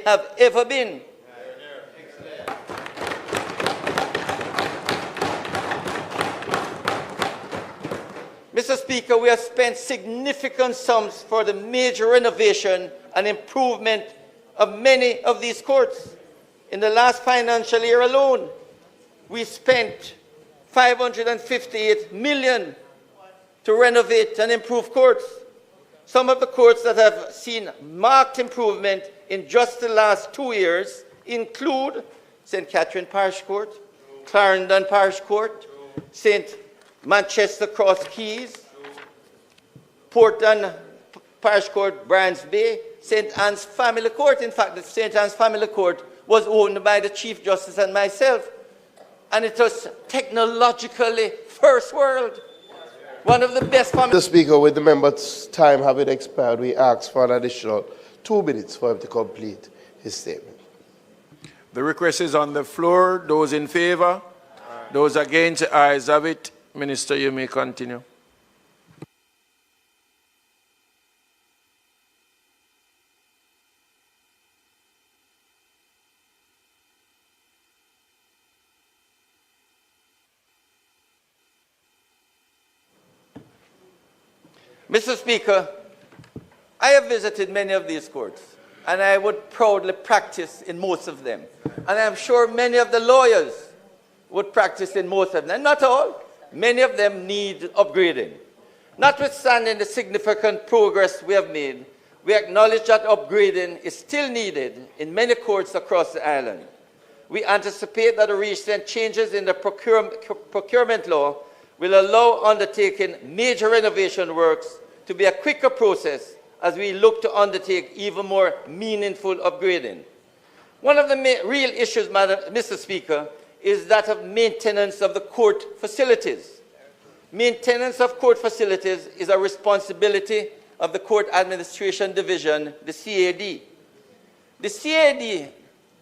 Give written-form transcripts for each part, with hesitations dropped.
have ever been. Mr. Speaker, we have spent significant sums for the major renovation and improvement of many of these courts. In the last financial year alone, we spent $558 million to renovate and improve courts. Some of the courts that have seen marked improvement in just the last 2 years include St. Catherine Parish Court, Clarendon Parish Court, St. Manchester Cross Keys, Portland Parish Court, Brands Bay, St. Anne's Family Court. In fact, the St. Anne's Family Court was owned by the Chief Justice and myself. And it was technologically first world. One of the best families. Mr. Speaker, with the member's time having expired, we ask for an additional 2 minutes for him to complete his statement. The request is on the floor. Those in favor? Those against, the ayes have it. Minister, you may continue. Mr. Speaker, I have visited many of these courts, and I would proudly practice in most of them. And I'm sure many of the lawyers would practice in most of them. And not all. Many of them need upgrading. Notwithstanding the significant progress we have made, we acknowledge that upgrading is still needed in many courts across the island. We anticipate that the recent changes in the procurement law will allow undertaking major renovation works to be a quicker process as we look to undertake even more meaningful upgrading. One of the real issues, Mr. Speaker, is that of maintenance of the court facilities. Maintenance of court facilities is a responsibility of the Court Administration Division, the CAD. The CAD,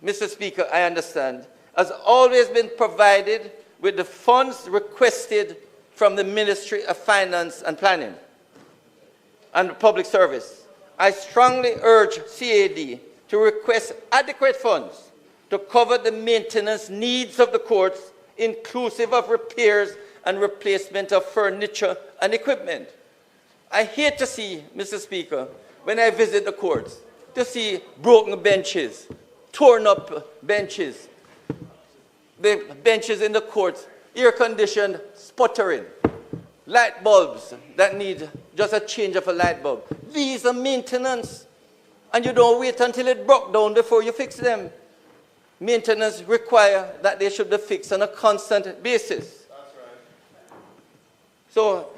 Mr. Speaker, I understand, has always been provided with the funds requested from the Ministry of Finance and Planning and Public Service. I strongly urge CAD to request adequate funds to cover the maintenance needs of the courts, inclusive of repairs and replacement of furniture and equipment. I hate to see, Mr. Speaker, when I visit the courts, to see broken benches, torn up benches, the benches in the courts, air-conditioned, sputtering, light bulbs that need just a change of a light bulb. These are maintenance, and you don't wait until it broke down before you fix them. Maintenance require that they should be fixed on a constant basis. That's right. So,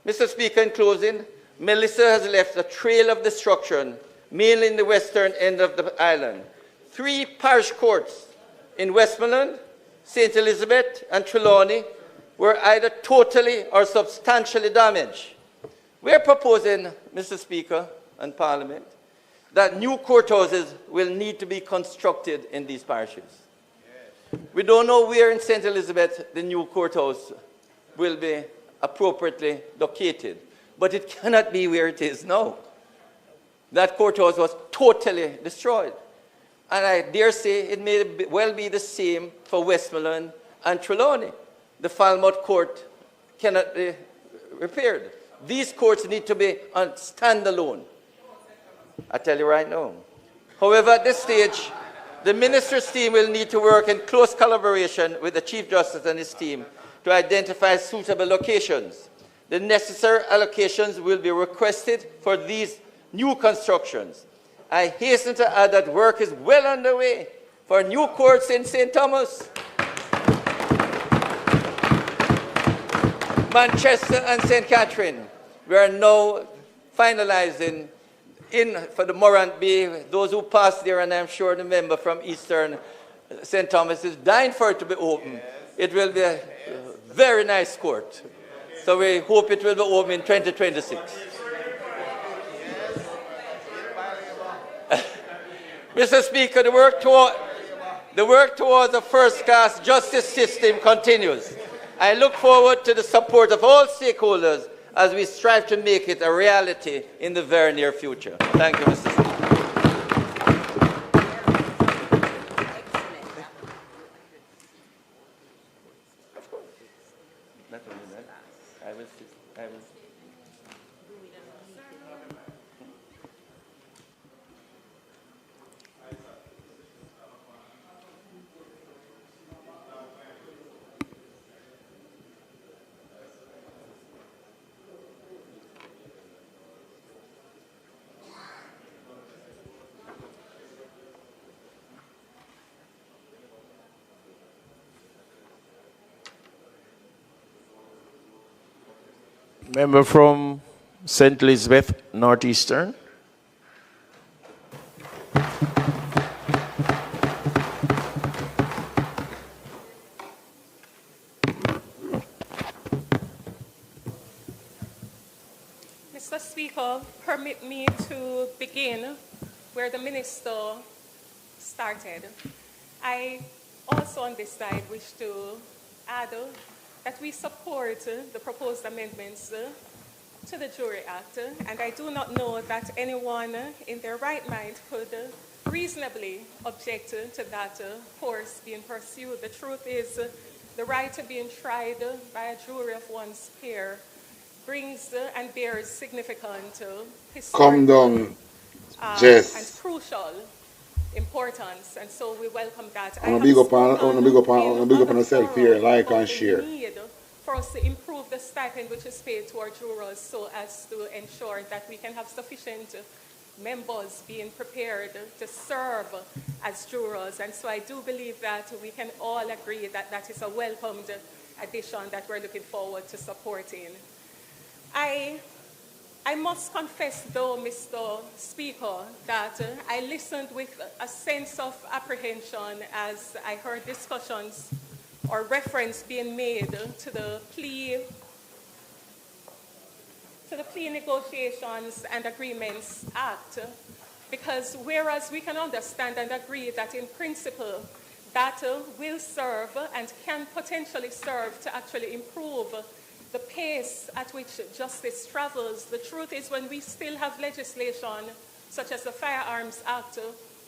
Mr. Speaker, in closing, Melissa has left a trail of destruction, mainly in the western end of the island. 3 parish courts in Westmoreland, St. Elizabeth, and Trelawney were either totally or substantially damaged. We are proposing, Mr. Speaker and Parliament, that new courthouses will need to be constructed in these parishes. Yes. We don't know where in St. Elizabeth the new courthouse will be appropriately located, but it cannot be where it is now. That courthouse was totally destroyed. And I dare say it may well be the same for Westmoreland and Trelawney. The Falmouth court cannot be repaired. These courts need to be on standalone. I tell you right now. However, at this stage, the minister's team will need to work in close collaboration with the Chief Justice and his team to identify suitable locations. The necessary allocations will be requested for these new constructions. I hasten to add that work is well underway for new courts in St. Thomas, Manchester, and St. Catherine. We are now finalizing for the Morant Bay. Those who pass there, and I'm sure the member from Eastern St. Thomas is dying for it to be open. Yes. It will be a very nice court. Yes. So we hope it will be open in 2026. Mr. Speaker, the work towards a first-class justice system continues. I look forward to the support of all stakeholders as we strive to make it a reality in the very near future. Thank you, Mr. Speaker. Member from St. Elizabeth, Northeastern. Mr. Speaker, permit me to begin where the Minister started. I also on this side wish to add that we support the proposed amendments to the Jury Act, and I do not know that anyone in their right mind could reasonably object to that course being pursued. The truth is, the right to being tried by a jury of one's peer brings and bears significant historical and crucial importance, and so we welcome that. I want to big up on myself here, like and share. Need for us to improve the stipend which is paid to our jurors so as to ensure that we can have sufficient members being prepared to serve as jurors. And so I do believe that we can all agree that that is a welcomed addition that we're looking forward to supporting. I must confess, though, Mr. Speaker, that I listened with a sense of apprehension as I heard discussions or reference being made to the plea Negotiations and Agreements Act, because whereas we can understand and agree that in principle that will serve and can potentially serve to actually improve the pace at which justice travels, the truth is when we still have legislation such as the Firearms Act,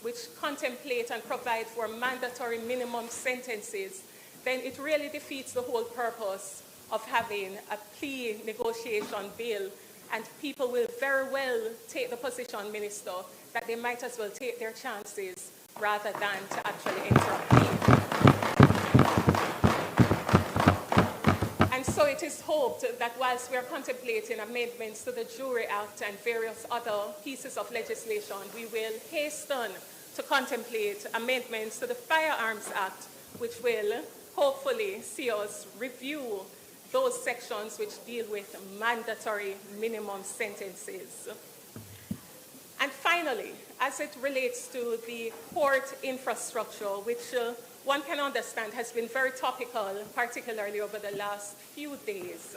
which contemplate and provide for mandatory minimum sentences, then it really defeats the whole purpose of having a plea negotiation bill. And people will very well take the position, Minister, that they might as well take their chances rather than to actually enter a plea. And so it is hoped that whilst we are contemplating amendments to the Jury Act and various other pieces of legislation, we will hasten to contemplate amendments to the Firearms Act, which will hopefully see us review those sections which deal with mandatory minimum sentences. And finally, as it relates to the court infrastructure, which one can understand has been very topical, particularly over the last few days.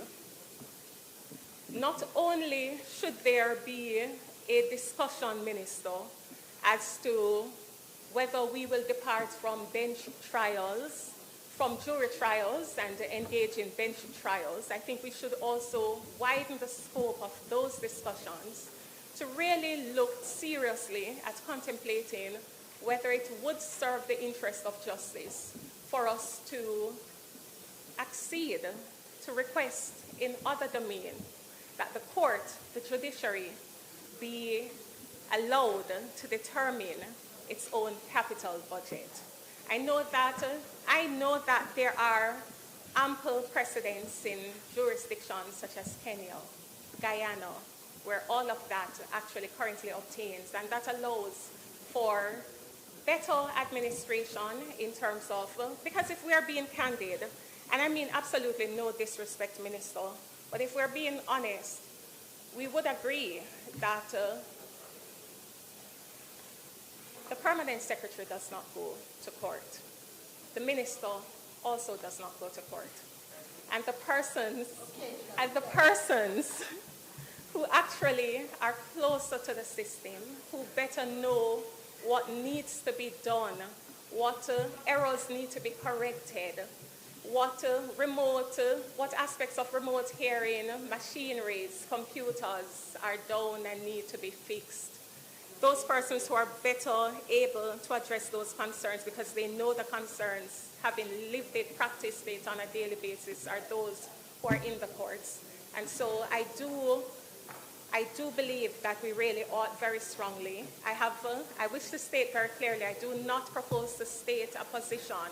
Not only should there be a discussion, Minister, as to whether we will depart from bench trials, from jury trials and engage in bench trials, I think we should also widen the scope of those discussions to really look seriously at contemplating whether it would serve the interest of justice for us to accede to request in other domain that the court, the judiciary, be allowed to determine its own capital budget. I know that there are ample precedents in jurisdictions such as Kenya, Guyana, where all of that actually currently obtains, and that allows for better administration in terms of, because if we are being candid, and I mean absolutely no disrespect, Minister, but if we're being honest, we would agree that the permanent secretary does not go to court. The minister also does not go to court. And the persons who actually are closer to the system, who better know what needs to be done, what errors need to be corrected, what aspects of remote hearing, machineries, computers are down and need to be fixed. Those persons who are better able to address those concerns because they know the concerns, having lived it, practiced it on a daily basis, are those who are in the courts. And so I do believe that we really ought very strongly. I wish to state very clearly, I do not propose to state a position,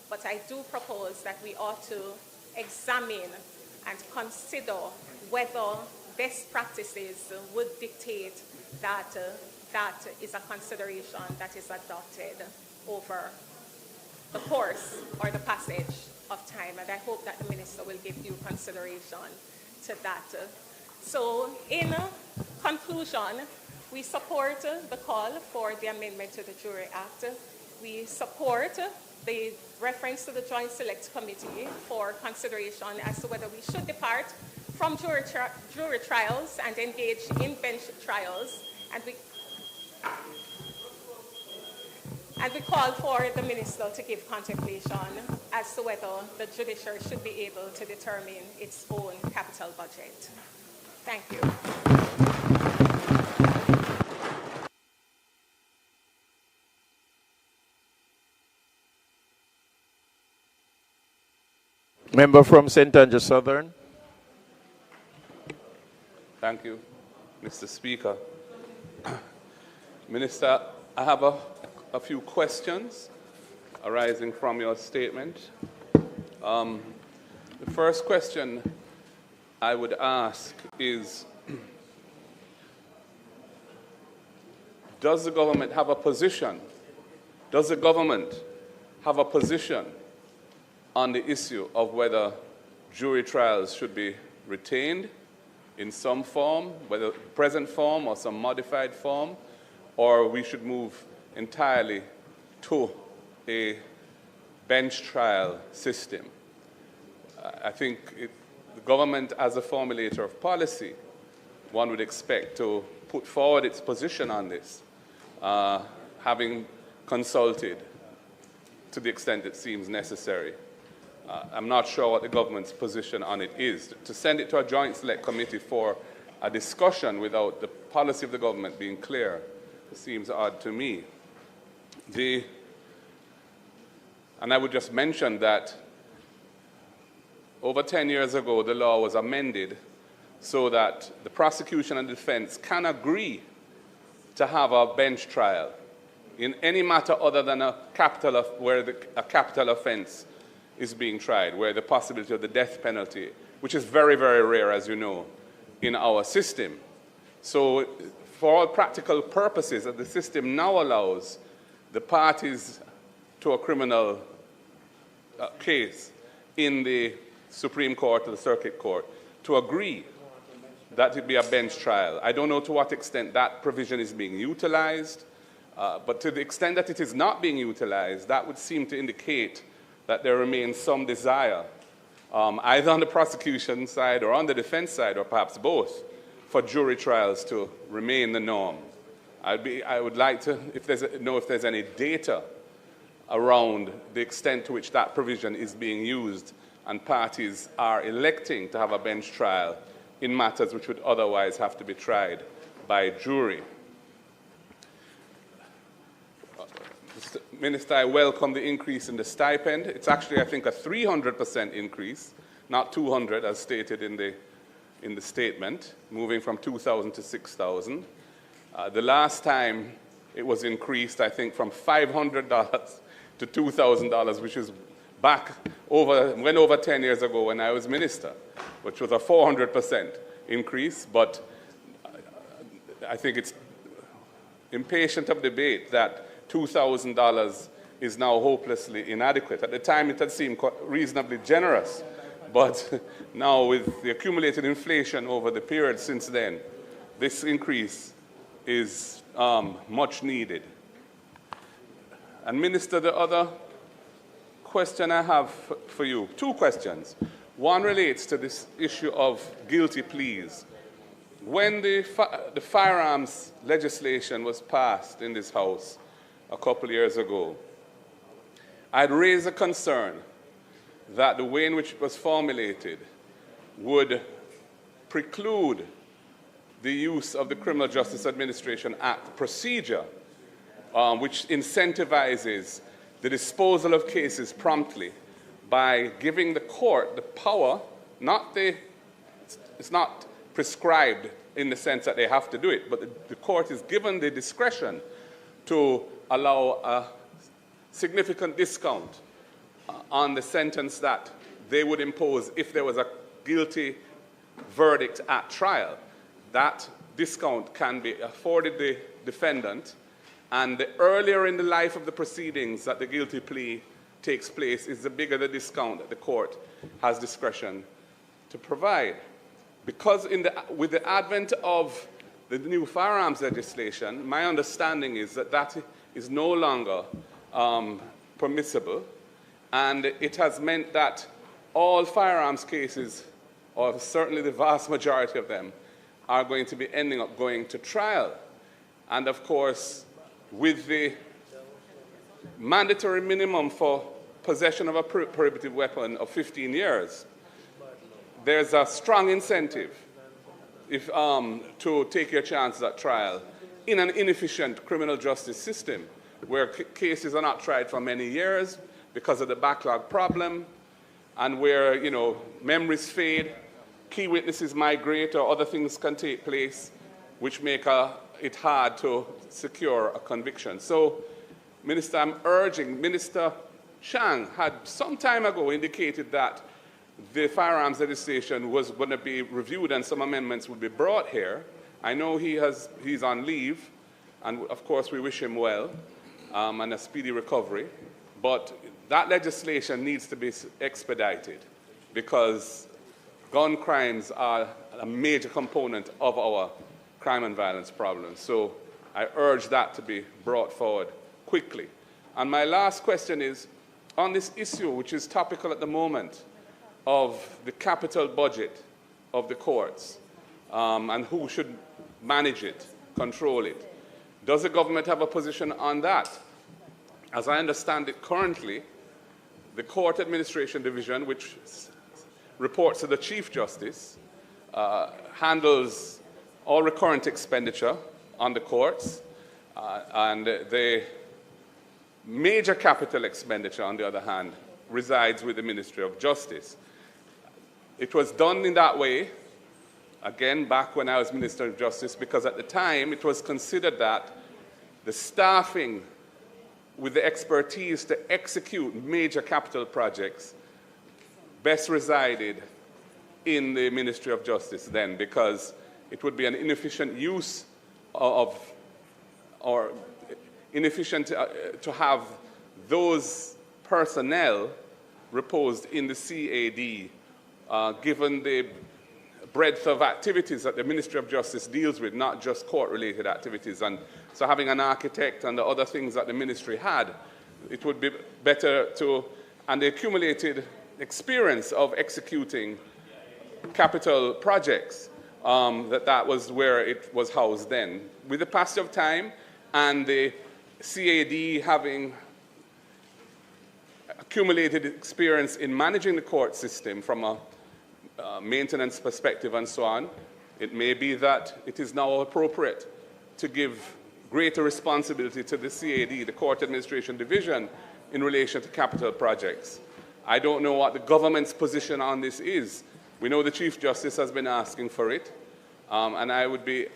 but I do propose that we ought to examine and consider whether best practices would dictate that that is a consideration that is adopted over the course or the passage of time. And I hope that the minister will give due consideration to that. So in conclusion, we support the call for the amendment to the Jury Act. We support the reference to the Joint Select Committee for consideration as to whether we should depart from jury trials and engage in bench trials. And we call for the minister to give contemplation as to whether the judiciary should be able to determine its own capital budget. Thank you. Member from St. Andrew Southern. Thank you, Mr. Speaker. Minister, I have a few questions arising from your statement. The first question I would ask is, does the government have a position? Does the government have a position on the issue of whether jury trials should be retained in some form, whether present form or some modified form, or we should move entirely to a bench trial system? I think the government, as a formulator of policy, one would expect to put forward its position on this, having consulted to the extent it seems necessary. I'm not sure what the government's position on it is. To send it to a joint select committee for a discussion without the policy of the government being clear seems odd to me. And I would just mention that over 10 years ago, the law was amended so that the prosecution and defense can agree to have a bench trial in any matter other than a capital offense is being tried, where the possibility of the death penalty, which is very, very rare, as you know, in our system. So for all practical purposes, the system now allows the parties to a criminal case in the Supreme Court or the Circuit Court to agree that it be a bench trial. I don't know to what extent that provision is being utilized, but to the extent that it is not being utilized, that would seem to indicate that there remains some desire, either on the prosecution side or on the defense side, or perhaps both, for jury trials to remain the norm. I would like to know if there's any data around the extent to which that provision is being used and parties are electing to have a bench trial in matters which would otherwise have to be tried by jury. Minister, I welcome the increase in the stipend. It's actually, I think, a 300% increase, not 200 as stated in the statement, moving from 2,000 to 6,000. The last time it was increased, I think, from $500 to $2,000, which is went over 10 years ago when I was minister, which was a 400% increase. But I think it's impatient of debate that $2,000 is now hopelessly inadequate. At the time, it had seemed reasonably generous, but now with the accumulated inflation over the period since then, this increase is much needed. And Minister, the other question I have for you, two questions. One relates to this issue of guilty pleas. When the firearms legislation was passed in this House a couple years ago, I'd raised a concern that the way in which it was formulated would preclude the use of the Criminal Justice Administration Act procedure, which incentivizes the disposal of cases promptly by giving the court the power, it's not prescribed in the sense that they have to do it, but the court is given the discretion to allow a significant discount on the sentence that they would impose if there was a guilty verdict at trial. That discount can be afforded the defendant, and the earlier in the life of the proceedings that the guilty plea takes place is the bigger the discount that the court has discretion to provide. because with the advent of the new firearms legislation, my understanding is that that is no longer permissible, and it has meant that all firearms cases, or certainly the vast majority of them, are going to be ending up going to trial. And of course, with the mandatory minimum for possession of a prohibited weapon of 15 years, there's a strong incentive to take your chances at trial in an inefficient criminal justice system where cases are not tried for many years because of the backlog problem, and where, you know, memories fade, key witnesses migrate, or other things can take place which make it hard to secure a conviction. So, Minister, I'm urging, Minister Chang had some time ago indicated that the firearms legislation was going to be reviewed and some amendments would be brought here. I know he's on leave, and of course we wish him well and a speedy recovery, but that legislation needs to be expedited because gun crimes are a major component of our crime and violence problems. So I urge that to be brought forward quickly. And my last question is on this issue, which is topical at the moment, of the capital budget of the courts and who should manage it, control it. Does the government have a position on that? As I understand it currently, the Court Administration Division, which reports to the Chief Justice, handles all recurrent expenditure on the courts, and the major capital expenditure, on the other hand, resides with the Ministry of Justice. It was done in that way, again, back when I was Minister of Justice, because at the time it was considered that the staffing with the expertise to execute major capital projects best resided in the Ministry of Justice then, because it would be an inefficient use of, or inefficient to have those personnel reposed in the CAD, given the breadth of activities that the Ministry of Justice deals with, not just court-related activities. And so having an architect and the other things that the ministry had, it would be better to, and the accumulated experience of executing capital projects, that was where it was housed then. With the passage of time and the CAD having accumulated experience in managing the court system from a maintenance perspective and so on, it may be that it is now appropriate to give greater responsibility to the CAD, the Court Administration Division, in relation to capital projects. I don't know what the government's position on this is. We know the Chief Justice has been asking for it, and I would be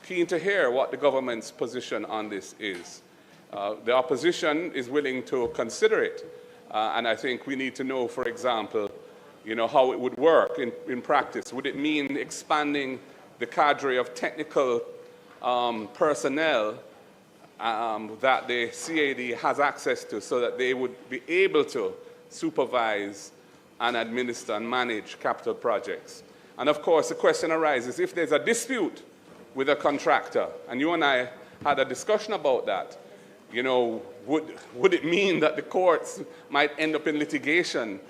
keen to hear what the government's position on this is. The opposition is willing to consider it, and I think we need to know, for example, how it would work in practice. Would it mean expanding the cadre of technical personnel that the CAD has access to so that they would be able to supervise and administer and manage capital projects? And of course, the question arises, if there's a dispute with a contractor, and you and I had a discussion about that, would it mean that the courts might end up in litigation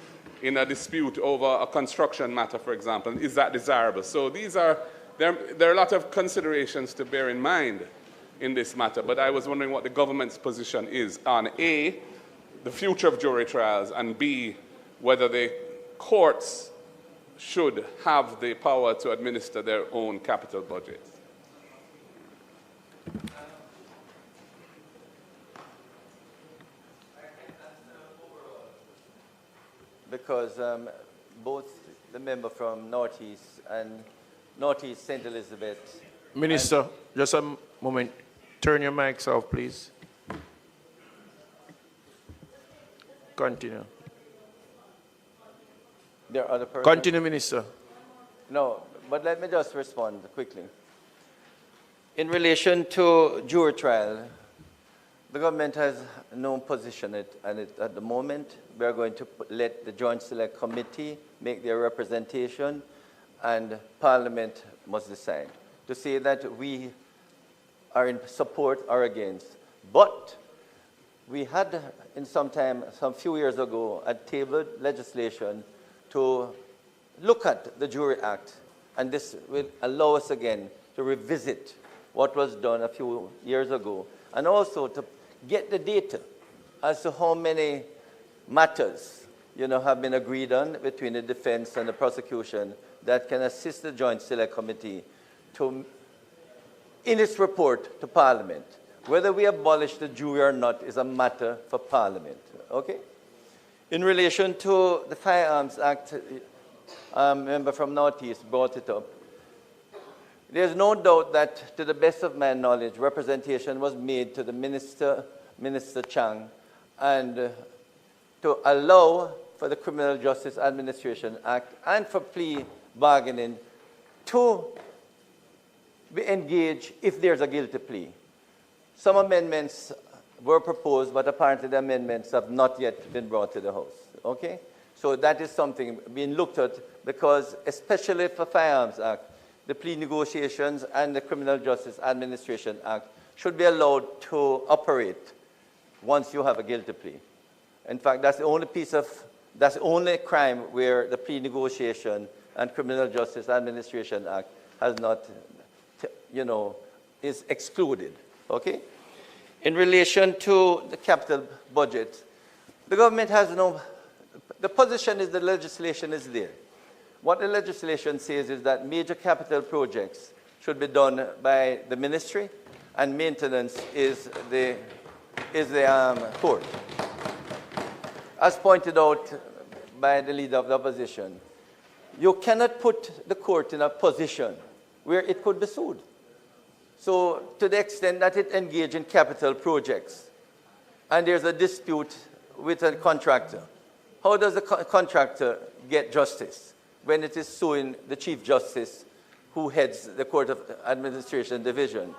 in a dispute over a construction matter, for example? Is that desirable? So there are a lot of considerations to bear in mind in this matter, but I was wondering what the government's position is on A, the future of jury trials, and B, whether the courts should have the power to administer their own capital budgets. Because both the member from Northeast and Northeast St. Elizabeth. Minister, just a moment. Turn your mics off, please. Continue. There are other persons. Continue, Minister. No, but let me just respond quickly. In relation to jury trial, the government has no position at the moment. We are going to let the Joint Select Committee make their representation, and Parliament must decide. To say that we are in support or against. But we had, in some few years ago, a tabled legislation to look at the Jury Act, and this will allow us again to revisit what was done a few years ago, and also to get the data as to how many matters have been agreed on between the defense and the prosecution that can assist the Joint Select Committee to, in its report to Parliament. Whether we abolish the jury or not is a matter for Parliament. Okay? In relation to the Firearms Act, a member from Northeast brought it up. There's no doubt that, to the best of my knowledge, representation was made to the Minister Chang, and to allow for the Criminal Justice Administration Act and for plea bargaining to be engaged if there's a guilty plea. Some amendments were proposed, but apparently the amendments have not yet been brought to the House. Okay? So that is something being looked at, because especially for Firearms Act, the plea negotiations and the Criminal Justice Administration Act should be allowed to operate once you have a guilty plea. In fact, that's the only crime where the plea negotiation and Criminal Justice Administration Act has not, is excluded. Okay? In relation to the capital budget, the government has the position is the legislation is there. What the legislation says is that major capital projects should be done by the ministry, and maintenance is the court. As pointed out by the leader of the opposition, you cannot put the court in a position where it could be sued. So to the extent that it engages in capital projects and there's a dispute with a contractor, how does the contractor get justice when it is suing the Chief Justice who heads the Court of Administration Division?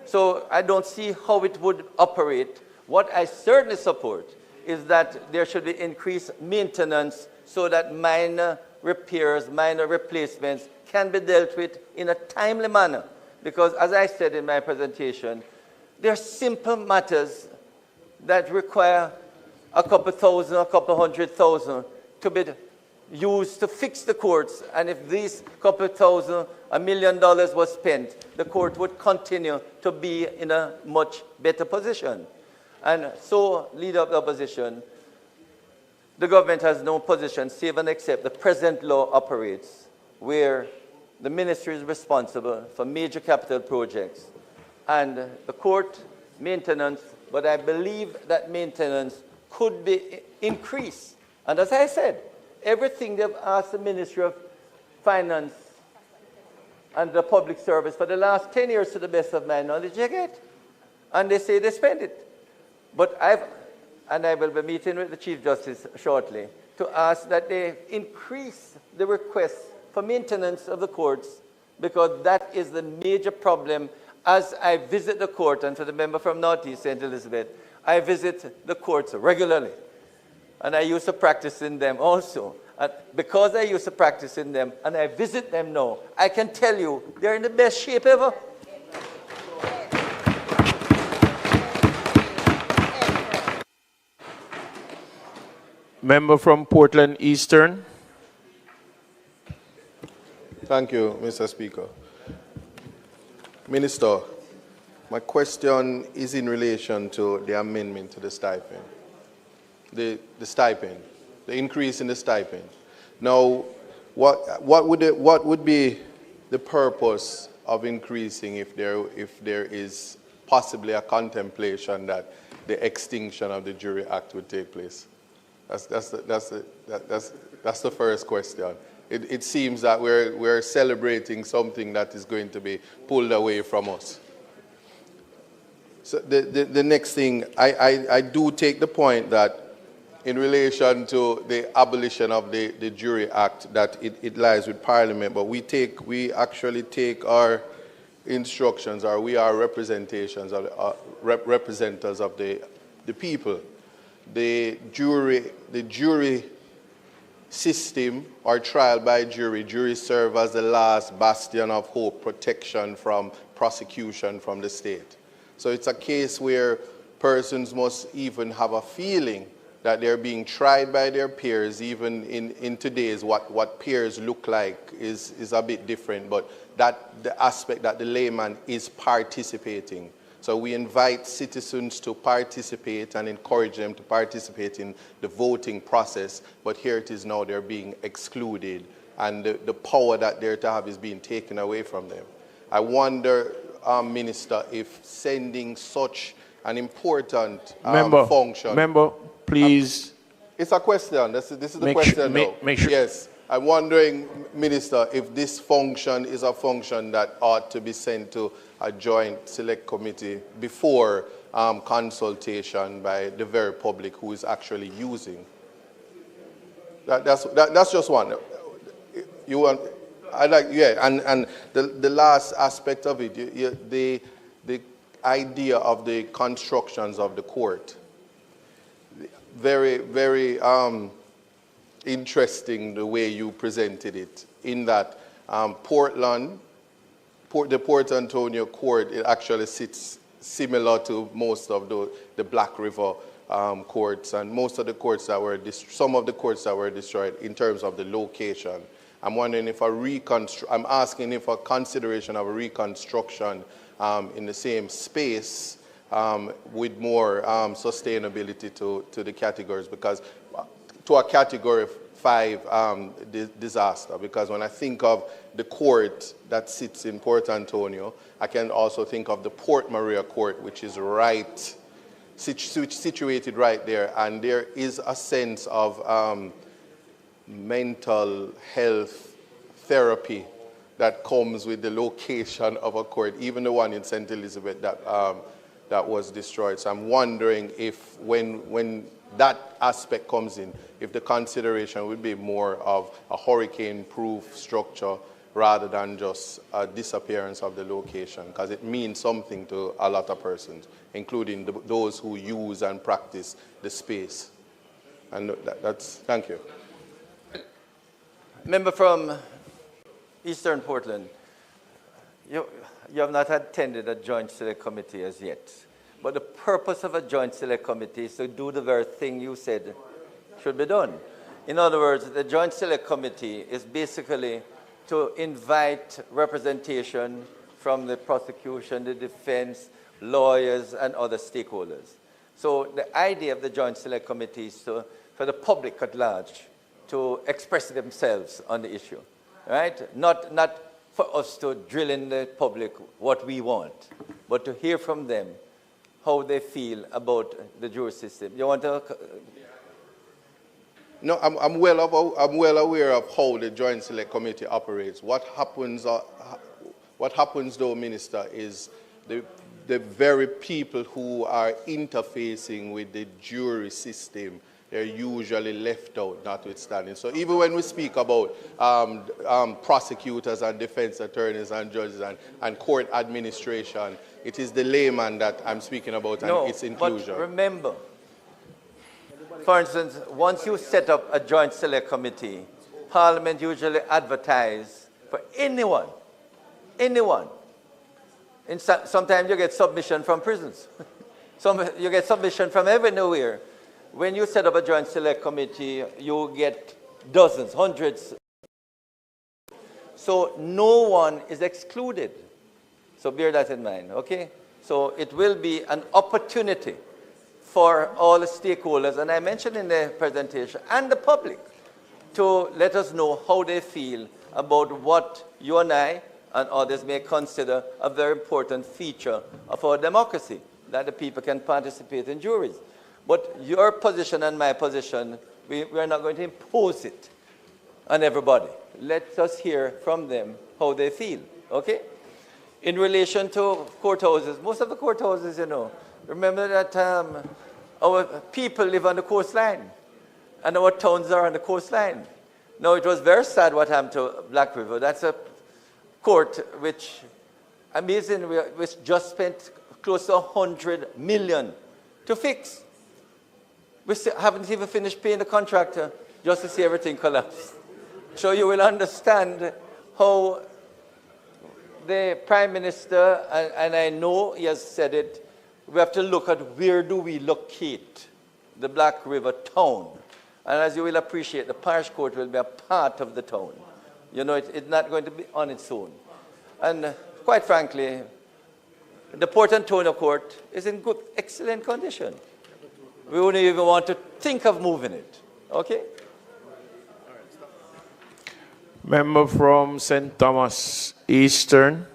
So I don't see how it would operate. What I certainly support is that there should be increased maintenance so that minor repairs, minor replacements can be dealt with in a timely manner. Because as I said in my presentation, there are simple matters that require a couple thousand, a couple $100,000 to be used to fix the courts. And if these couple thousand, $1 million was spent, the court would continue to be in a much better position. And so, leader of the opposition, the government has no position save and except the present law operates, where the ministry is responsible for major capital projects and the court maintenance, but I believe that maintenance could be increased. And as I said, everything they've asked the Ministry of Finance and the Public Service for the last 10 years, to the best of my knowledge, they get. And they say they spend it. But I will be meeting with the Chief Justice shortly to ask that they increase the request for maintenance of the courts, because that is the major problem. As I visit the court, and for the member from Northeast St. Elizabeth, I visit the courts regularly. And I used to practice in them also. And because I used to practice in them, and I visit them now, I can tell you they're in the best shape ever. Member from Portland Eastern. Thank you, Mr. Speaker. Minister, my question is in relation to the amendment to the stipend. The stipend, the increase in the stipend. Now, what would be the purpose of increasing if there is possibly a contemplation that the extinction of the Jury Act would take place? That's the first question. It seems that we're celebrating something that is going to be pulled away from us. So the next thing, I do take the point that in relation to the abolition of the Jury Act, that it lies with Parliament, but we actually take our instructions, or we are representers of the people. The jury system or trial by jury, juries serve as the last bastion of hope, protection from prosecution from the state. So it's a case where persons must even have a feeling that they're being tried by their peers. Even in today's, what peers look like is a bit different, but that the aspect that the layman is participating. So we invite citizens to participate and encourage them to participate in the voting process, but here it is now they're being excluded, and the power that they're to have is being taken away from them. I wonder, Minister, if sending such an important function... Member, please... it's a question. This is the question now. Make sure. Yes. I'm wondering, Minister, if this function is a function that ought to be sent to a joint select committee before consultation by the very public who is actually using. That's just one. You want, I like, yeah, and the last aspect of it, the idea of the constructions of the court. Very, very interesting the way you presented it, in that Portland, the Port Antonio court, it actually sits similar to most of the Black River courts, and most of the courts that were, some of the courts that were destroyed in terms of the location. I'm wondering if I'm asking if a consideration of a reconstruction in the same space with more sustainability to the categories, because to a category 5 disaster, because when I think of the court that sits in Port Antonio, I can also think of the Port Maria court, which is situated right there, and there is a sense of mental health therapy that comes with the location of a court, even the one in St. Elizabeth that was destroyed. So I'm wondering if when that aspect comes in, if the consideration would be more of a hurricane-proof structure rather than just a disappearance of the location, because it means something to a lot of persons, including those who use and practice the space. And thank you. Member from Eastern Portland, you have not attended a joint select committee as yet. But the purpose of a joint select committee is to do the very thing you said should be done. In other words, the joint select committee is basically to invite representation from the prosecution, the defense, lawyers, and other stakeholders. So the idea of the joint select committee is for the public at large to express themselves on the issue, right? Not for us to drill in the public what we want, but to hear from them how they feel about the jury system. You want to? No, I'm well aware of how the Joint Select Committee operates. What happens though, Minister, is the very people who are interfacing with the jury system, they're usually left out, notwithstanding. So even when we speak about prosecutors and defense attorneys and judges and court administration, it is the layman that I'm speaking about and its inclusion. But remember, for instance, once you set up a joint select committee, Parliament usually advertises for anyone. Sometimes you get submission from prisons. You get submission from everywhere. When you set up a joint select committee, you get dozens, hundreds. So no one is excluded. So bear that in mind, okay? So it will be an opportunity for all the stakeholders, and I mentioned in the presentation, and the public, to let us know how they feel about what you and I and others may consider a very important feature of our democracy, that the people can participate in juries. But your position and my position, we are not going to impose it on everybody. Let us hear from them how they feel, okay? In relation to courthouses, most of the courthouses, you know, remember that our people live on the coastline, and our towns are on the coastline. Now, it was very sad what happened to Black River. That's a court which, amazing, which just spent close to $100 million to fix. We still haven't even finished paying the contractor. just to see everything collapse. So you will understand how the Prime Minister, and I know he has said it, we have to look at where do we locate the Black River town. And as you will appreciate, the parish court will be a part of the town. You know, it's not going to be on its own. And quite frankly, the Port Antonio court is in good, excellent condition. We wouldn't even want to think of moving it. Okay? Member from St. Thomas Eastern.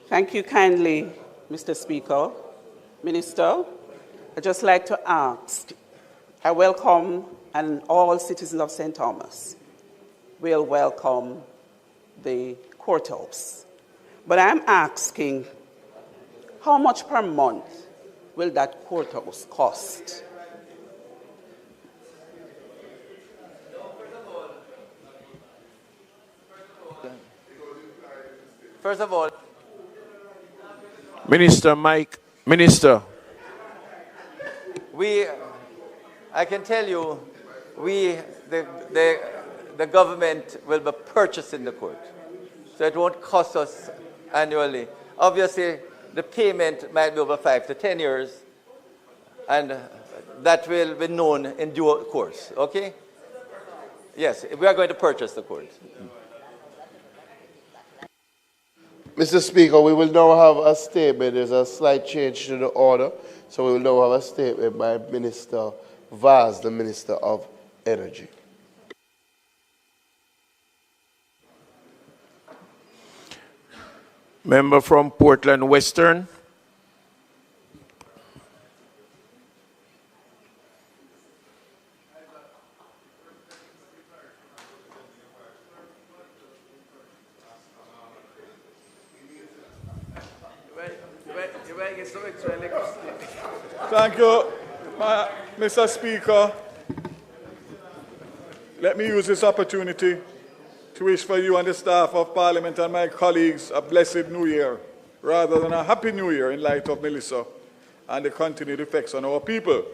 Thank you kindly, Mr. Speaker. Minister, I'd just like to ask, I welcome, and all citizens of St. Thomas will welcome the courthouse. But I'm asking, how much per month will that courthouse cost? First of all, Minister Mike, Minister. I can tell you, the government will be purchasing the court. So it won't cost us annually. Obviously, the payment might be over 5 to 10 years, and that will be known in due course, okay? Yes, we are going to purchase the court. Mr. Speaker, we will now have a statement. There's a slight change to the order. So we will now have a statement by Minister Vaz, the Minister of Energy. Member from Portland Western. Thank you, Mr. Speaker. Let me use this opportunity to wish for you and the staff of Parliament and my colleagues a blessed New Year, rather than a Happy New Year in light of Melissa and the continued effects on our people.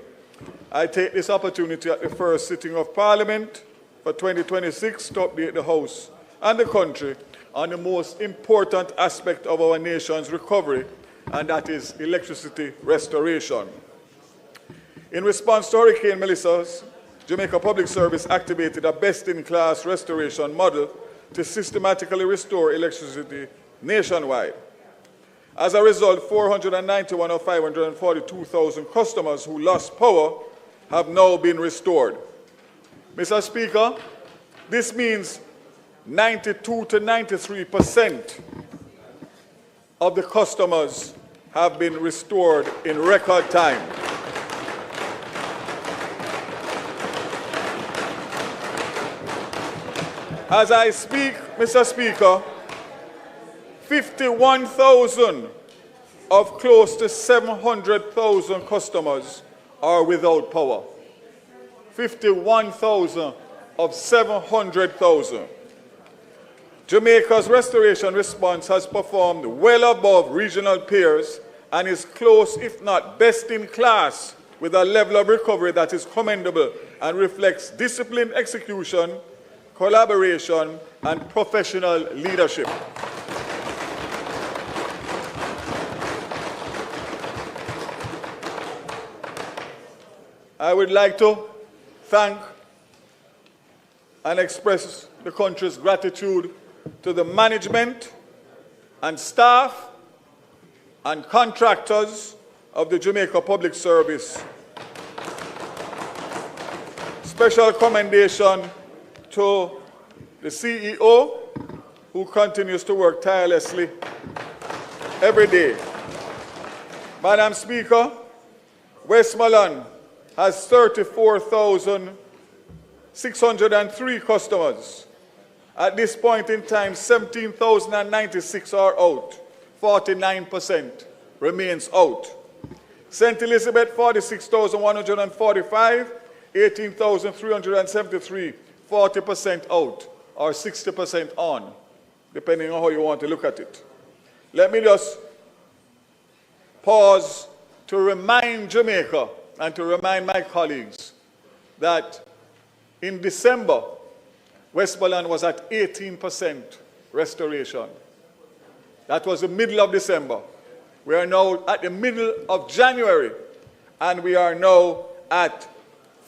I take this opportunity at the first sitting of Parliament for 2026 to update the House and the country on the most important aspect of our nation's recovery, and that is electricity restoration. In response to Hurricane Melissa, Jamaica Public Service activated a best-in-class restoration model to systematically restore electricity nationwide. As a result, 491 of 542,000 customers who lost power have now been restored. Mr. Speaker, this means 92 to 93% of the customers have been restored in record time. As I speak, Mr. Speaker, 51,000 of close to 700,000 customers are without power. 51,000 of 700,000. Jamaica's restoration response has performed well above regional peers and is close, if not best in class, with a level of recovery that is commendable and reflects disciplined execution, collaboration, and professional leadership. I would like to thank and express the country's gratitude to the management and staff and contractors of the Jamaica Public Service. Special commendation to the CEO, who continues to work tirelessly every day. Madam Speaker, Westmoreland has 34,603 customers. At this point in time, 17,096 are out. 49% remains out. St. Elizabeth, 46,145, 18,373, 40% out, or 60% on, depending on how you want to look at it. Let me just pause to remind Jamaica and to remind my colleagues that in December, Westmoreland was at 18% restoration. That was the middle of December. We are now at the middle of January, and we are now at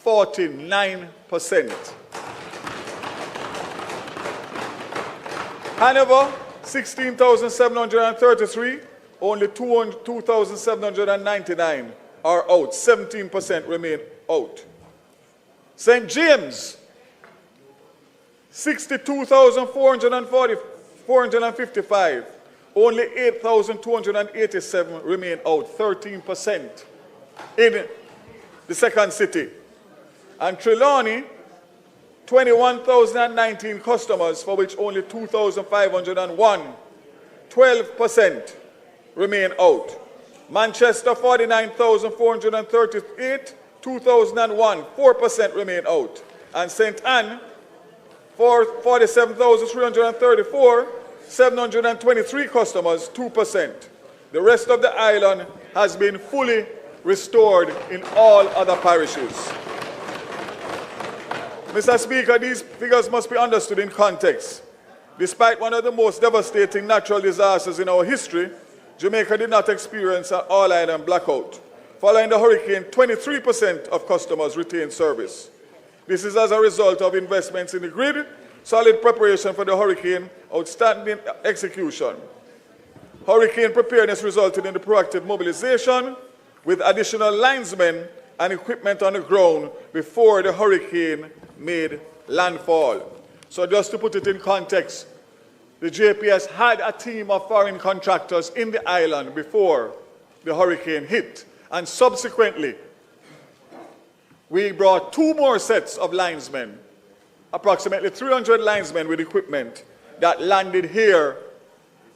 49%. Hanover, 16,733, only 2,799 are out. 17% remain out. St. James, 62,455, only 8,287 remain out. 13% in the second city. And Trelawney, 21,019 customers, for which only 2,501, 12% remain out. Manchester, 49,438, 2,001, 4% remain out. And St. Anne, 47,334, 723 customers, 2%. The rest of the island has been fully restored in all other parishes. Mr. Speaker, these figures must be understood in context. Despite one of the most devastating natural disasters in our history, Jamaica did not experience an all-island blackout. Following the hurricane, 23% of customers retained service. This is as a result of investments in the grid, solid preparation for the hurricane, outstanding execution. Hurricane preparedness resulted in the proactive mobilization with additional linesmen and equipment on the ground before the hurricane made landfall. So just to put it in context, the JPS had a team of foreign contractors in the island before the hurricane hit. And subsequently, we brought 2 more sets of linesmen, approximately 300 linesmen with equipment that landed here.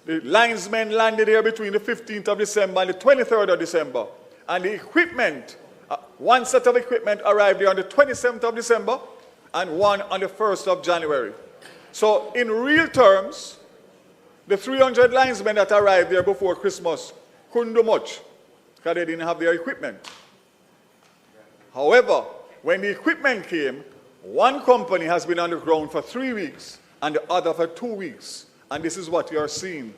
The linesmen landed here between the 15th of December and the 23rd of December. And the equipment, one set of equipment arrived here on the 27th of December and one on the 1st of January. So in real terms, the 300 linesmen that arrived there before Christmas couldn't do much because they didn't have their equipment. However, when the equipment came, one company has been on the ground for 3 weeks and the other for 2 weeks. And this is what you are seeing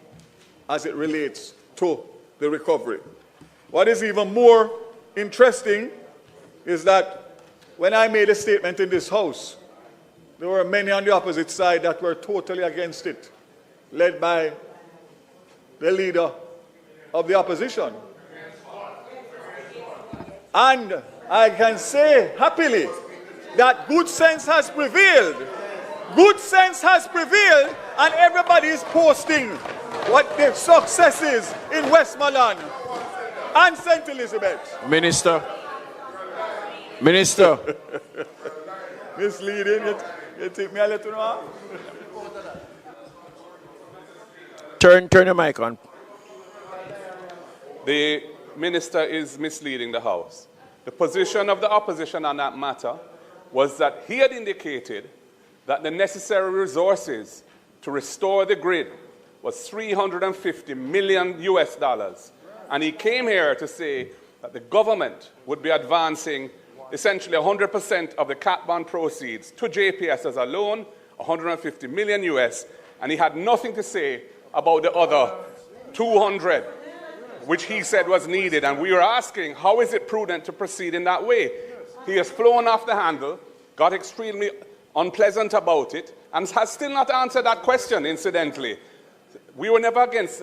as it relates to the recovery. What is even more interesting is that when I made a statement in this House, there were many on the opposite side that were totally against it, led by the leader of the opposition. And I can say happily that good sense has prevailed. Good sense has prevailed, and everybody is posting what the success is in Westmoreland and St. Elizabeth. Minister. Misleading, you take me a little now? Turn your mic on. The minister is misleading the House. The position of the opposition on that matter was that he had indicated that the necessary resources to restore the grid was $350 million US. And he came here to say that the government would be advancing essentially 100% of the cat bond proceeds to JPS as a loan, 150 million US, and he had nothing to say about the other 200, which he said was needed. And we were asking, how is it prudent to proceed in that way? He has flown off the handle, got extremely unpleasant about it, and has still not answered that question, incidentally. We were never against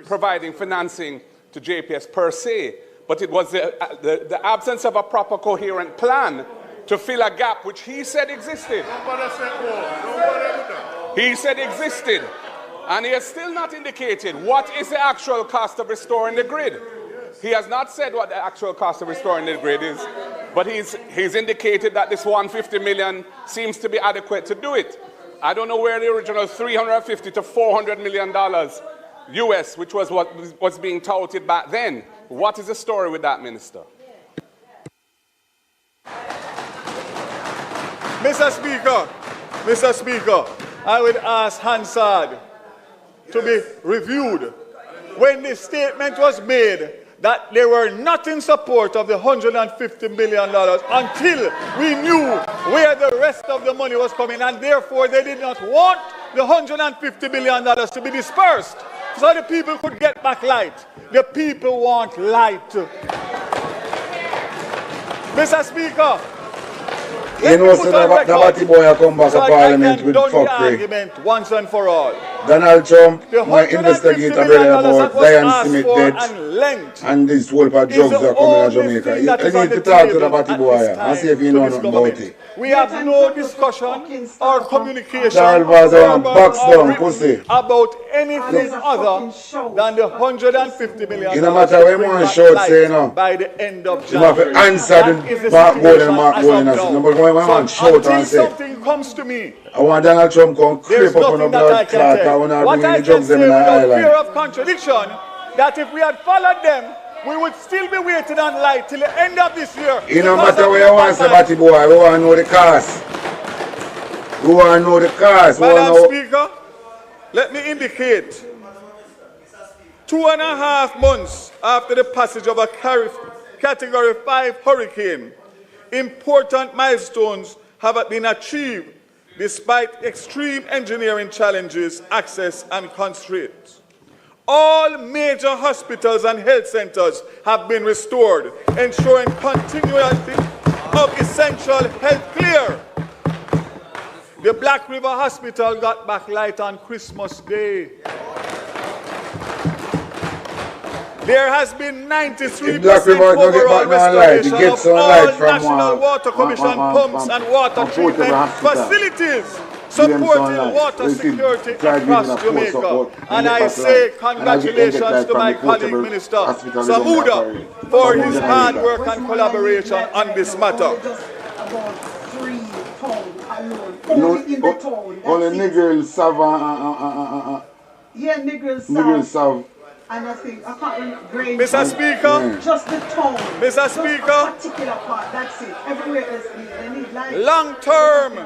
providing financing to JPS per se, but it was the absence of a proper coherent plan to fill a gap which he said existed. He said existed. And he has still not indicated what is the actual cost of restoring the grid. He has not said what the actual cost of restoring the grid is, but he's indicated that this 150 million seems to be adequate to do it. I don't know where the original $350 to $400 million US, which was what was being touted back then. What is the story with that, Minister? Mr. Speaker, I would ask Hansard to be reviewed. When the statement was made that they were not in support of the $150 million until we knew where the rest of the money was coming, and therefore they did not want the $150 million to be dispersed so the people could get back light. The people want light. Mr. Speaker, you know, so the Batty boy come back to Parliament with fuckery. Argument once and for all. Donald Trump might investigate a brother about Diane Smith death and this whole of drugs are coming to Jamaica. You need to talk to the Batty boy and see if you know nothing about it. We have no discussion or communication about anything other than the $150 million. You no matter where one short say no. By the end of January. You have to answer the Mark Gold and Mark Gold. Until something comes to me, I want Donald Trump come creep up on the blood clot. I want to bring the drugs in the island. Fear of contradiction, that if we had followed them, we would still be waiting on light till the end of this year. It no matter where you want to Batty boy, we want to know the cost. We want to know the cost. Madam Speaker, let me indicate 2.5 months after the passage of a Category 5 hurricane, important milestones have been achieved despite extreme engineering challenges, access, and constraints. All major hospitals and health centers have been restored, ensuring continuity of essential health care. The Black River Hospital got back light on Christmas Day. There has been 93% overall restoration of all National Water Commission pumps and water treatment facilities supporting water security across Jamaica. And I say congratulations to my colleague Minister Samuda for his hard work and collaboration on this matter. Only Negril Sav Negril Sav. And I think, I can't remember. Mr. Speaker. Just the tone. Mr. Speaker. Particular part, that's it. Everywhere else, they need light. Long-term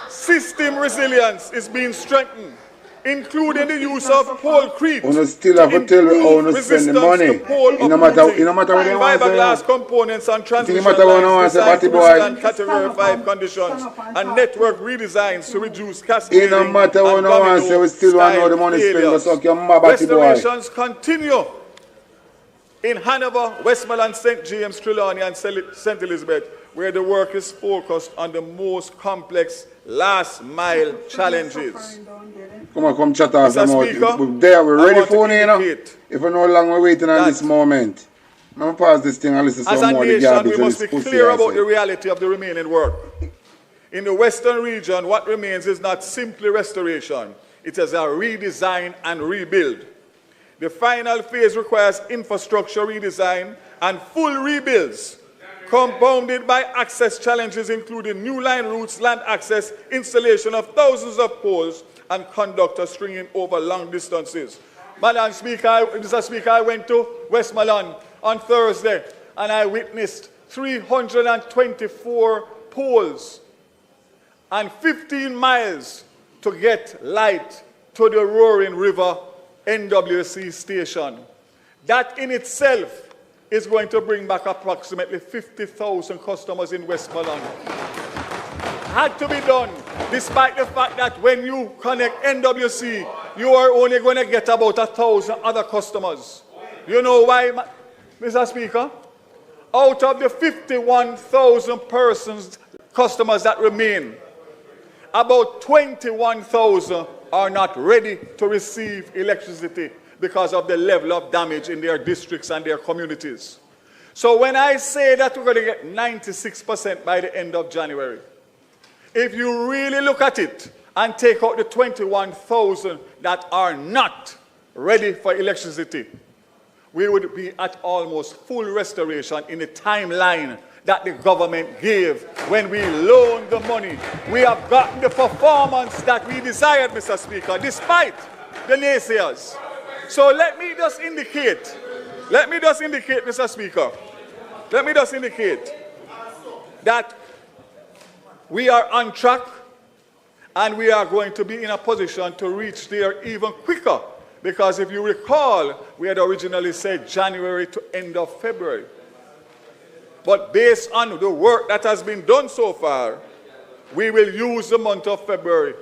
system resilience is being strengthened, including the use of pole creep. You still have to tell me how to spend the money. No matter what you want to fiberglass components and transmission lines designed to withstand Category 5 conditions and network redesigns to reduce cascading no matter what you want to say, we still want to know the money spent. Restorations continue in Hanover, Westmoreland, St. James, Trelawney, and St. Elizabeth, where the work is focused on the most complex last-mile challenges. Come chat us about. We're ready for you, know. If we're no longer waiting on this moment. I'm going to pass this thing and listen to some more. As a nation, we must be clear about the reality of the remaining work. In the Western region, what remains is not simply restoration. It is a redesign and rebuild. The final phase requires infrastructure redesign and full rebuilds, compounded by access challenges including new line routes, land access, installation of thousands of poles, and conductors stringing over long distances. Madam Speaker, Mr. Speaker, I went to Westmoreland on Thursday and I witnessed 324 poles and 15 miles to get light to the Roaring River NWC station. That in itself is going to bring back approximately 50,000 customers in Westmoreland. Had to be done, despite the fact that when you connect NWC, you are only going to get about 1,000 other customers. You know why, Mr. Speaker? Out of the 51,000 customers that remain, about 21,000 are not ready to receive electricity because of the level of damage in their districts and their communities. So when I say that we're going to get 96% by the end of January, if you really look at it and take out the 21,000 that are not ready for electricity, we would be at almost full restoration in the timeline that the government gave when we loaned the money. We have gotten the performance that we desired, Mr. Speaker, despite the naysayers. So let me just indicate, Mr. Speaker, that we are on track and we are going to be in a position to reach there even quicker Because if you recall, we had originally said January to end of February. But based on the work that has been done so far, we will use the month of February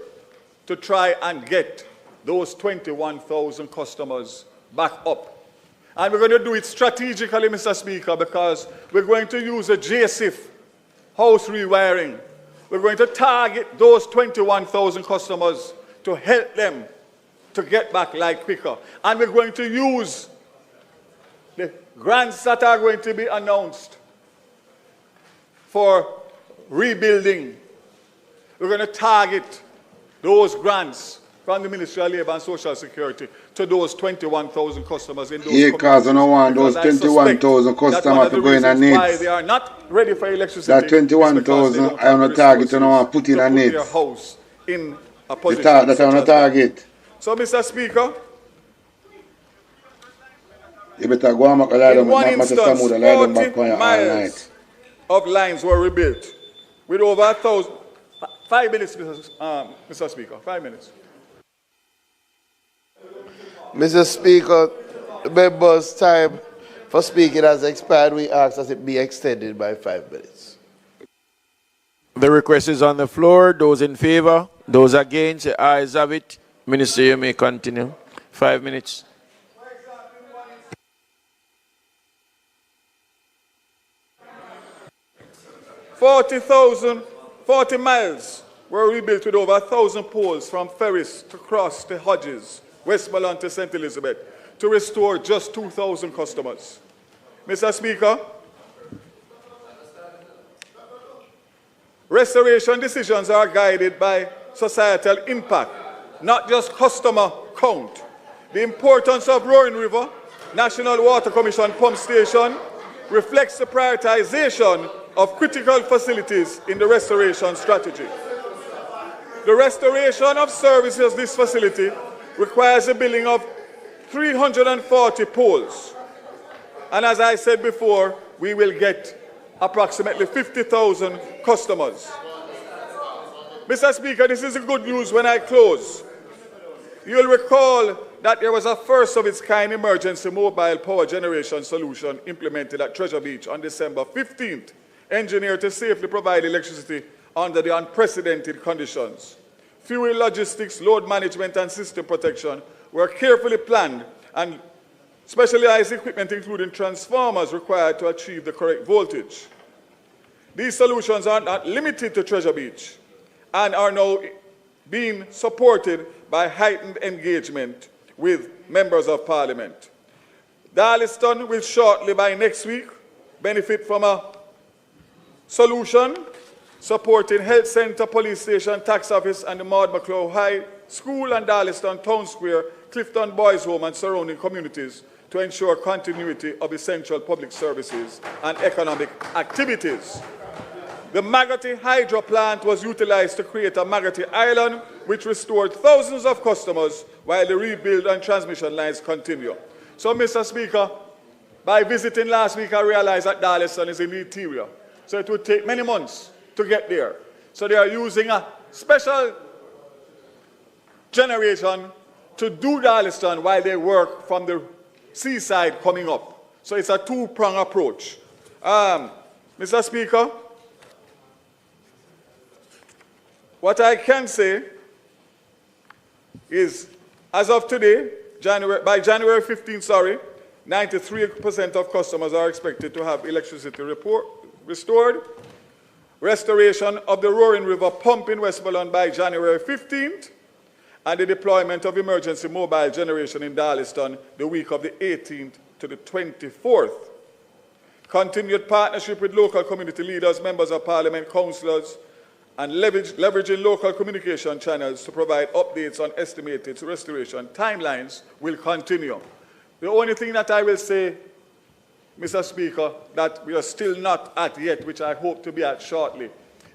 to try and get those 21,000 customers back up. And we're going to do it strategically, Mr. Speaker, because we're going to use a JSIF house rewiring. We're going to target those 21,000 customers to help them to get back light quicker. And we're going to use the grants that are going to be announced for rebuilding. We're going to target those grants from the Ministry of Labour and Social Security to those 21,000 customers in those communities. Because I don't want those 21,000 customers to go in a net. Why they are not ready for electricity. That 21,000 I on a target and I want to put in a net. Their house in a position that I on a target. So, Mr. Speaker, you better go and make a lie in one instance, 40 all miles of lines were rebuilt with over 1,000. 5 minutes, Mr. Speaker, 5 minutes. Mr. Speaker, the member's time for speaking has expired. We ask that it be extended by 5 minutes. The request is on the floor. Those in favor, those against, the ayes have it. Minister, you may continue. 5 minutes. $40 miles were rebuilt with over 1,000 poles from Ferris to Cross to Hodges, Westmoreland to St. Elizabeth, to restore just 2,000 customers. Mr. Speaker, restoration decisions are guided by societal impact, not just customer count. The importance of Roaring River National Water Commission Pump Station reflects the prioritization of critical facilities in the restoration strategy. The restoration of services of this facility requires the building of 340 poles. And as I said before, we will get approximately 50,000 customers. Mr. Speaker, this is the good news when I close. You'll recall that there was a first of its kind emergency mobile power generation solution implemented at Treasure Beach on December 15th, engineered to safely provide electricity under the unprecedented conditions. Fuel logistics, load management, and system protection were carefully planned, and specialized equipment, including transformers, required to achieve the correct voltage. These solutions are not limited to Treasure Beach and are now being supported by heightened engagement with members of Parliament. Darlaston will shortly, by next week, benefit from a solution supporting Health Centre, Police Station, Tax Office, and the Maud McClough High School and Darlaston Town Square, Clifton Boys Home, and surrounding communities to ensure continuity of essential public services and economic activities. The Magotty Hydro Plant was utilized to create a Magotty Island, which restored thousands of customers while the rebuild and transmission lines continue. So, Mr. Speaker, by visiting last week, I realized that Darlaston is in the interior. So it would take many months to get there. So they are using a special generation to do Darlaston while they work from the seaside coming up. So it's a two-pronged approach. Mr. Speaker, what I can say is, as of today, by January 15th, 93% of customers are expected to have electricity restored. Restoration of the Roaring River pump in Westmoreland by January 15th, and the deployment of emergency mobile generation in Darlaston the week of the 18th to the 24th. Continued partnership with local community leaders, members of Parliament, councillors, and leveraging local communication channels to provide updates on estimated restoration timelines will continue. The only thing that I will say, Mr. Speaker, that we are still not at yet, which I hope to be at shortly,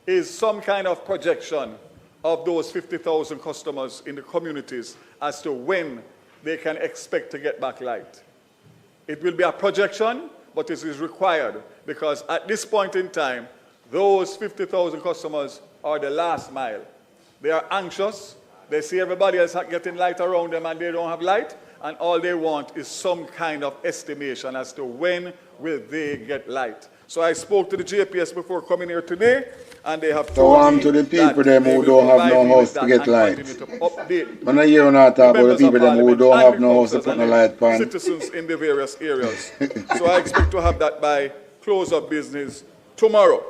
is some kind of projection of those 50,000 customers in the communities as to when they can expect to get back light. It will be a projection, but it is required because at this point in time, those 50,000 customers are the last mile. They are anxious. They see everybody else getting light around them and they don't have light. and all they want is some kind of estimation as to when will they get light. So I spoke to the JPS before coming here today, and they have told me to the people that them who don't have no house to get light. When I hear not talk about the people them who don't have no house to put no light pan. Citizens in the various areas. So I expect to have that by close of business tomorrow.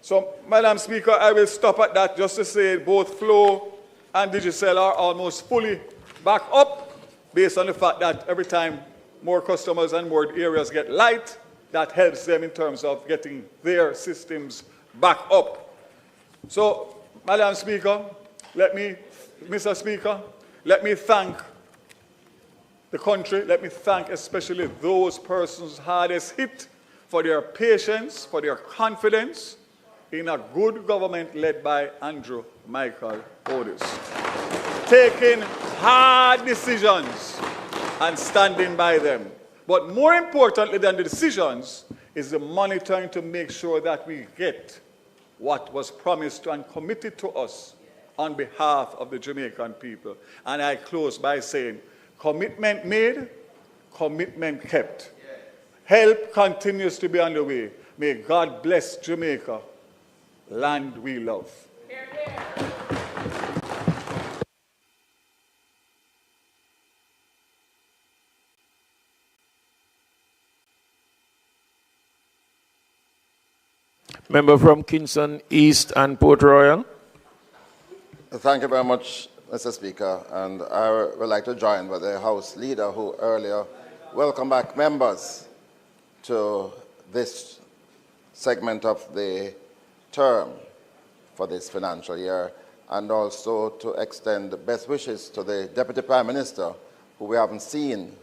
So, Madam Speaker, I will stop at that just to say both Flow and Digicel are almost fully back up based on the fact that every time more customers and more areas get light, that helps them in terms of getting their systems back up. So, Madam Speaker, Mr. Speaker, let me thank the country, let me thank especially those persons hardest hit for their patience, for their confidence in a good government led by Andrew Michael Otis. Taking hard decisions and standing by them. But more importantly than the decisions is the monitoring to make sure that we get what was promised and committed to us on behalf of the Jamaican people. And I close by saying, commitment made, commitment kept. Help continues to be on the way. May God bless Jamaica, land we love. Hear, hear. Member from Kingston East and Port Royal. Thank you very much, Mr. Speaker. And I would like to join with the House Leader who earlier welcomed back members to this segment of the term for this financial year, and also to extend best wishes to the Deputy Prime Minister, who we haven't seen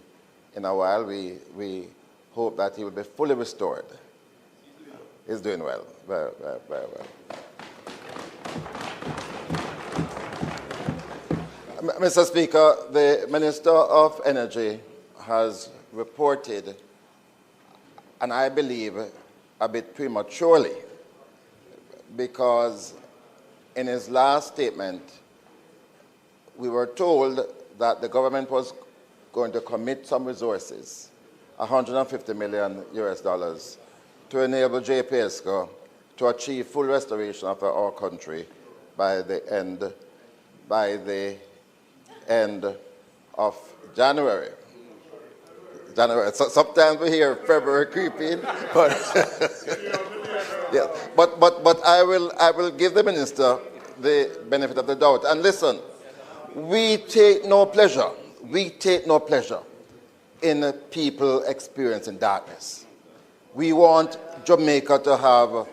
in a while. We hope that he will be fully restored. He's doing well, very, very, very well. Mr. Speaker, the Minister of Energy has reported, and I believe a bit prematurely, because in his last statement, we were told that the government was going to commit some resources, $150 million US, to enable JPSCO to achieve full restoration of our country by the end of January. So sometimes we hear February creeping, but yeah. But I will give the minister the benefit of the doubt. And listen, we take no pleasure in people experiencing darkness. We want Jamaica to have a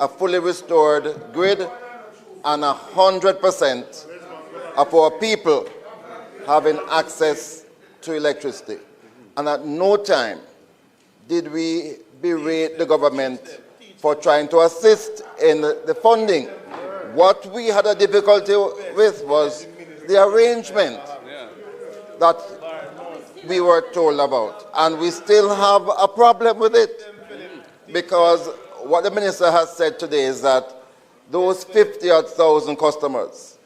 fully restored grid, and 100% of our people having access to electricity. And at no time did we berate the government for trying to assist in the funding. What we had a difficulty with was the arrangement that we were told about. And we still have a problem with it, because what the minister has said today is that those 50,000 customers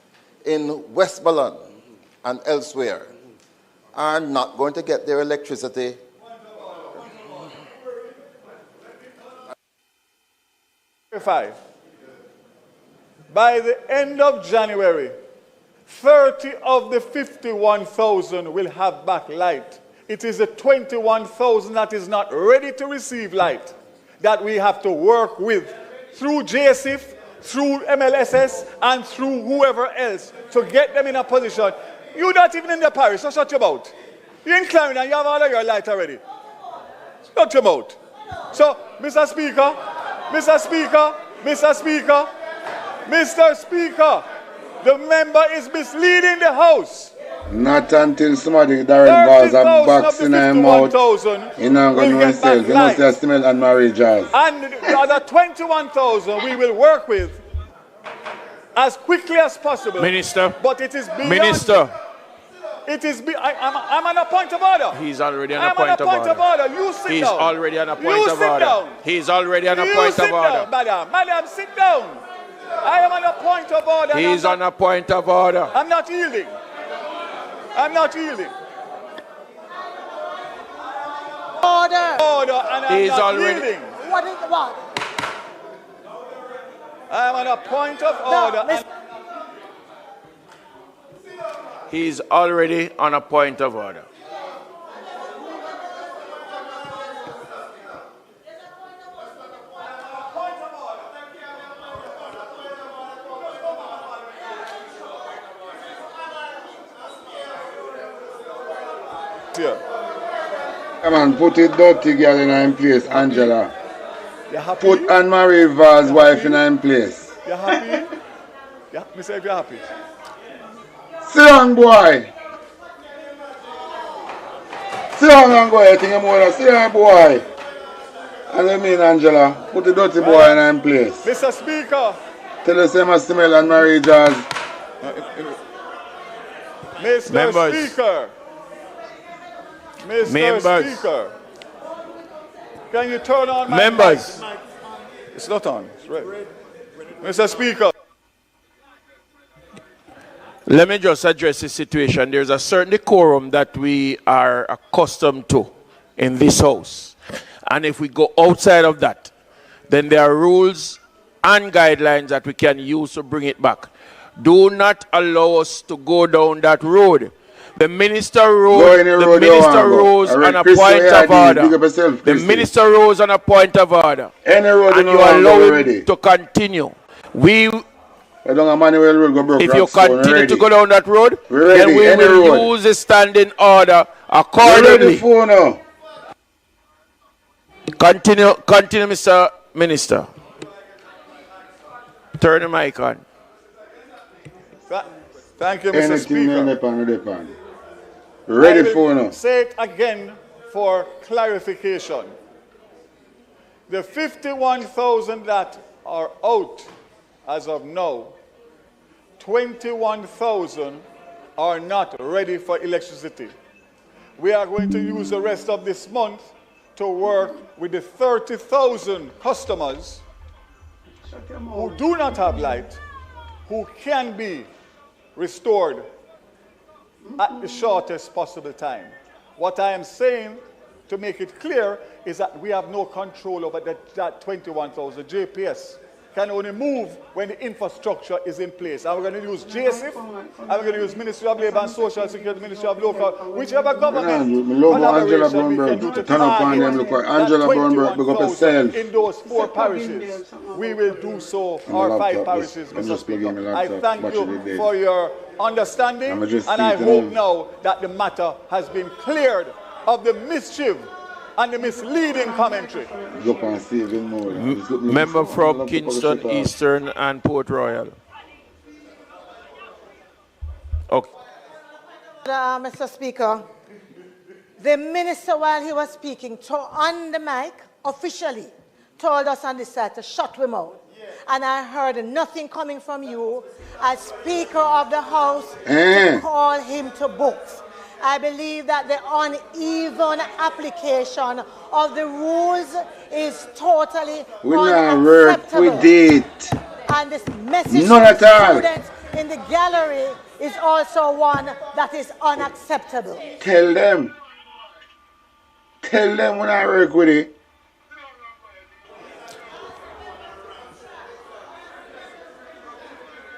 in Westmoreland and elsewhere are not going to get their electricity. By the end of January, 30 of the 51,000 will have back light. It is the 21,000 that is not ready to receive light that we have to work with through JSIF, through MLSS, and through whoever else to get them in a position. You're not even in the parish, so shut your mouth. You're in Clarendon, you have all of your light already. Shut your mouth. So, Mr. Speaker, the member is misleading the House. Not until somebody direct bars a box in his mouth, he not going to know himself. He must have smell and marriages. And the other 21,000 we will work with as quickly as possible. Minister. But it is beyond. Minister. It is. I'm on a point of order. He's already on a point of order. You sit down. He's already on a point of order. He's already on a point of order. Madam, sit down. I am on a point of order. He's on a point of order. I'm not yielding. I'm not yielding. Order. Order, and I'm He's not already- yielding. What is what? I'm on a point of order. No, and He's already on a point of order. yeah. Come on, put it dirty girl in place, Angela. You happy? Put Anne-Marie Vaz's wife in place. You happy? Yeah, me say if you're happy. Sit down, boy. Sit down and go ahead, think more. Sit down, boy. And I mean, Angela, put the dirty boy in place. Mr. Speaker. Tell us him must smell Anne-Marie Jazz. Mr. Members. Speaker. Mr. Members. Speaker. Can you turn on my Members. mic? It's not on. It's red. Mr. Speaker. Let me just address the situation. There's a certain decorum that we are accustomed to in this house. And if we go outside of that, then there are rules and guidelines that we can use to bring it back. Do not allow us to go down that road. The minister rose on a point of order. The minister rose on a point of order. Any road and you allow him to continue. If you continue to go down that road, then we will use the standing order accordingly. Continue, Mr. Minister. Turn the mic on. Thank you, Mr. Speaker. Ready for now. Say it again for clarification. The 51,000 that are out as of now, 21,000 are not ready for electricity. We are going to use the rest of this month to work with the 30,000 customers who do not have light, who can be restored at the shortest possible time. What I am saying, to make it clear, is that we have no control over that 21,000. JPS can only move when the infrastructure is in place. And we're going to use JSIF, and we're going to use Ministry of Labour and Social Security, Ministry of Local, whichever government collaboration we can do to target that 21,000 in those 4 parishes. We will do so, or 5 parishes, Mr. Speaker. I thank you for your understanding, and I hope now that the matter has been cleared of the mischief and the misleading commentary. Member from Kingston Eastern and Port Royal. Okay. Mr. Speaker, the minister, while he was speaking on the mic, officially told us on this side to shut him out. And I heard nothing coming from you as Speaker of the House to call him to books. I believe that the uneven application of the rules is totally unacceptable. We did. And this message to students in the gallery is also one that is unacceptable. Tell them when I work with it.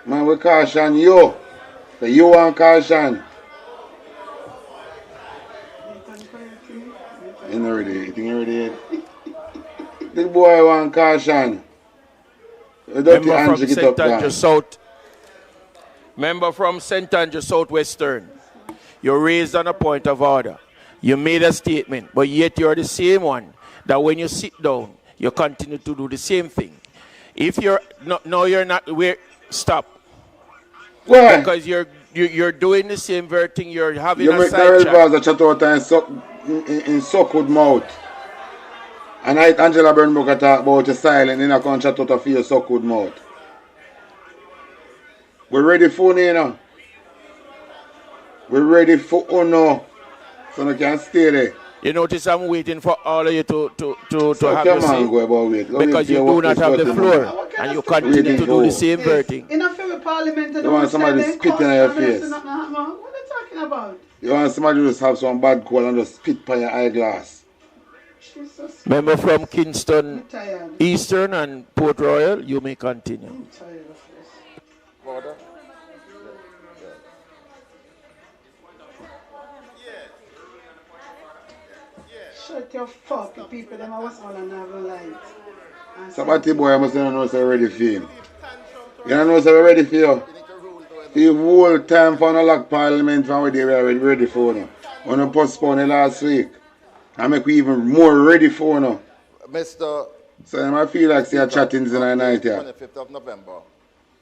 Man, we caution you. So you want caution. You know already. You think you already? This boy want caution. Member from St. Andrew South. Member from St. Andrew Southwestern. You're raised on a point of order. You made a statement, but yet you're the same one that when you sit down, you continue to do the same thing. If you're no, you're not. Stop. Why? Because you're doing the same very thing. You're having a side You chat. make chat out in suck-good mouth. And I Angela Burnbook talk about your silent in a con chat out of your suck-good mouth. We're ready for you now. We're ready for no. So you can stay there. You notice I'm waiting for all of you to have your say. Because you do not have the floor. And you continue to do the same very thing. In a favorite parliament, you want somebody spitting in your face. What are you talking talking about? You want somebody to just have some bad coal and just spit by your eyeglass. Jesus. Member from Kingston I'm tired. Eastern and Port Royal, you may continue. I'm tired of this. Order. Shut your fucking people, them I was on another light. Somebody boy must not know they're ready for him. You don't know they're ready for you. The whole time for the lock parliament from where they were ready for now. When I postponed it last week. I make we even more ready for now. Mr. So I feel like they're chatting in the night here. 25th of November,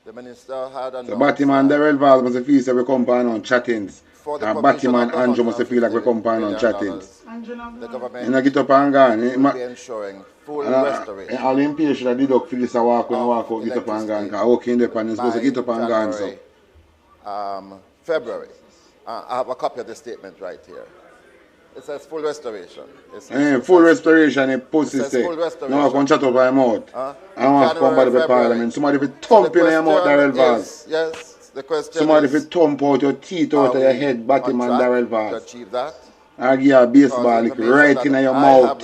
the minister had announced So Batman Darrell Val must feel like we come on chattings. And Batman Andrew must feel like we come on chattings. the government You know, get up and gone. will be ensuring full restoration. All the impatient that did up for this walk when walk out, get up and gone. Because okay, independence supposed to get up and gone. So. February. I have a copy of the statement right here. It says full restoration. Full restoration, it pussy says say. full restoration. No, I can chat up my mouth. I want to come back to the parliament. Somebody if it thump in your mouth, Darrell Vaz. Yes, the question Somebody is, if it thump out your teeth out of your head, Batman Darrell to Vaz. achieve that. I give you a baseball lick right in your mouth.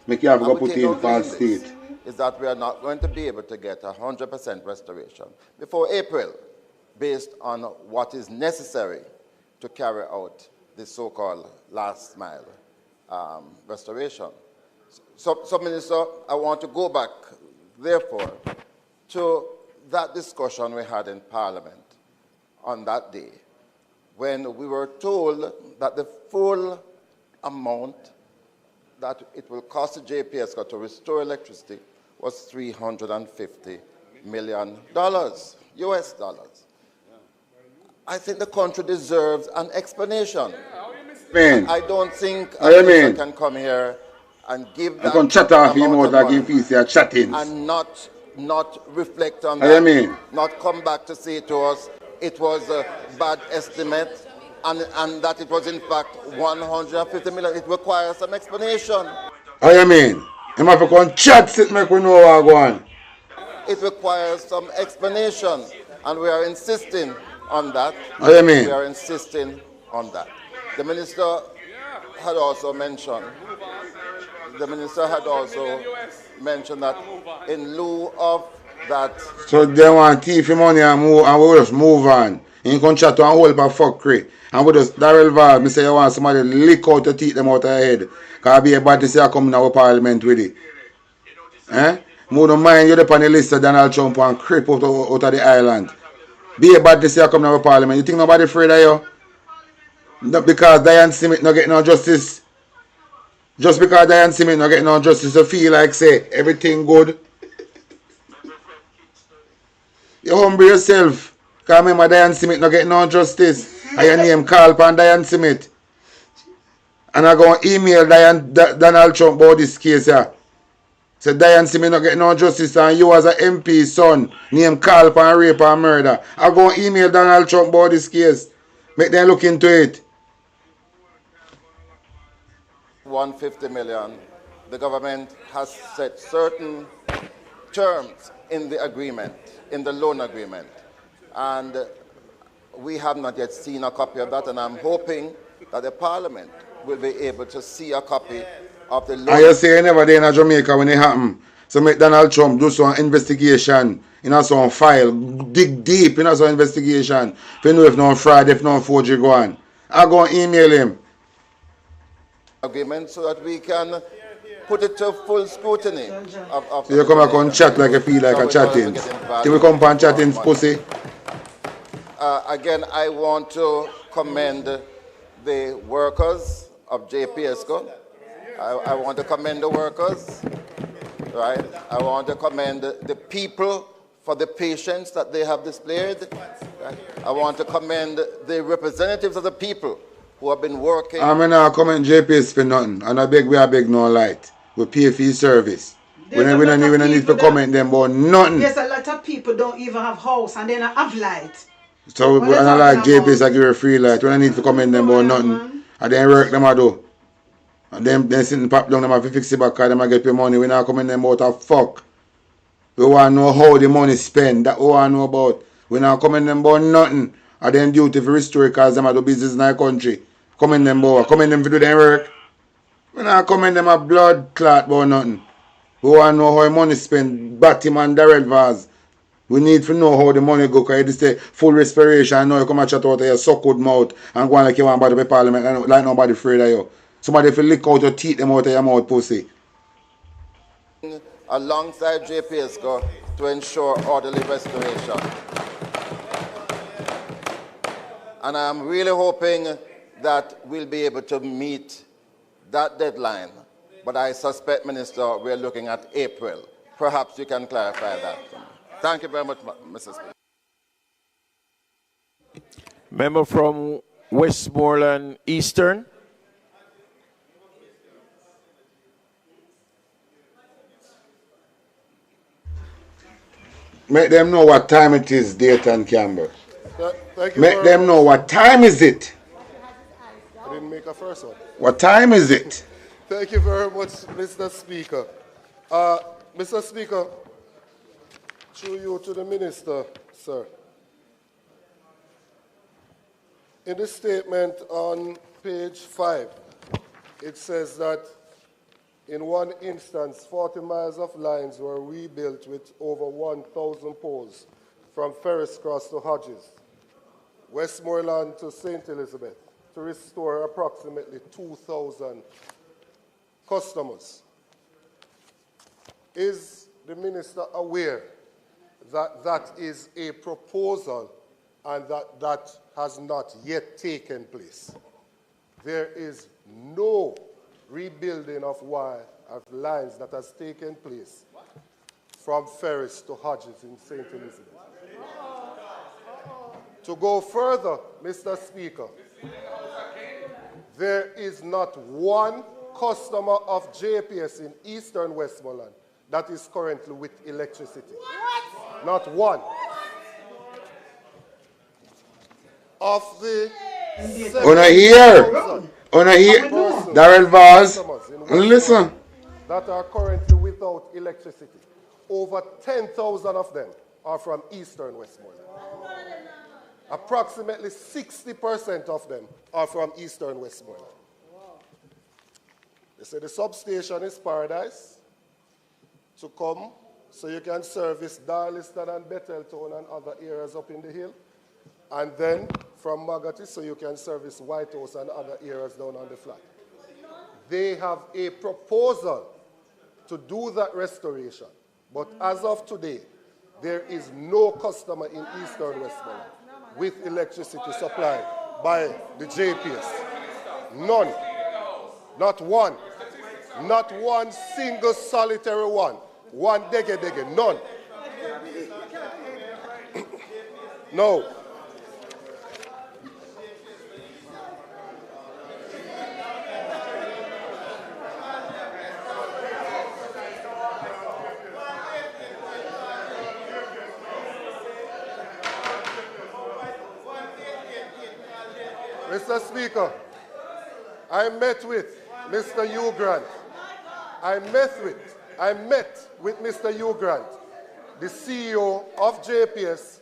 Make you have to go And we put take in note false in this, state. is that we are not going to be able to get 100% restoration before April, based on what is necessary to carry out the so-called last mile restoration. So, Minister, I want to go back, therefore, to that discussion we had in Parliament on that day, when we were told that the full amount that it will cost the JPSCO to restore electricity was $350 million, US dollars. I think the country deserves an explanation. I don't think a minister can come here and give that can chat off him out like money him chatting. and not reflect on What that, do you mean? not come back to say to us it was a bad estimate and that it was in fact 150 million. It requires some explanation. What do you mean? You have to come chat sit make we know what go on. It requires some explanation, and we are insisting on that. What do you mean? We are insisting on that. The minister had also mentioned that in lieu of that. So they want thief money and move, and we just move on. You can chat to a whole heap of fuckery. And we just, Darrell Val, me say you want somebody to lick out your teeth them out of your head. Because be a bad to say I come in our parliament with it. Move no mind you're on the list of Donald Trump and creep out of the island. Be a bad to say I come in our parliament. You think nobody afraid of you? Not because Diane Smith not getting no justice. Just because Diane Smith not getting no justice, you feel like say everything good. You humble yourself. Because remember Diane Smith not getting no justice. And your name call upon Diane Smith. And I go email Donald Trump about this case here. Say Diane Smith not getting no justice and you as an MP son name call upon rape and murder. I go email Donald Trump about this case. Make them look into it. 150 million. The government has set certain terms in the agreement, in the loan agreement. And we have not yet seen a copy of that, and I'm hoping that the Parliament will be able to see a copy of the loan. And you say you never there in Jamaica when it happened. So make Donald Trump do some investigation, some file, dig deep in some investigation. If you know if no fraud, if no forgery go on. I go and email him. Agreement so that we can put it to full scrutiny. So you come back and chat like you feel like a chatting. Till we come and chatting, pussy. Again, I want to commend the workers of JPSCO. I want to commend the workers, right? I want to commend the people for the patience that they have displayed. Right? I want to commend the representatives of the people who have been working. I'm not commend JPS for nothing. And I beg no light. We pay for his service. We don't even need to comment them about nothing. There's a lot of people don't even have house and they don't have light. So we don't like JPS I give a free light. We don't need to comment them about nothing. And then work them I do. And then sitting pop down them have to fix it back because them I get pay money. We not comment them about a fuck. We want to know how the money spent. That we want to know about. We not comment them about nothing. Are they duty to restore because them are do business in our country? Commend them, boy. Commend them to do their work. We not commend them a blood clot about nothing. We want to know how the money spent. Batim and Darrell Vaz. We need to know how the money go, because you just say full respiration and now you come and chat out of your so good mouth and go on like you want body to parliament and like nobody afraid of you. Somebody if you lick out your teeth them out of your mouth, pussy. Alongside JPSCO to ensure orderly restoration. And I'm really hoping that we'll be able to meet that deadline. But I suspect, Minister, we're looking at April. Perhaps you can clarify that. Thank you very much, Mr. Speaker. Member from Westmoreland Eastern. Make them know what time it is, Dayton Campbell. Thank you. Make them know what time is it. I didn't make a first one. What time is it? Thank you very much, Mr. Speaker. Mr. Speaker, through you to the Minister, sir. In the statement on page 5, it says that in one instance, 40 miles of lines were rebuilt with over 1,000 poles from Ferris Cross to Hodges, Westmoreland to St. Elizabeth, to restore approximately 2,000 customers. Is the Minister aware that that is a proposal and that that has not yet taken place? There is no rebuilding of lines that has taken place from Ferris to Hodges in St. Elizabeth. To go further, Mr. Speaker, there is not one customer of JPS in Eastern Westmoreland that is currently with electricity. What? Not one. Of the On a here, Darrell Vaz, listen. That are currently without electricity. Over 10,000 of them are from Eastern Westmoreland. Approximately 60% of them are from Eastern Westmoreland. They say the substation is paradise to come so you can service Darliston and Betheltown and other areas up in the hill. And then from Magati so you can service White House and other areas down on the flat. They have a proposal to do that restoration. But as of today, there is no customer in Eastern Westmoreland with electricity supplied by the JPS. None. Not one. Not one single solitary one. One dege, none. No. Mr. Speaker, I met with Mr. Hugh Grant. I met with Mr. Hugh Grant, the CEO of JPS,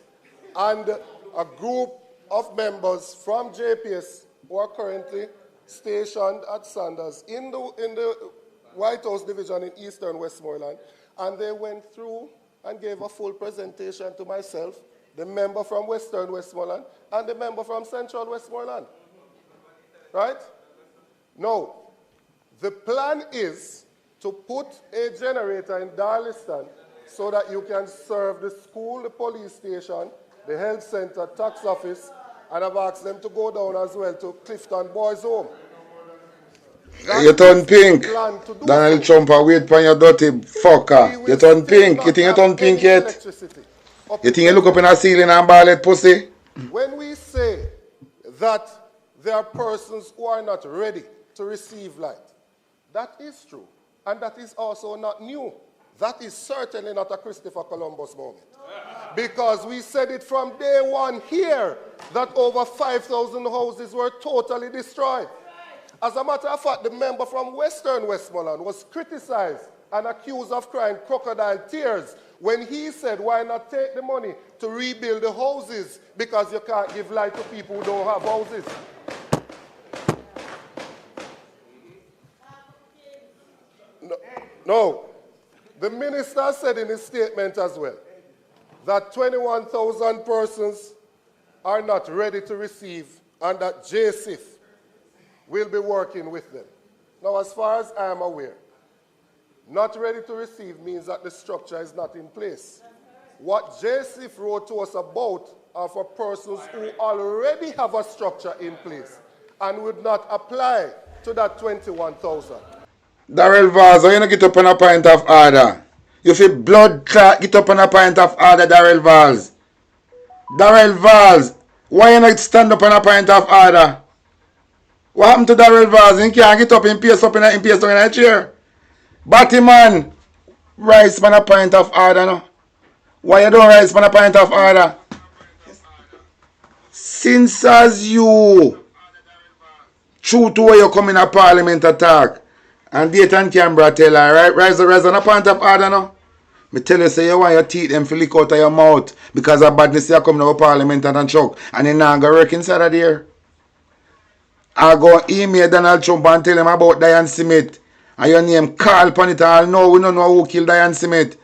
and a group of members from JPS who are currently stationed at Sanders in the White House Division in Eastern Westmoreland, and they went through and gave a full presentation to myself, the member from Western Westmoreland, and the member from Central Westmoreland. Right? Now, the plan is to put a generator in Darliston so that you can serve the school, the police station, the health center, tax office, and I've asked them to go down as well to Clifton Boys Home. You turn pink. Donald Trump, wait for your dirty fucker. You turn pink. You think you turn pink yet? You think you look up in the ceiling and ball it, pussy? When we say that there are persons who are not ready to receive light, that is true. And that is also not new. That is certainly not a Christopher Columbus moment. Because we said it from day one here that over 5,000 houses were totally destroyed. As a matter of fact, the member from Western Westmoreland was criticized and accused of crying crocodile tears when he said, why not take the money to rebuild the houses because you can't give light to people who don't have houses? No. The minister said in his statement as well that 21,000 persons are not ready to receive and that JSIF will be working with them. Now, as far as I am aware, not ready to receive means that the structure is not in place. What JSIF wrote to us about are for persons who already have a structure in place and would not apply to that 21,000. Darrell Vaz, you don't get up on a point of order. You feel blood clot, get up on a point of order, Darrell Vaz. Darrell Vaz, why you not stand up on a point of order? What happened to Darrell Vaz? He can't get up and pace up in a chair. Batman, rise on a point of order, no? Why you don't rise on a point of order? Since as you, true to where you come in a parliament attack, and Dayton and Canberra tell her, right, rise on a point of order, no? Me tell you, say you want your teeth them to lick out of your mouth because of badness you come to our parliament and choke, and you not go work inside of there. I go email Donald Trump and tell him about Diane Smith. And your name Carl upon it all. No, we don't know who killed Diane Smith.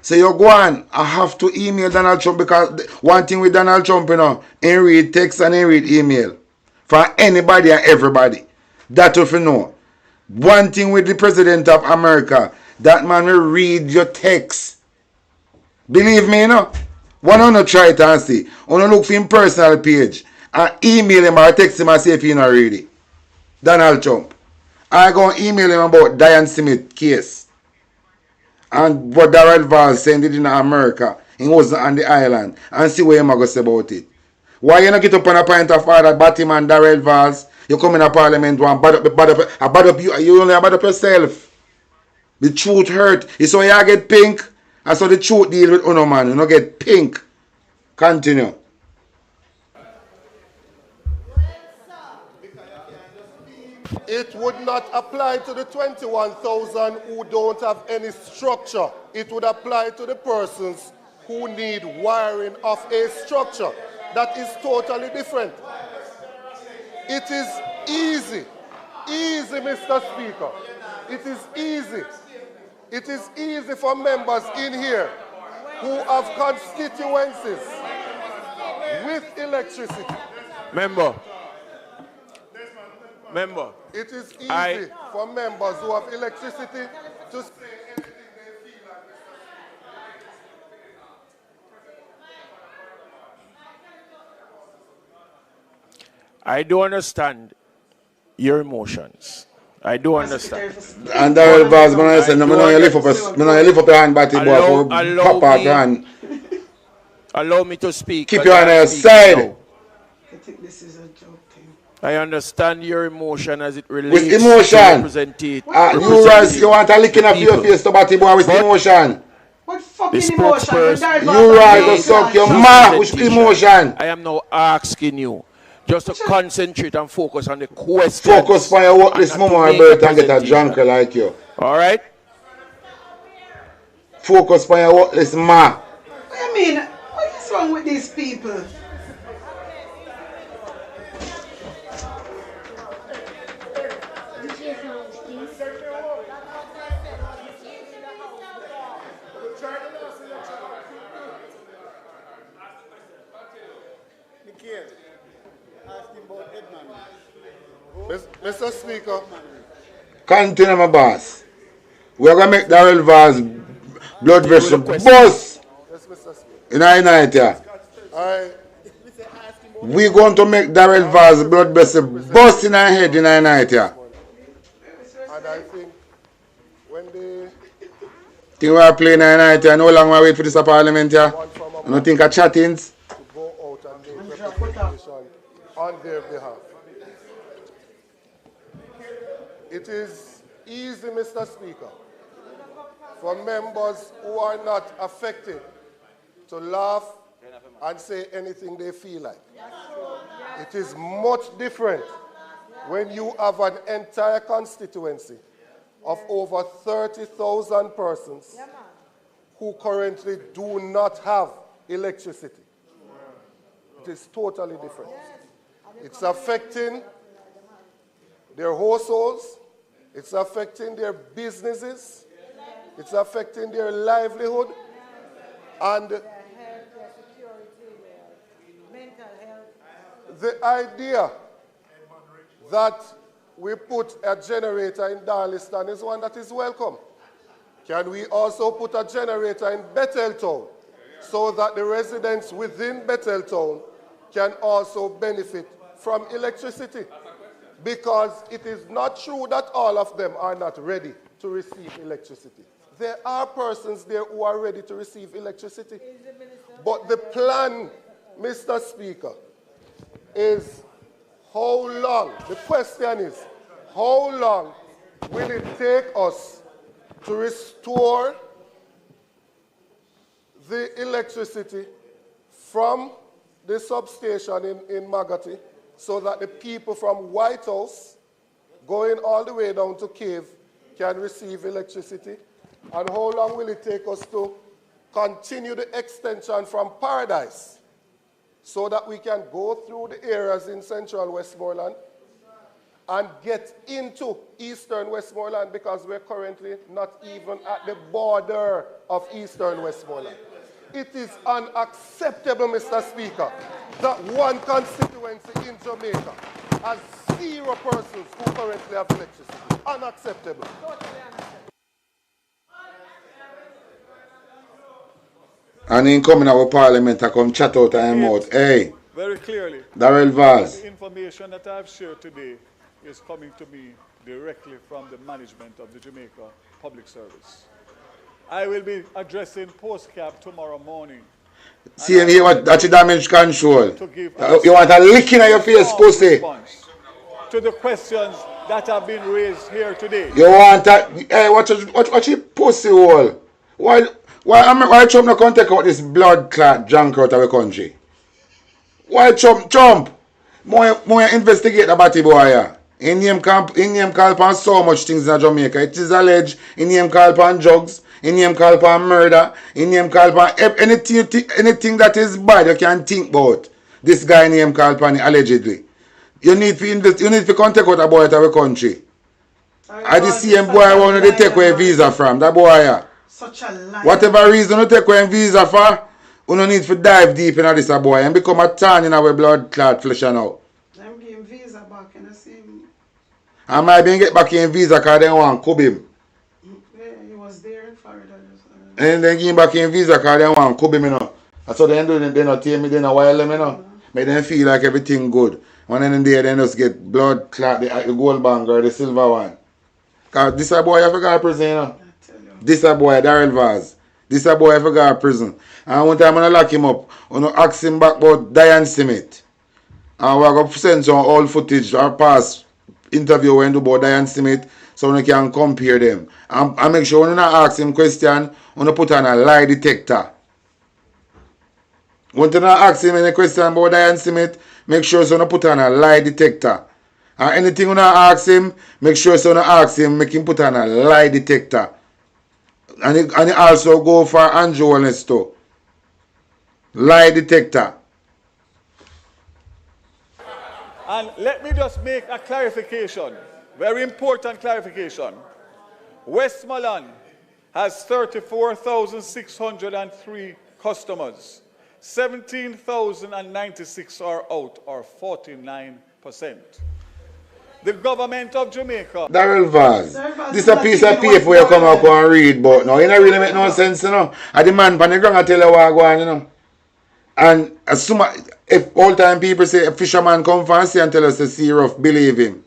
So you go on, I have to email Donald Trump because one thing with Donald Trump, you know, he read text and he read email. For anybody and everybody. That if you know. One thing with the President of America, that man will read your text. Believe me, you know. One on try it and see. On look for him personal page and email him or text him and see if he not read it. Donald Trump. I go email him about Diane Smith case. And what Darrell Vaz sent it in America. He wasn't on the island. And see what him going to say about it. Why you not get up on a point of order, Batman, Darrell Vaz? You come in a parliament and bad up you only bad up yourself. The truth hurt. It's so you get pink. And so the truth deal with Uno man. You don't get pink. Continue. It would not apply to the 21,000 who don't have any structure. It would apply to the persons who need wiring of a structure. That is totally different. It is easy. Easy, Mr. Speaker. It is easy. It is easy for members in here who have constituencies with electricity. Member. It is easy for members who have electricity to say anything they feel like. I do understand your emotions. I do understand. And Darrell Vaz, I said, no, you lift up your hand, Batty boy, for pop out your hand. Allow me to speak. Keep your hand on your side. I think this is a joke thing. I understand your emotion as it relates with emotion. To representate. You want a licking of your face to Batty boy with emotion. What fucking emotion? You rise to suck your mouth with emotion. I am now asking you just to concentrate and focus on the question. Focus on your work this moment, Bert, and get a junker like you. Alright? Focus on your work this ma. What do you mean? What is wrong with these people? Mr. Speaker. Continue, my boss. We are going to make Darrell Vaz blood pressure bust in our night here. We're going to make Darrell Vaz blood pressure bust in our head in our night here. And I think when they... Think we are playing our night here, no longer wait for this parliament here. I don't think of chattings. To go out and make representation on their behalf. It is easy, Mr. Speaker, for members who are not affected to laugh and say anything they feel like. It is much different when you have an entire constituency of over 30,000 persons who currently do not have electricity. It is totally different. It's affecting their households, it's affecting their businesses, it's affecting their livelihood, and the idea that we put a generator in Darliston is one that is welcome. Can we also put a generator in Betheltown so that the residents within Betheltown can also benefit from electricity? Because it is not true that all of them are not ready to receive electricity. There are persons there who are ready to receive electricity. But the plan, Mr. Speaker, is how long, the question is, how long will it take us to restore the electricity from the substation in Magati so that the people from White House going all the way down to Cave can receive electricity? And how long will it take us to continue the extension from Paradise so that we can go through the areas in central Westmoreland and get into eastern Westmoreland, because we're currently not even at the border of eastern Westmoreland. It is unacceptable, Mr. Speaker, that one constituency in Jamaica has 0 persons who currently have electricity. Unacceptable. And in coming our parliament, I come chat out of him out. Hey, Very clearly, Darrell Vaz. the information that I've shared today is coming to me directly from the management of the Jamaica Public Service. I will be addressing postcap tomorrow morning. See him here, that's damage control. To give You want a licking at your face, pussy. response to the questions that have been raised here today. You want a, hey, watch your pussy hole. Why Trump not come take out this blood clot junk out of the country? Why Trump? More investigate the batty boy here. In name call upon so much things in Jamaica. It is alleged in name call upon drugs, in name call upon murder, in name call upon anything that is bad you can think about. This guy name call upon allegedly. You need to come take out a boy out of the country. I the same boy I want to take away visa from. That boy here. Such a lie. Whatever reason you take away visa for, you don't need to dive deep in this boy and become a tan in our blood clot flesh now. I'm getting visa back in the same. I might be get back in visa because they want to him. Yeah, he was there in Florida. And then give him back in visa because they want to him, you know. That's what they do. They not take me, they not while them, you know. Make them feel like everything good. One end there, they just get blood clot, the gold bang or the silver one. Because this a boy I forgot prison, you know. This a boy, Darrell Vaz. This a boy I forgot prison. And one time when I lock him up, when I ask him back about Diane Smith. And we're going to send some old footage or past interview when do about Diane Smith so we can compare them. And make sure when you ask him question, you put on a lie detector. When you ask him any question about Diane Smith, make sure you put on a lie detector. And anything you ask him, make sure you ask him, make him put on a lie detector. And he also go for Andrew Wellness too. Lie detector. And let me just make a clarification, very important clarification. Westmoreland has 34,603 customers. 17,096 are out, or 49%. The government of Jamaica. Darrell Vaz, this is a piece of paper you come up and read, but no, it don't really make no sense, you know. And the man on the ground I tell you what I go on, you know. And if all time people say a fisherman come from sea and tell us to see rough, believe him.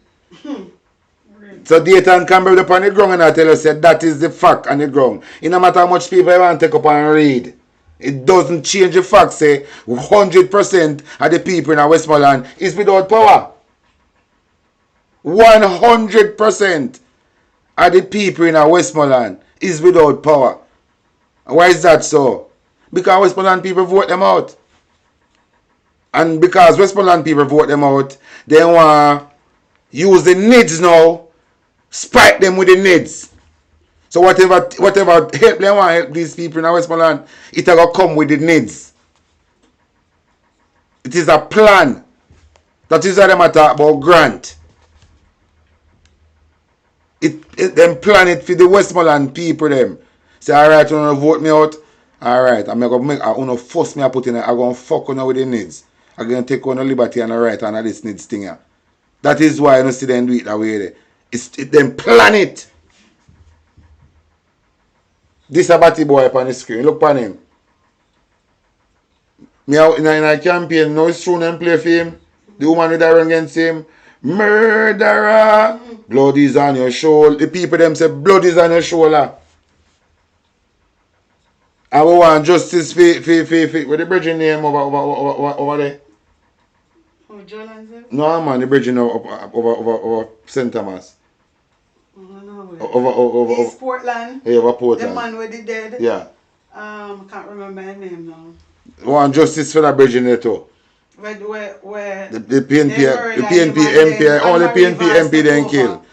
So Dayton Campbell up on the ground and I tell us that is the fact on the ground. It no matter how much people you want to take up and read. It doesn't change the fact, say 100% of the people in Westmoreland is without power. 100% of the people in Westmoreland is without power. Why is that so? Because Westmoreland people vote them out. And because Westmoreland people vote them out, they want to use the NIDs now, spike them with the NIDs. So whatever help they want to help these people in Westmoreland, it will come with the needs. It is a plan. That is what they talk about grant. Them plan it for the Westmoreland people them. Say, alright, you wanna vote me out? Alright, I'm gonna force me to put in I'm gonna fuck on with the needs. I'm gonna take on the liberty and the right and this needs thing here. That is why I don't see them do it that way there. Them plan it. This a batty boy up on the screen. Look upon him. Me out in a campaign, now it's true them play for him. The woman with that run against him. Murderer. Blood is on your shoulder. The people them say blood is on your shoulder. And we want justice for with the bridging name over there. Oh, Jolan, No man, the bridging over St. Thomas. Over East Portland. Yeah, over Portland. The man with the dead. Yeah. I can't remember his name now. We want justice for that bridging there too. Where the PNP MP, only PNP MP then kill.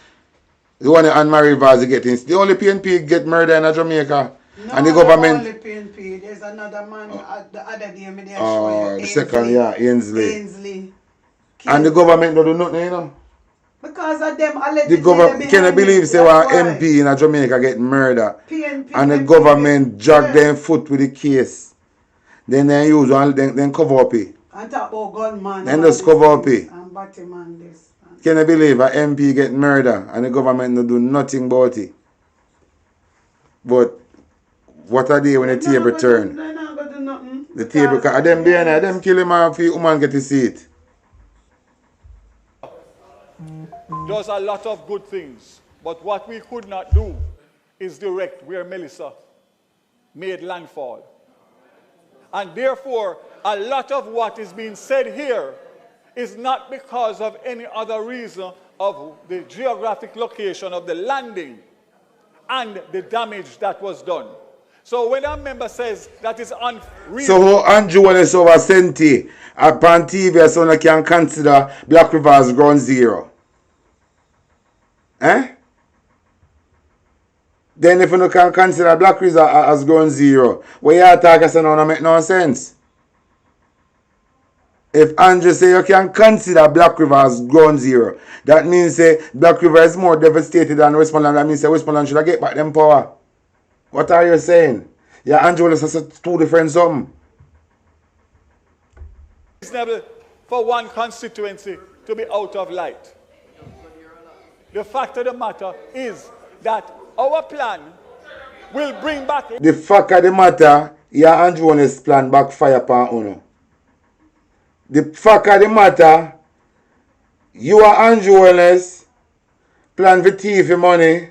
The one Anne Marie Vaz getting. The only PNP get murder in Jamaica. No, and the government. Only PNP. There's another man the other day. The second, yeah, Ainsley. Ainsley. And the government don't do nothing, you know. Because of them allegedly. The government can I believe say one MP in Jamaica get murder. PNP, and the government drag them foot with the case. Then they use one then cover up it. And talk about gunman. Then just cover up it. And Batman this. Can I believe an MP get murder and the government don't do nothing about it? But what are they when the table turn? They're not going to do nothing. The table, them there now, them kill him off, the woman get to see it. Does a lot of good things. But what we could not do is direct where Melissa made landfall. And therefore, a lot of what is being said here is not because of any other reason of the geographic location of the landing and the damage that was done. So when a member says that is unreal... So how Andrew Wallace over Senti upon TV so I can consider Black River as ground zero? Eh? Then if you can consider Black River as ground zero, what you are talking about now make no sense. If Andrew say you can consider Black River as ground zero, that means say Black River is more devastated than Westmoreland. That means say Westmoreland should get back them power. What are you saying? Yeah, Andrew has two different something. It's never for one constituency to be out of light. The fact of the matter is that our plan will bring back... The fact of the matter, yeah, Andrew Wallace's plan backfire upon Uno. The fact of the matter, you are Andrew Wallace, plan for thief money,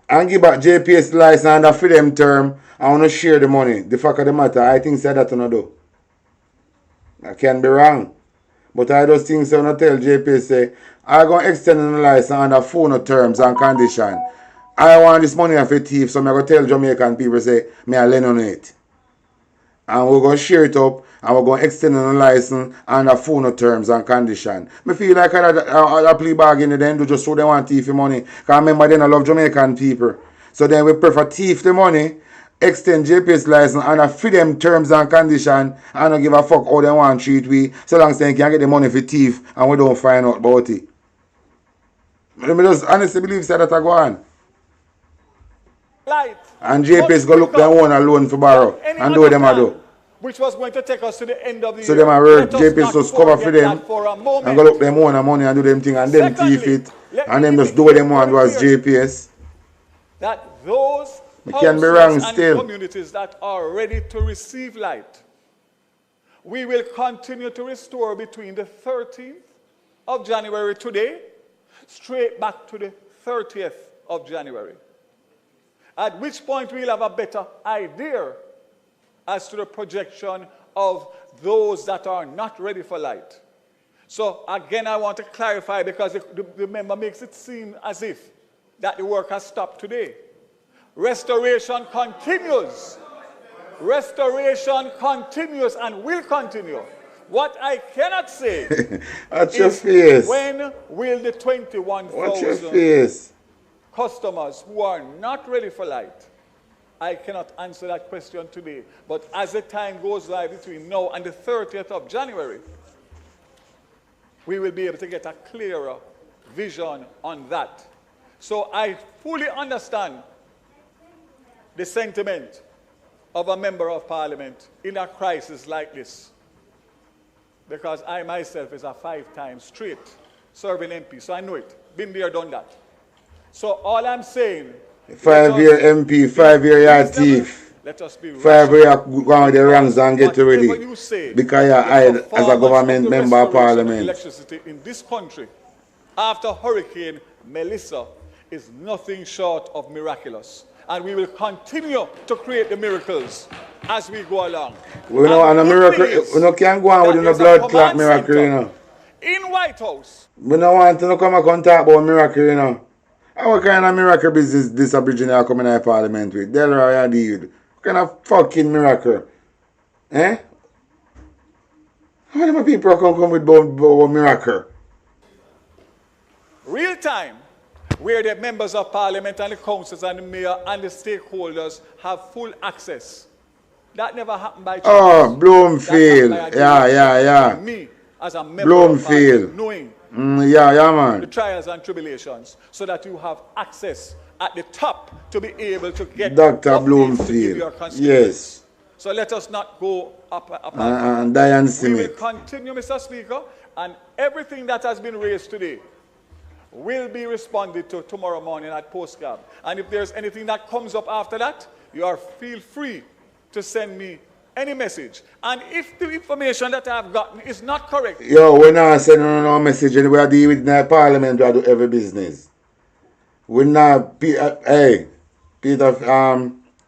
and give back JPS license under freedom term, and want to share the money. The fact of the matter, I think say that to do. I can be wrong. But I just think so, I tell JPS say, I'm going to extend the license under phone terms and conditions. I want this money for thief, so I'm going to tell Jamaican people, say, me I lend on it. And we're going to share it up, and we're going to extend the license under phone terms and conditions. I feel like I play bargain, then do just so they want thief money. Because remember, then I love Jamaican people. So then we prefer thief the money, extend JPS license under freedom terms and conditions, and don't give a fuck how they want to treat we, so long as they can get the money for thief, and we don't find out about it. I just honestly believe that I go on. Light. And JPS go look their own alone for borrow and do what them do. Which was going to take us to the end of the so year. So them work, JPS just cover for them and go look them own money and do them thing and then thief it and then just do what them want as JPS. That those can be wrong and still. Communities that are ready to receive light, we will continue to restore between the 13th of January today straight back to the 30th of January. At which point we'll have a better idea as to the projection of those that are not ready for light. So again, I want to clarify because the member makes it seem as if that the work has stopped today. Restoration continues. Restoration continues and will continue. What I cannot say Watch your face. When will the 21,000 Watch your face. customers who are not ready for light? I cannot answer that question today. But as the time goes by between now and the 30th of January, we will be able to get a clearer vision on that. So I fully understand the sentiment of a member of parliament in a crisis like this, because I myself is a 5-time straight serving MP, so I know it. Been there, done that. So all I'm saying, 5-year MP, 5-year yard thief. Let us be 5-year go on the ranks and get ready. Because you're hired as a government member of parliament. Electricity in this country after Hurricane Melissa is nothing short of miraculous. And we will continue to create the miracles as we go along. We know on a miracle, we can't go on with the blood clot miracle, you know. In White House. We don't want to come and talk about miracle, you know. What kind of miracle business this Aboriginal coming out of parliament with? Delroy and Deed. What kind of fucking miracle? Eh? How many people come with about miracle? Real time, where the members of parliament and the councils and the mayor and the stakeholders have full access. That never happened by chance. Oh, Bloomfield. Yeah. Me, as a member of parliament, knowing yeah, man. the trials and tribulations, so that you have access at the top to be able to get Dr. Bloomfield. Yes. So let us not go up. And Diane Smith. We will continue, Mr. Speaker, and everything that has been raised today will be responded to tomorrow morning at postcard. And if there's anything that comes up after that, feel free to send me any message. And if the information that I've gotten is not correct... Yo, we're not sending no message. We are dealing with the parliament. We do every business. We're not... Hey, Peter,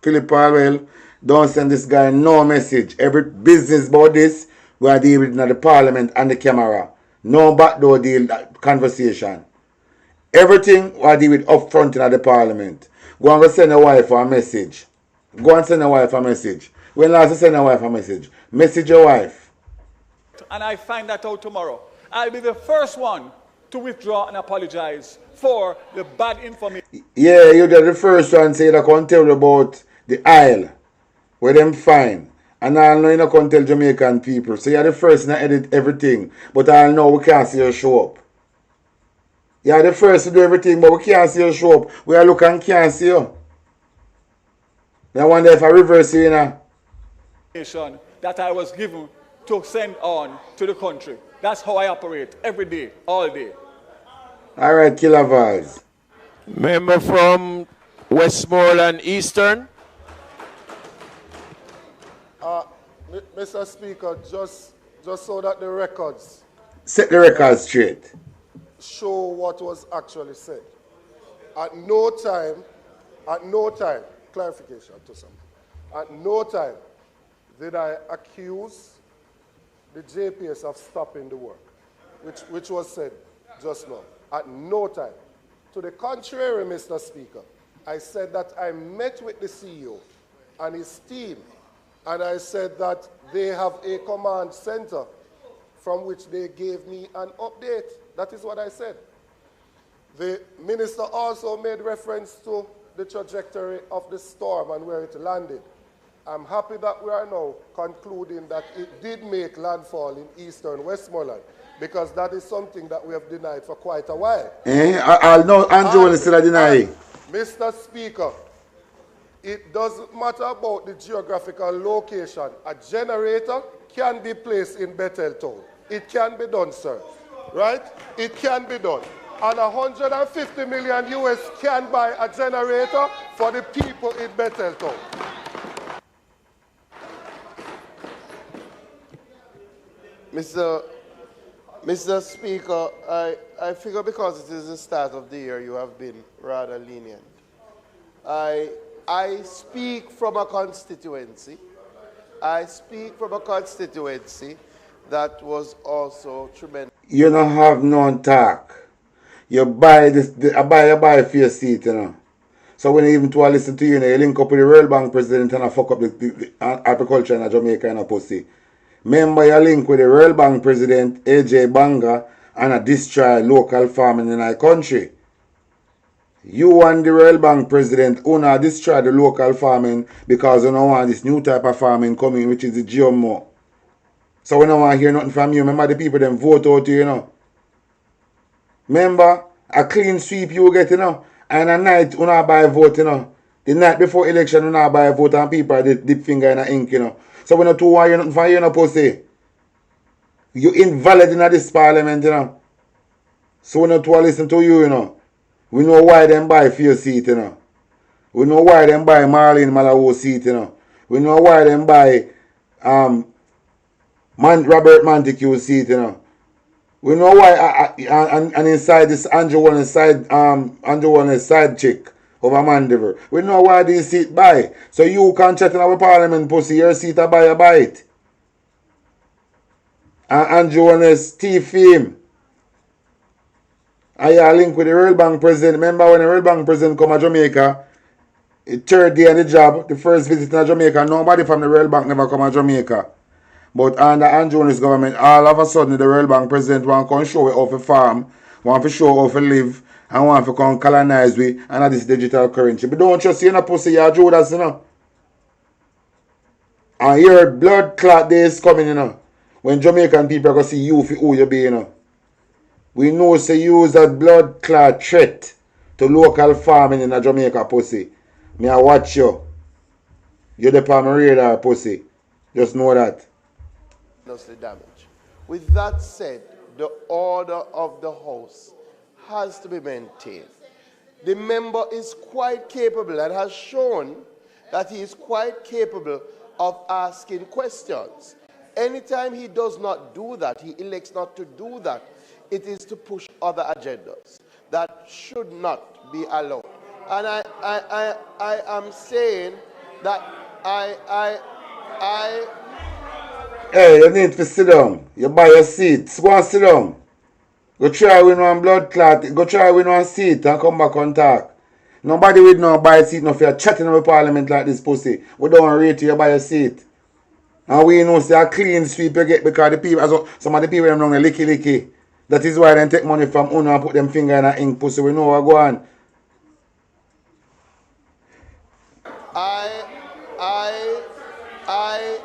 Philip Powell, don't send this guy no message. Every business about this, we are dealing with the parliament and the camera. No backdoor deal conversation. Everything we are dealing with up front in the parliament. Go and send your wife a message. Go and send your wife a message. When last you send your wife a message? Message your wife. And I find that out tomorrow. I'll be the first one to withdraw and apologize for the bad information. Yeah, you're the first one say that I can't tell you about the aisle, where them fine. And I know you not can't tell Jamaican people. So you're the first to edit everything. But I know we can't see you show up. You're the first to do everything, but we can't see you show up. We are looking and can't see you. I wonder if I reverse you, you know. That I was given to send on to the country. That's how I operate every day, all day. All right, Killer Vaz. Member from Westmoreland Eastern. Mr. Speaker, just so that the records... Set the records straight. ...show what was actually said. At no time, clarification to some. At no time did I accuse the JPS of stopping the work, which was said just now. At no time. To the contrary, Mr. Speaker, I said that I met with the CEO and his team, and I said that they have a command center from which they gave me an update. That is what I said. The minister also made reference to the trajectory of the storm and where it landed. I'm happy that we are now concluding that it did make landfall in eastern Westmoreland, because that is something that we have denied for quite a while. I know Andrew will still deny. Mr. Speaker, it doesn't matter about the geographical location. A generator can be placed in Betheltown. It can be done, sir. Right? It can be done. And 150 million US can buy a generator for the people in Betheltown. Mr. Speaker, I figure because it is the start of the year, you have been rather lenient. I speak from a constituency. That was also tremendous. You don't have no talk. You buy this, I buy for your seat, you know. So when you even to listen to you, you link up with the World Bank president and I fuck up the agriculture in Jamaica and a pussy. Remember you link with the World Bank president, AJ Banga, and a destroy local farming in our country. You and the Royal Bank president wanna destroy the local farming because you don't want this new type of farming coming, which is the GMO. So we don't want to hear nothing from you. Remember the people them vote out you, you know. Remember, a clean sweep you get, you know. And a night you not buy a vote, you know. The night before election you not buy a vote and people dip finger in the ink, you know. So we don't want to hear nothing from you, no pussy. You invalid in this parliament, you know. So we don't want to listen to you, you know. We know why them buy for your seat, you know. We know why them buy Marlene Malawo seat, you know. We know why them buy Robert Montague seat, you know. We know why and inside this Andrew one is side chick over Mandiver. We know why these seat buy. So you can chat in our parliament pussy, your seat a buy it. And Andrew one is thief him. And you link with the World Bank president. Remember when the World Bank president come to Jamaica, the third day on the job, the first visit to Jamaica, nobody from the World Bank never come to Jamaica. But under Andrew and his government, all of a sudden the World Bank president want to come show we how to farm, want to show how to live, and want to come colonize we and this digital currency. But don't just see no pussy, you're Judas, you know. And your blood clot days coming, you know. When Jamaican people are going to see you for who you be, you know. We know say you is a blood clot threat to local farming in a Jamaica, pussy. Me I watch you. You're the palm radar, pussy. Just know that. The damage. With that said, the order of the House has to be maintained. The member is quite capable and has shown that he is quite capable of asking questions. Anytime he does not do that, he elects not to do that, it is to push other agendas that should not be allowed. And I am saying that Hey, you need to sit down. You buy a seat. Go and sit down. Go try win one blood clot. Go try win one seat and come back and talk. Nobody will no buy a seat no if you're chatting in the parliament like this pussy. We don't rate you buy a seat. And we know say a clean sweep you get because the people, some of the people them wrong licky. That is why they take money from Uno and put them finger in the ink pussy. We know what go on.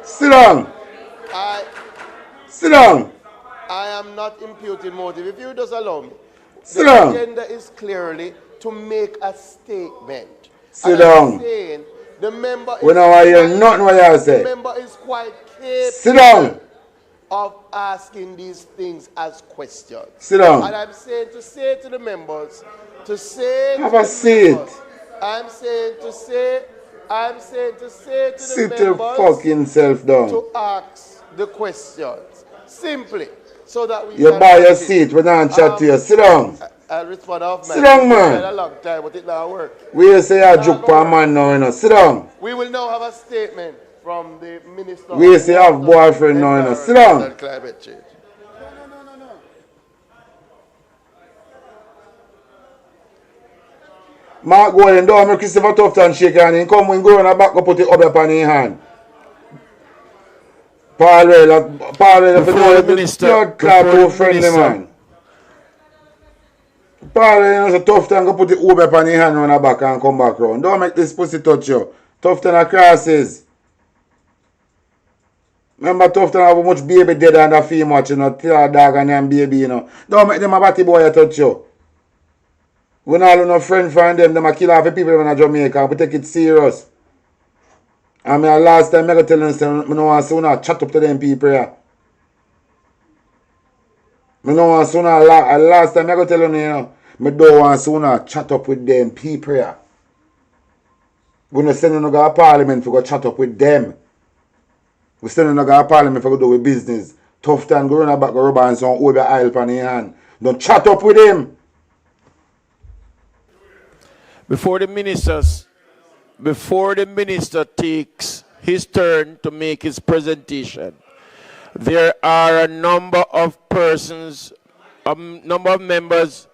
Sit down. Sit down. I am not imputing motive. If you just allow me. Sit the down. agenda is clearly to make a statement. Sit down. I'm saying the member We don't want to hear nothing what you say. The member is quite capable Sit down. of asking these things as questions. Sit down. And I'm saying to say to the members, to say Have to a the seat. members, I'm saying to say to the Sit your members fucking self down. to ask the questions. Simply. So that we You can buy your practice. seat. We don't chat to you. Sit down. I'll respond off Sit down, man. a long time, but it not work. We say you joke for a man now, you know. Sit down. We will now have a statement from the Minister. We say you have boyfriend now, you know. Sit down. And climate change. Mark go in down, Christopher Tufton shake hand. He come when go on the back, go put it up upon his hand. Paul Rail, if you know the Minister, blood clot before the too friendly, Minister. man. Paul Rail is a Tufton, go put it over upon his hand on the back and come back round. Don't make this pussy touch you. Tufton are crosses. Remember Tufton have much baby dead and the fee much, you know. Tell a dog and them baby, you know. Don't make them a batty boy touch you. We not have no friend from them a kill off the people in Jamaica. We take it serious. And me last time I go tell them, say, I don't want to chat up to them people here. I don't want to last time I go tell them, you know, I don't want to chat up with them people here. We don't send them to go to parliament to go chat up with them. We send them to go to parliament to go do with business. Tough time, go run back, go rub and some over oil pan in your hand. Don't chat up with him. Before the minister takes his turn to make his presentation, there are a number of persons, a number of members.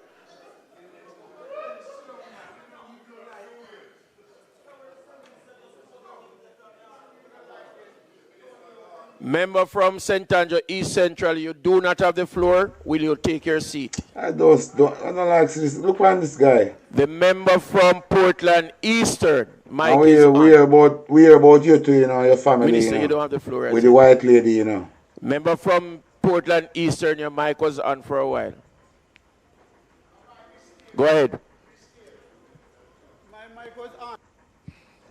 Member from St. Andrew East Central, you do not have the floor. Will you take your seat? I don't like this. Look on this guy. The member from Portland Eastern, Mike And is we hear about you too, you know, your family, Minister, you you know, don't have the floor. with the white lady, you know. Member from Portland Eastern, your mic was on for a while. Go ahead. My mic was on.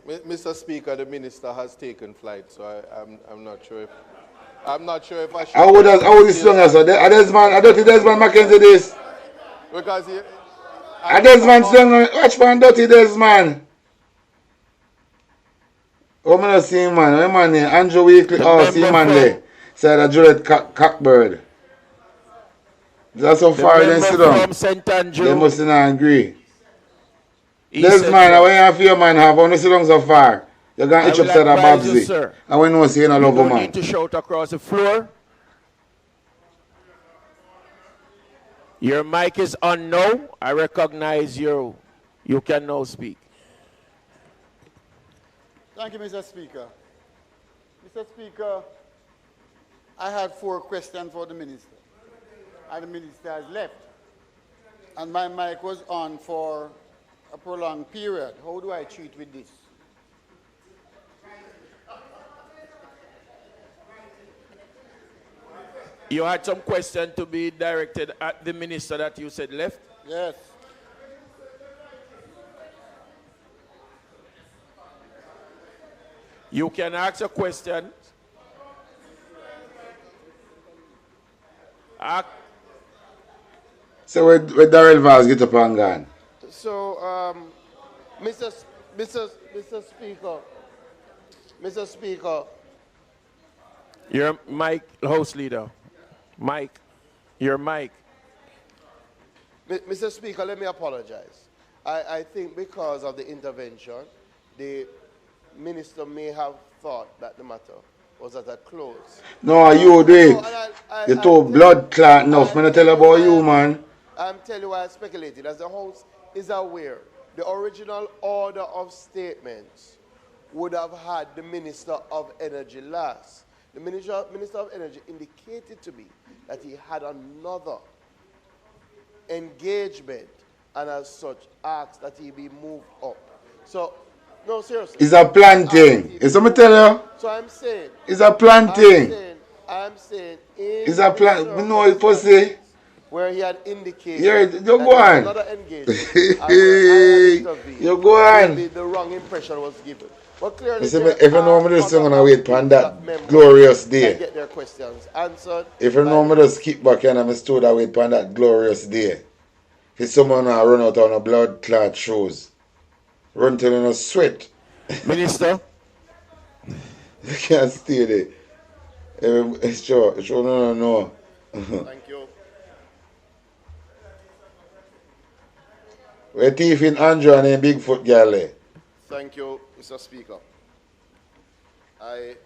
Mr. Speaker, the minister has taken flight, so I'm not sure if I should. How would this song as a Desmond? I don't think Desmond Mackenzie this. Because A Desmond song, watch for Dirty Desmond. Oh, I don't see him, man. Oh, man, Andrew Weekly. Oh, see him, man, there. Said a Juliet Cockbird. That's how far they sit down. They must not agree. Desmond, when you have your man have, only sit down so far. You're going to itch upside a Babsy. And when you see you love a man. You need to shout across the floor. Your mic is on now. I recognize you. You can now speak. Thank you, Mr. Speaker. Mr. Speaker, I had 4 questions for the minister. And the minister has left. And my mic was on for a prolonged period. How do I treat with this? You had some question to be directed at the minister that you said left? Yes. You can ask a question. So where Darrell Vaz get up and gone? So, Mr. Speaker. Your mic, House Leader. Mike, your mic. Mr. Speaker, let me apologize. I think because of the intervention, the minister may have thought that the matter was at a close. No, you do it. You told blood clot enough. When I tell about you, man. I'm telling you why I speculated. As the House is aware, the original order of statements would have had the Minister of Energy last. The Minister of Energy indicated to me that he had another engagement and as such asked that he be moved up. So, no, seriously. It's a planting. Is somebody tell you? So I'm saying. It's a planting. I'm saying. It's a plant. We know it pussy. Where he had indicated. Yeah, you go on. Another engagement. You go on. The wrong impression was given. But clearly, if you know me, just going to wait for that glorious day. Get their questions answered. If you know me, just keep back and I'm stood and wait for that glorious day. If someone run out on a blood clot shoes, run till in a sweat. Minister? You can't stay there. It's sure, no. Thank you. We're thief in Andrew and in Bigfoot girl there. Thank you, Mr. Speaker. I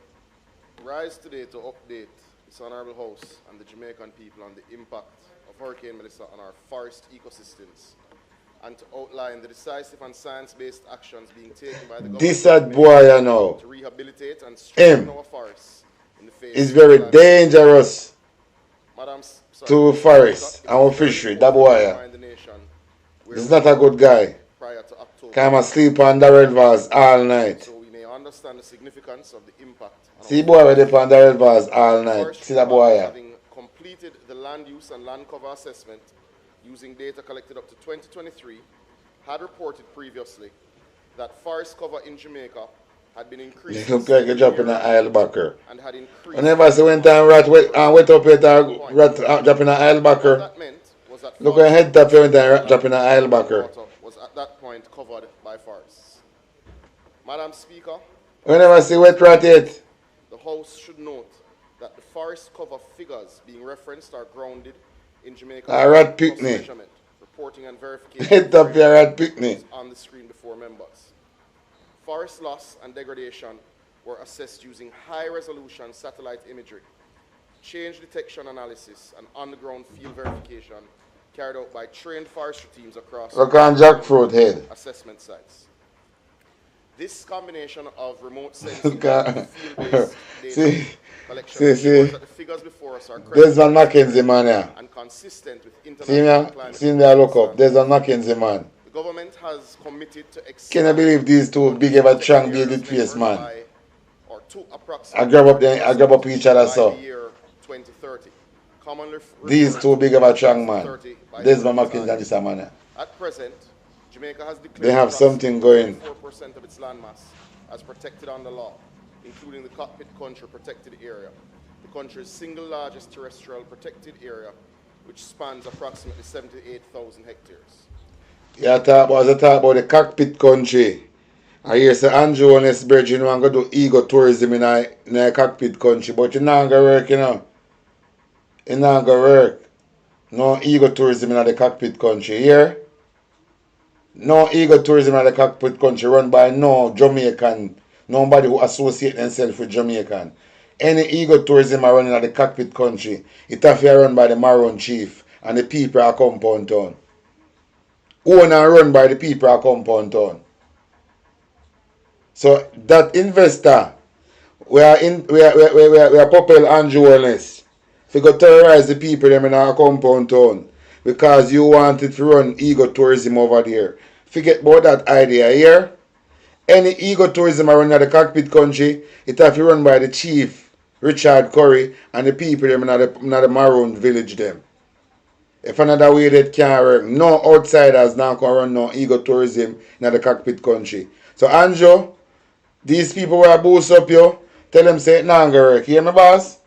rise today to update this Honorable House and the Jamaican people on the impact of Hurricane Melissa on our forest ecosystems and to outline the decisive and science-based actions being taken by the government this boy, you know, to rehabilitate and strengthen our forests in the face is very dangerous to forest and fishery. That boy, he's not a good guy. Come and sleep on the red vase all night. So we may understand the significance of the impact. See boy where they on the red vase all night. See that boy. Having completed the land use and land cover assessment using data collected up to 2023, had reported previously that forest cover in Jamaica had been increased. You look like you're dropping an aisle backer. And had increased. Whenever I see one time rat wet up here, rat dropping an aisle backer. Look at head top here when time dropping an aisle backer. Was at that point covered by forests. Madam Speaker. Whenever I see wet rat yet. The House should note that the forest cover figures being referenced are grounded in Jamaica rat picnic. Reporting and verification. Head up here, rat picnic. On the screen before members. Forest loss and degradation were assessed using high-resolution satellite imagery, change detection analysis, and on-the-ground field verification carried out by trained forestry teams across look on jackfruit head. Assessment sites. This combination of remote sensing and field-based data collection ensures that the figures before us are There's a Mackenzie man here. and consistent with international climate. See there, look up. There's a Mackenzie man. The government has committed to Can I believe these two big ever strong bearded face man? I grab up each other so. These two big ever strong man. There's my Mackenzie and this man. At present, Jamaica has declared They have something going. 4% of its landmass as protected under law, including the cockpit country protected area, the country's single largest terrestrial protected area, which spans approximately 78,000 hectares. Yeah, talk about the cockpit country. I hear say Andrew and his brethren want to do ego tourism in a cockpit country, but it's not going to work, you know. It's not going to work. No ego tourism in the cockpit country. Here, no ego tourism in the cockpit country run by no Jamaican, nobody who associate themselves with Jamaican. Any ego tourism are running in the cockpit country, it have to run by the Maroon chief and the people of Compound Town. Owned and run by the people of Compound Town. So that investor, we are propel Andrew Wellness. If you go terrorize the people them in our Compound Town because you wanted to run ego tourism over there. Forget about that idea here. Any ego tourism around the cockpit country, it have to run by the chief, Richard Curry, and the people them in the Maroon village them. If another way that can't work, no outsiders now can run no ego tourism in the cockpit country. So Andrew, these people will boost up you, tell them say it not gonna work. You hear me, boss?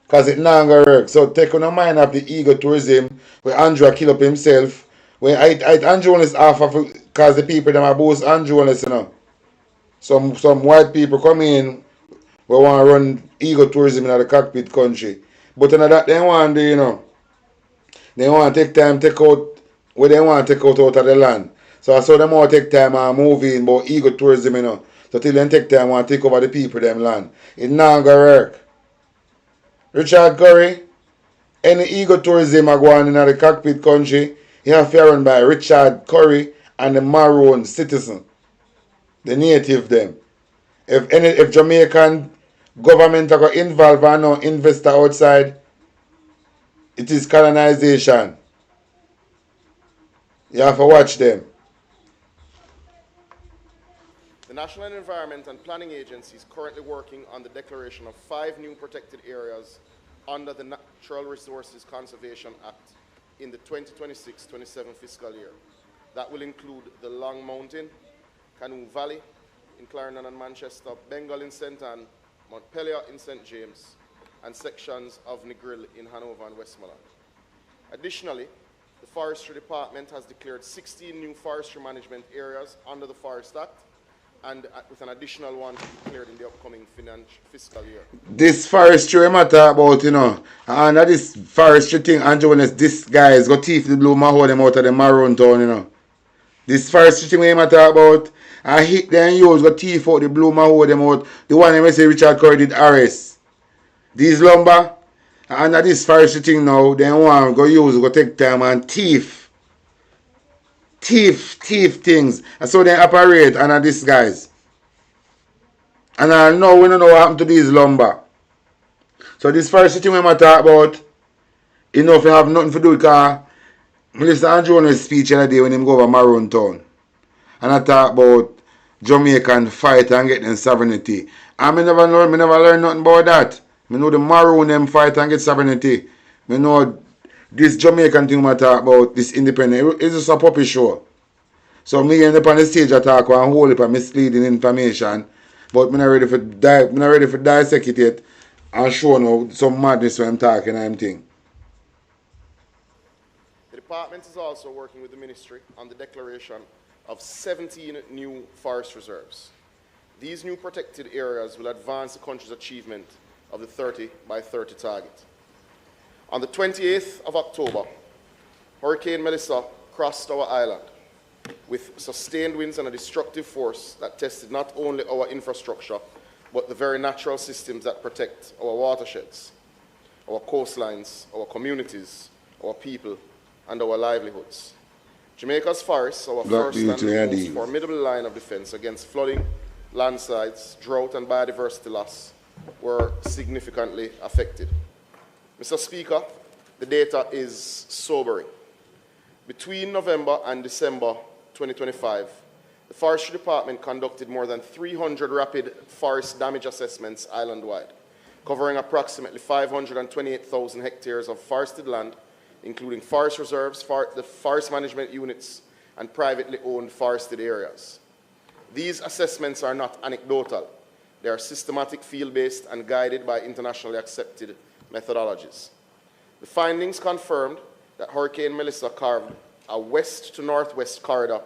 Because it not gonna work. So take on the mind of the ego tourism where Andrew kill up himself. When Andrew is off of because the people them are boost Andrew, you know. Some white people come in we want to run ego tourism in the cockpit country. But another they want to, you know. They want to take out what they want to take out of the land. So I saw them want to take time and move in about ego tourism, you know. So till then take time and take over the people them land. It not gonna work. Richard Curry, any ego tourism are going in the cockpit country, you have to run by Richard Curry and the Maroon citizen. The native them. If Jamaican government are involved and no investor outside, it is colonization. You have to watch them. The National Environment and Planning Agency is currently working on the declaration of 5 new protected areas under the Natural Resources Conservation Act in the 2026-27 fiscal year. That will include the Long Mountain, Canoe Valley in Clarendon and Manchester, Bengal in St. Anne, Montpelier in St. James, and sections of Negril in Hanover and Westmoreland. Additionally, the Forestry Department has declared 16 new forestry management areas under the Forest Act, and with an additional one to be declared in the upcoming fiscal year. This forestry I talk about, you know, and this forestry thing, Andrew, this guy is got teeth the blue maho them out of the Maroon Town, you know. This forestry thing I talk about, I hit them use got teeth out the blue maho them out. The one I say Richard Curry did arrest. These lumber, and this forestry thing now, they want to go use, go take time and thief things. And so they operate under these guys. And I know we don't know what happened to these lumber. So this forestry thing we might talk about, you know, if you have nothing to do because I listen to Andrew's speech the other day when he go over Maroon Town. And I talk about Jamaican fight and get them sovereignty. And I never learn nothing about that. I know the Maroon them fight and get sovereignty. I know this Jamaican thing I talk about, this independent, it's just a puppy show. So me end up on the stage I talk one whole heap of misleading information, but I'm not ready for dissect it yet and show now some madness when I'm talking and everything. The department is also working with the ministry on the declaration of 17 new forest reserves. These new protected areas will advance the country's achievement of the 30 by 30 target. On the 28th of October, Hurricane Melissa crossed our island with sustained winds and a destructive force that tested not only our infrastructure, but the very natural systems that protect our watersheds, our coastlines, our communities, our people, and our livelihoods. Jamaica's forests, our first and most formidable line of defense against flooding, landslides, drought, and biodiversity loss, were significantly affected. Mr. Speaker, the data is sobering. Between November and December 2025, the Forestry Department conducted more than 300 rapid forest damage assessments island-wide, covering approximately 528,000 hectares of forested land, including forest reserves, the forest management units, and privately owned forested areas. These assessments are not anecdotal. They are systematic, field-based, and guided by internationally accepted methodologies. The findings confirmed that Hurricane Melissa carved a west to northwest corridor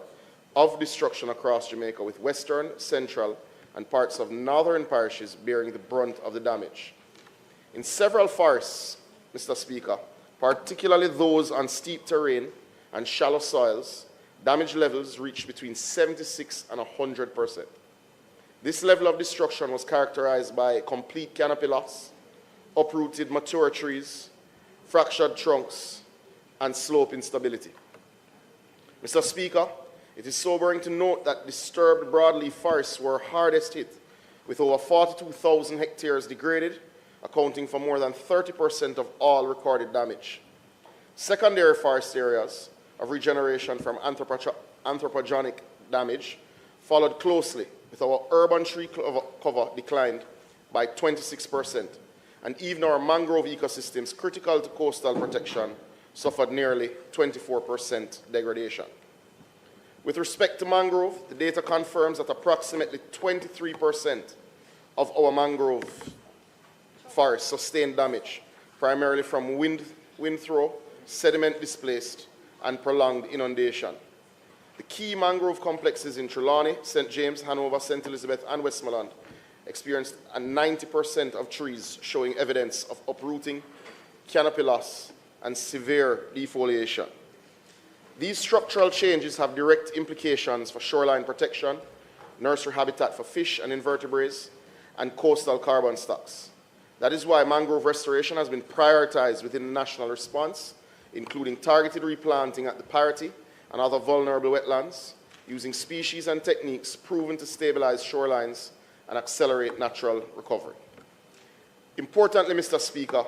of destruction across Jamaica, with western, central, and parts of northern parishes bearing the brunt of the damage. In several forests, Mr. Speaker, particularly those on steep terrain and shallow soils, damage levels reached between 76 and 100%. This level of destruction was characterized by complete canopy loss, uprooted mature trees, fractured trunks, and slope instability. Mr. Speaker, it is sobering to note that disturbed broadleaf forests were hardest hit, with over 42,000 hectares degraded, accounting for more than 30% of all recorded damage. Secondary forest areas of regeneration from anthropogenic damage followed closely, with our urban tree cover declined by 26%, and even our mangrove ecosystems critical to coastal protection suffered nearly 24% degradation. With respect to mangrove, the data confirms that approximately 23% of our mangrove forests sustained damage, primarily from wind throw, sediment displaced, and prolonged inundation. The key mangrove complexes in Trelawney, St. James, Hanover, St. Elizabeth, and Westmoreland experienced a 90% of trees showing evidence of uprooting, canopy loss, and severe defoliation. These structural changes have direct implications for shoreline protection, nursery habitat for fish and invertebrates, and coastal carbon stocks. That is why mangrove restoration has been prioritized within the national response, including targeted replanting at the Parity and other vulnerable wetlands, using species and techniques proven to stabilize shorelines and accelerate natural recovery. Importantly, Mr. Speaker,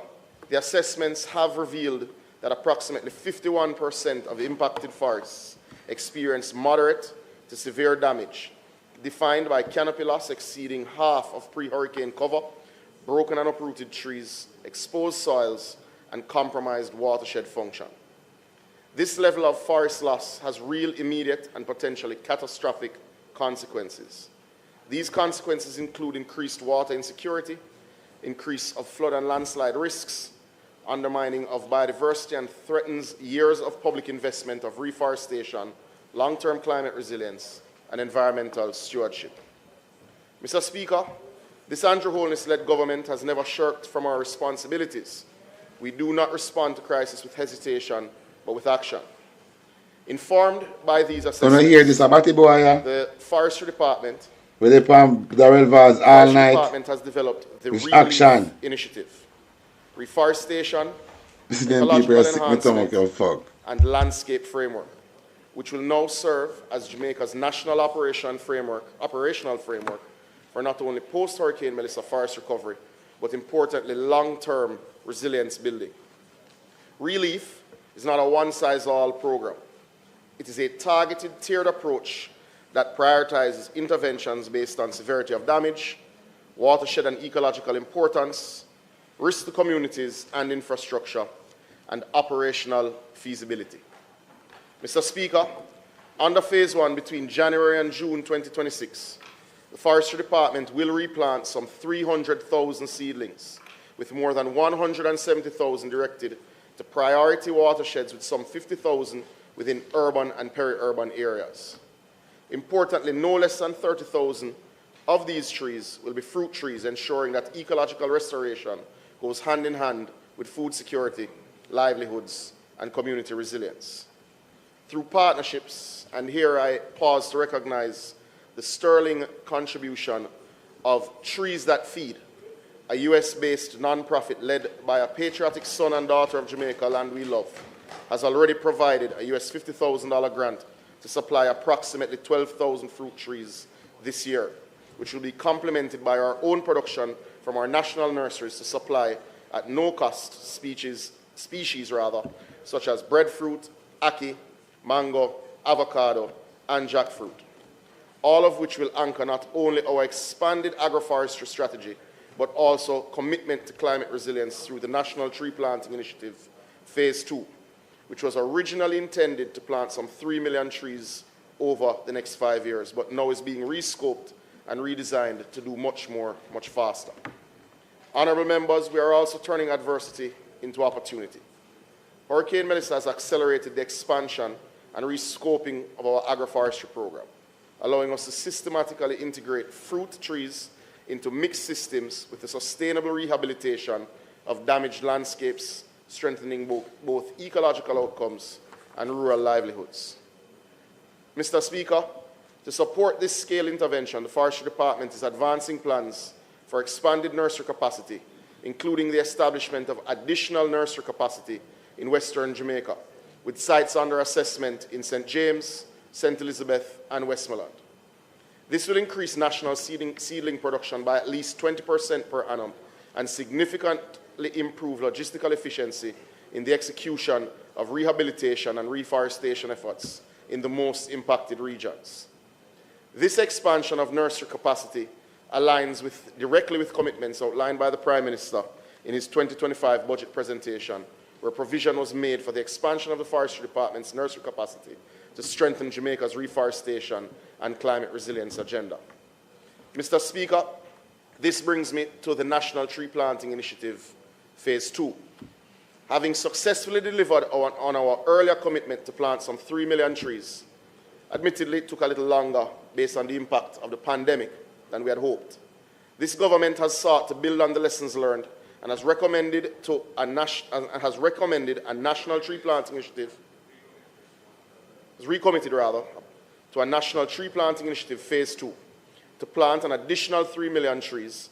the assessments have revealed that approximately 51% of impacted forests experienced moderate to severe damage, defined by canopy loss exceeding half of pre-hurricane cover, broken and uprooted trees, exposed soils, and compromised watershed function. This level of forest loss has real immediate and potentially catastrophic consequences. These consequences include increased water insecurity, increase of flood and landslide risks, undermining of biodiversity, and threatens years of public investment of reforestation, long-term climate resilience, and environmental stewardship. Mr. Speaker, this Andrew Holness-led government has never shirked from our responsibilities. We do not respond to crisis with hesitation, but with action. Informed by these assessments, the Forestry Department has developed the Relief Initiative, reforestation, ecological enhancement, and landscape framework, which will now serve as Jamaica's national operational framework for not only post-Hurricane Melissa forest recovery, but importantly, long-term resilience building. Relief is not a one-size-all program. It is a targeted, tiered approach that prioritizes interventions based on severity of damage, watershed and ecological importance, risk to communities and infrastructure, and operational feasibility. Mr. Speaker, under Phase 1 between January and June 2026, the Forestry Department will replant some 300,000 seedlings, with more than 170,000 directed to priority watersheds, with some 50,000 within urban and peri-urban areas. Importantly, no less than 30,000 of these trees will be fruit trees, ensuring that ecological restoration goes hand in hand with food security, livelihoods, and community resilience. Through partnerships, and here I pause to recognize the sterling contribution of Trees That Feed, a US-based nonprofit led by a patriotic son and daughter of Jamaica, land we love, has already provided a US $50,000 grant to supply approximately 12,000 fruit trees this year, which will be complemented by our own production from our national nurseries to supply at no cost species such as breadfruit, ackee, mango, avocado, and jackfruit, all of which will anchor not only our expanded agroforestry strategy, but also commitment to climate resilience through the National Tree Planting Initiative, Phase 2, which was originally intended to plant some 3 million trees over the next 5 years, but now is being rescoped and redesigned to do much more, much faster. Honorable members, we are also turning adversity into opportunity. Hurricane Melissa has accelerated the expansion and rescoping of our agroforestry program, allowing us to systematically integrate fruit trees into mixed systems with the sustainable rehabilitation of damaged landscapes, strengthening both ecological outcomes and rural livelihoods. Mr. Speaker, to support this scale intervention, the Forestry Department is advancing plans for expanded nursery capacity, including the establishment of additional nursery capacity in Western Jamaica, with sites under assessment in St. James, St. Elizabeth, and Westmoreland. This will increase national seedling production by at least 20% per annum and significantly improve logistical efficiency in the execution of rehabilitation and reforestation efforts in the most impacted regions. This expansion of nursery capacity aligns directly with commitments outlined by the Prime Minister in his 2025 budget presentation, where provision was made for the expansion of the Forestry Department's nursery capacity to strengthen Jamaica's reforestation and climate resilience agenda. Mr. Speaker, this brings me to the National Tree Planting Initiative, Phase 2. Having successfully delivered on our earlier commitment to plant some 3 million trees, admittedly it took a little longer based on the impact of the pandemic than we had hoped. This government has sought to build on the lessons learned and has recommended a national tree planting initiative, has recommitted rather, to a National Tree Planting Initiative Phase 2 to plant an additional 3 million trees.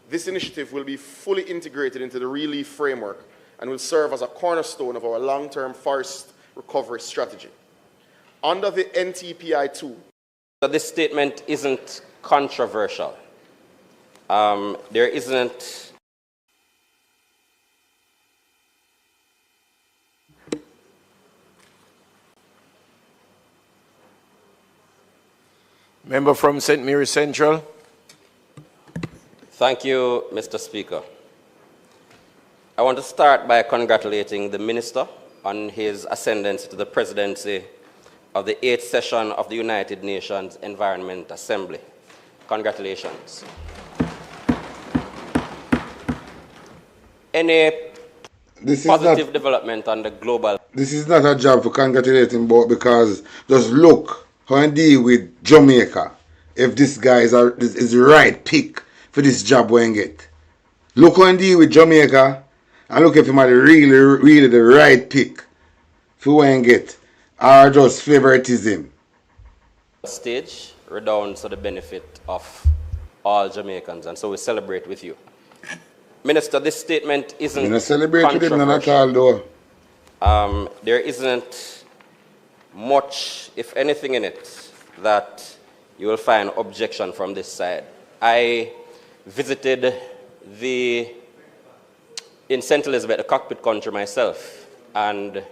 This initiative will be fully integrated into the Relief Framework and will serve as a cornerstone of our long-term forest recovery strategy. Under the NTPI 2, this statement isn't controversial. There isn't Member from St. Mary Central. Thank you, Mr. Speaker. I want to start by congratulating the Minister on his ascendancy to the presidency of the 8th session of the United Nations Environment Assembly. Congratulations. Any positive development on the global... This is not a job to congratulate him about, because just look how I deal with Jamaica if this guy is the right pick for this job we get. Look how I deal with Jamaica and look if him are really the right pick for we get, or just favoritism. Stage redounds to the benefit of all Jamaicans, and so we celebrate with you. Minister, this statement isn't controversial. There isn't much, if anything, in it that you will find objection from this side. I visited in St. Elizabeth, the cockpit country myself, and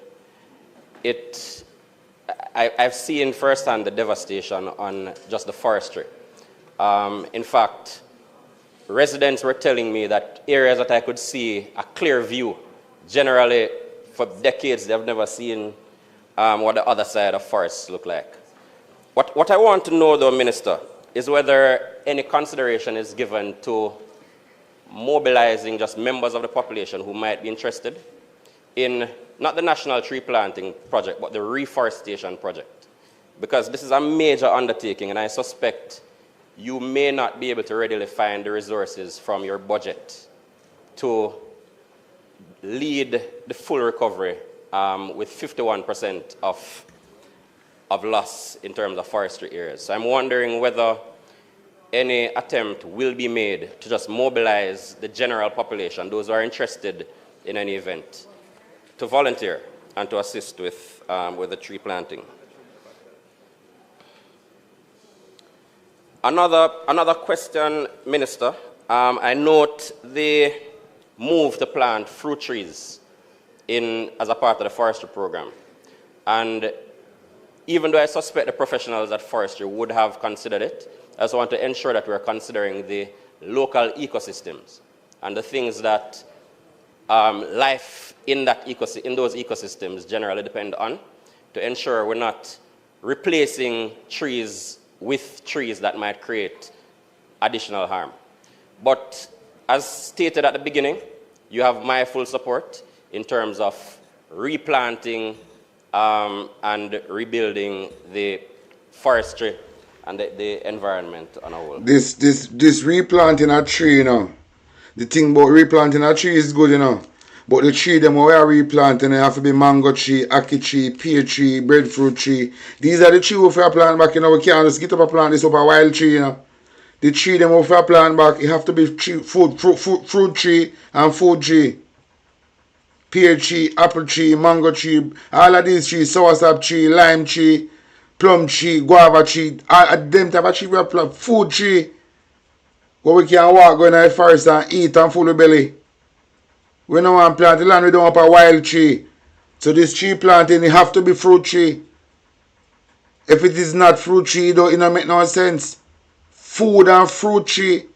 I've seen firsthand the devastation on just the forestry. In fact, residents were telling me that areas that I could see a clear view, generally for decades they've never seen what the other side of forests look like. What I want to know, though, Minister, is whether any consideration is given to mobilizing just members of the population who might be interested in not the National Tree Planting Project, but the Reforestation Project. Because this is a major undertaking, and I suspect you may not be able to readily find the resources from your budget to lead the full recovery with 51% of loss in terms of forestry areas. So I'm wondering whether any attempt will be made to just mobilize the general population, those who are interested in any event, to volunteer and to assist with the tree planting. Another question, Minister. I note the move to plant fruit trees as a part of the forestry program. And even though I suspect the professionals at forestry would have considered it, I also want to ensure that we're considering the local ecosystems and the things that life in those ecosystems generally depend on, to ensure we're not replacing trees with trees that might create additional harm. But as stated at the beginning, you have my full support in terms of replanting and rebuilding the forestry and the environment on a whole. This replanting a tree, you know. The thing about replanting a tree is good, you know. But the tree them we are replanting, they have to be mango tree, ackee tree, pear tree, breadfruit tree. These are the trees we have plant back, you know. We can't just get up and plant this up a wild tree, you know. The tree them we have plant back, it have to be fruit tree and food tree. Pear tree, apple tree, mango tree, all of these trees, soursop tree, lime tree, plum tree, guava tree, all of them type of tree we have plant, food tree. Where we can walk, go in the forest and eat and full of belly. We don't want to plant the land, we don't want a wild tree. So this tree planting, it have to be fruit tree. If it is not fruit tree, it don't make no sense. Food and fruit tree.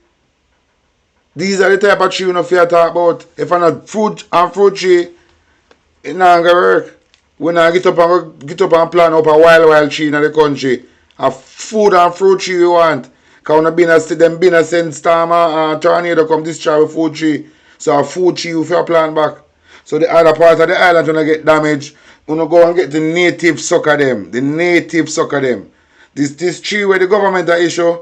These are the type of tree we don't fear talk about. If I'm not fruit and fruit tree, it not gonna work. We not get up and plant up a wild tree in the country. A food and fruit tree we want. Because when them been a send storm and tornado come destroy the food tree. So a food tree you feel plant back. So the other part of the island when I get damaged, we go and get the native sucker them. The native sucker them. This tree where the government are issue,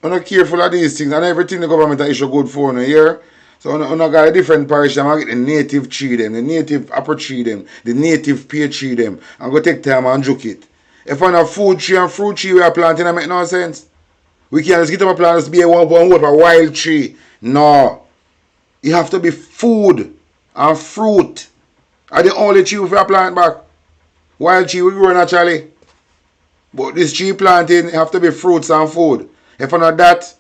I'm not careful of these things, and everything the government issue good for you here. So I'm not got a different parish, I'm going to get the native tree them, the native apple tree them, the native pear tree them, and go take time and juke it. If I'm a food tree and fruit tree we are planting, that make no sense. We can't just get up a plant, just be a wild tree. No. It have to be food and fruit. Are the only tree we are plant back. Wild tree we grow naturally. But this tree planting have to be fruits and food. If not that,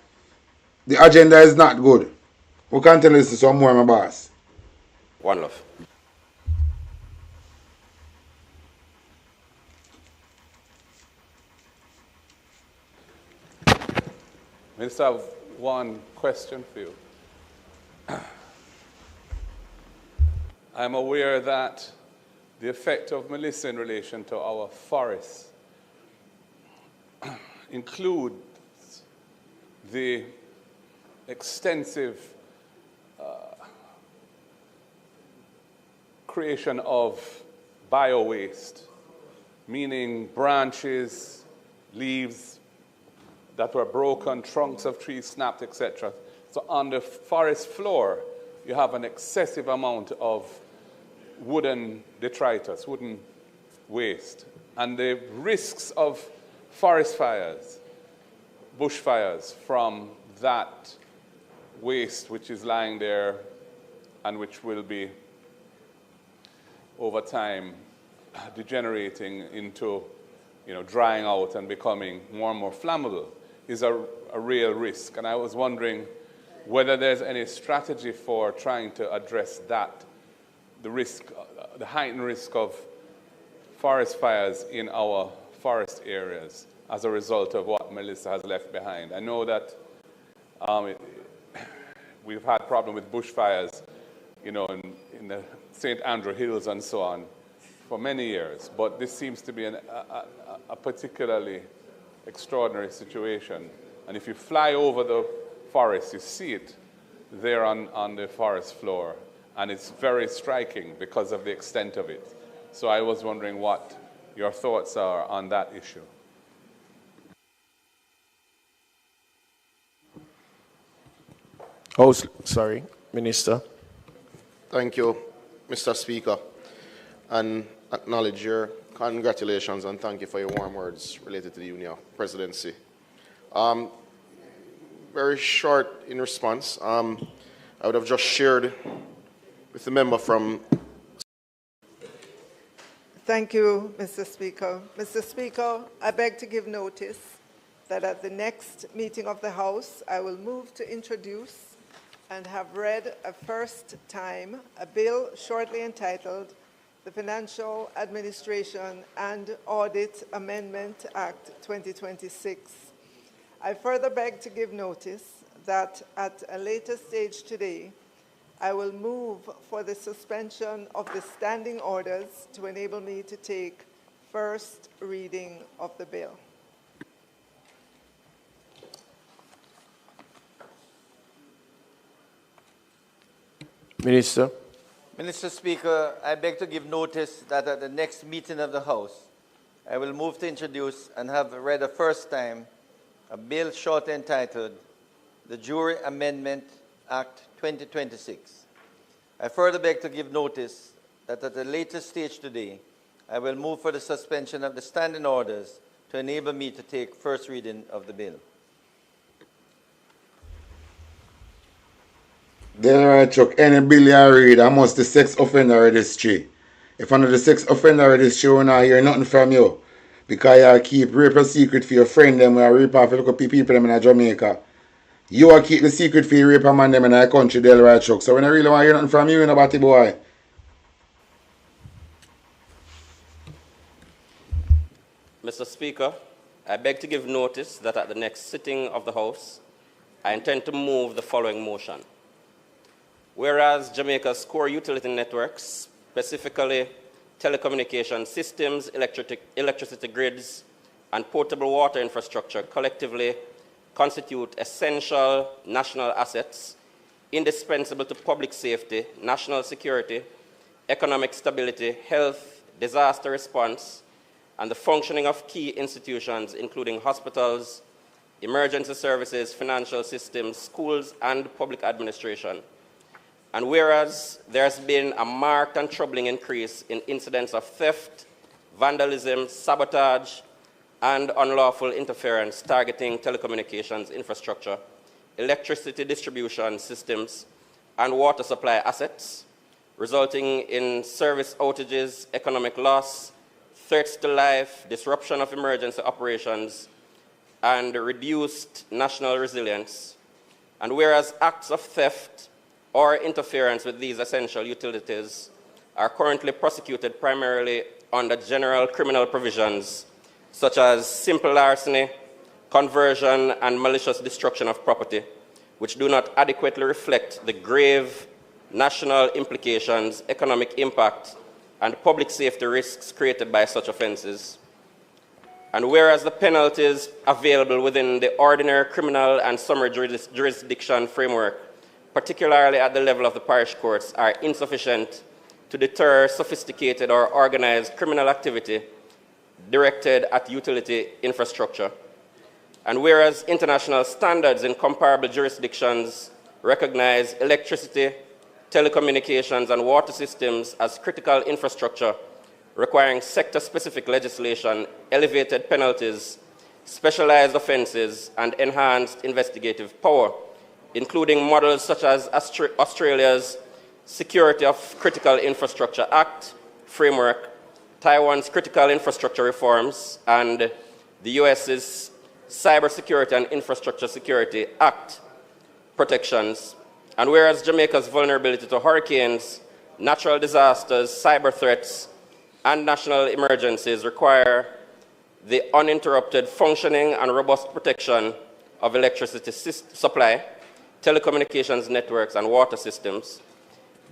the agenda is not good. We can't tell this to some more, my boss. One love. Minister, I have one question for you. I'm aware that the effect of Melissa in relation to our forests includes the extensive creation of bio-waste, meaning branches, leaves that were broken, trunks of trees snapped, etc. So on the forest floor, you have an excessive amount of wooden detritus, wooden waste. And the risks of forest fires, bushfires from that waste which is lying there and which will be over time degenerating into drying out and becoming more and more flammable is a real risk. And I was wondering whether there's any strategy for trying to address that, the risk, the heightened risk of forest fires in our forest areas as a result of what Melissa has left behind. I know that we've had problem with bushfires, in the St. Andrew Hills and so on for many years, but this seems to be a particularly extraordinary situation. And if you fly over the forest, you see it there on the forest floor, and it's very striking because of the extent of it. So I was wondering what your thoughts are on that issue. Oh, sorry, Minister. Thank you, Mr. Speaker, and acknowledge your congratulations and thank you for your warm words related to the Union presidency. Very short in response, I would have just shared with the member from Thank you, Mr. Speaker. Mr. Speaker, I beg to give notice that at the next meeting of the House, I will move to introduce and have read a first time a bill shortly entitled the Financial Administration and Audit Amendment Act 2026. I further beg to give notice that at a later stage today, I will move for the suspension of the standing orders to enable me to take first reading of the bill. Minister. Mr. Speaker, I beg to give notice that at the next meeting of the House, I will move to introduce and have read a first time a bill shortly entitled the Jury Amendment Act 2026. I further beg to give notice that at a later stage today, I will move for the suspension of the standing orders to enable me to take first reading of the bill. Then I took any bill you read, I must the sex offender registry. If I'm not the sex offender registry, we're not hear nothing from you. Because you keep rape a secret for your friend them, where rape off look people them in Jamaica. You will keep the secret for your rape a man them in our country, Delaware Chuck. So when I really want to hear nothing from you, batty boy. Mr. Speaker, I beg to give notice that at the next sitting of the House, I intend to move the following motion. Whereas Jamaica's core utility networks, specifically telecommunication systems, electricity grids, and potable water infrastructure collectively constitute essential national assets indispensable to public safety, national security, economic stability, health, disaster response, and the functioning of key institutions, including hospitals, emergency services, financial systems, schools, and public administration. And whereas there has been a marked and troubling increase in incidents of theft, vandalism, sabotage, and unlawful interference targeting telecommunications infrastructure, electricity distribution systems, and water supply assets, resulting in service outages, economic loss, threats to life, disruption of emergency operations, and reduced national resilience. And whereas acts of theft or interference with these essential utilities are currently prosecuted primarily under general criminal provisions, such as simple larceny, conversion, and malicious destruction of property, which do not adequately reflect the grave national implications, economic impact, and public safety risks created by such offenses. And whereas the penalties available within the ordinary criminal and summary jurisdiction framework, particularly at the level of the parish courts, are insufficient to deter sophisticated or organized criminal activity directed at utility infrastructure. And whereas international standards in comparable jurisdictions recognize electricity, telecommunications, and water systems as critical infrastructure requiring sector-specific legislation, elevated penalties, specialized offenses, and enhanced investigative power, including models such as Australia's Security of Critical Infrastructure Act framework, Taiwan's Critical Infrastructure Reforms, and the US's Cybersecurity and Infrastructure Security Act protections. And whereas Jamaica's vulnerability to hurricanes, natural disasters, cyber threats, and national emergencies require the uninterrupted functioning and robust protection of electricity supply, telecommunications networks, and water systems,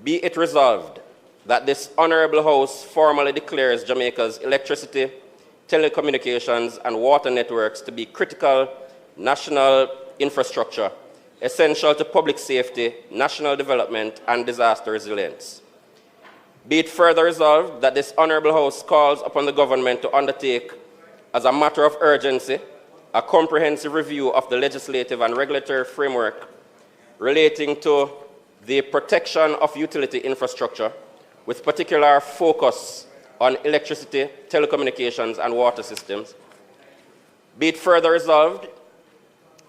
be it resolved that this Honourable House formally declares Jamaica's electricity, telecommunications, and water networks to be critical national infrastructure, essential to public safety, national development, and disaster resilience. Be it further resolved that this Honourable House calls upon the government to undertake, as a matter of urgency, a comprehensive review of the legislative and regulatory framework relating to the protection of utility infrastructure, with particular focus on electricity, telecommunications, and water systems. Be it further resolved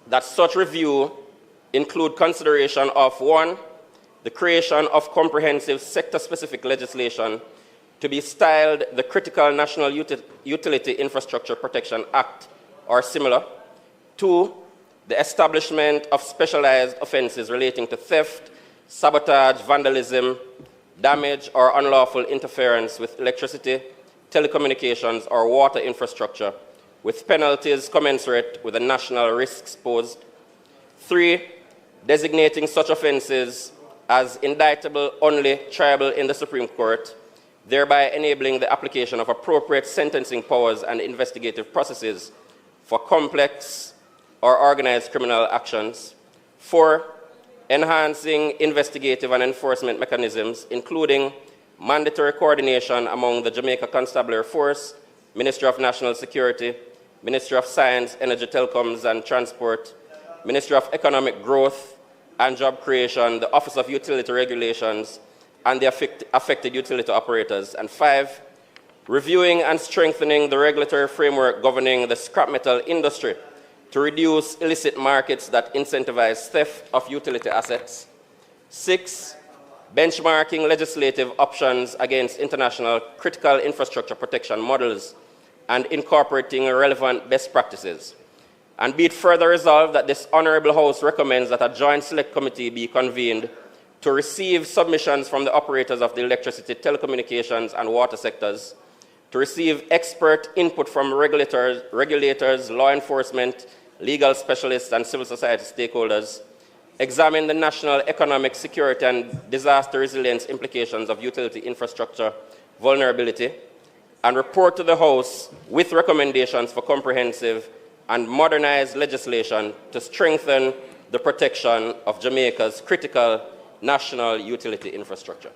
that such review include consideration of, 1, the creation of comprehensive sector-specific legislation to be styled the Critical National Utility Infrastructure Protection Act or similar. 2, the establishment of specialized offenses relating to theft, sabotage, vandalism, damage, or unlawful interference with electricity, telecommunications, or water infrastructure, with penalties commensurate with the national risks posed. 3, designating such offenses as indictable only triable in the Supreme Court, thereby enabling the application of appropriate sentencing powers and investigative processes for complex or organized criminal actions. 4, enhancing investigative and enforcement mechanisms, including mandatory coordination among the Jamaica Constabulary Force, Ministry of National Security, Ministry of Science, Energy, Telecoms and Transport, Ministry of Economic Growth and Job Creation, the Office of Utility Regulations, and the affected utility operators. And 5, reviewing and strengthening the regulatory framework governing the scrap metal industry to reduce illicit markets that incentivize theft of utility assets. 6, benchmarking legislative options against international critical infrastructure protection models and incorporating relevant best practices. And be it further resolved that this Honourable House recommends that a joint select committee be convened to receive submissions from the operators of the electricity, telecommunications and water sectors, to receive expert input from regulators, law enforcement, legal specialists, and civil society stakeholders, examine the national economic, security, and disaster resilience implications of utility infrastructure vulnerability, and report to the House with recommendations for comprehensive and modernized legislation to strengthen the protection of Jamaica's critical national utility infrastructure.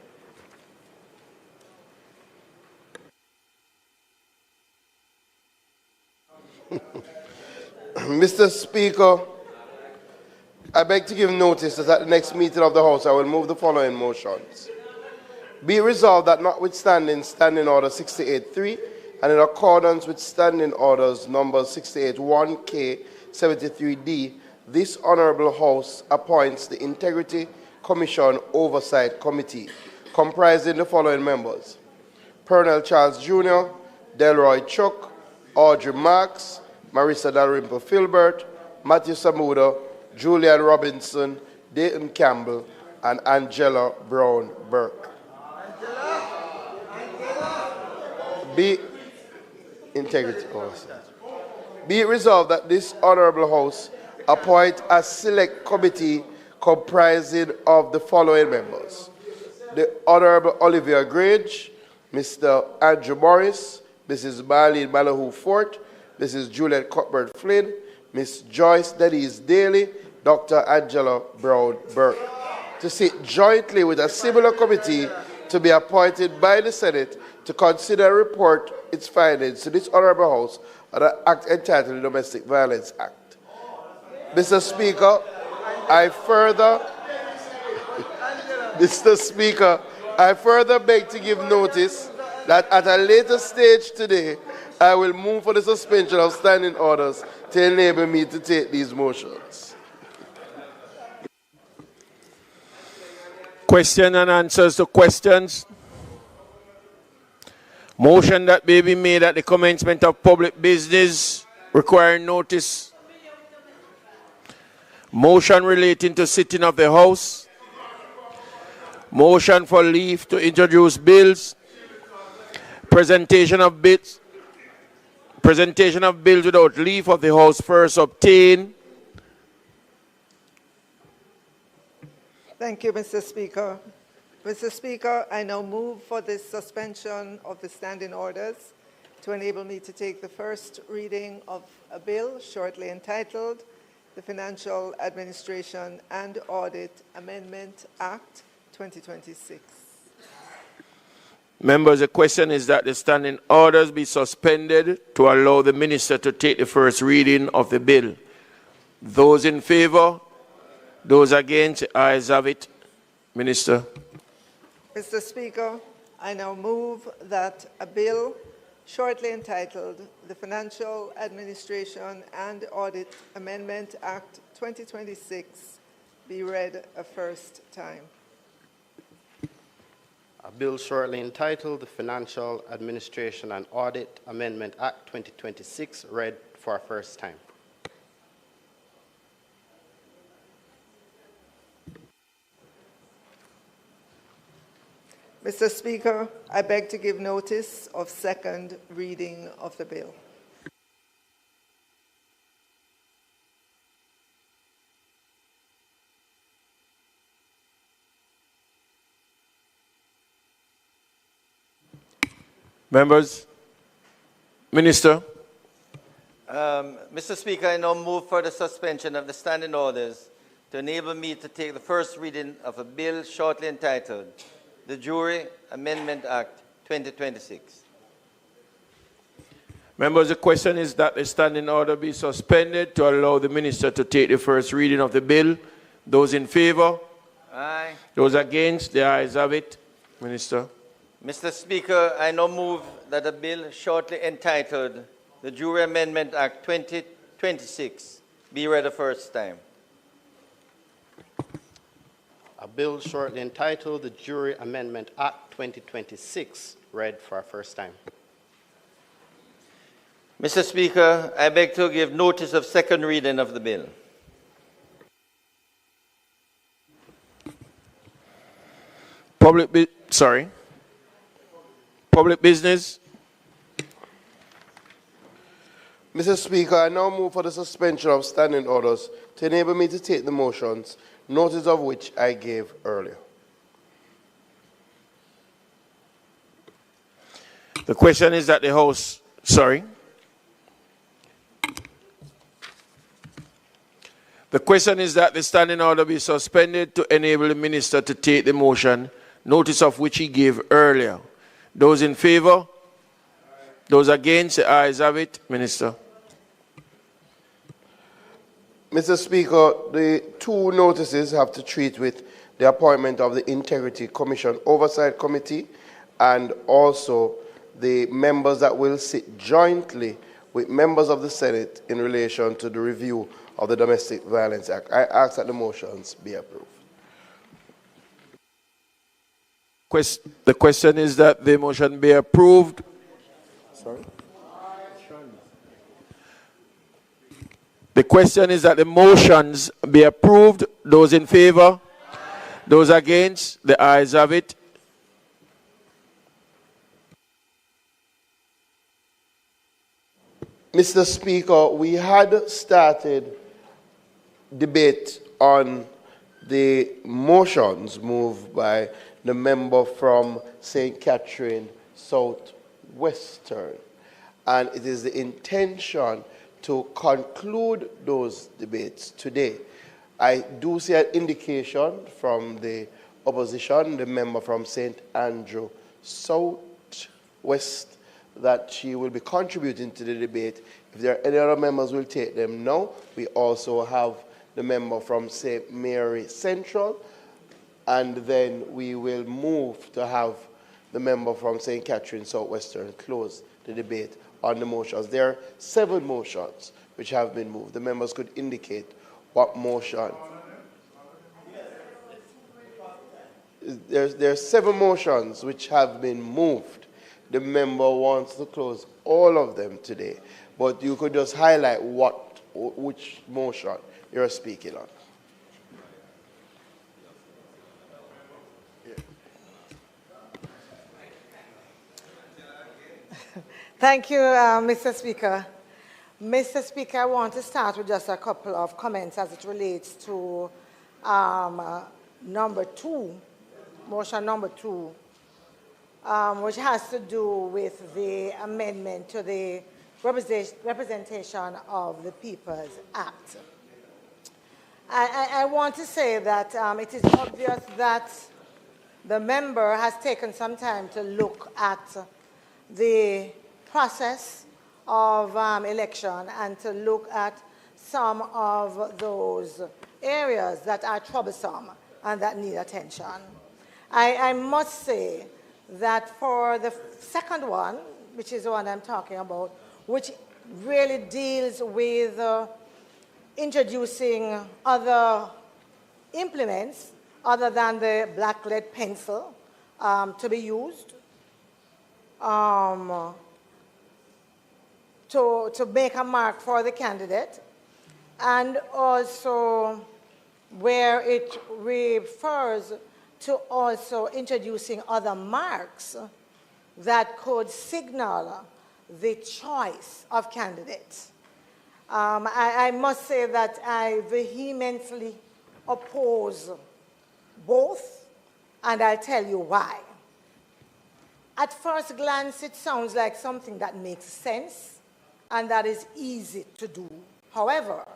Mr. Speaker, I beg to give notice that at the next meeting of the House, I will move the following motions. Be resolved that notwithstanding Standing Order 68.3 and in accordance with Standing Orders numbers 68.1K, 73D, this Honourable House appoints the Integrity Commission Oversight Committee, comprising the following members: Pernell Charles Jr., Delroy Chuck, Audrey Marks, Marissa Dalrymple Filbert, Matthew Samuda, Julian Robinson, Dayton Campbell, and Angela Brown Burke. Be Integrity Oversight. Be it resolved that this Honourable House appoint a select committee comprising of the following members: the Honourable Olivia Grange, Mr. Andrew Morris, Mrs. Marlene Malahoo Fort, Mrs. Juliet Cuthbert Flynn, Ms. Joyce Denise Daly, Dr. Angela Brown Burke, to sit jointly with a similar committee to be appointed by the Senate to consider and report its findings to this Honourable House on the Act entitled the Domestic Violence Act. Mr. Speaker, I further beg to give notice that at a later stage today, I will move for the suspension of standing orders to enable me to take these motions. Question and answers to questions. Motion that may be made at the commencement of public business requiring notice. Motion relating to sitting of the House. Motion for leave to introduce bills. Presentation of bills without leave of the House first obtained. Thank you, Mr. Speaker. Mr. Speaker, I now move for the suspension of the standing orders to enable me to take the first reading of a bill shortly entitled the Financial Administration and Audit Amendment Act 2026. Members, the question is that the standing orders be suspended to allow the minister to take the first reading of the bill. Those in favor? Those against? Ayes have it. Minister. Mr. Speaker, I now move that a bill shortly entitled the Financial Administration and Audit Amendment Act 2026 be read a first time. A bill shortly entitled the Financial Administration and Audit Amendment Act 2026, read for a first time. Mr. Speaker, I beg to give notice of second reading of the bill. Members, Minister. Mr. Speaker, I now move for the suspension of the standing orders to enable me to take the first reading of a bill shortly entitled the Jury Amendment Act 2026. Members, the question is that the standing order be suspended to allow the minister to take the first reading of the bill. Those in favor? Aye. Those against? The ayes have it. Minister. Mr. Speaker, I now move that a bill shortly entitled the Jury Amendment Act 2026 be read the first time. A bill shortly entitled the Jury Amendment Act 2026, read for a first time. Mr. Speaker, I beg to give notice of second reading of the bill. Public business. Mr. Speaker, I now move for the suspension of standing orders to enable me to take the motions, notice of which I gave earlier. The question is that the House, The question is that the standing order be suspended to enable the minister to take the motion, notice of which he gave earlier. Those in favor? Those against? The ayes have it. Minister. Mr. Speaker, the two notices have to treat with the appointment of the Integrity Commission Oversight Committee and also the members that will sit jointly with members of the Senate in relation to the review of the Domestic Violence Act. I ask that the motions be approved. The question is that the motion be approved. Sorry? The question is that the motions be approved. Those in favor? Those against? The ayes have it. Mr. Speaker, we had started debate on the motions moved by the member from St. Catherine Southwestern, and it is the intention to conclude those debates today. I do see an indication from the opposition, the member from St. Andrew Southwest, that she will be contributing to the debate. If there are any other members, we'll take them now. We also have the member from St. Mary Central, and then we will move to have the member from St. Catherine Southwestern close the debate on the motions. There are 7 motions which have been moved. The members could indicate what motion. There are 7 motions which have been moved. The member wants to close all of them today, but you could just highlight which motion you're speaking on. Thank you, Mr. Speaker. Mr. Speaker, I want to start with just a couple of comments as it relates to number 2, motion number 2, which has to do with the amendment to the Representation of the People's Act. I want to say that it is obvious that the member has taken some time to look at the process of election and to look at some of those areas that are troublesome and that need attention. I must say that for the second one, which is the one I'm talking about, which really deals with introducing other implements other than the black lead pencil to be used to make a mark for the candidate, and also where it refers to also introducing other marks that could signal the choice of candidates. I must say that I vehemently oppose both, and I'll tell you why. At first glance, it sounds like something that makes sense and that is easy to do. However,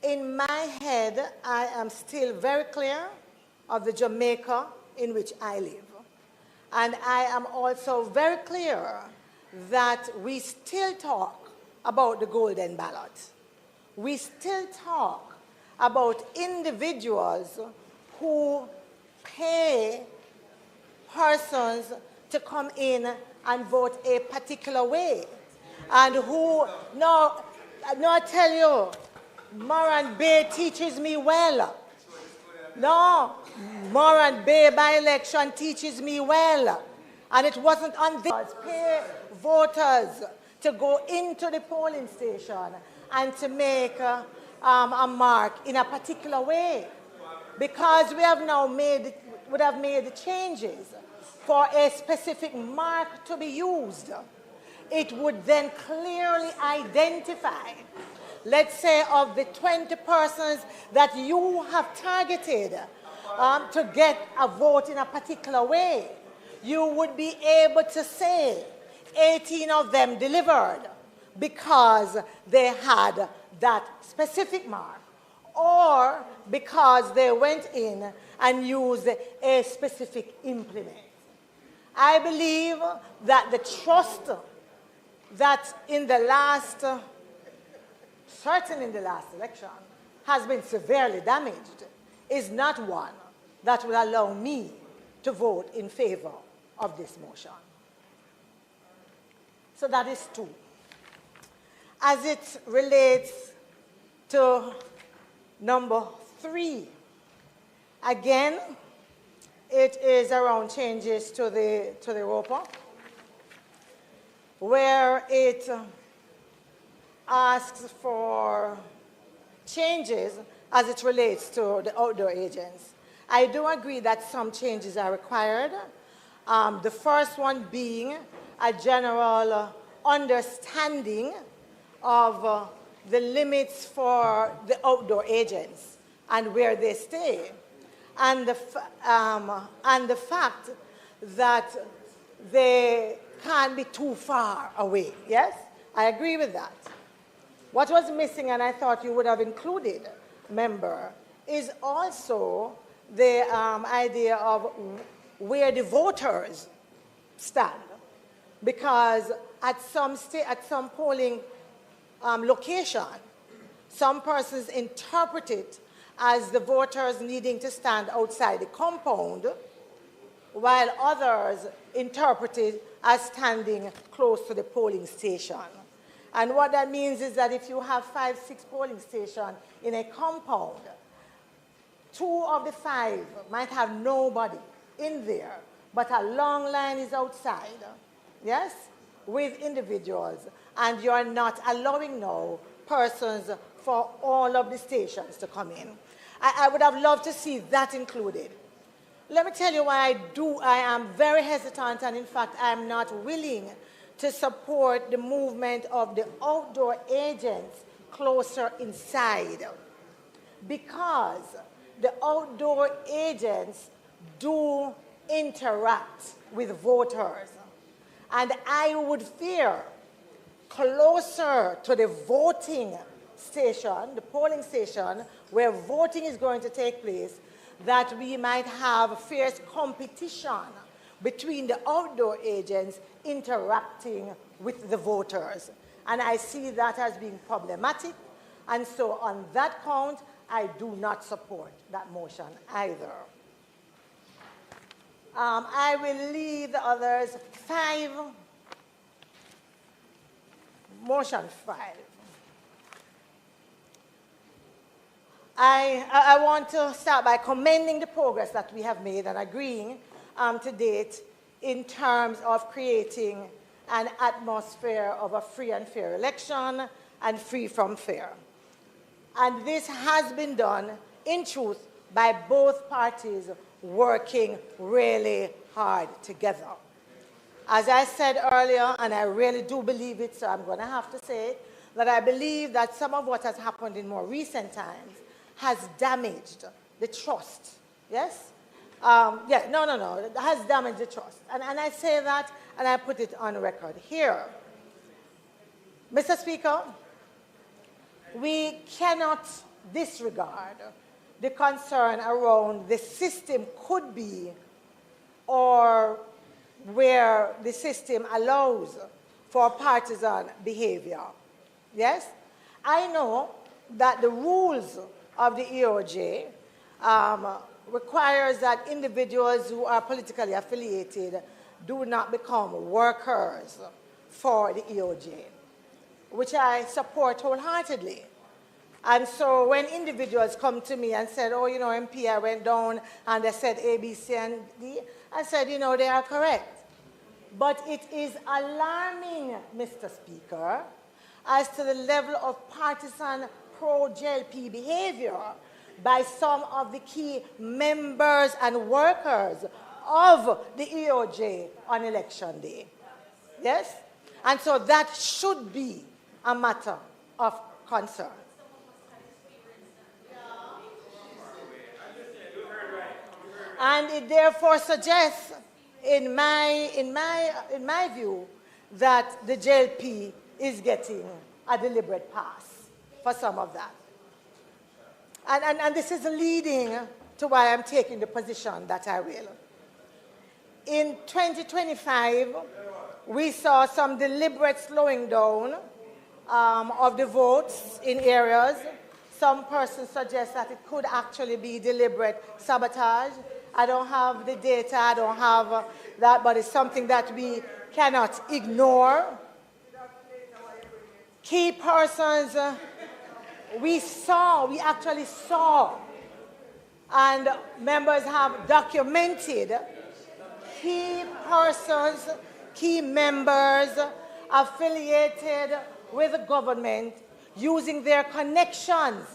in my head, I am still very clear of the Jamaica in which I live. And I am also very clear that we still talk about the golden ballot. We still talk about individuals who pay persons to come in and vote a particular way. And who, no, I tell you, Moran Bay teaches me well. No, Moran Bay by-election teaches me well. And it wasn't on this. Pay voters to go into the polling station and to make a mark in a particular way. Because we have now would have made the changes for a specific mark to be used. It would then clearly identify, let's say, of the 20 persons that you have targeted to get a vote in a particular way, you would be able to say 18 of them delivered because they had that specific mark, or because they went in and used a specific implement. I believe that the trust that in the last, certainly in the last election, has been severely damaged is not one that will allow me to vote in favor of this motion. So that is two. As it relates to number 3, again, it is around changes to the ROPA, where it asks for changes as it relates to the outdoor agents. I do agree that some changes are required. The first one being a general understanding of the limits for the outdoor agents and where they stay, and the fact that they can't be too far away. Yes, I agree with that. What was missing, and I thought you would have included, member, is also the idea of where the voters stand, because at some polling location, some persons interpret it as the voters needing to stand outside the compound, while others interpret it as standing close to the polling station. And what that means is that if you have 5, 6 polling stations in a compound, 2 of the 5 might have nobody in there, but a long line is outside, yes, with individuals, and you are not allowing now persons for all of the stations to come in. I would have loved to see that included. Let me tell you why I am very hesitant, and in fact I am not willing to support the movement of the outdoor agents closer inside, because the outdoor agents do interact with voters. And I would fear closer to the voting station, the polling station, where voting is going to take place, that we might have fierce competition between the outdoor agents interacting with the voters. And I see that as being problematic. And so on that count, I do not support that motion either. I will leave the others. 5. Motion 5. I want to start by commending the progress that we have made and agreeing to date in terms of creating an atmosphere of a free and fair election and free from fear. And this has been done, in truth, by both parties working really hard together. As I said earlier, and I really do believe it, so I'm going to have to say it, that I believe that some of what has happened in more recent times has damaged the trust. Yes? It has damaged the trust. And I say that, and I put it on record here. Mr. Speaker, we cannot disregard the concern around the system could be, or where the system allows for partisan behavior. Yes? I know that the rules of the EOJ requires that individuals who are politically affiliated do not become workers for the EOJ, which I support wholeheartedly. And so when individuals come to me and said, oh, MP, I went down and they said A, B, C, and D, I said, they are correct. But it is alarming, Mr. Speaker, as to the level of partisan pro-JLP behavior by some of the key members and workers of the EOJ on election day. Yes? And so that should be a matter of concern. And it therefore suggests, in my view, that the JLP is getting a deliberate pass for some of that. And this is leading to why I'm taking the position that I will. In 2025, we saw some deliberate slowing down of the votes in areas. Some persons suggest that it could actually be deliberate sabotage. I don't have the data, I don't have that, but it's something that we cannot ignore. Key persons, we actually saw, and members have documented key persons, key members affiliated with the government using their connections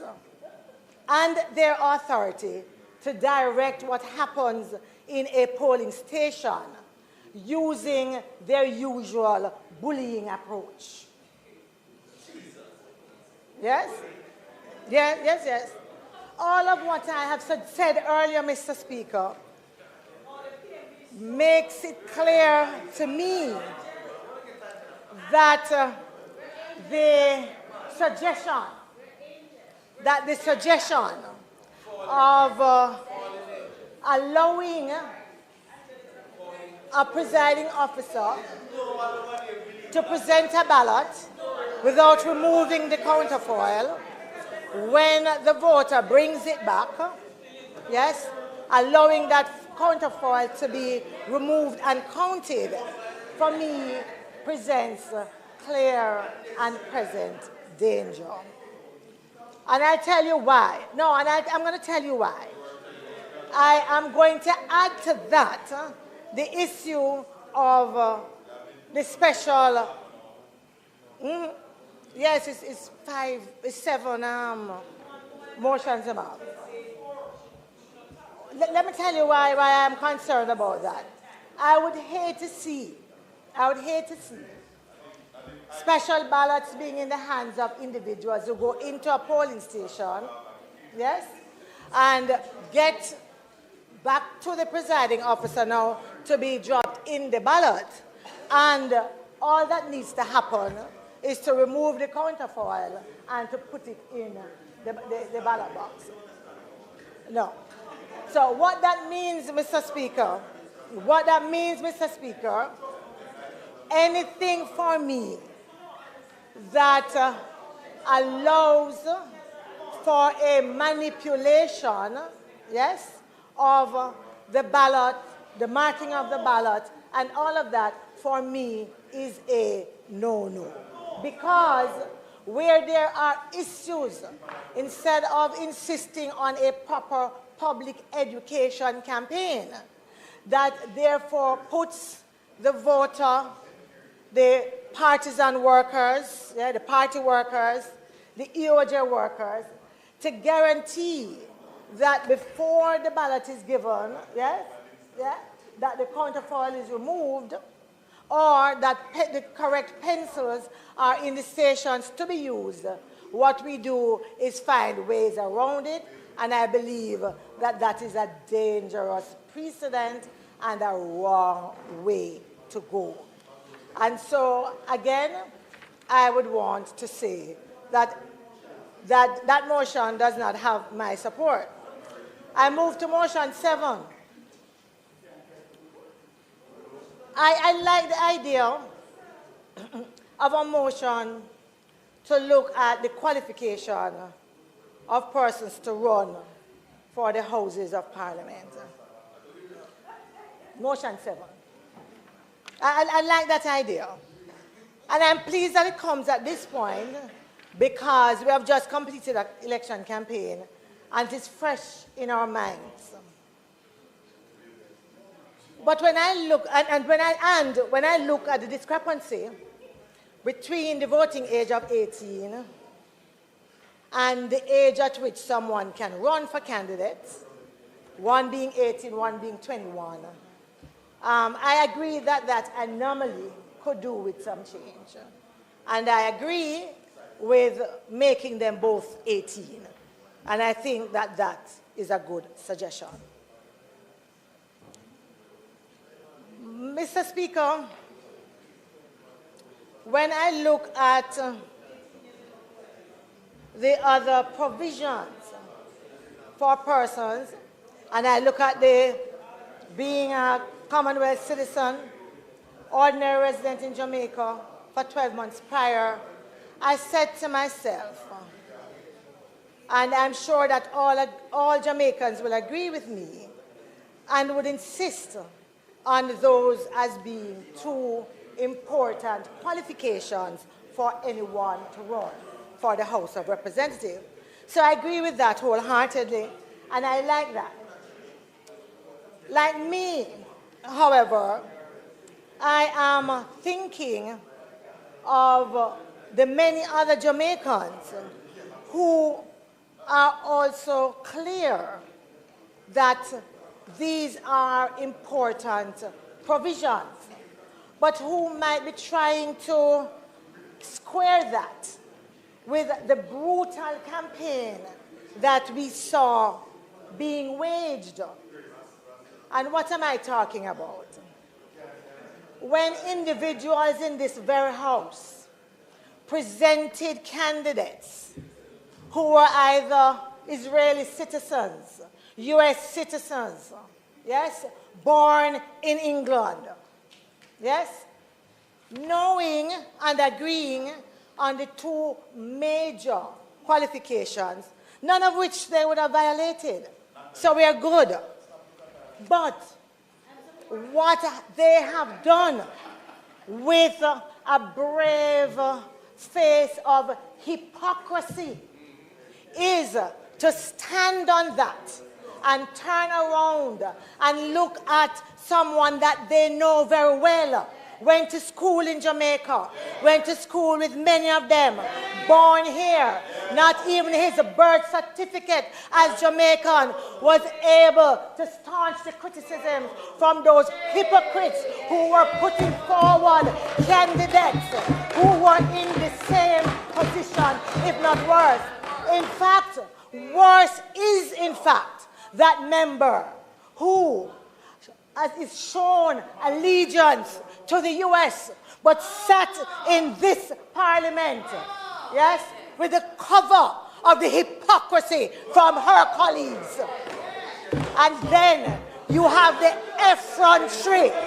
and their authority to direct what happens in a polling station using their usual bullying approach. Yes? Yes. All of what I have said earlier, Mr. Speaker, makes it clear to me that the suggestion of allowing a presiding officer to present a ballot without removing the counterfoil when the voter brings it back, yes, allowing that counterfoil to be removed and counted, for me, presents clear and present danger. And I'll tell you why. No, and I'm going to tell you why. I am going to add to that the issue of the special, yes, it's 7 motions about. Let me tell you why I'm concerned about that. I would hate to see special ballots being in the hands of individuals who go into a polling station, yes, and get back to the presiding officer now to be dropped in the ballot. And all that needs to happen is to remove the counterfoil and to put it in the ballot box. No. So what that means, Mr. Speaker, anything for me that allows for a manipulation, yes, of the ballot, the marking of the ballot, and all of that, for me, is a no-no. Because where there are issues, instead of insisting on a proper public education campaign, that therefore puts the voter, the partisan workers, the party workers, the EOJ workers, to guarantee that before the ballot is given, that the counterfoil is removed, or that the correct pencils are in the stations to be used. What we do is find ways around it, and I believe that that is a dangerous precedent and a wrong way to go. And so, again, I would want to say that that motion does not have my support. I move to motion 7. I like the idea of a motion to look at the qualification of persons to run for the Houses of Parliament. Motion 7. I like that idea. And I'm pleased that it comes at this point because we have just completed an election campaign and it is fresh in our minds. But when I look, when I look at the discrepancy between the voting age of 18 and the age at which someone can run for candidates, one being 18, one being 21, I agree that that anomaly could do with some change. And I agree with making them both 18. And I think that that is a good suggestion. Mr. Speaker, when I look at the other provisions for persons, and I look at the being a Commonwealth citizen, ordinary resident in Jamaica for 12 months prior, I said to myself, and I'm sure that all Jamaicans will agree with me and would insist on those as being two important qualifications for anyone to run for the House of Representatives. So I agree with that wholeheartedly, and I like that. Like me, however, I am thinking of the many other Jamaicans who are also clear that these are important provisions, but who might be trying to square that with the brutal campaign that we saw being waged. And what am I talking about? When individuals in this very house presented candidates who were either Israeli citizens, US citizens, yes, born in England, yes, knowing and agreeing on the two major qualifications, none of which they would have violated. So we are good. But what they have done with a brave face of hypocrisy is to stand on that and turn around and look at someone that they know very well, went to school in Jamaica, went to school with many of them, born here, not even his birth certificate as Jamaican was able to staunch the criticism from those hypocrites who were putting forward candidates who were in the same position, if not worse. In fact, worse is in fact that member who is shown allegiance to the US, but sat in this parliament, yes, with the cover of the hypocrisy from her colleagues. And then you have the effrontery,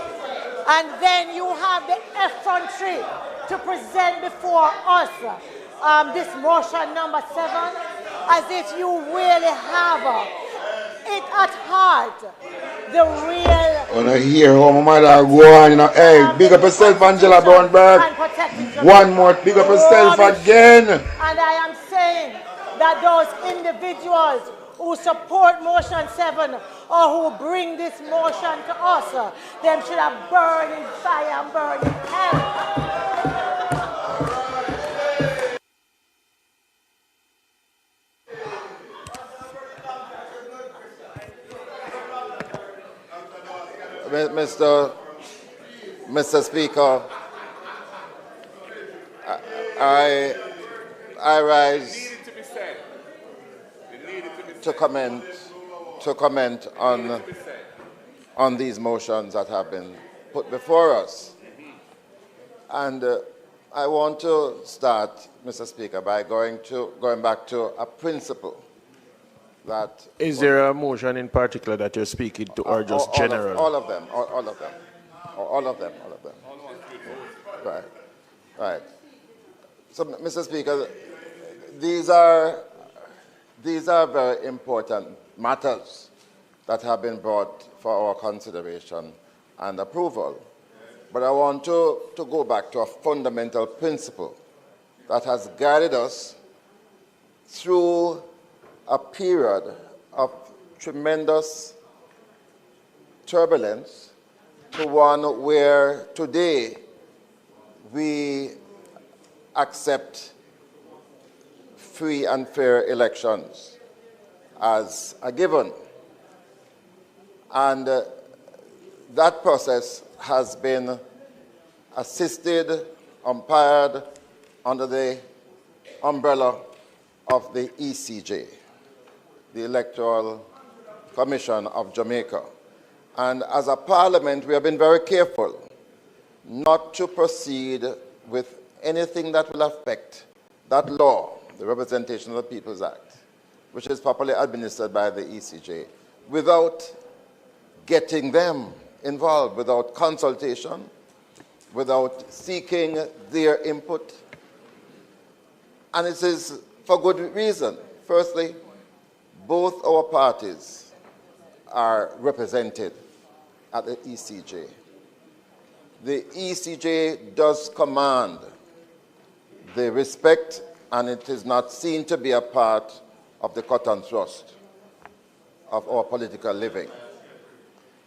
to present before us this motion number 7, as if you really have it at heart, the real... When I hear how my mother go on, you know, hey, big up yourself, Angela Brownberg. One more, big up yourself again. And I am saying that those individuals who support motion 7 or who bring this motion to us, them should have burned in fire and burned in hell. Mr. Speaker, I rise to comment on these motions that have been put before us. And I want to start, Mr. Speaker, by going back to a principle that... Is there a motion in particular that you're speaking to, or just general? All of them. Right. So, Mr. Speaker, these are very important matters that have been brought for our consideration and approval. But I want to go back to a fundamental principle that has guided us through a period of tremendous turbulence to one where today we accept free and fair elections as a given. And that process has been assisted, umpired under the umbrella of the ECJ, the Electoral Commission of Jamaica. And as a parliament, we have been very careful not to proceed with anything that will affect that law, the Representation of the People's Act, which is properly administered by the ECJ, without getting them involved, without consultation, without seeking their input. And it is for good reason. Firstly, both our parties are represented at the ECJ. The ECJ does command the respect, and it is not seen to be a part of the cut and thrust of our political living,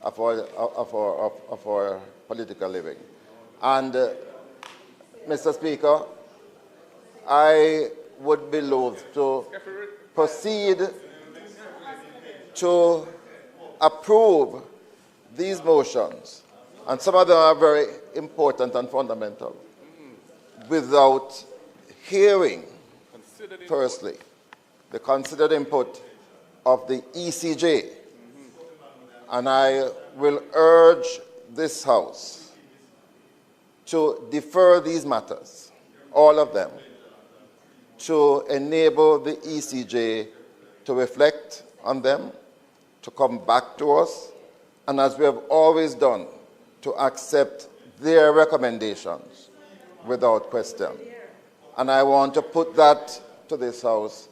of our political living. And, Mr. Speaker, I would be loath to proceed to approve these motions, and some of them are very important and fundamental, without hearing, firstly, the considered input of the ECJ. And I will urge this House to defer these matters, all of them, to enable the ECJ to reflect on them, to come back to us, and as we have always done, to accept their recommendations without question. And I want to put that to this House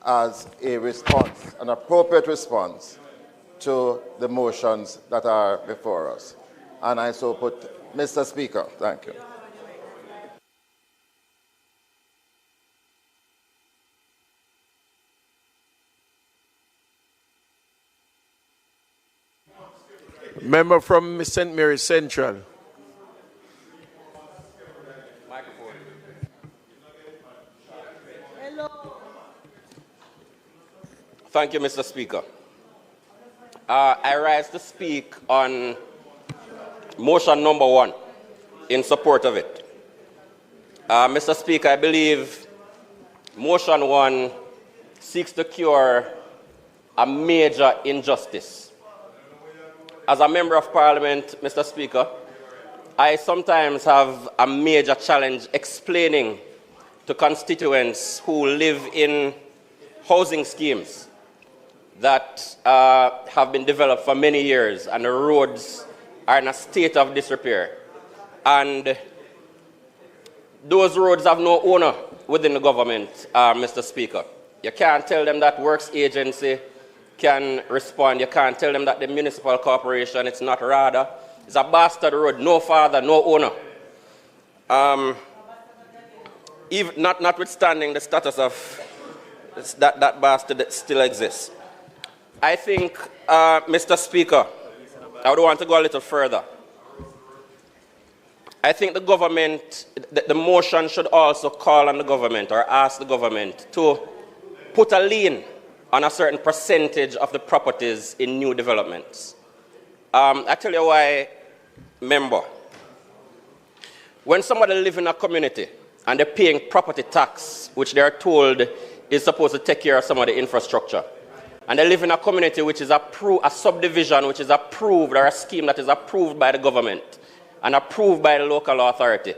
as a response, an appropriate response to the motions that are before us. And I so put, Mr. Speaker, thank you. Member from St. Mary's Central. Hello. Thank you, Mr. Speaker. I rise to speak on motion number 1 in support of it. Mr. Speaker, I believe motion 1 seeks to cure a major injustice. As a member of Parliament, Mr. Speaker, I sometimes have a major challenge explaining to constituents who live in housing schemes that have been developed for many years, and the roads are in a state of disrepair. And those roads have no owner within the government, Mr. Speaker. You can't tell them that works agency can respond. You can't tell them that the municipal corporation, it's not RADA. It's a bastard road, no father, no owner. Even notwithstanding the status of that bastard that still exists. I think, Mr. Speaker, I would want to go a little further. I think the government, the motion should also call on the government or ask the government to put a lien on a certain percentage of the properties in new developments. I tell you why, member. When somebody lives in a community and they're paying property tax, which they're told is supposed to take care of some of the infrastructure, and they live in a community which is approved, a subdivision which is approved, or a scheme that is approved by the government and approved by the local authority,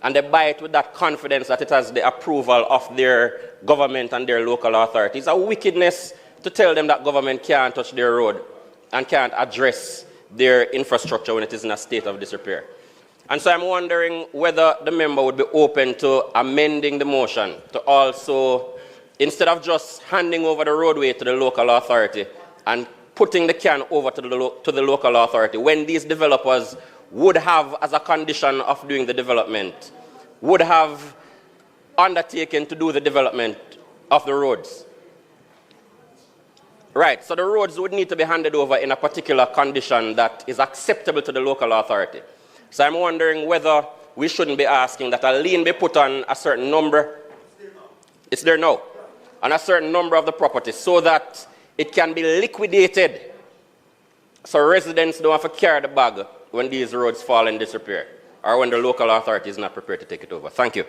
and they buy it with that confidence that it has the approval of their government and their local authority. It's a wickedness to tell them that government can't touch their road and can't address their infrastructure when it is in a state of disrepair. And so I'm wondering whether the member would be open to amending the motion to also, instead of just handing over the roadway to the local authority and putting the can over to the local authority, when these developers would have, as a condition of doing the development, would have undertaken to do the development of the roads. Right, so the roads would need to be handed over in a particular condition that is acceptable to the local authority. So I'm wondering whether we shouldn't be asking that a lien be put on a certain number, it's there now, on a certain number of the properties so that it can be liquidated so residents don't have to carry the bag when these roads fall in disrepair or when the local authority is not prepared to take it over. Thank you.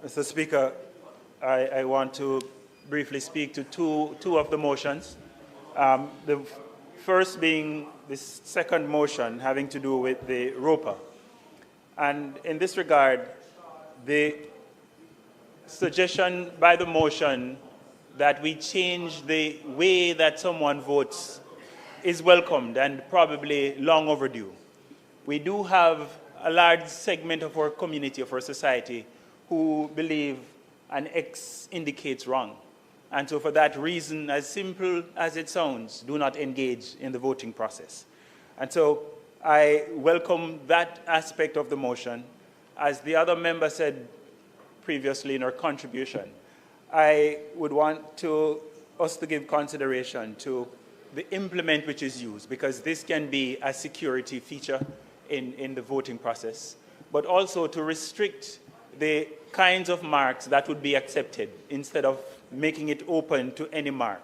Mr. Speaker, I want to briefly speak to two of the motions. The first being the second motion having to do with the ROPA. And in this regard, the suggestion by the motion that we change the way that someone votes is welcomed and probably long overdue. We do have a large segment of our community, of our society, who believe an X indicates wrong. And so for that reason, as simple as it sounds, do not engage in the voting process. And so I welcome that aspect of the motion. As the other member said previously in her contribution, I would want us to give consideration to the implement which is used, because this can be a security feature in the voting process, but also to restrict the kinds of marks that would be accepted instead of making it open to any mark.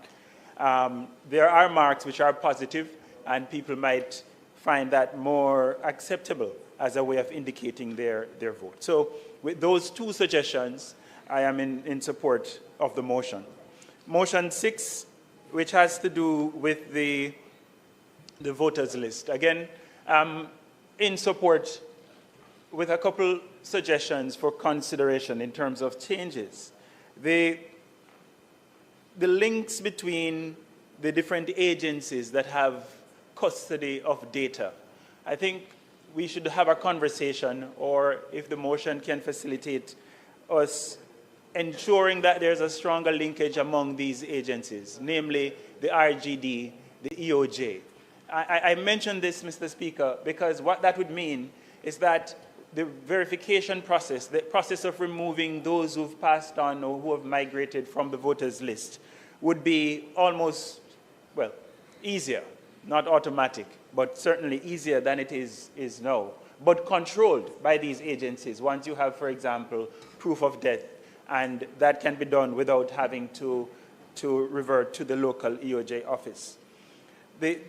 There are marks which are positive, and people might find that more acceptable as a way of indicating their vote. So with those two suggestions, I am in support of the motion. Motion 6, which has to do with the voters list. Again, in support with a couple suggestions for consideration in terms of changes. The links between the different agencies that have custody of data. I think we should have a conversation, or if the motion can facilitate us ensuring that there's a stronger linkage among these agencies, namely the RGD, the EOJ. I mentioned this, Mr. Speaker, because what that would mean is that the verification process, the process of removing those who've passed on or who have migrated from the voters list, would be almost, well, easier, not automatic, but certainly easier than it is now, but controlled by these agencies once you have, for example, proof of death, and that can be done without having to revert to the local EOJ office. The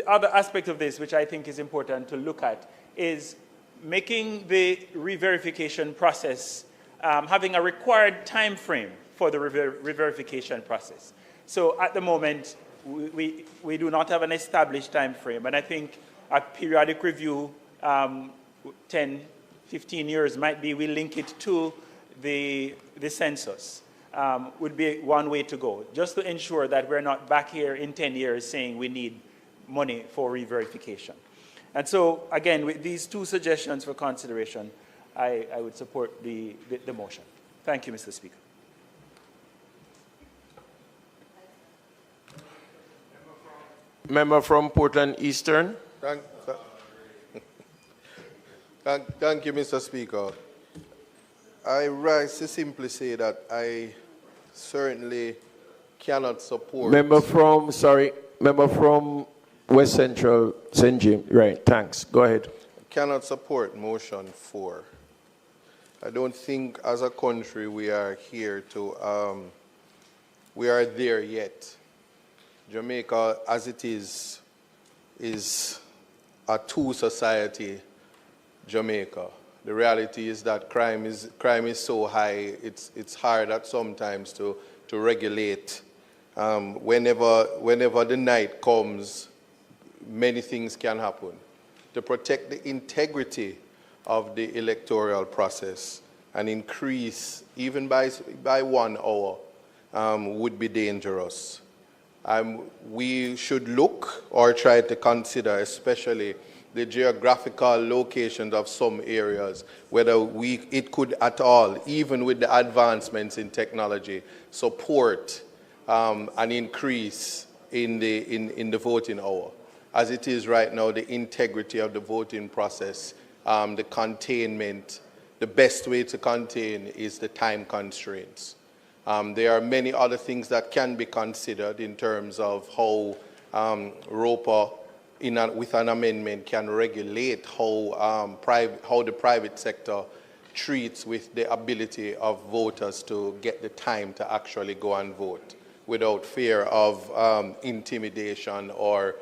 other aspect of this, which I think is important to look at, is making the re-verification process, having a required time frame for the re-verification process. So at the moment, we do not have an established time frame, and I think a periodic review, 10, 15 years might be, we link it to the census, would be one way to go, just to ensure that we're not back here in 10 years saying we need money for re-verification. And so, again, with these two suggestions for consideration, I would support the motion. Thank you, Mr. Speaker. Member from Portland Eastern. Thank you, Mr. Speaker. I rise to simply say that I certainly cannot support. Member from West Central, St. James. Right, thanks. Go ahead. Cannot support motion 4. I don't think as a country we are here to, we are there yet. Jamaica, as it is a two-society Jamaica. The reality is that crime is so high, it's hard at sometimes to regulate. Whenever the night comes, many things can happen. To protect the integrity of the electoral process and increase even by 1 hour would be dangerous. We should look or try to consider especially the geographical locations of some areas, whether it could at all, even with the advancements in technology, support an increase in the voting hour. As it is right now, the integrity of the voting process, the containment, the best way to contain is the time constraints. There are many other things that can be considered in terms of how ROPA, with an amendment, can regulate how the private sector treats with the ability of voters to get the time to actually go and vote without fear of intimidation or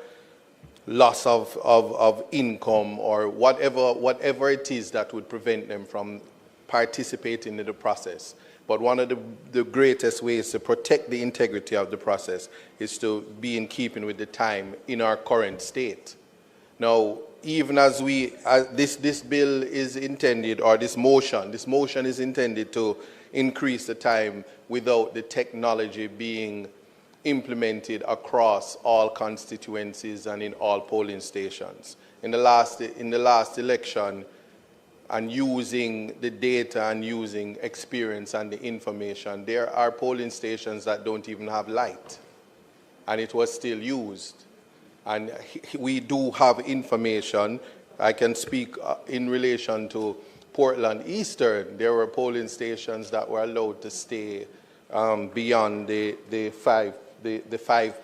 loss of income or whatever it is that would prevent them from participating in the process. But one of the greatest ways to protect the integrity of the process is to be in keeping with the time in our current state. Now, even as this bill is intended, or this motion is intended to increase the time without the technology being implemented across all constituencies and in all polling stations. In the last election, and using the data and using experience and the information, there are polling stations that don't even have light, and it was still used. And we do have information. I can speak in relation to Portland Eastern. There were polling stations that were allowed to stay beyond the 5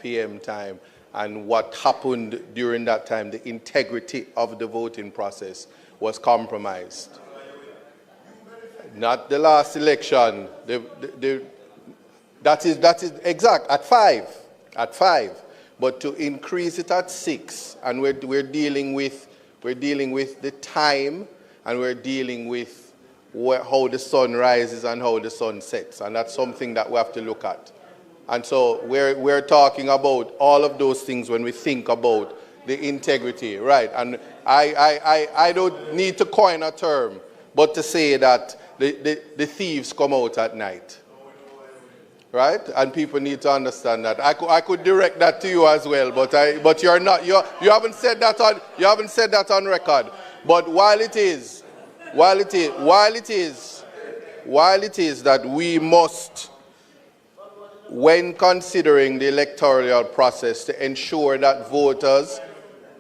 p.m. time. And what happened during that time, the integrity of the voting process was compromised. Not the last election. That is exact, at 5. But to increase it at 6, and we're dealing with the time, and we're dealing with how the sun rises and how the sun sets, and that's something that we have to look at. And so we're talking about all of those things when we think about the integrity, right? And I don't need to coin a term, but to say that the thieves come out at night, right? And people need to understand that. I could direct that to you as well, but you're not. You haven't said that on record. But while it is that we must, when considering the electoral process, to ensure that voters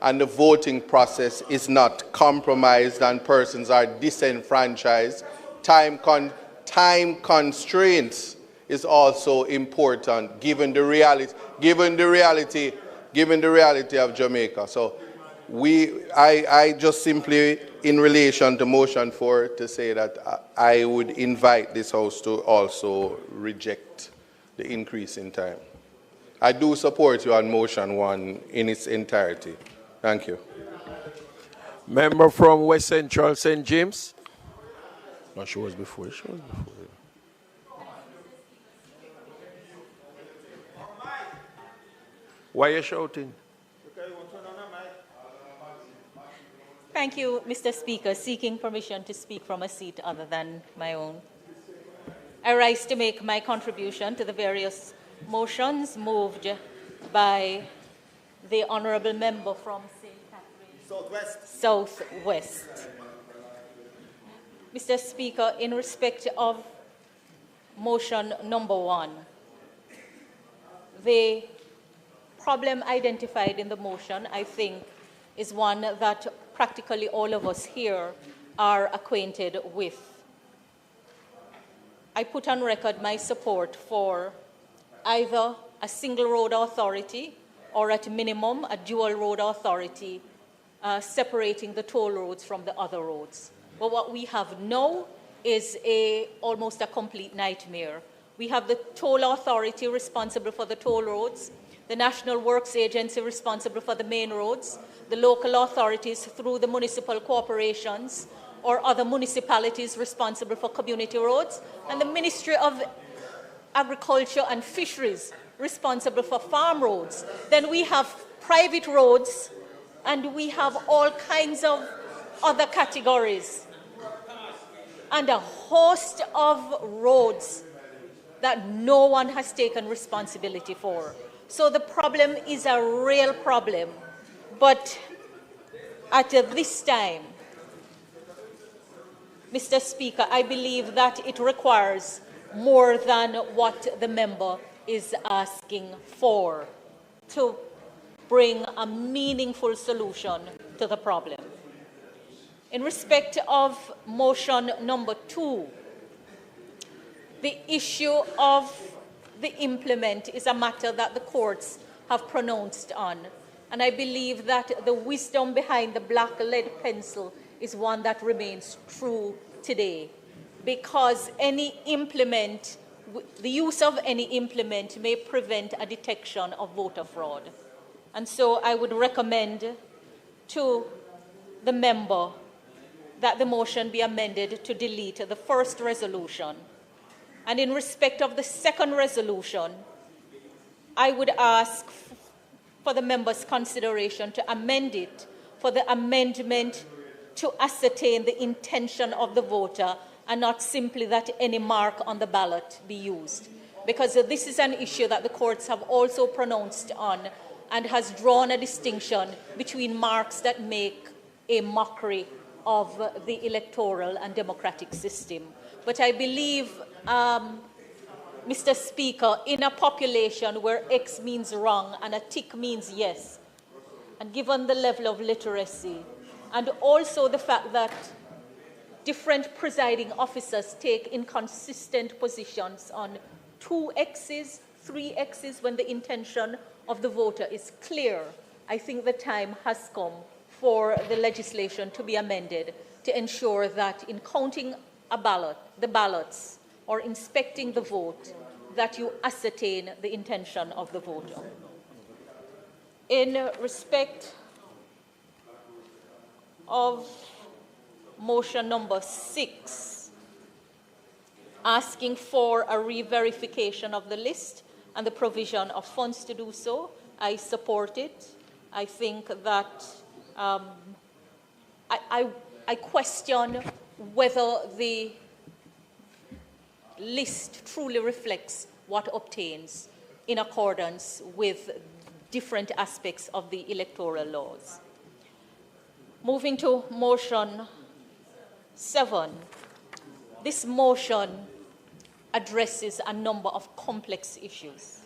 and the voting process is not compromised and persons are disenfranchised, time constraints is also important given the reality of Jamaica. So I just simply, in relation to motion 4, to say that I would invite this House to also reject the increase in time. I do support you on motion 1 in its entirety. Thank you. Member from West Central, St. James. No, she was before. Why are you shouting? Thank you, Mr. Speaker. Seeking permission to speak from a seat other than my own. I rise to make my contribution to the various motions moved by the Honourable Member from St. Catherine Southwest. Mr. Speaker, in respect of motion number 1, the problem identified in the motion, I think, is one that practically all of us here are acquainted with. I put on record my support for either a single road authority or at minimum a dual road authority separating the toll roads from the other roads. But what we have now is almost a complete nightmare. We have the toll authority responsible for the toll roads, the National Works Agency responsible for the main roads, the local authorities through the municipal corporations or other municipalities responsible for community roads, and the Ministry of Agriculture and Fisheries responsible for farm roads. Then we have private roads, and we have all kinds of other categories, and a host of roads that no one has taken responsibility for. So the problem is a real problem. But at this time, Mr. Speaker, I believe that it requires more than what the member is asking for to bring a meaningful solution to the problem. In respect of motion number 2, the issue of the implement is a matter that the courts have pronounced on. And I believe that the wisdom behind the black lead pencil is one that remains true today. Because any implement, the use of any implement may prevent a detection of voter fraud. And so I would recommend to the member that the motion be amended to delete the first resolution. And in respect of the second resolution, I would ask for the member's consideration to amend it for the amendment to ascertain the intention of the voter and not simply that any mark on the ballot be used. Because this is an issue that the courts have also pronounced on and has drawn a distinction between marks that make a mockery of the electoral and democratic system. But I believe, Mr. Speaker, in a population where X means wrong and a tick means yes, and given the level of literacy, and also the fact that different presiding officers take inconsistent positions on 2 X's, 3 X's when the intention of the voter is clear, I think the time has come for the legislation to be amended to ensure that in counting the ballots, or inspecting the vote, that you ascertain the intention of the voter. In respect of motion number 6, asking for a re-verification of the list and the provision of funds to do so, I support it. I think that I question whether the list truly reflects what obtains in accordance with different aspects of the electoral laws. Moving to motion 7, this motion addresses a number of complex issues.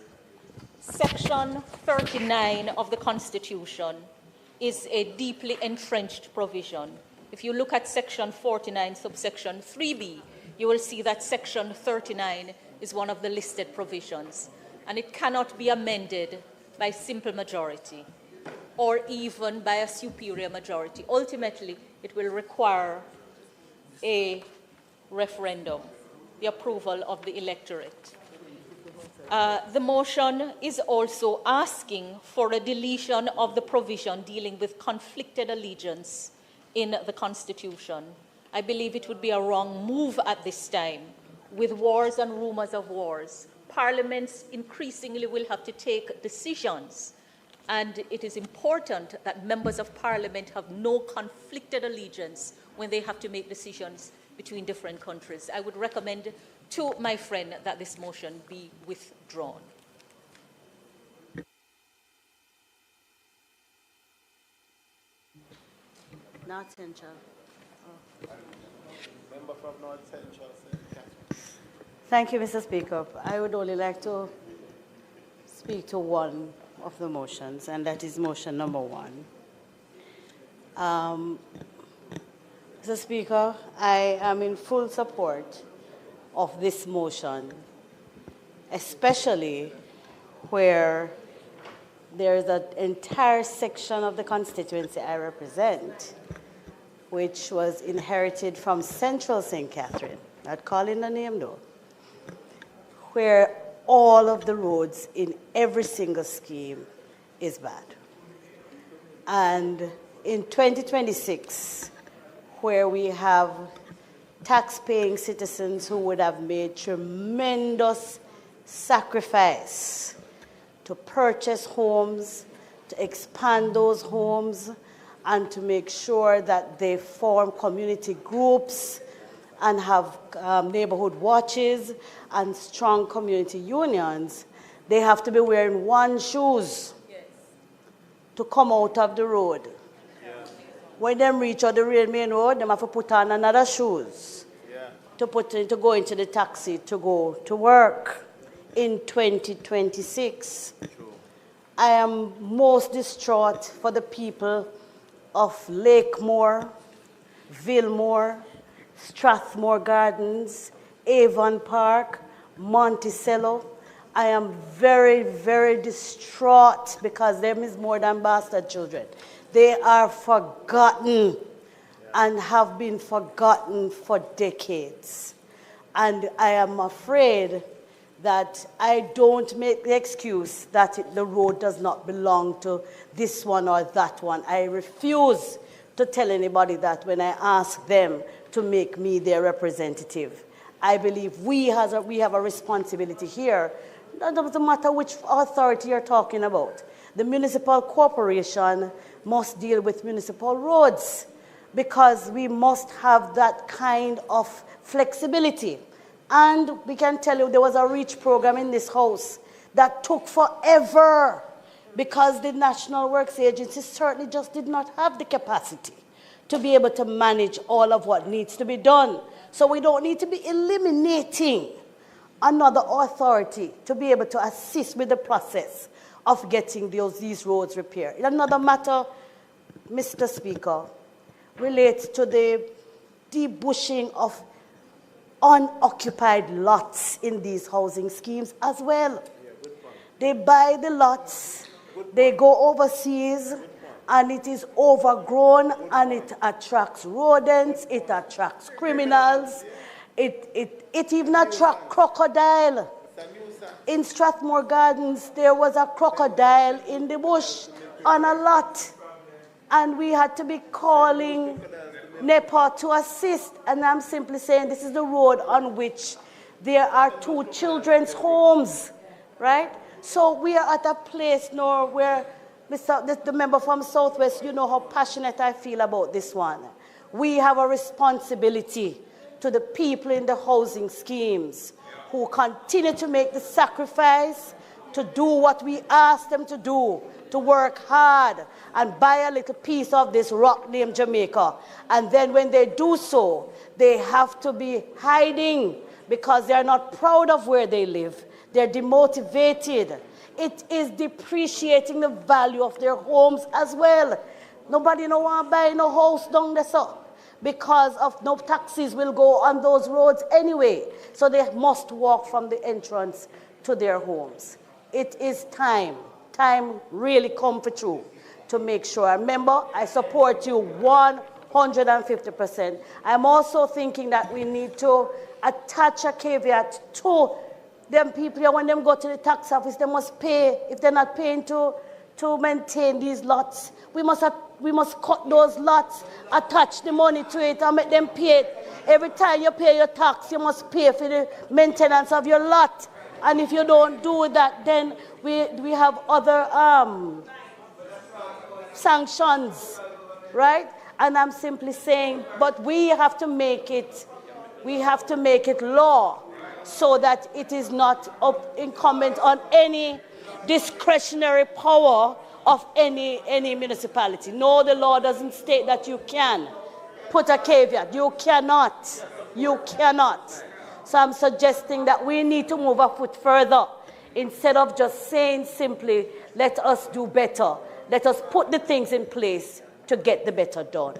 Section 39 of the Constitution is a deeply entrenched provision. If you look at section 49, subsection 3b, you will see that section 39 is one of the listed provisions, and it cannot be amended by simple majority or even by a superior majority. Ultimately, it will require a referendum, the approval of the electorate. The motion is also asking for a deletion of the provision dealing with conflicted allegiance in the Constitution. I believe it would be a wrong move at this time. With wars and rumors of wars, parliaments increasingly will have to take decisions, and it is important that members of parliament have no conflicted allegiance when they have to make decisions between different countries. I would recommend to my friend that this motion be withdrawn. North Central. Member from North Central. Thank you, Mr. Speaker. I would only like to speak to one of the motions, and that is motion number 1. Mr. Speaker, I am in full support of this motion, especially where there is an entire section of the constituency I represent, which was inherited from Central St. Catherine, not calling the name though, where all of the roads in every single scheme is bad. And in 2026, where we have tax-paying citizens who would have made tremendous sacrifice to purchase homes, to expand those homes, and to make sure that they form community groups and have neighborhood watches and strong community unions, they have to be wearing one shoes to come out of the road. When they reach out the main road, they have to put on another shoes to go into the taxi to go to work in 2026. I am most distraught for the people of Lakemore, Villemore, Strathmore Gardens, Avon Park, Monticello. I am very, very distraught because them is more than bastard children. They are forgotten and have been forgotten for decades. And I am afraid that I don't make the excuse that the road does not belong to this one or that one. I refuse to tell anybody that when I ask them to make me their representative. I believe we have a responsibility here. It doesn't matter which authority you're talking about. The municipal corporation must deal with municipal roads because we must have that kind of flexibility. And we can tell you there was a REACH program in this house that took forever because the National Works Agency certainly just did not have the capacity to be able to manage all of what needs to be done. So we don't need to be eliminating another authority to be able to assist with the process of getting these roads repaired. Another matter, Mr. Speaker, relates to the debushing of unoccupied lots in these housing schemes as well. They buy the lots, they go overseas, and it is overgrown, and it attracts rodents, it attracts criminals, it even attracts crocodile. In Strathmore Gardens, there was a crocodile in the bush on a lot, and we had to be calling NEPA to assist, and I'm simply saying this is the road on which there are 2 children's homes, right? So we are at a place now where, the member from Southwest, you know how passionate I feel about this one. We have a responsibility to the people in the housing schemes who continue to make the sacrifice to do what we ask them to do, to work hard and buy a little piece of this rock named Jamaica. And then when they do so, they have to be hiding because they are not proud of where they live. They're demotivated. It is depreciating the value of their homes as well. Nobody no want to buy no house down there, so because of no taxis will go on those roads anyway. So they must walk from the entrance to their homes. It is time really come for true to make sure. Remember, I support you 150%. I'm also thinking that we need to attach a caveat to them people here. When them go to the tax office, they must pay. If they're not paying to maintain these lots, we must cut those lots, attach the money to it, and make them pay it. Every time you pay your tax, you must pay for the maintenance of your lot. And if you don't do that, then we have other sanctions, right? And I'm simply saying, but we have to make it law so that it is not incumbent on any discretionary power of any municipality. No, the law doesn't state that you can. Put a caveat. You cannot. You cannot. So I'm suggesting that we need to move a foot further instead of just saying simply, let us do better. Let us put the things in place to get the better done.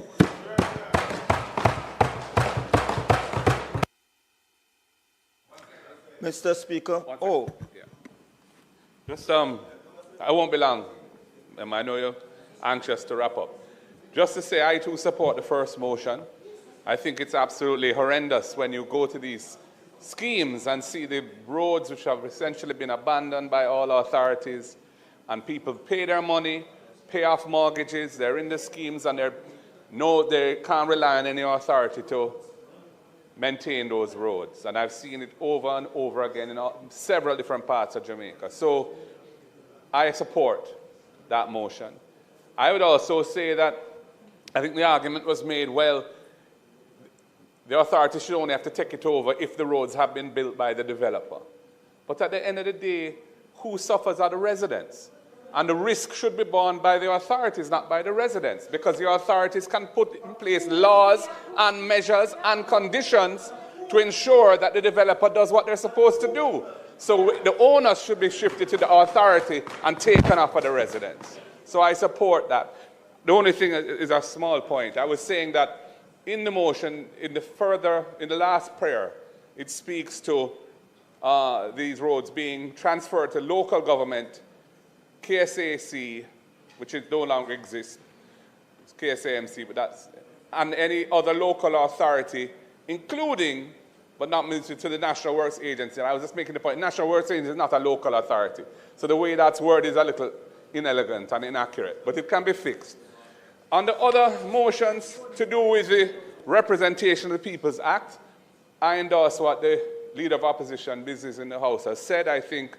Mr. Speaker. Just, I won't be long. I know you're anxious to wrap up. Just to say, I too support the first motion. I think it's absolutely horrendous when you go to these schemes and see the roads which have essentially been abandoned by all authorities, and people pay their money, pay off mortgages, they're in the schemes, and they can't rely on any authority to maintain those roads. And I've seen it over and over again in several different parts of Jamaica. So I support that motion. I would also say that I think the argument was made, well, the authorities should only have to take it over if the roads have been built by the developer. But at the end of the day, who suffers are the residents. And the risk should be borne by the authorities, not by the residents, because the authorities can put in place laws and measures and conditions to ensure that the developer does what they're supposed to do. So the onus should be shifted to the authority and taken off of the residents. So I support that. The only thing is a small point. I was saying that in the motion, in the last prayer, it speaks to these roads being transferred to local government, KSAC, which no longer exists, it's KSAMC, but that's, and any other local authority, including, but not limited to the National Works Agency. And I was just making the point, National Works Agency is not a local authority. So the way that's worded is a little inelegant and inaccurate, but it can be fixed. On the other motions to do with the Representation of the People's Act, I endorse what the Leader of Opposition Business in the House has said. I think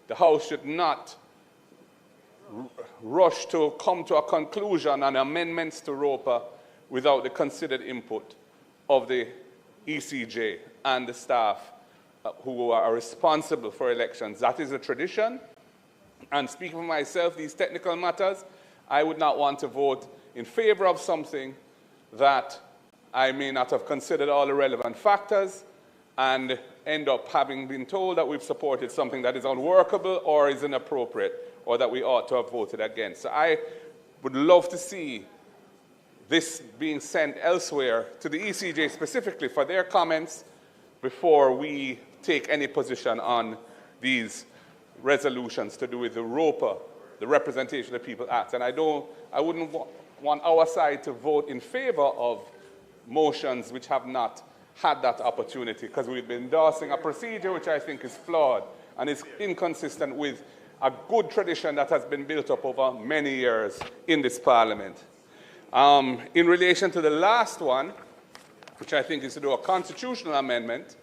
the House should not rush to come to a conclusion on amendments to ROPA without the considered input of the ECJ and the staff who are responsible for elections. That is a tradition. And speaking for myself, these technical matters, I would not want to vote in favor of something that I may not have considered all the relevant factors and end up having been told that we've supported something that is unworkable or is inappropriate or that we ought to have voted against. So I would love to see this being sent elsewhere to the ECJ specifically for their comments before we take any position on these resolutions to do with the ROPA, the Representation of the People Act. And I wouldn't want our side to vote in favor of motions which have not had that opportunity, because we've been endorsing a procedure which I think is flawed and is inconsistent with a good tradition that has been built up over many years in this Parliament. In relation to the last one, which I think is to do a constitutional amendment,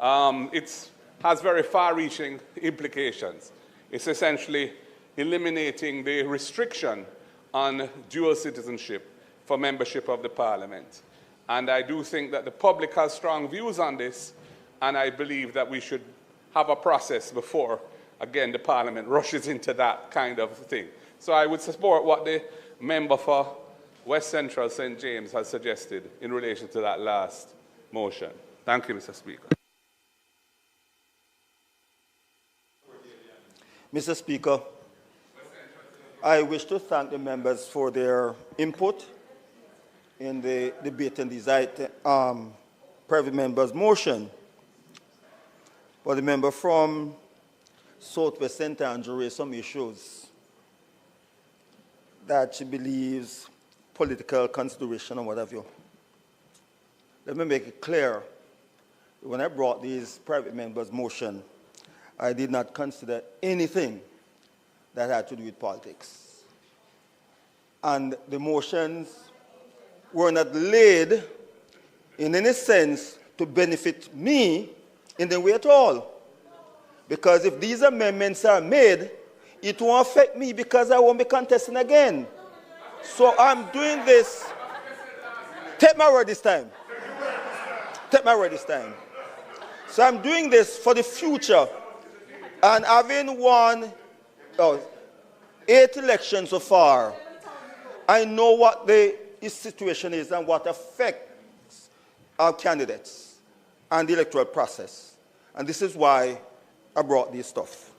it has very far-reaching implications. It's essentially eliminating the restriction on dual citizenship for membership of the Parliament. And I do think that the public has strong views on this, and I believe that we should have a process before, again, the Parliament rushes into that kind of thing. So I would support what the member for West Central St. James has suggested in relation to that last motion. Thank you, Mr. Speaker. Mr. Speaker, I wish to thank the members for their input in the debate on these private members' motion. But the member from Southwest St. Andrew raised some issues that she believes political consideration and what have you. Let me make it clear. When I brought these private members' motion, I did not consider anything that had to do with politics. And the motions were not laid in any sense to benefit me in the way at all. Because if these amendments are made, it won't affect me because I won't be contesting again. So I'm doing this. Take my word this time. Take my word this time. So I'm doing this for the future. And having won 8 elections so far, I know what the situation is and what affects our candidates and the electoral process. And this is why I brought this stuff.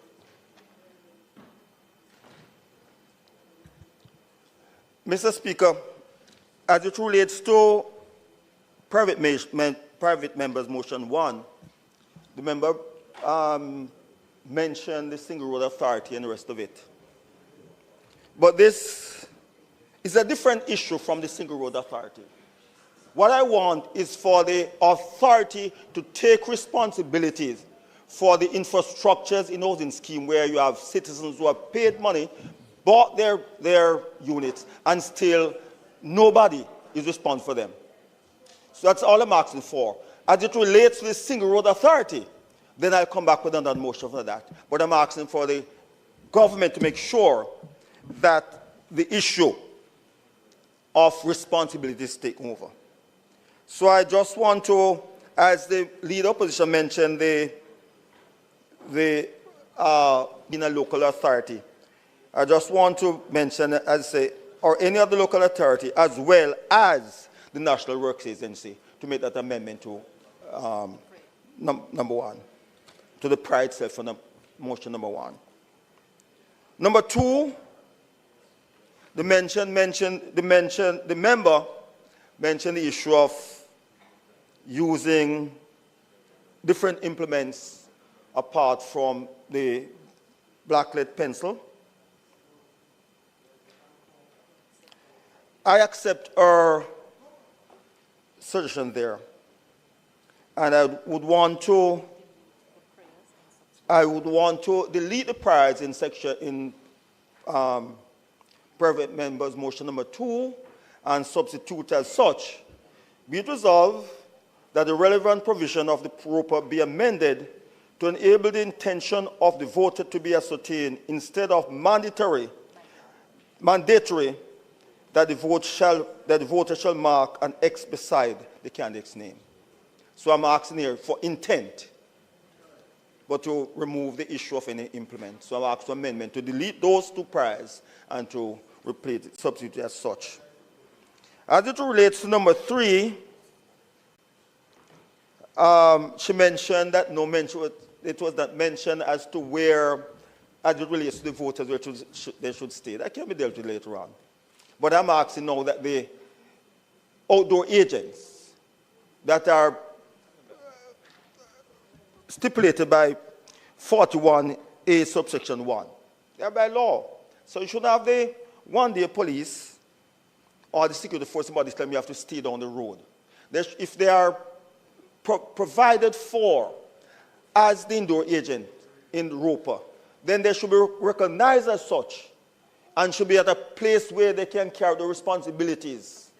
Mr. Speaker, as it relates to private members' motion 1, the member mention the Single Road Authority and the rest of it. But this is a different issue from the Single Road Authority. What I want is for the authority to take responsibilities for the infrastructures in housing scheme where you have citizens who have paid money, bought their units, and still nobody is responsible for them. So that's all I'm asking for. As it relates to the Single Road Authority, then I'll come back with another motion for that. But I'm asking for the government to make sure that the issue of responsibility is taken over. So I just want to, as the leader opposition mentioned, being a local authority, I just want to mention, as I say, or any other local authority, as well as the National Works Agency, to make that amendment to number one, to the prior itself for motion number one. Number two, the member mentioned the issue of using different implements apart from the blacklead pencil. I accept her suggestion there, and I would want to delete the priors in private members motion number 2 and substitute as such. Be it resolved that the relevant provision of the proper be amended to enable the intention of the voter to be ascertained instead of mandatory that the voter shall mark an X beside the candidate's name. So I'm asking here for intent, but to remove the issue of any implement. So I'm asking for amendment to delete those two priors and to replace it, substitute as such. As it relates to number 3, she mentioned that it was not mentioned as to where, as it relates to the voters, where they should stay. That can be dealt with later on. But I'm asking now that the outdoor agents that are stipulated by 41A subsection 1, they are by law. So you should have the one-day police or the security force, somebody telling you have to stay down the road. If they are provided for as the indoor agent in ROPA, then they should be recognized as such and should be at a place where they can carry the responsibilities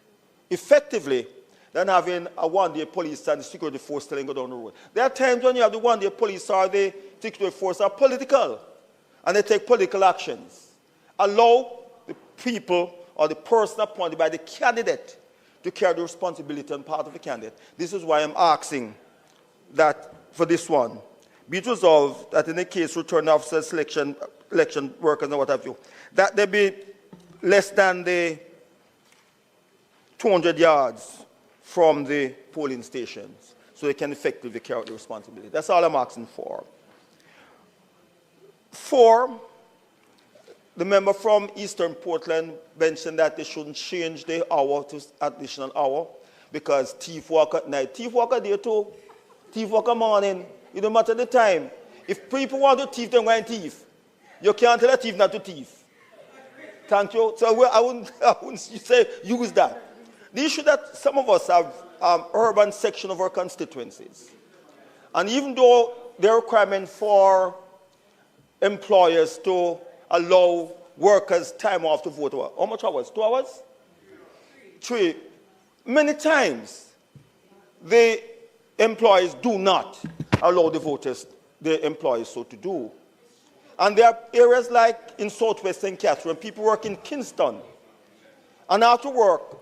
effectively than having a one-day police and the security force telling go down the road. There are times when you have the one-day police or the security force are political and they take political actions. Allow the people or the person appointed by the candidate to carry the responsibility on part of the candidate. This is why I'm asking that for this one, be it resolved that in the case return officers, election workers and what have you, that they be less than the 200 yards from the polling stations so they can effectively carry out the responsibility. That's all I'm asking for. 4, the member from Eastern Portland mentioned that they shouldn't change the hour to additional hour because thief walk at night. Thief walk at day too. Thief walk at morning. It don't matter the time. If people want to thief, then go and thief. You can't tell a thief not to thief. Thank you. So I wouldn't say use that. The issue that some of us have urban section of our constituencies. And even though there are requirements for employers to allow workers time off to vote, how much hours? 2 hours? 3. Many times, the employees do not allow the voters, the employees so to do. And there are areas like in Southwest St. Catherine, people work in Kingston. And after work,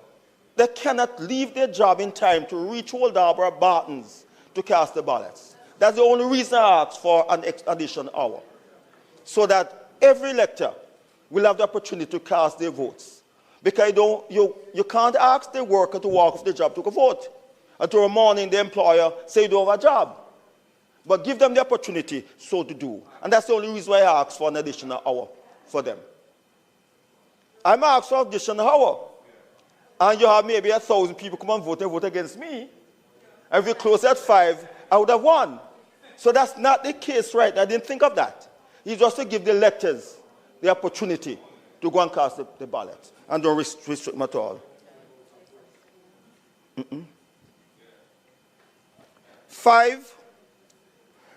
they cannot leave their job in time to reach Old Harbour or Bartons to cast the ballots. That's the only reason I asked for an additional hour. So that every elector will have the opportunity to cast their votes. Because you can't ask the worker to walk off the job to go vote. And tomorrow morning, the employer say you don't have a job. But give them the opportunity so to do. And that's the only reason why I asked for an additional hour for them. I'm asked for an additional hour. And you have maybe 1,000 people come and vote against me. And if you close at 5, I would have won. So that's not the case, right? I didn't think of that. It's just to give the electors the opportunity to go and cast the ballot and don't restrict them at all. 5,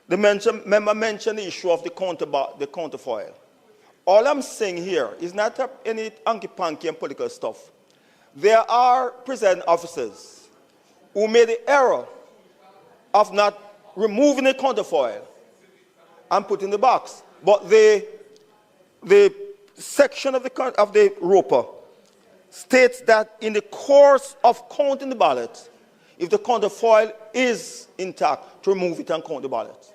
the member mentioned the issue of the counterfoil. All I'm saying here is not any hanky-panky and political stuff. There are presiding officers who made the error of not removing the counterfoil and putting in the box. But the section of the roper states that in the course of counting the ballot, if the counterfoil is intact, to remove it and count the ballot.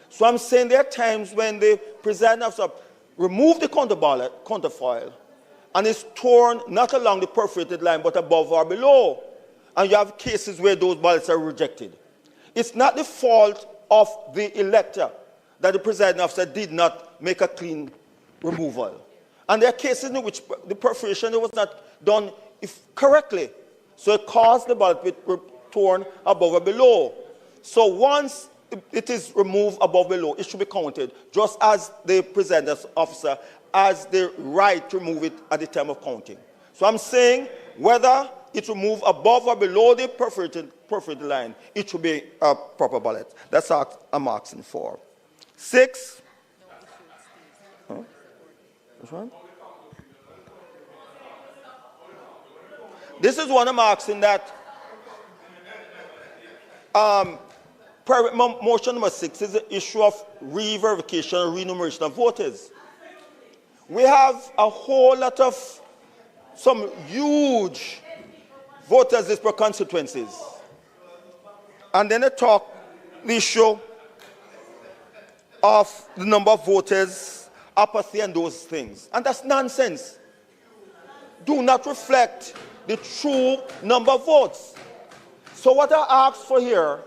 So I'm saying there are times when the presiding officer remove the counterfoil and it's torn not along the perforated line but above or below. And you have cases where those ballots are rejected. It's not the fault of the elector that the presiding officer did not make a clean removal. And there are cases in which the perforation was not done correctly. So it caused the ballot to be torn above or below. So once it is removed above or below, it should be counted, just as the presiding officer has the right to remove it at the time of counting. So I'm saying whether it's removed above or below the perforated line, it should be a proper ballot. That's what I'm asking for. 6. Which one? This is one I'm asking that private motion number 6 is the issue of re-verification and re-enumeration of voters. We have a whole lot of some huge voters list per constituencies. And then they talk the issue of the number of voters, apathy, and those things. And that's nonsense. Do not reflect the true number of votes. So what I ask for here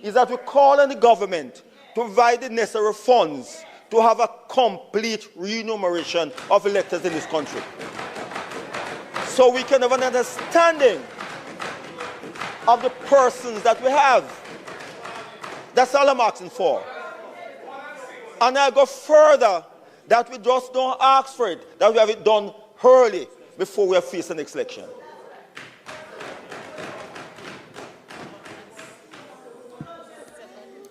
is that we call on the government to provide the necessary funds to have a complete remuneration of electors in this country. So we can have an understanding of the persons that we have. That's all I'm asking for. And I go further, that we just don't ask for it, that we have it done early before we face the next election.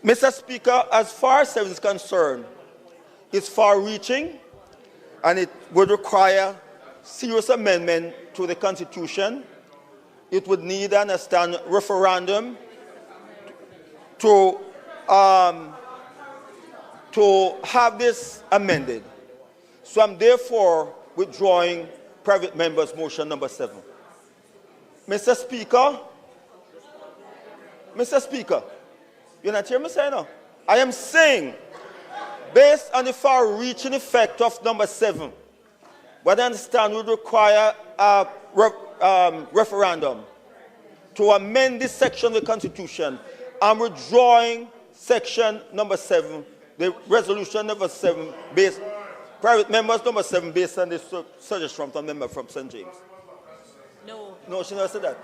Mr. Speaker, as far as service is concerned, it's far-reaching and it would require serious amendment to the Constitution. It would need an referendum to have this amended. So I'm therefore withdrawing private members' motion number 7. Mr. Speaker, you're not hearing me say no? I am saying, based on the far-reaching effect of number 7, what I understand would require a referendum to amend this section of the Constitution. I'm withdrawing section number 7, the resolution number 7, based private members number 7, based on the suggestion from the member from St. James. No. No, she never said that.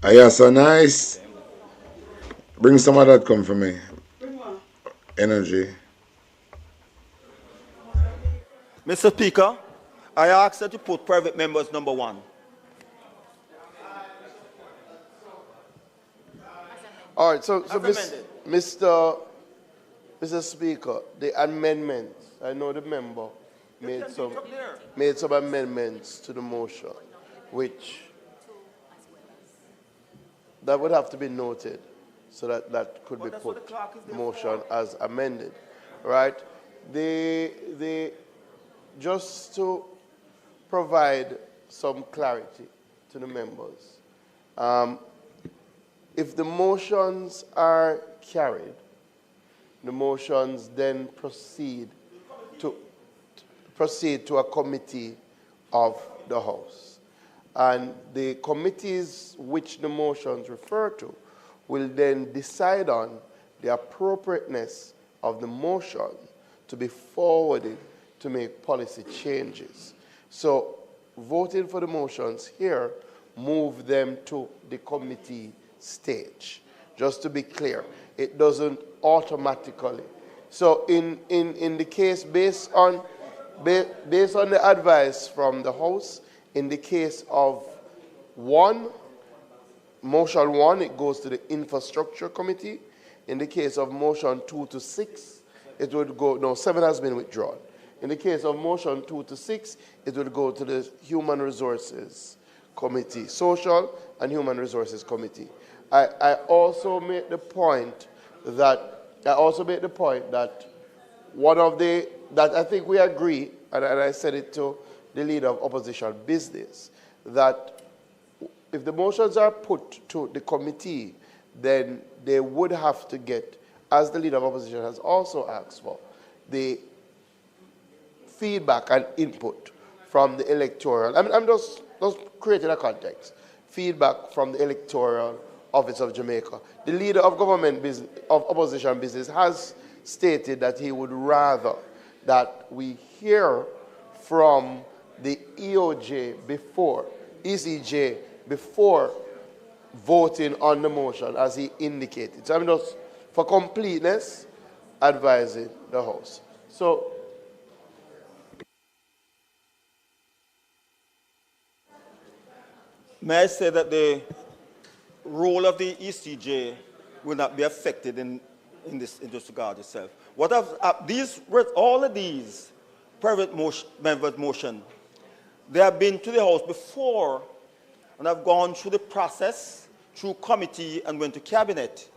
Ah, yeah, so nice. Bring some of that come for me. Energy. Mr. Speaker, I ask that you put private members number 1. All right, so Mr. Speaker, the amendments, I know the member made some amendments to the motion, which that would have to be noted so that could be put motion as amended, right? Just to provide some clarity to the members, if the motions are carried, the motions then proceed to a committee of the House. And the committees which the motions refer to will then decide on the appropriateness of the motion to be forwarded to make policy changes. So voting for the motions here move them to the committee stage. Just to be clear, it doesn't automatically. So in the case based on the advice from the House, in the case of motion 1, it goes to the infrastructure committee. In the case of motion 2 to 6, it would go, no, 7 has been withdrawn. In the case of motion 2 to 6, it would go to the Human Resources Committee, Social and Human Resources Committee. I also made the point that one of the, that I think we agree, and I said it to the leader of opposition business, that if the motions are put to the committee, then they would have to get, as the leader of opposition has also asked for, the feedback and input from the electoral. I'm just creating a context. Feedback from the electoral office of Jamaica. The leader of government business, of opposition business, has stated that he would rather that we hear from the ECJ before voting on the motion, as he indicated. So I'm just, for completeness, advising the House. So, may I say that the role of the ECJ will not be affected in this regard itself. What all of these private members' motion, they have been to the House before and have gone through the process, through committee, and went to cabinet.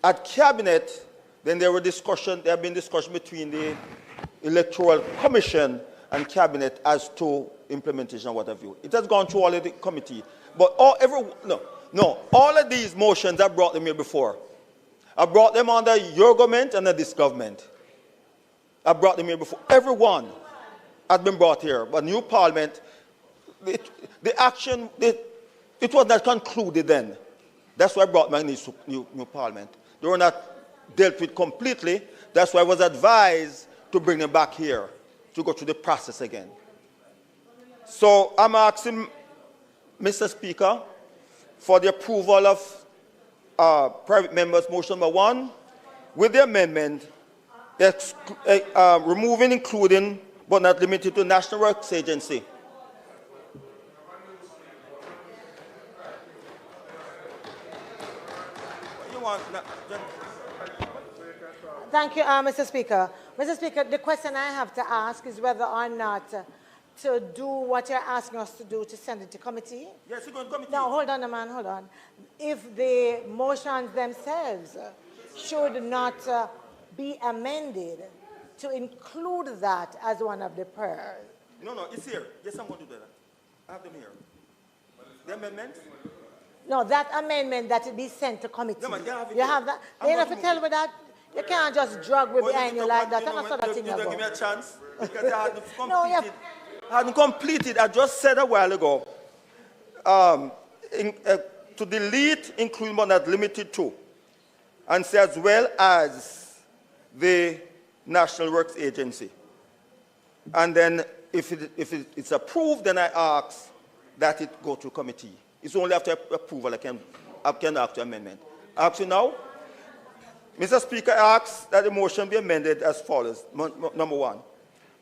At cabinet, then there have been discussion between the Electoral Commission and cabinet as to implementation and what have you. It has gone through all of the committee. But all of these motions, I brought them here before. I brought them under your government and under this government. I brought them here before. Everyone has been brought here. But new parliament, the action, it was not concluded then. That's why I brought my new parliament. They were not dealt with completely. That's why I was advised to bring them back here to go through the process again. So I'm asking Mr. Speaker for the approval of private members' motion number 1 with the amendment removing, including, but not limited to National Works Agency. Thank you, Mr. Speaker. Mr. Speaker, the question I have to ask is whether or not to do what you're asking us to do, to send it to committee. Yes, it's going to committee. Now, hold on, man, hold on. If the motions themselves should not be amended to include that as one of the prayers. No, it's here. Yes, I'm going to do that. I have them here. The amendments? No, that amendment that it be sent to committee. No, man, you have that? They have to tell me that. You can't just drag with behind you like that. That's not a thing. You don't give me a chance because I hadn't completed. I hadn't completed. I just said a while ago to delete, including but not limited to, and say as well as the National Works Agency. And then if it's approved, then I ask that it go to committee. It's only after approval I can ask the amendment. I ask you now. Mr. Speaker, I ask that the motion be amended as follows. Number 1,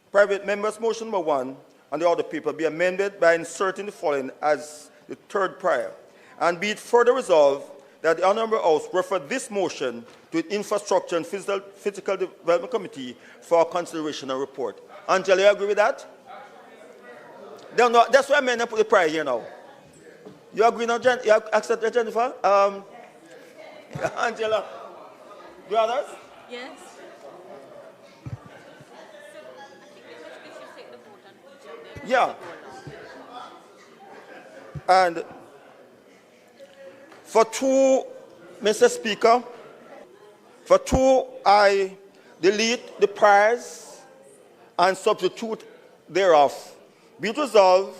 private members' motion number 1 and the other people be amended by inserting the following as the third prior. And be it further resolved that the Honourable House refer this motion to the Infrastructure and Physical Development Committee for consideration and report. Angela, you agree with that? No, that's why I meant to put the prior here now. You agree now, you accept that, Jennifer? Angela? The others? Yes. Yeah. And for 2, Mr. Speaker, for 2, I delete the priors and substitute thereof Be it resolved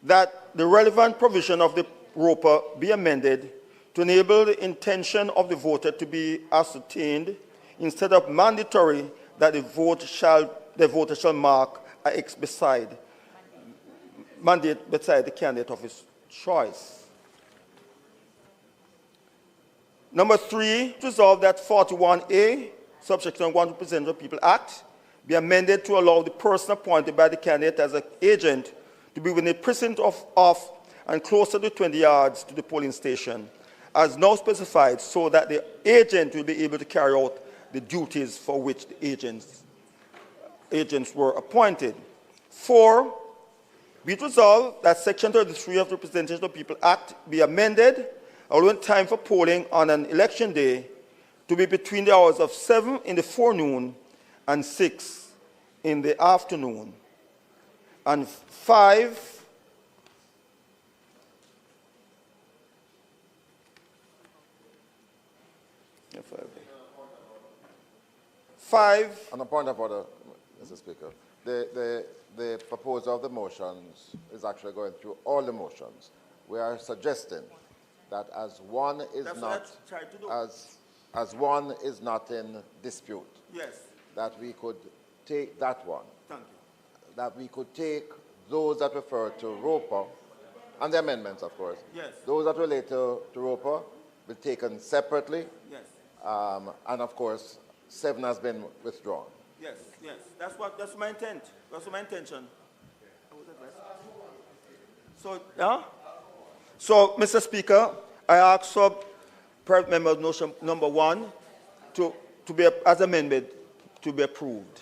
that the relevant provision of the ROPA be amended to enable the intention of the voter to be ascertained instead of mandatory that the voter shall mark a X beside the candidate of his choice. Number 3, resolve that 41A, subsection 1 Representative People Act, be amended to allow the person appointed by the candidate as an agent to be within a precinct of and closer to 20 yards to the polling station, as now specified, so that the agent will be able to carry out the duties for which the agents were appointed. 4, be it resolved that Section 33 of the Representation of People Act be amended, allowing time for polling on an election day to be between the hours of 7 in the forenoon and 6 in the afternoon. And 5, On a point of order, Mr. Speaker, the proposal of the motions is actually going through all the motions. We are suggesting that as one is not in dispute, yes, that we could take that one. Thank you. That we could take those that refer to ROPA and the amendments, of course. Yes. Those that relate to ROPA be taken separately. Yes. And of course, 7 has been withdrawn. Yes, yes. That's my intent. That's my intention. So, yeah? So, Mr. Speaker, I ask for private member motion number 1 to be, as amended, to be approved.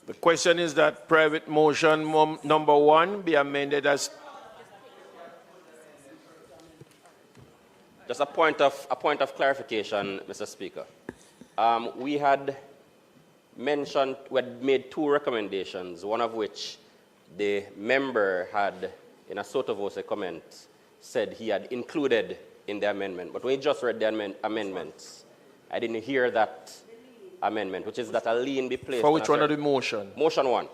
The question is that private motion number 1 be amended as... Just a point of clarification, Mr. Speaker. We had made 2 recommendations, one of which the member had, in a sort of voice comment, said he had included in the amendment. But when he just read the amendments, I didn't hear that amendment, which is that a lien be placed... For which one of the motion? Motion 1.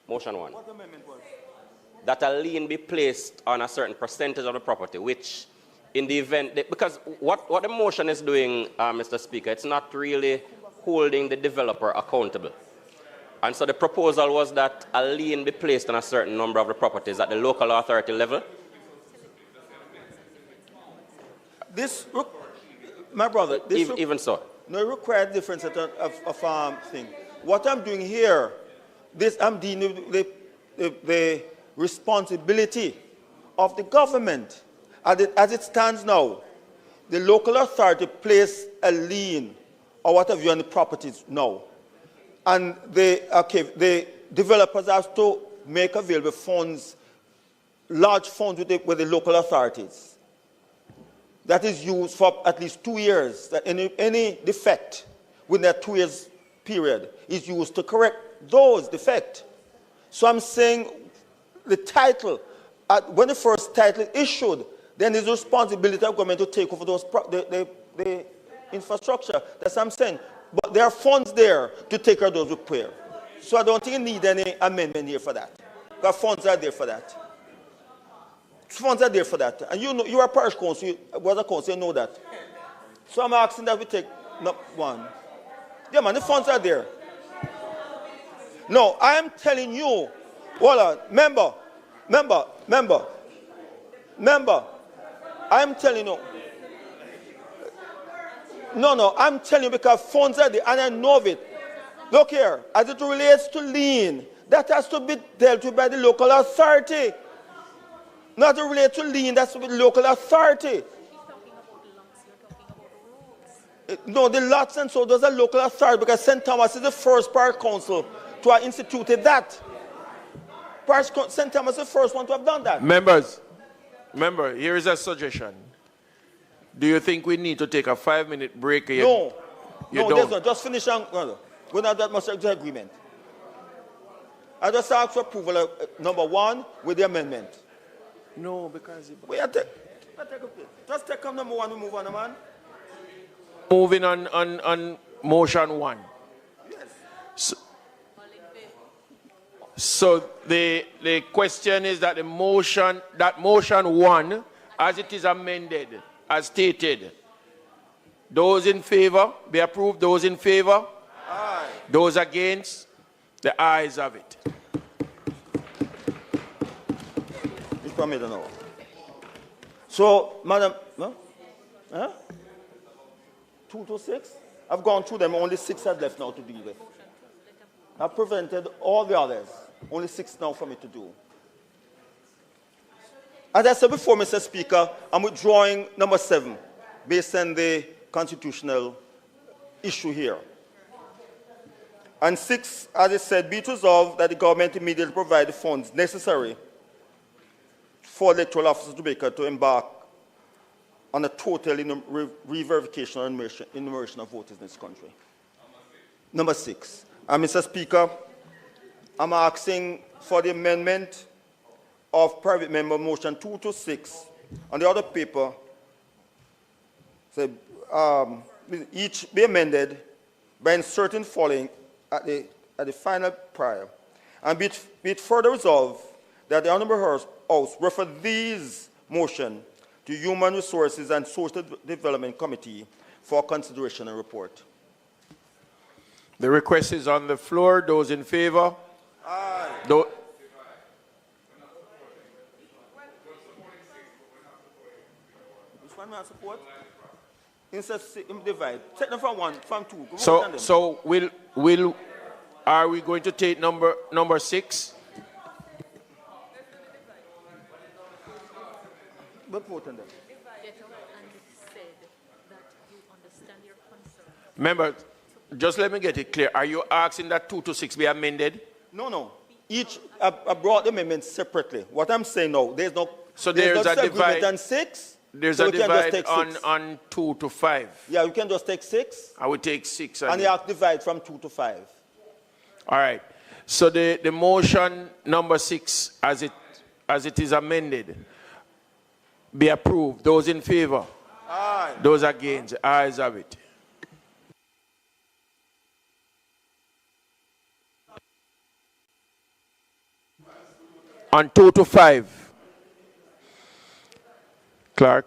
Motion 1. What amendment was? That a lien be placed on a certain percentage of the property, which in the event... Because what the motion is doing, Mr. Speaker, it's not really holding the developer accountable. And so the proposal was that a lien be placed on a certain number of the properties at the local authority level. This, my brother, this even so. No, it requires different set of thing. What I'm doing here, I'm dealing with the responsibility of the government. As it stands now, the local authority places a lien or whatever on the properties now. And the developers have to make available funds, large funds with the local authorities. That is used for at least 2 years. That any defect within that 2 years period is used to correct those defects. So I'm saying the title, when the first title is issued, then it's the responsibility of government to take over those the infrastructure. That's what I'm saying. But there are funds there to take care of those repairs. So I don't think you need any amendment here for that. Because funds are there for that. Funds are there for that. And you know, you are a parish council, you was a council, you know that. So I'm asking that we take one. Yeah, man, the funds are there. No, I am telling you, hold on, member, I'm telling you. No, I'm telling you because funds are there and I know of it. Look here, as it relates to lien, that has to be dealt with by the local authority. Not to relate to lien, that's with the local authority. No, the lots and so those are local authority because St. Thomas is the first parish council to have instituted that. St. Thomas is the first one to have done that. Members, here is a suggestion. Do you think we need to take a 5-minute break? No. You There's don't? not. Just finish on. We don't have that much agreement. I just ask for approval of number 1 with the amendment. No, because... Just take up number 1 and move on, man. Moving on motion 1. Yes. So, So the question is that motion 1, as it is amended, as stated, those in favor, be approved. Those in favor? Aye. Those against? The ayes have it. So, Madam, no? Huh? 2 to 6? I've gone through them, only 6 are left now to deal with. I've prevented all the others, only 6 now for me to do. As I said before, Mr. Speaker, I'm withdrawing number 7, based on the constitutional issue here. And 6, as I said, be it resolved that the government immediately provide the funds necessary for electoral officers of Jamaica to embark on a total re-verification and enumeration of voters in this country. Number 6. And Mr. Speaker, I'm asking for the amendment of private member motion 2 to 6 on the other paper. So, each be amended by inserting following at the final prior. And be it further resolved that the Honourable House refer these motion to Human Resources and Social Development Committee for consideration and report. The request is on the floor. Those in favor? Aye. Which one may I support? Instead divide. Take them from 1, from 2. So are we going to take number 6? But vote on them. Remember, just let me get it clear. Are you asking that 2 to 6 be amended? No. Each, I brought the amendments separately. What I'm saying now, there's no. So there's a divide on 6. There's a divide on 2 to 5. Yeah, we can just take 6. I would take 6. And you have to divide from 2 to 5. All right. So the motion number 6, as it is amended, be approved. Those in favor? Aye. Those against? Ayes have it. On 2 to 5. Clark.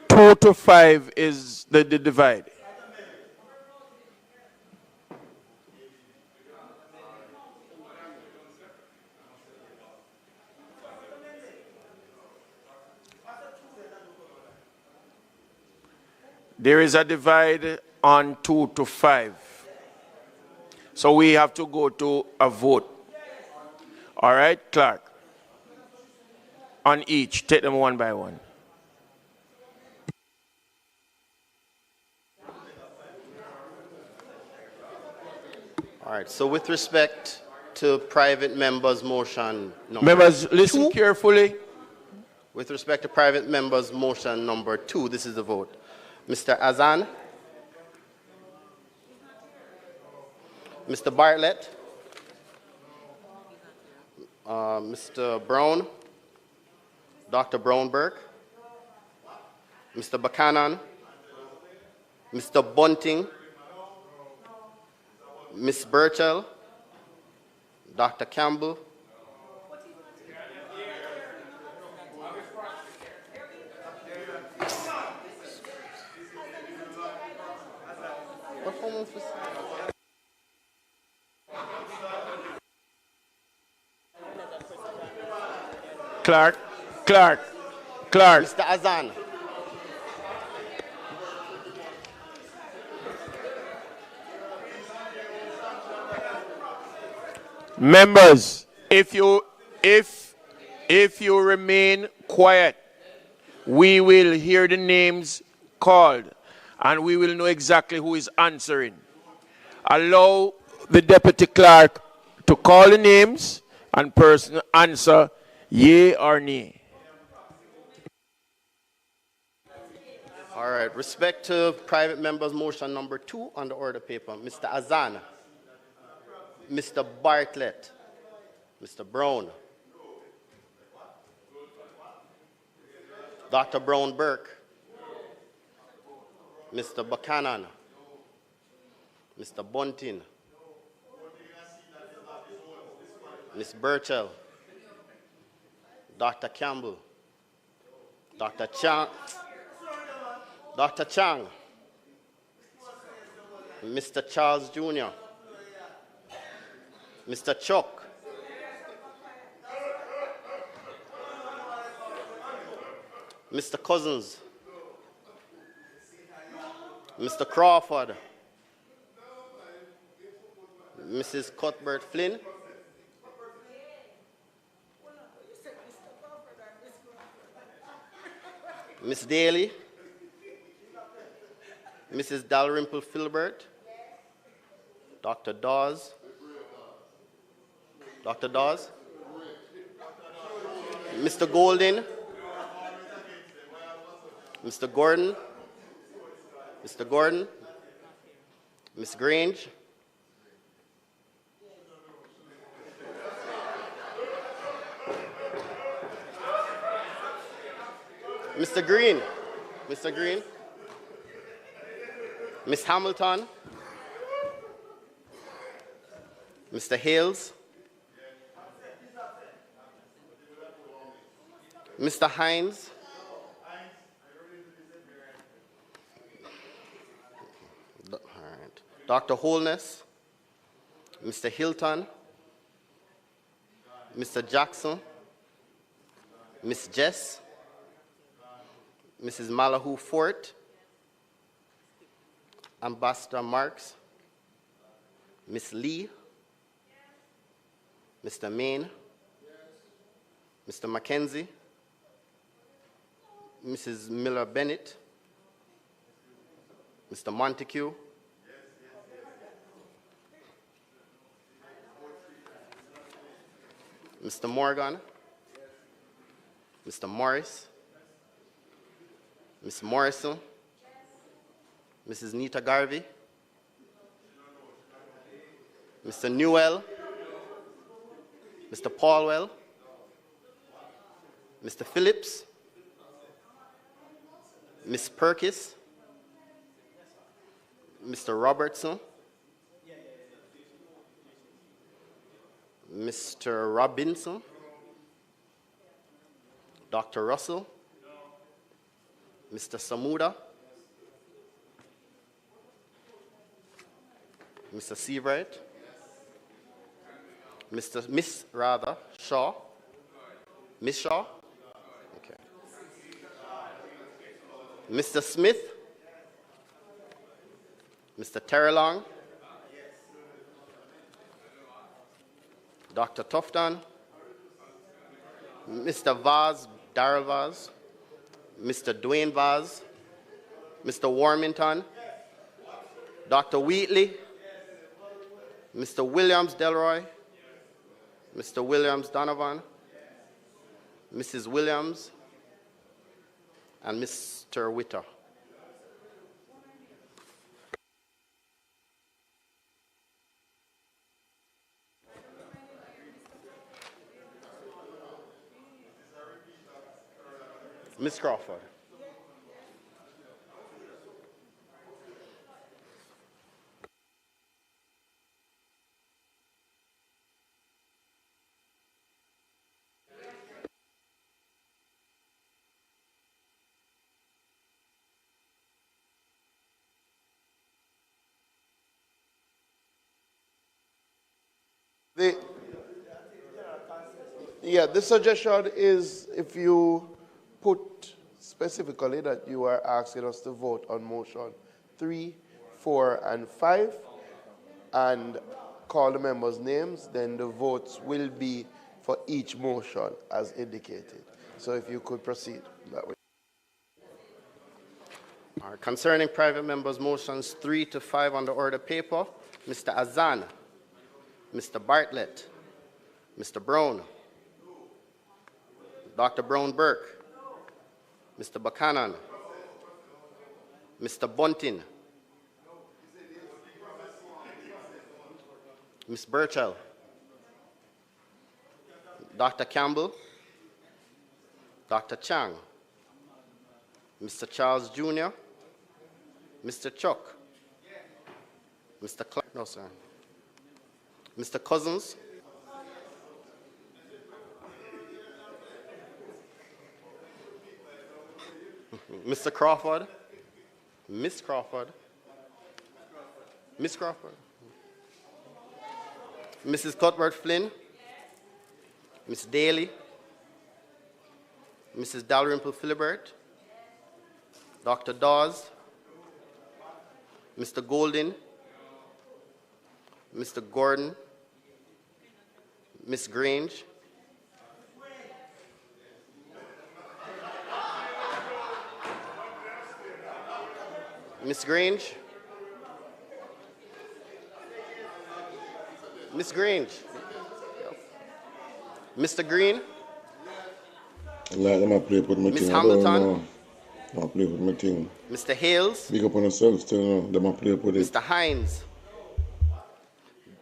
Two to 5 is the divide. There is a divide on 2 to 5. So we have to go to a vote. All right, Clark. On each, take them one by one. All right, so with respect to private members' motion number Members, listen 2, carefully. With respect to private members' motion number 2, this is the vote. Mr. Azan, Mr. Bartlett, Mr. Brown, Dr. Brownberg, Mr. Buchanan, Mr. Bunting, Ms. Burchell, Dr. Campbell, Clark. Mr. Azan. Members, if you remain quiet, we will hear the names called and we will know exactly who is answering. Allow the deputy clerk to call the names and person answer yea or nay. All right, respect to private members' motion number 2 on the order paper. Mr. Azan, Mr. Bartlett, Mr. Brown, Dr. Brown Burke, Mr. Buchanan, Mr. Bunting, Ms. Burchell, Dr. Campbell, Dr. Chang, Dr. Chang, Mr. Charles Jr., Mr. Chuck, Mr. Cousins, Mr. Crawford, Mrs. Cuthbert Flynn, Miss Daly, Mrs. Dalrymple Filbert, Dr. Dawes, Dr. Dawes, Mr. Golden, Mr. Gordon, Mr. Gordon, Ms. Grange, Mr. Green, Mr. Green, Ms. Hamilton, Mr. Hales, Mr. Hines, Dr. Holness, Mr. Hilton, Mr. Jackson, Ms. Jess, Mrs. Malahoo Fort, Ambassador Marks, Ms. Lee, Mr. Main, Mr. Mackenzie, Mrs. Miller Bennett, Mr. Montague, Mr. Morgan, Mr. Morris, Ms. Morrison, Mrs. Nita Garvey, Mr. Newell, Mr. Paulwell, Mr. Phillips, Ms. Perkis, Mr. Robertson, Mr. Robinson, Dr. Russell, Mr. Samuda, Mr. Seabright, Miss Shaw, Miss Shaw, okay. Mr. Smith, Mr. Terrelong, Dr. Tufton, Mr. Vaz, Darrell Vaz, Mr. Dwayne Vaz, Mr. Warmington, Dr. Wheatley, Mr. Williams Delroy, Mr. Williams Donovan, Mrs. Williams, and Mr. Witter. Ms. Crawford. The suggestion is if you put specifically that you are asking us to vote on motion 3, 4, and 5 and call the members' names, then the votes will be for each motion as indicated. So if you could proceed that way. All right. Concerning private members' motions 3 to 5 on the order paper, Mr. Azan, Mr. Bartlett, Mr. Brown, Dr. Brown Burke, Mr. Buchanan, Mr. Bunting, Ms. Burchell, Dr. Campbell, Dr. Chang, Mr. Charles Jr., Mr. Chuck, Mr. Clark, no sir, Mr. Cousins, Mr. Crawford, Miss Crawford, Miss Crawford, Mrs. Cuthbert Flynn, Miss Daly, Mrs. Dalrymple Philibert, Dr. Dawes, Mr. Golden, Mr. Gordon, Miss Grange, Miss Grange, Miss Grange, Mr. Green, Like them a play with my Miss thing. Hamilton, I don't know. Them a play with my thing. Mr. Hales, Big up on yourself still, you know. Them a play with it. Mr. Hines,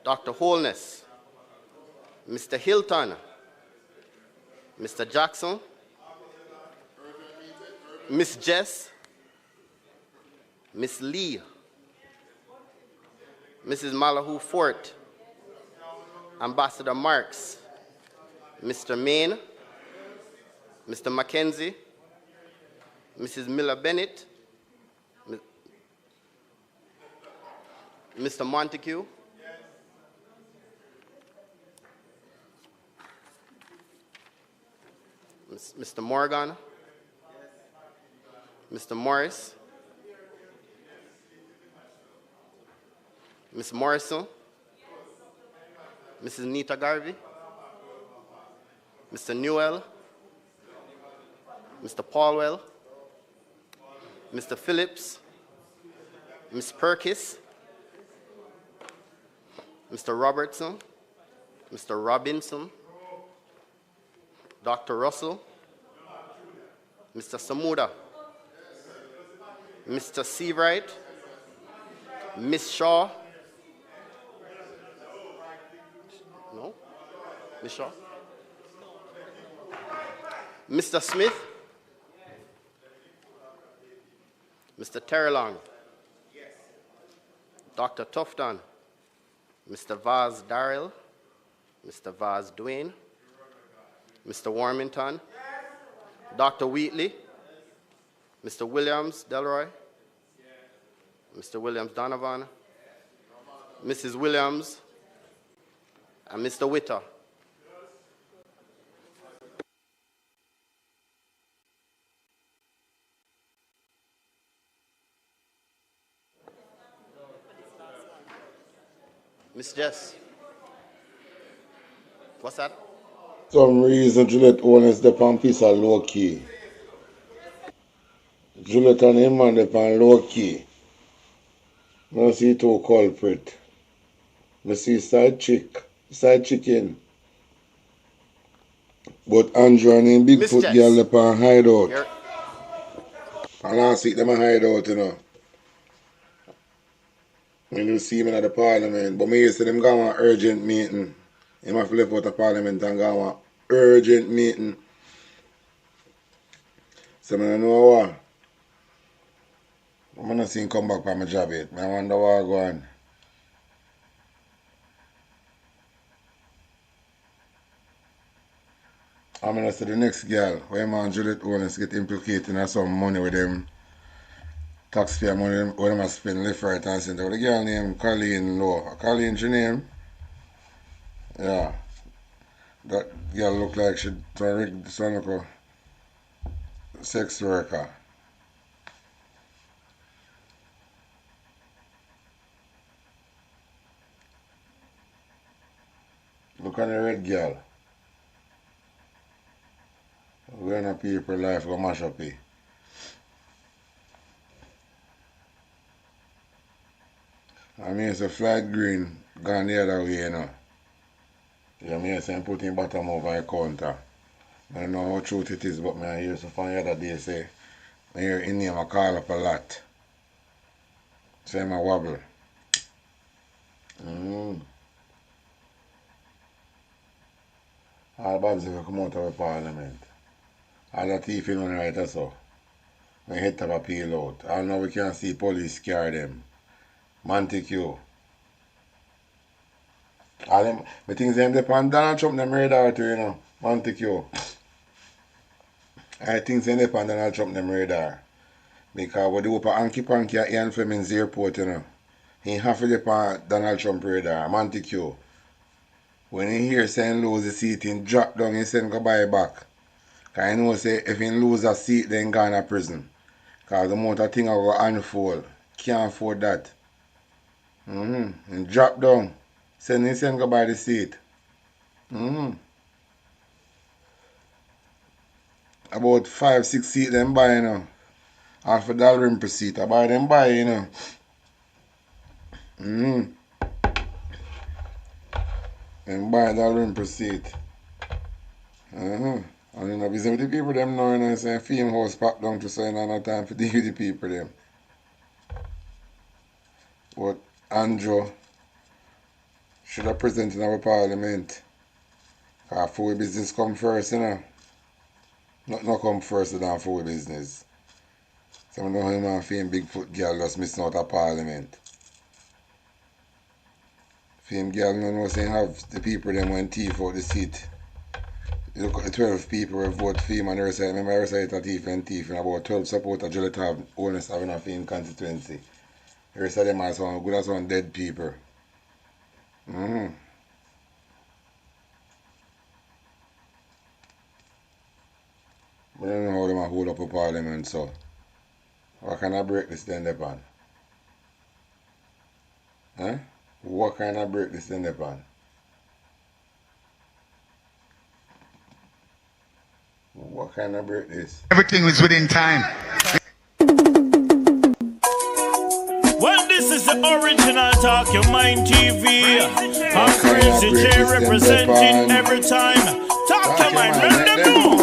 Dr. Holness, Mr. Hilton, Mr. Jackson, Miss Jess, Miss Lee, Mrs. Malahoo Fort, Ambassador Marks, Mr. Main, Mr. Mackenzie, Mrs. Miller Bennett, Mr. Montague, Mr. Morgan, Mr. Morris, Miss Morrison, Mrs. Nita Garvey, Mr. Newell, Mr. Paulwell, Mr. Phillips, Miss Perkis, Mr. Robertson, Mr. Robinson, Dr. Russell, Mr. Samuda, Mr. Seawright, Miss Shaw, no, Miss Shaw, Mr. Smith, Mr. Terrelong, Dr. Tufton, Mr. Vaz Darrell, Mr. Vaz Duane, Mr. Warmington, Dr. Wheatley, Mr. Williams Delroy, Mr. Williams Donovan, Mrs. Williams, and Mr. Witter. Miss Jess, what's that? Some reason Juliet owners the pan piece are low key. Juliet and him man the pan low key. I don't see two culprit. I see side chicken. But Andrew and him Bigfoot girl the pan hideout. And I see them a hideout, you know. When you see me at the parliament, but me used to them go on urgent meeting. Him have left out the parliament and go on urgent meeting. So I don't know what. I'm not seeing him come back from my job yet. I wonder what I go on. I'm going to see the next girl, where man Juliet Owens get implicated in some money with them. Taxpayer money where they must spend left, right, and center. The girl named Colleen Lowe. Colleen, she name? Yeah. That girl look like she rig some like a sex worker. Look at the red girl. When a people life go mash up here. I mean, it's a flight green gone the other way, you know. Yeah, me say I'm putting bottom over a counter. I don't know how true it is, but I hear from the other day say, I hear in name I call up a lot. Say I'm a wobble. All Babs will come out of the parliament. All the thief in one right or so. when head top a peel out. And now we can see police carry them. Montague. All them, the things them depend on Donald Trump, them radar too, you know. Montague. I think they depend on Donald Trump, them radar. Because when they open Anki Panky at Ian Fleming's airport, you know, he have to depend on Donald Trump radar. Montague. When he hear saying lose the seat, he drop down, he send go buy back. Because he know say if he lose a seat, then go in a prison. Because the amount of thing I will unfold. Can't afford that. And drop down. Send go buy the seat. About 5-6 seats them buy, you know. Half $1 per seat. I buy them buy, you know. And buy $1 per seat. And you know, busy with the people them now, you know, saying film house packed down to say no time for deal with the people them. But Andrew should have presented in our parliament. Because food business come first, you know. Not come first than food business. So I know him and Fame Bigfoot girl just missing out of parliament. Fame girl no know saying have the people them when thief out the seat. You look at the 12 people who vote Fame and the rest of remember the rest of it a thief and about 12 supporters Jolly have owners having a Fame constituency. The rest of them are some good as one dead people. I don't know how they hold up a parliament, so what kind of break this then upon? Huh? What kind of break this then upon? What kind of break this? Everything is within time. Well, this is the original Talk Your Mind TV. I'm Crazy J representing every time. Talk Your Mind, let them know.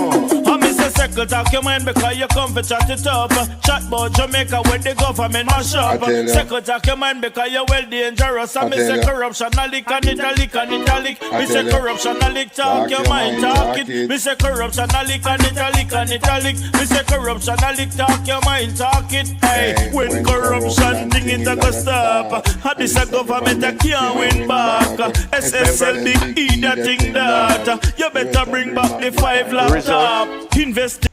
Circle talk your mind because you come for chat it up. Chat about Jamaica when the government mash up. Circle talk your mind because you're well dangerous. I say corruption a lick and italic and italic. Me say corruption a lick, talk your mind, talk it. Me say corruption a lick and italic and italic. Me say corruption a lick, talk your mind, talk it. Hey, when corruption thing it a go stop. How this a government a can't win back. SSL big E that thing that. You better bring back the 5 laptop. Invest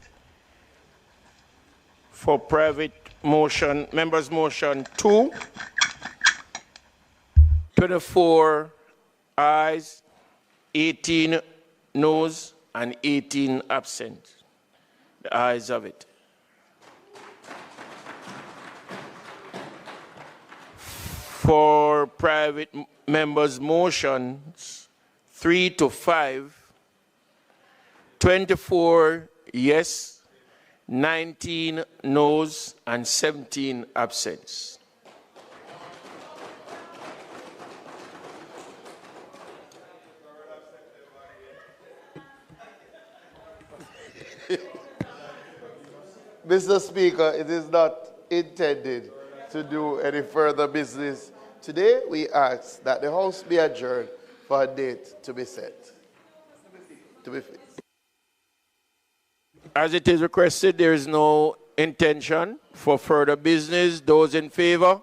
for private motion, members motion 2, 24 ayes, 18 noes, and 18 absent. The ayes of it. For private members motions 3 to 5, 24 yes, 19 noes, and 17 absents. Mr. Speaker, it is not intended to do any further business. Today, we ask that the House be adjourned for a date to be set. As it is requested, there is no intention for further business. Those in favor?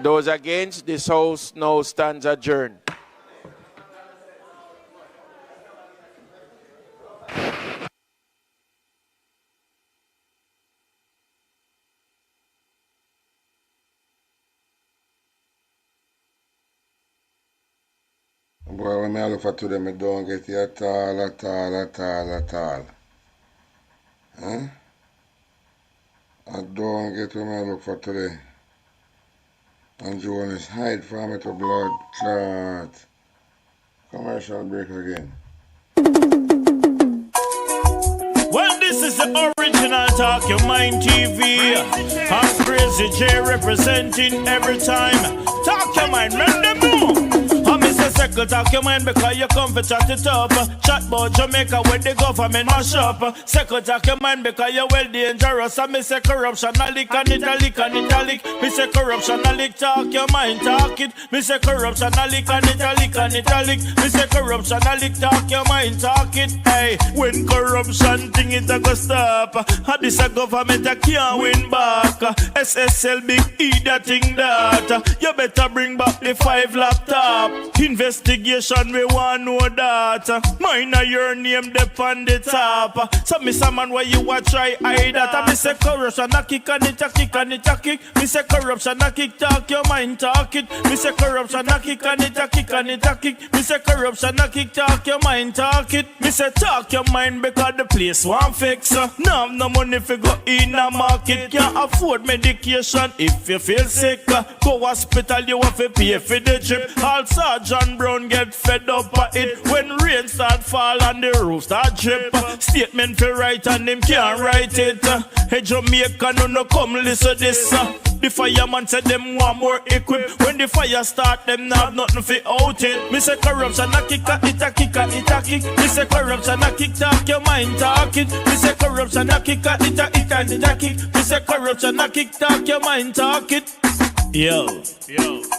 Those against? This House now stands adjourned. Boy, when I look for today, I don't get it at all. Huh? I don't get what I look for today. And Jonas hide from it to blood clot. Commercial break again. Well, this is the original Talk Your Mind TV. I'm Crazy J representing every time. Talk Your Mind, let them know. I'm Mr. Circle talk your mind because you come for chat it up. Chat about Jamaica when the government mash up. Circle talk your mind because you're well dangerous. I me say corruption a lick and it a lick and it a lick. Me say corruption a lick, talk your mind, talk it. Me say corruption a lick and it a lick and it a lick. Me say corruption a lick, talk your mind, talk it. Hey, when corruption thing it a go stop. And this a government a can't win back. SSL big E that thing that. You better bring back the 5 laptop. Investigation we want know that. Mine a your name dep on the top. So me say man why you a try hide that. I me say corruption a kick and it a kick and it a kick. Me say corruption a kick, talk your mind, talk it. Me say corruption a kick and it a kick and it a kick. Me say corruption a kick, talk your mind, talk it. Me say talk your mind because the place want fix. No have no money for go in a market. Can't afford medication if you feel sick. Go hospital you have to pay for the trip. All Sergeant Brown get fed up at it. When rain start fall and the roof start drip. Statement for write and them can't write it. Hey Jamaica no come listen this. The fireman said them want more equip. When the fire start them not have nothing for out it. Me say corruption a kick it a kick it a kick. Me say corruption a kick, talk your mind, talk it. Me say corruption a kick it a kick. Me say corruption a kick, talk your mind, talk it. Yo,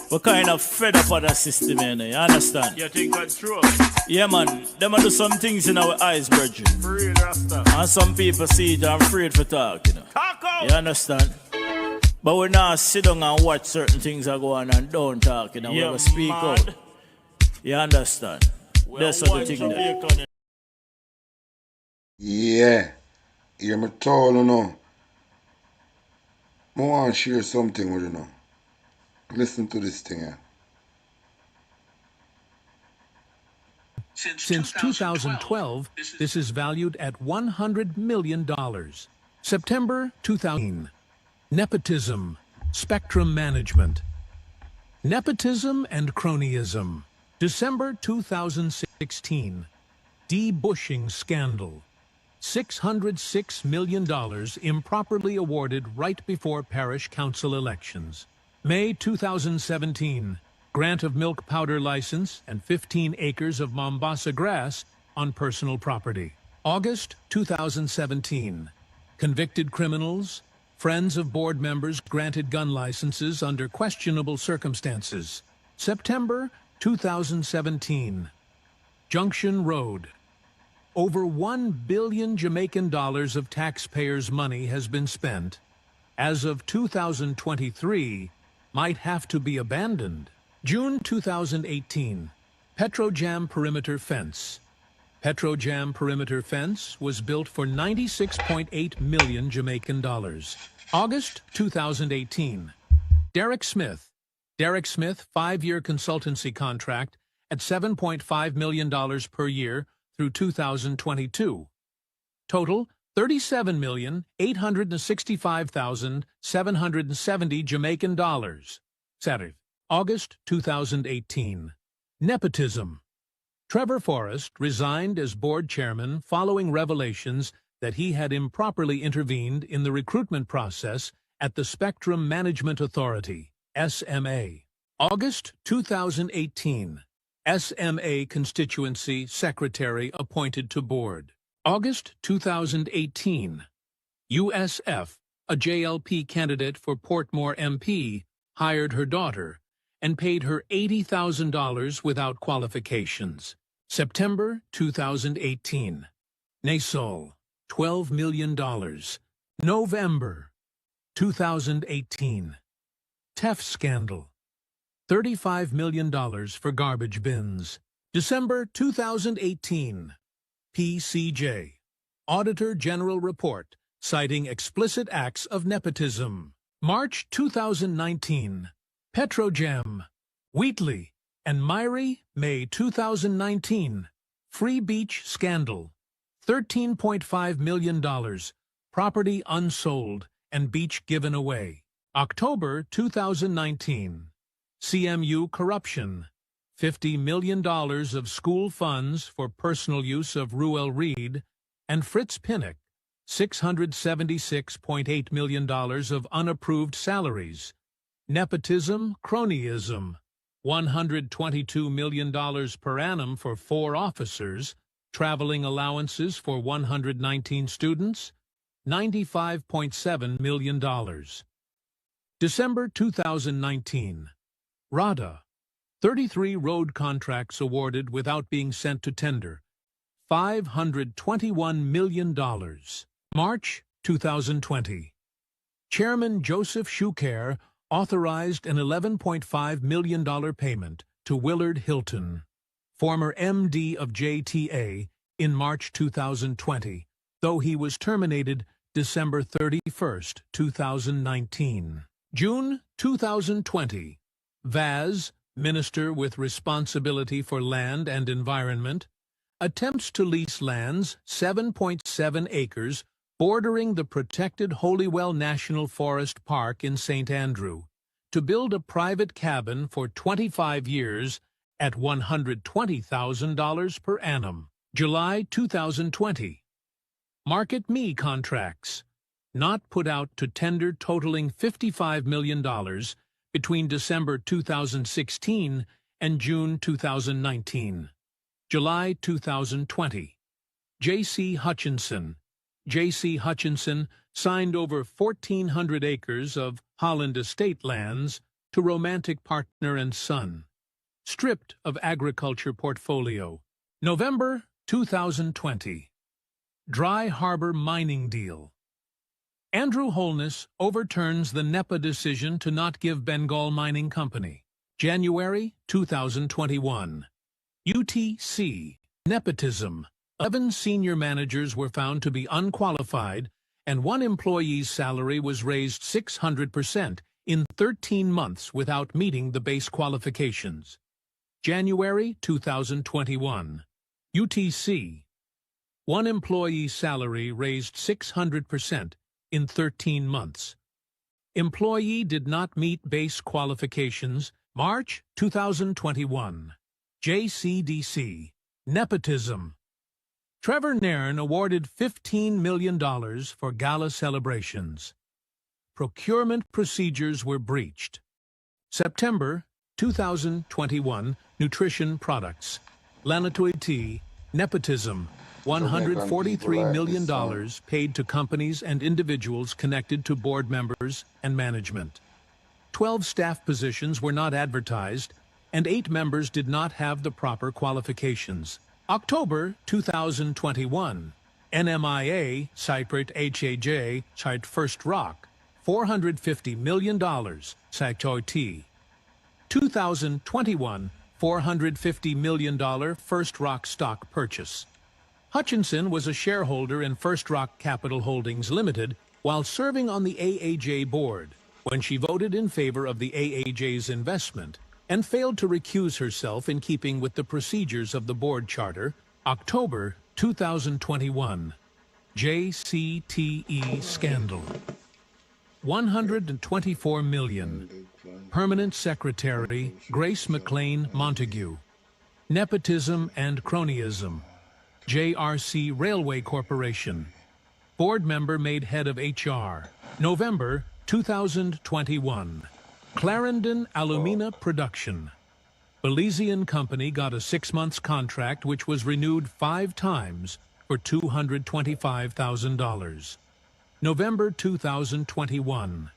we're kind of fed up with that system, man. You understand? You think control? Yeah, man. Them a do some things in our eyes, brethren. For real, Rasta. And some people see it and afraid for talk, you know. Talk out! You understand? But we not sit down and watch certain things that go on and don't talk, you know. We speak out. You understand? That's what the thing there. Yeah. Hear me tell you know. I want to share something with you now. Listen to this thing here. Since 2012, this is valued at $100 million. September 2000. Nepotism, spectrum management. Nepotism and cronyism. December 2016. Debushing scandal. $606 million improperly awarded right before parish council elections. May 2017. Grant of milk powder license and 15 acres of Mombasa grass on personal property. August 2017. Convicted criminals, friends of board members granted gun licenses under questionable circumstances. September 2017. Junction Road. Over $1 billion Jamaican dollars of taxpayers' money has been spent. As of 2023, might have to be abandoned. June 2018. Petrojam Perimeter Fence. Petrojam Perimeter Fence was built for $96.8 million Jamaican dollars. August 2018. Derek Smith. Derek Smith 5-year consultancy contract at $7.5 million per year through 2022. Total $37,865,770 Jamaican dollars. Saturday, August 2018. Nepotism. Trevor Forrest resigned as board chairman following revelations that he had improperly intervened in the recruitment process at the Spectrum Management Authority, SMA. August 2018. SMA Constituency Secretary appointed to board. August 2018. USF, a JLP candidate for Portmore MP, hired her daughter and paid her $80,000 without qualifications. September 2018. Nasol, $12 million. November 2018. TEF scandal. $35 million for garbage bins. December 2018. PCJ. Auditor General Report citing explicit acts of nepotism. March 2019. Petrojam. Wheatley and Myrie, May 2019. Free Beach scandal. $13.5 million. Property unsold and beach given away. October 2019. CMU corruption. $50 million of school funds for personal use of Ruel Reid and Fritz Pinnock. $676.8 million of unapproved salaries. Nepotism, cronyism. $122 million per annum for 4 officers, traveling allowances for 119 students, $95.7 million. December 2019. RADA, 33 road contracts awarded without being sent to tender, $521 million. March 2020. Chairman Joseph Shuker authorized an $11.5 million payment to Willard Hilton, former MD of JTA, in March 2020, though he was terminated December 31, 2019. June 2020. Vaz, Minister with responsibility for land and environment, attempts to lease lands 7.7 acres bordering the protected Holywell National Forest Park in St. Andrew to build a private cabin for 25 years at $120,000 per annum. July 2020. Market Me contracts, not put out to tender, totaling $55 million between December 2016 and June 2019. July 2020. J.C. Hutchinson. J.C. Hutchinson signed over 1,400 acres of Holland estate lands to romantic partner and son, stripped of agriculture portfolio. November 2020. Dry Harbor mining deal. Andrew Holness overturns the NEPA decision to not give Bengal Mining Company. January 2021. UTC. Nepotism. 11 senior managers were found to be unqualified, and 1 employee's salary was raised 600% in 13 months without meeting the base qualifications. January 2021. UTC. 1 employee's salary raised 600% in 13 months. Employee did not meet base qualifications. March 2021. JCDC. Nepotism. Trevor Nairn awarded $15 million for gala celebrations. Procurement procedures were breached. September 2021. Nutrition products. Lanatoid tea. Nepotism. $143 million paid to companies and individuals connected to board members and management. 12 staff positions were not advertised, and 8 members did not have the proper qualifications. October 2021. NMIA, Cyprate HAJ, Chart First Rock, $450 million, Cytoy T. 2021, $450 million First Rock stock purchase. Hutchinson was a shareholder in First Rock Capital Holdings Limited while serving on the AAJ board when she voted in favor of the AAJ's investment and failed to recuse herself in keeping with the procedures of the board charter. October 2021. JCTE scandal. $124 million. Permanent Secretary Grace McLean Montague. Nepotism and cronyism. JRC Railway Corporation. Board member made head of HR. November 2021. Clarendon Alumina Production. Belizean company got a 6-month contract which was renewed 5 times for $225,000. November 2021.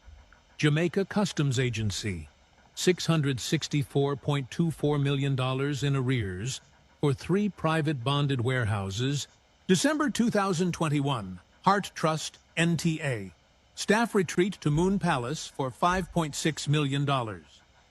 Jamaica Customs Agency. $664.24 million in arrears for 3 private bonded warehouses. December 2021. Heart Trust, NTA. Staff retreat to Moon Palace for $5.6 million.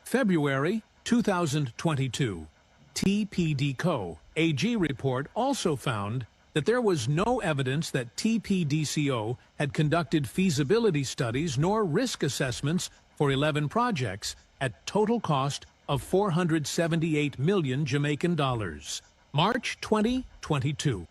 February 2022. TPD Co. AG report also found that there was no evidence that TPDCO had conducted feasibility studies nor risk assessments for 11 projects at total cost of 478 million Jamaican dollars. March 2022.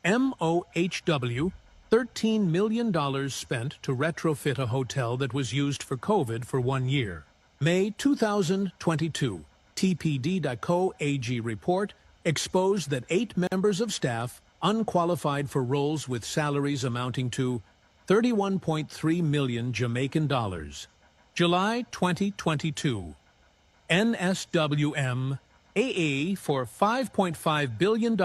MOHW, $13 million spent to retrofit a hotel that was used for COVID for 1 year. May 2022. TPD.co AG report exposed that 8 members of staff unqualified for roles with salaries amounting to 31.3 million Jamaican dollars. July 2022. NSWM AA for $5.5 billion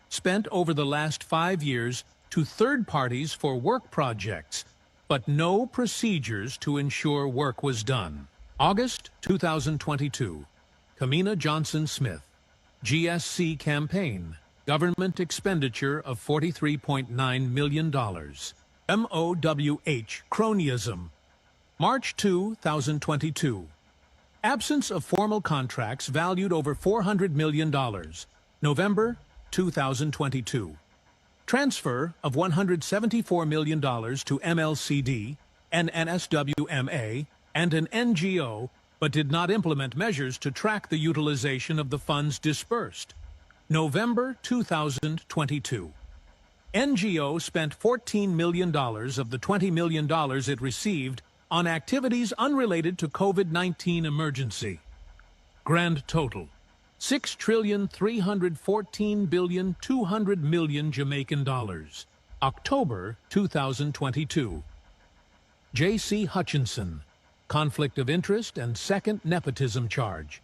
spent over the last 5 years to third parties for work projects, but no procedures to ensure work was done. August 2022, Kamina Johnson Smith, GSC campaign, government expenditure of $43.9 million. MOWH, cronyism. March 2022, absence of formal contracts valued over $400 million. November 2022, transfer of $174 million to MLCD, an NSWMA, and an NGO, but did not implement measures to track the utilization of the funds dispersed. November 2022. NGO spent $14 million of the $20 million it received on activities unrelated to COVID-19 emergency. Grand total, $6,314,200,000,000 Jamaican dollars. October 2022. J.C. Hutchinson, conflict of interest and second nepotism charge.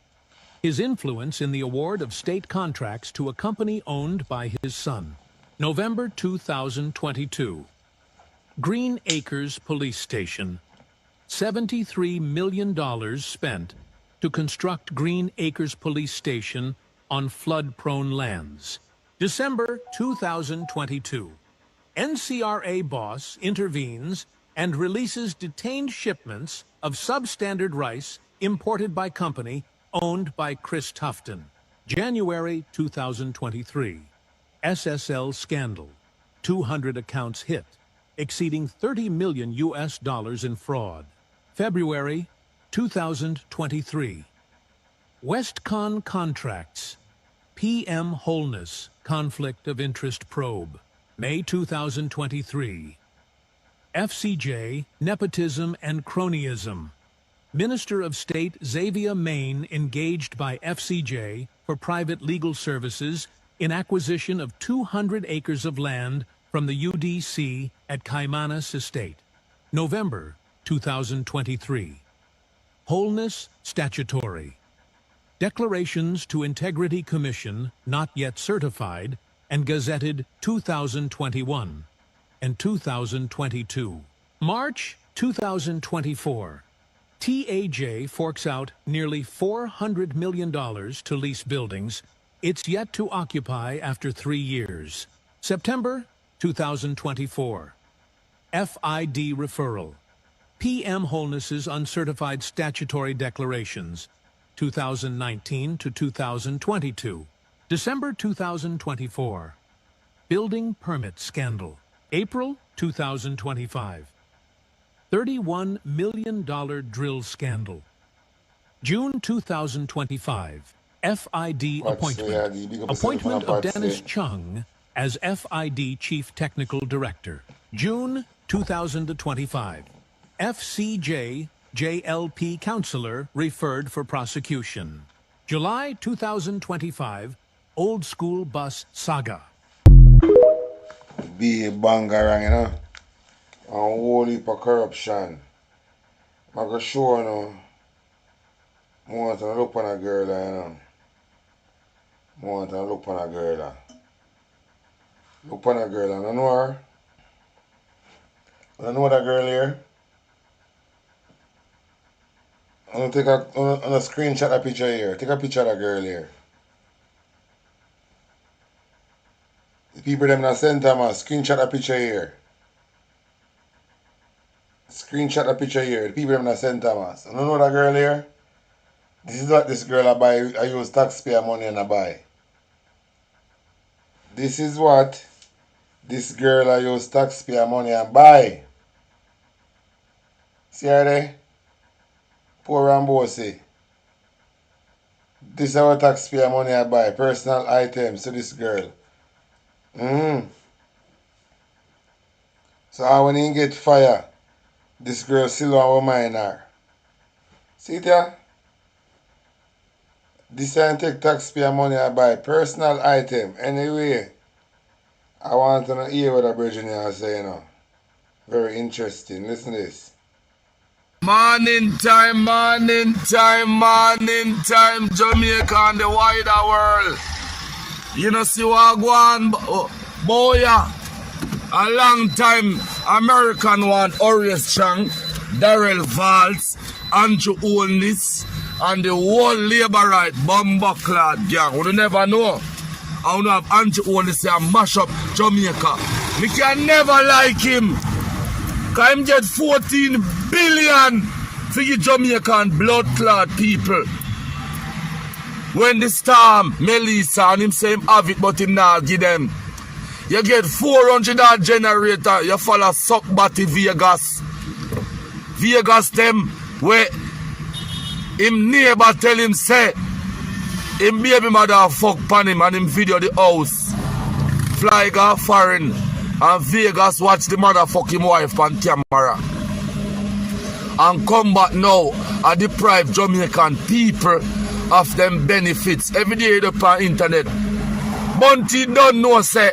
His influence in the award of state contracts to a company owned by his son. November 2022. Green Acres Police Station. $73 million spent to construct Green Acres Police Station on flood-prone lands. December 2022. NCRA boss intervenes and releases detained shipments of substandard rice imported by company owned by Chris Tufton. January 2023. SSL scandal. 200 accounts hit, exceeding $30 million in fraud. February 2023. Westcon contracts. PM Wholeness, conflict of interest probe. May 2023. FCJ, nepotism and cronyism. Minister of State Xavier Main engaged by FCJ for private legal services in acquisition of 200 acres of land from the UDC at Caymanas Estate. November 2023. Wholeness statutory. Declarations to Integrity Commission not yet certified and gazetted 2021 and 2022. March 2024. TAJ forks out nearly $400 million to lease buildings it's yet to occupy after 3 years. September 2024. FID referral. PM Wholeness's uncertified statutory declarations, 2019 to 2022. December 2024. Building permit scandal. April 2025. $31 million drill scandal. June 2025. FID appointment. Appointment of Dennis Chung as FID Chief Technical Director. June 2025. FCJ JLP Counselor referred for prosecution. July 2025. Old School Bus Saga. Be a bangarang, you know, and whole heap of corruption. I go show, you know, I want to look on a girl, you know. I want to look on a girl. Look on a girl, and I know her. I know that girl here. I'm going to take a screenshot a picture here. Take a picture of that girl here. The people them in St. Thomas, screenshot a picture here. Screenshot a picture here. The people them in St. Thomas. I don't know that girl here. This is what this girl I buy. I use taxpayer money and I buy. This is what this girl I use taxpayer money and buy. See her there? Poor and bossy. This is our taxpayer money I buy. Personal items to this girl. So when he get fire, this girl still our minor. See there? This ain't take taxpayer money I buy. Personal item. Anyway, I want to hear what a Virginia is saying now. Very interesting. Listen to this. Morning time, Jamaica and the wider world. You know, see what go on, boy, a long time American one, Horace Chang, Darrell Valls, Andrew Holness, and the whole labor right bomber-clad gang. We never know. I don't have Andrew Holness say mash up Jamaica. We can never like him. Because him get 14 billion for you Jamaican blood-clad people. When the storm, Melissa, and him say him have it, but him not give them. You get 400 generator, you follow suck batty Vegas. Vegas them, where him neighbor tell him say, him baby mother fuck pan him and him video the house. Fly go foreign. And Vegas watch the motherfucking wife on camera. And come back now and deprive Jamaican people of them benefits. Every day up on internet. Bunty don't know say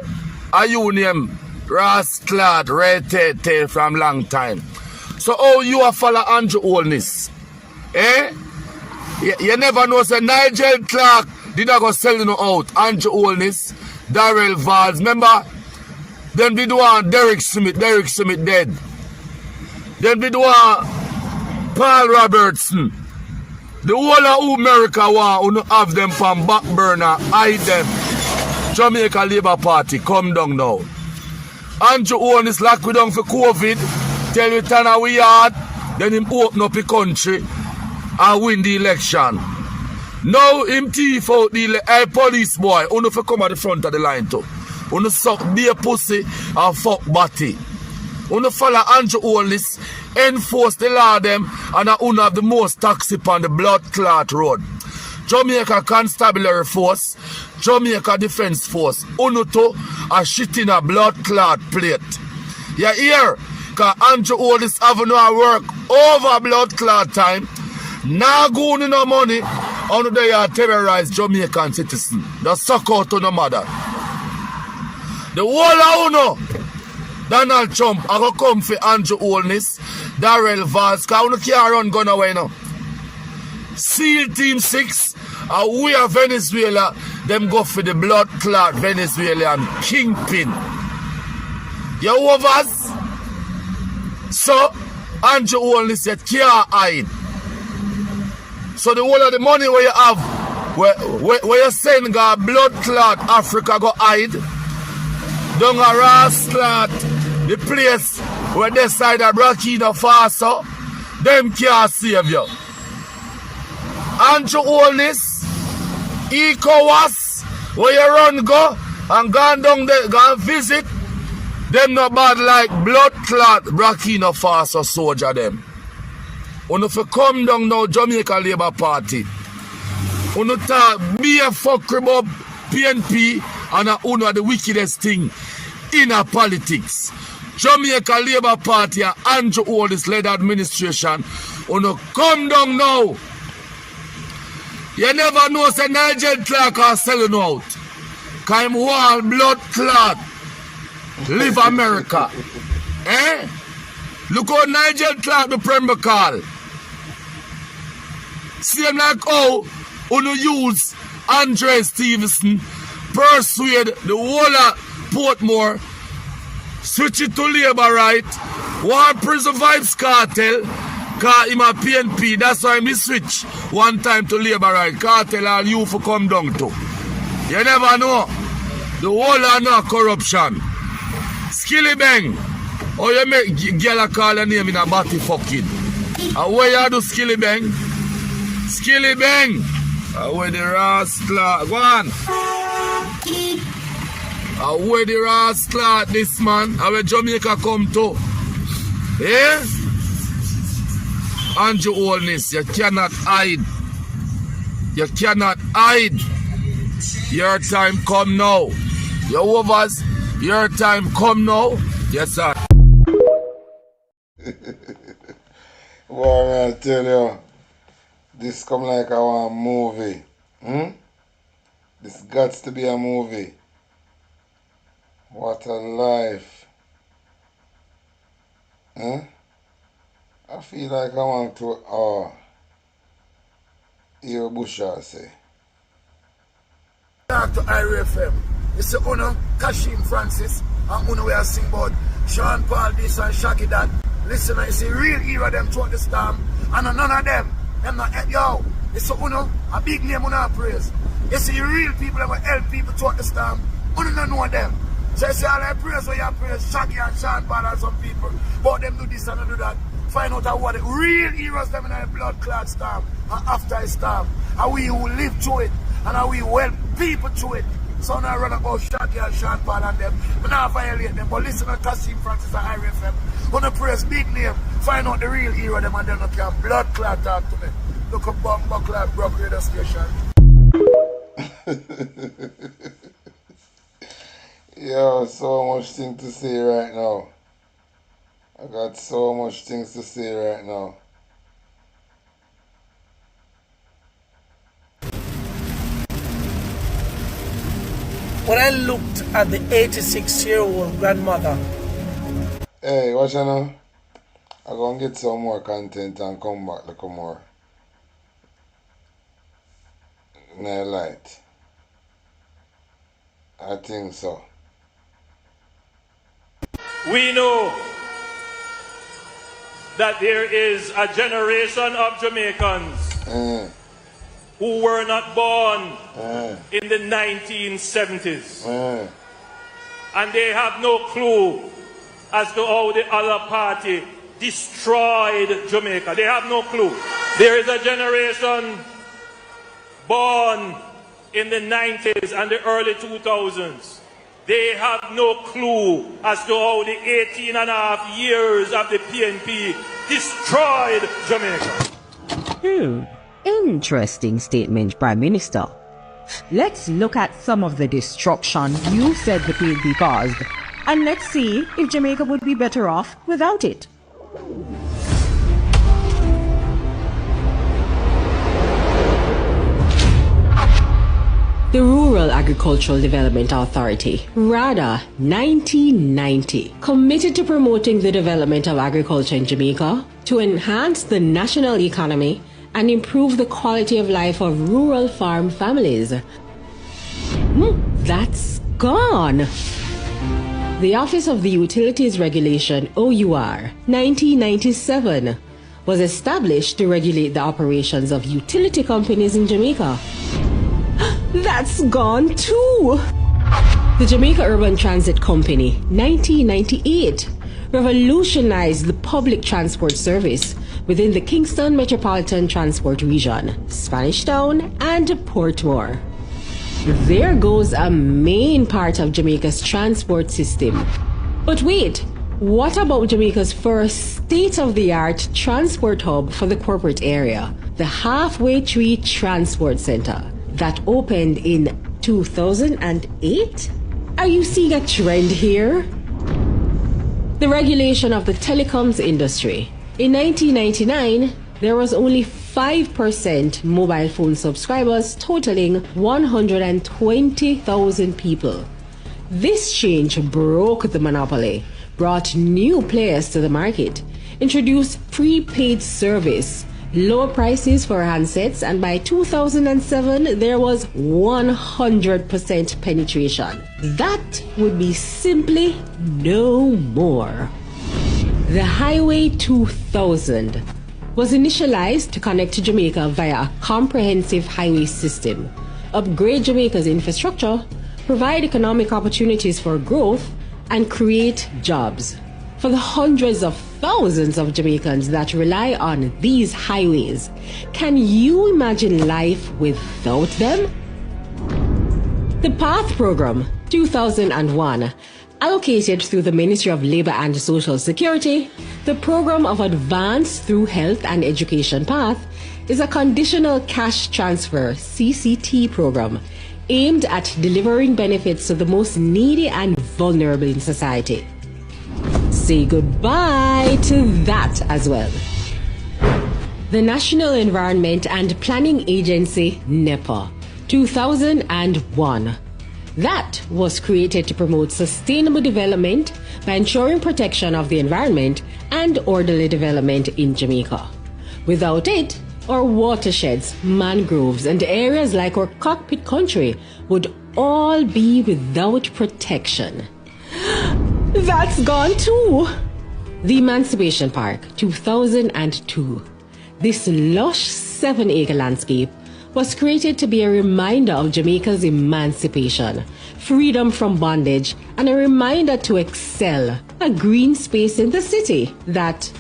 a union rasclad red tail from long time. So how you a follow Andrew Holness? Eh? You never know say Nigel Clark did not go sell you out. Andrew Holness, Darrell Valls, remember? Then we do want Derek Smith dead. Then we do want Paul Robertson. The whole of America want to have them from back burner, hide them. Jamaica Labour Party, come down now. Andrew Holness locked we down for COVID. Tell you turn away hard. Then him open up the country and win the election. Now him thief out the police boy. Only for come at the front of the line too. Wanna suck beer pussy and fuck batty. Wanna follow Andrew Holness, enforce the law them, and wanna have the most taxi on the blood clot road. Jamaica Constabulary Force, Jamaica Defense Force, Unuto, a shit in a blood clot plate. You hear? Cause Andrew Holness have no work over blood clot time. Now going in no money, on they are terrorize Jamaican citizens. They suck out to no mother. The whole of Uno, Donald Trump, I go come for Andrew Holness, Darrell Valls, because Uno can't run gun away now. SEAL Team 6, we are Venezuela, them go for the blood clot Venezuelan kingpin. You overs? So, Andrew Holness said, can't hide. So the whole of the money where you have, where you send God blood clot Africa go hide, down a rasclot, the place where they side of Burkina Faso, them can't save you. Andrew Holness, ECOWAS, where you run go and gone down there, go and visit, them not bad like blood clot Burkina Faso soldier them. When if you come down now, Jamaica Labour Party, when you talk, be a fuck about PNP and one the wickedest thing in our politics. Jamaica Labour Party and Andrew Holness led administration, when you come down now, you never know say Nigel Clark are selling out. Cause him wall blood clot. Live America. Eh? Look how Nigel Clark the Premier call. Same like how you use Andre Stevenson, persuade the whole of Portmore, switch it to Labour right, want prison vibes cartel, cause him a PNP, that's why he switch one time to Labour right, cartel all you for come down to. You never know. The whole of no corruption. Skilly Bang, or you make girl call your name in a body fucking. And where you do Skilly Bang? Skilly Bang! Where the rascal, go on. Where the rascal, this man, where Jamaica come to. Eh? Andrew Holness, you cannot hide. You cannot hide. Your time come now. Your overs, your time come now. Yes, sir. Well, I tell you, this come like our movie. This gots to be a movie. What a life. I feel like I want to hear Busha say. Talk to IRFM. It's the owner, Kashim Francis, and owner we are sing about Sean Paul this and Shaggy that. Listen, it's a real hero them throughout the storm, and none of them not yo. It's the owner, a big name on our praise. You see real people that will help people throughout the storm. Owner don't know them. So you see all I praise where you praise Shaggy and Sean Paul and some people, but them do this and do that. Find out what the real heroes them in a blood clot storm and after a storm. And we who live through it and how we help people through it. So now I run about Shaggy and Sean Paul and them. But now violate them. But listen to Kasim Francis and IRFM. Gonna praise big name. Find out the real hero them and then look at blood clot talk to me. Look up Bomb Clot Brock Radio Station. Yo, so much things to say right now. I got so much things to say right now. When I looked at the 86-year-old grandmother. Hey, watch out now. I'm going to get some more content and come back a little more. No light. I think so. We know that there is a generation of Jamaicans who were not born in the 1970s. And they have no clue as to how the other party destroyed Jamaica. They have no clue. There is a generation born in the 90s and the early 2000s. They have no clue as to how the 18 and a half years of the PNP destroyed Jamaica. Interesting statement, Prime Minister. Let's look at some of the destruction you said the PNP caused, and let's see if Jamaica would be better off without it. The Rural Agricultural Development Authority, RADA 1990, committed to promoting the development of agriculture in Jamaica to enhance the national economy and improve the quality of life of rural farm families. That's gone. The Office of the Utilities Regulation, OUR, 1997, was established to regulate the operations of utility companies in Jamaica. That's gone too! The Jamaica Urban Transit Company, 1998, revolutionized the public transport service within the Kingston Metropolitan Transport Region, Spanish Town, and Portmore. There goes a main part of Jamaica's transport system. But wait, what about Jamaica's first state-of-the-art transport hub for the corporate area, the Halfway Tree Transport Center, that opened in 2008? Are you seeing a trend here? The regulation of the telecoms industry. In 1999, there was only 5% mobile phone subscribers, totaling 120,000 people. This change broke the monopoly, brought new players to the market, introduced prepaid service, lower prices for handsets, and by 2007, there was 100% penetration. That would be simply no more. The Highway 2000 was initialized to connect to Jamaica via a comprehensive highway system, upgrade Jamaica's infrastructure, provide economic opportunities for growth, and create jobs. For the hundreds of thousands of Jamaicans that rely on these highways, can you imagine life without them? The PATH program, 2001, allocated through the Ministry of Labour and Social Security, the Program of Advance Through Health and Education PATH is a conditional cash transfer CCT program aimed at delivering benefits to the most needy and vulnerable in society. Say goodbye to that as well. The National Environment and Planning Agency, NEPA, 2001. that was created to promote sustainable development by ensuring protection of the environment and orderly development in Jamaica. Without it, our watersheds, mangroves, and areas like our cockpit country would all be without protection. That's gone too! The Emancipation Park, 2002. This lush 7-acre landscape was created to be a reminder of Jamaica's emancipation, freedom from bondage, and a reminder to excel, a green space in the city that,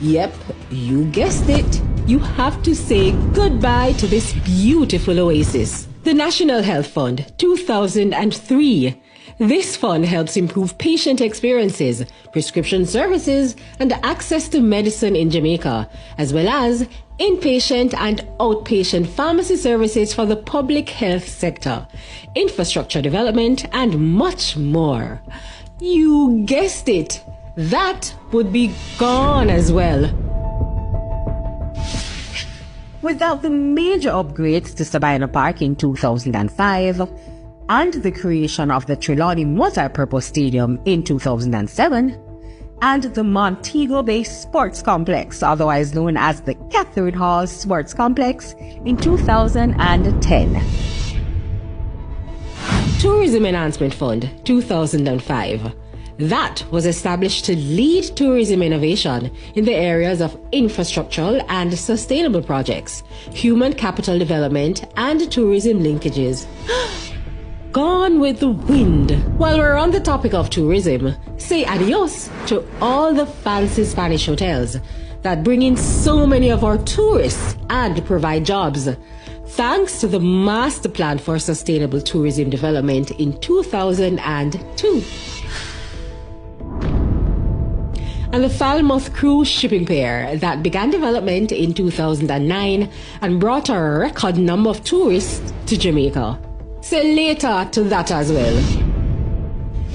yep, you guessed it, you have to say goodbye to this beautiful oasis. The National Health Fund, 2003. This fund helps improve patient experiences, prescription services, and access to medicine in Jamaica, as well as inpatient and outpatient pharmacy services for the public health sector, infrastructure development, and much more. You guessed it, that would be gone as well. Without the major upgrades to Sabina Park in 2005 and the creation of the Trelawney Multi-Purpose Stadium in 2007 and the Montego Bay Sports Complex, otherwise known as the Catherine Hall Sports Complex, in 2010. Tourism Enhancement Fund, 2005. That was established to lead tourism innovation in the areas of infrastructural and sustainable projects, human capital development, and tourism linkages. Gone with the wind. While we're on the topic of tourism, say adios to all the fancy Spanish hotels that bring in so many of our tourists and provide jobs. Thanks to the Master Plan for Sustainable Tourism Development in 2002. And the Falmouth Cruise Shipping Pier that began development in 2009 and brought a record number of tourists to Jamaica. Say later to that as well.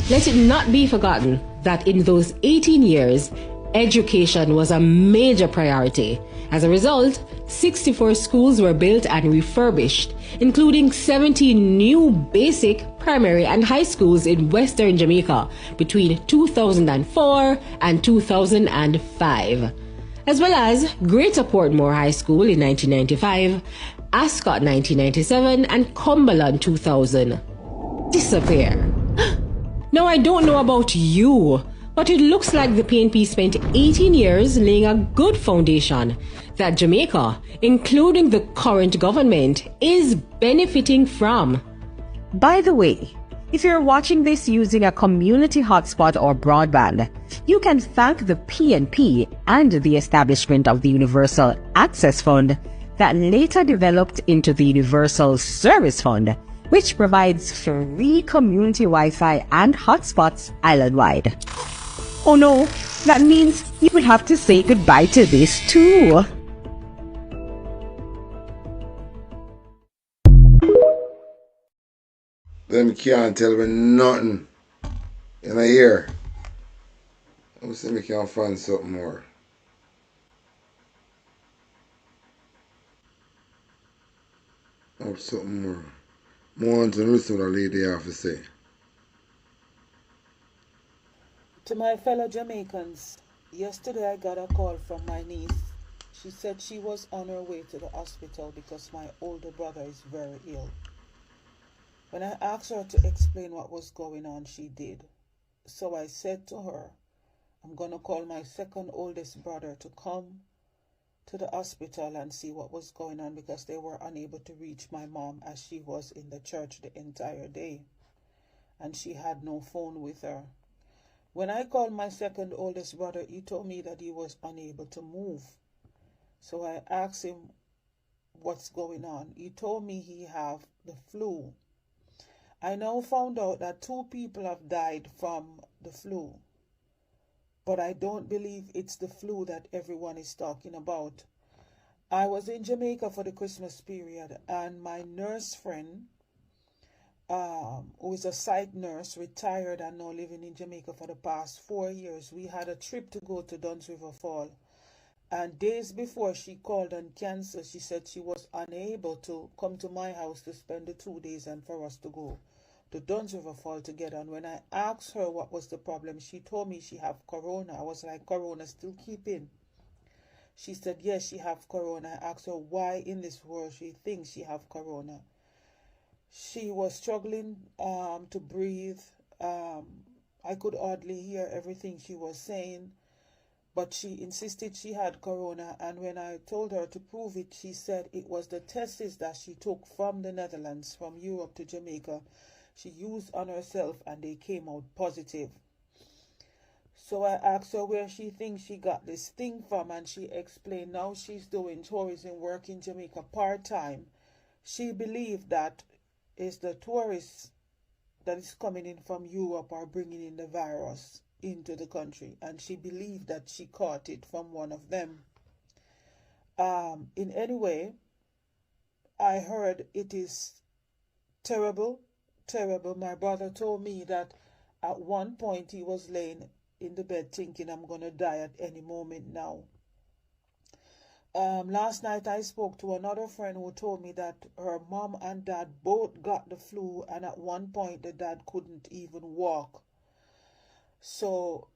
Let it not be forgotten that in those 18 years, education was a major priority. As a result, 64 schools were built and refurbished, including 70 new basic, primary and high schools in Western Jamaica between 2004 and 2005, as well as Greater Portmore High School in 1995, Ascot 1997 and Cumberland 2000. Disappear. Now I don't know about you, but it looks like the PNP spent 18 years laying a good foundation that Jamaica, including the current government, is benefiting from. By the way, if you're watching this using a community hotspot or broadband, you can thank the PNP and the establishment of the Universal Access Fund that later developed into the Universal Service Fund, which provides free community Wi-Fi and hotspots island-wide. Oh no, that means you would have to say goodbye to this too. Them can't tell me nothing in a year. Let me see if we can find something more. Or something more. More to listen to what a lady have to say. To my fellow Jamaicans, yesterday I got a call from my niece. She said she was on her way to the hospital because my older brother is very ill. When I asked her to explain what was going on, she did. So I said to her, I'm going to call my second oldest brother to come to the hospital and see what was going on because they were unable to reach my mom as she was in the church the entire day. And she had no phone with her. When I called my second oldest brother, he told me that he was unable to move. So I asked him what's going on. He told me he have the flu. I now found out that 2 people have died from the flu. But I don't believe it's the flu that everyone is talking about. I was in Jamaica for the Christmas period, and my nurse friend, who is a site nurse, retired and now living in Jamaica for the past 4 years, we had a trip to go to Duns River Fall. And days before she called and canceled, she said she was unable to come to my house to spend the 2 days and for us to go the Duns River fall together. And when I asked her what was the problem, she told me she have corona. I was like, corona still keeping? She said, yes, she have corona. I asked her why in this world she thinks she have corona. She was struggling to breathe. I could hardly hear everything she was saying, but she insisted she had corona. And when I told her to prove it, she said it was the tests that she took from the Netherlands, from Europe to Jamaica. She used on herself and they came out positive. So I asked her where she thinks she got this thing from, and she explained now she's doing tourism work in Jamaica part-time. She believed that it's the tourists that is coming in from Europe are bringing in the virus into the country, and she believed that she caught it from one of them. In any way, I heard it is terrible, terrible. My brother told me that at one point he was laying in the bed thinking, I'm going to die at any moment now. Last night I spoke to another friend who told me that her mom and dad both got the flu, and at one point the dad couldn't even walk. So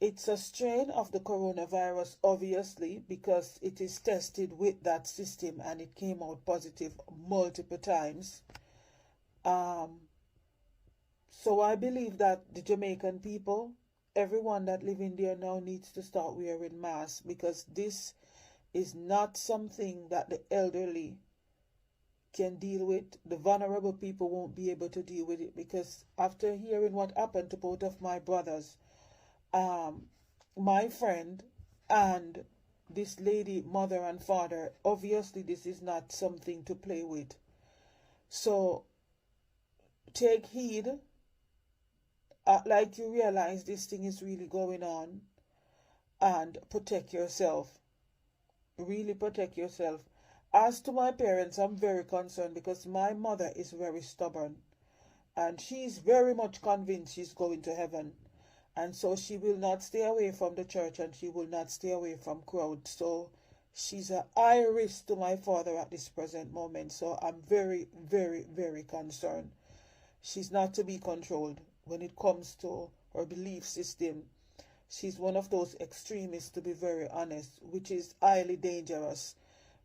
it's a strain of the coronavirus, obviously, because it is tested with that system and it came out positive multiple times. So I believe that the Jamaican people, everyone that live in there now, needs to start wearing masks, because this is not something that the elderly can deal with. The vulnerable people won't be able to deal with it, because after hearing what happened to both of my brothers, my friend and this lady, mother and father, obviously this is not something to play with. So take heed. Like you realize this thing is really going on, and protect yourself. Really protect yourself. As to my parents, I'm very concerned because my mother is very stubborn and she's very much convinced she's going to heaven, and so she will not stay away from the church and she will not stay away from crowds. So she's a high risk to my father at this present moment. So I'm very, very, very concerned. She's not to be controlled when it comes to her belief system. She's one of those extremists, to be very honest, which is highly dangerous,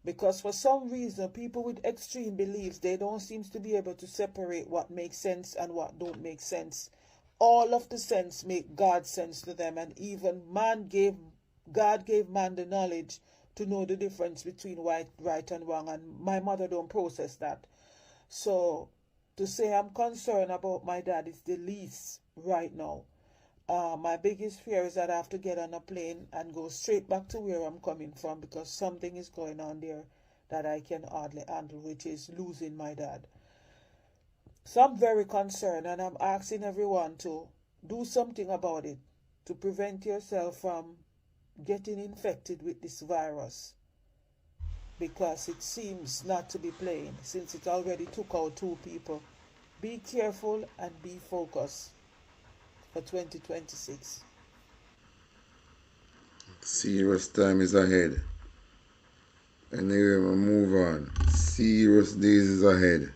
because for some reason people with extreme beliefs, they don't seem to be able to separate what makes sense and what don't make sense. All of the sense make God sense to them, and even God gave man the knowledge to know the difference between right and wrong, and my mother don't process that. So to say I'm concerned about my dad is the least right now. My biggest fear is that I have to get on a plane and go straight back to where I'm coming from, because something is going on there that I can hardly handle, which is losing my dad. So I'm very concerned, and I'm asking everyone to do something about it to prevent yourself from getting infected with this virus, because it seems not to be playing since it already took out 2 people. Be careful and be focused for 2026. Serious time is ahead. Anyway, we move on. Serious days is ahead.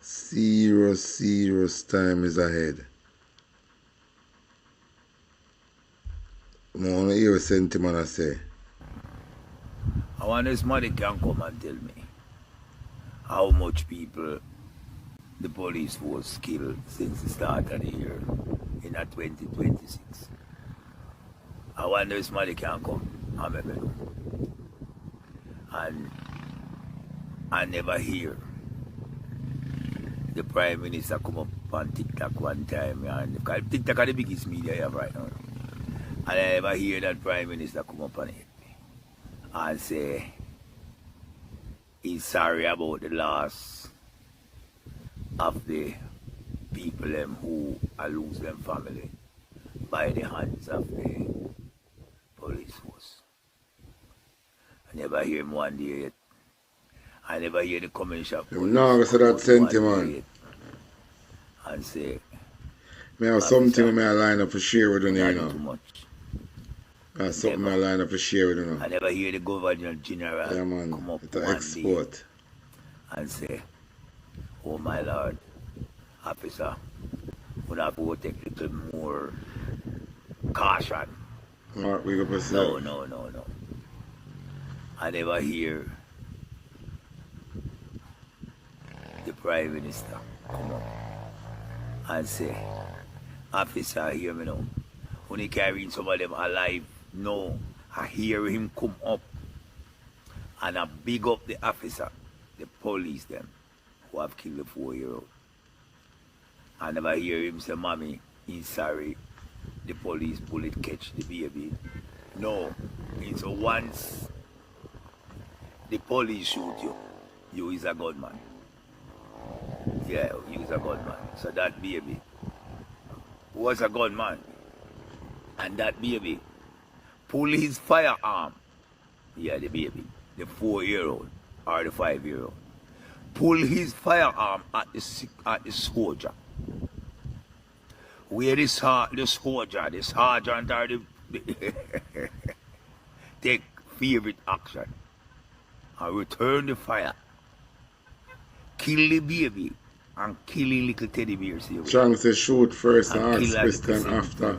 Serious time is ahead. I want to hear what sentiment say. I want somebody can come and tell me how much people the police force killed since the start of the year in 2026. I wonder if somebody can come and let me know. And I never hear the Prime Minister come up on TikTok one time, and TikTok is the biggest media you have right now. And I never hear that Prime Minister come up on it and say he's sorry about the loss of the people who are lose them family by the hands of the police force. I never hear him one day yet. I never hear the commissioner of police. No, I say that sentiment. And say, I have something I line up for share with you now. Too much. I have something I line up for share with you now. I never hear the Governor General come up one day and say, oh my Lord, officer would have to take a little more caution. What we go say? No. I never hear the Prime Minister come up and say, officer, hear me now. When he carrying some of them alive, no. I hear him come up and I big up the officer, the police them, who have killed the 4-year-old. I never hear him say, mommy, he's sorry, the police bullet catch the baby. No. It's once the police shoot you, you is a gunman. Yeah, you is a gunman. So that baby was a gunman. And that baby pull his firearm. Yeah, the baby, the 4-year-old or the 5-year-old. Pull his firearm at the soldier. Where the soldier, the sergeant or the take favorite action and return the fire. Kill the baby and kill the little teddy bear. Chang say shoot first and ask question after.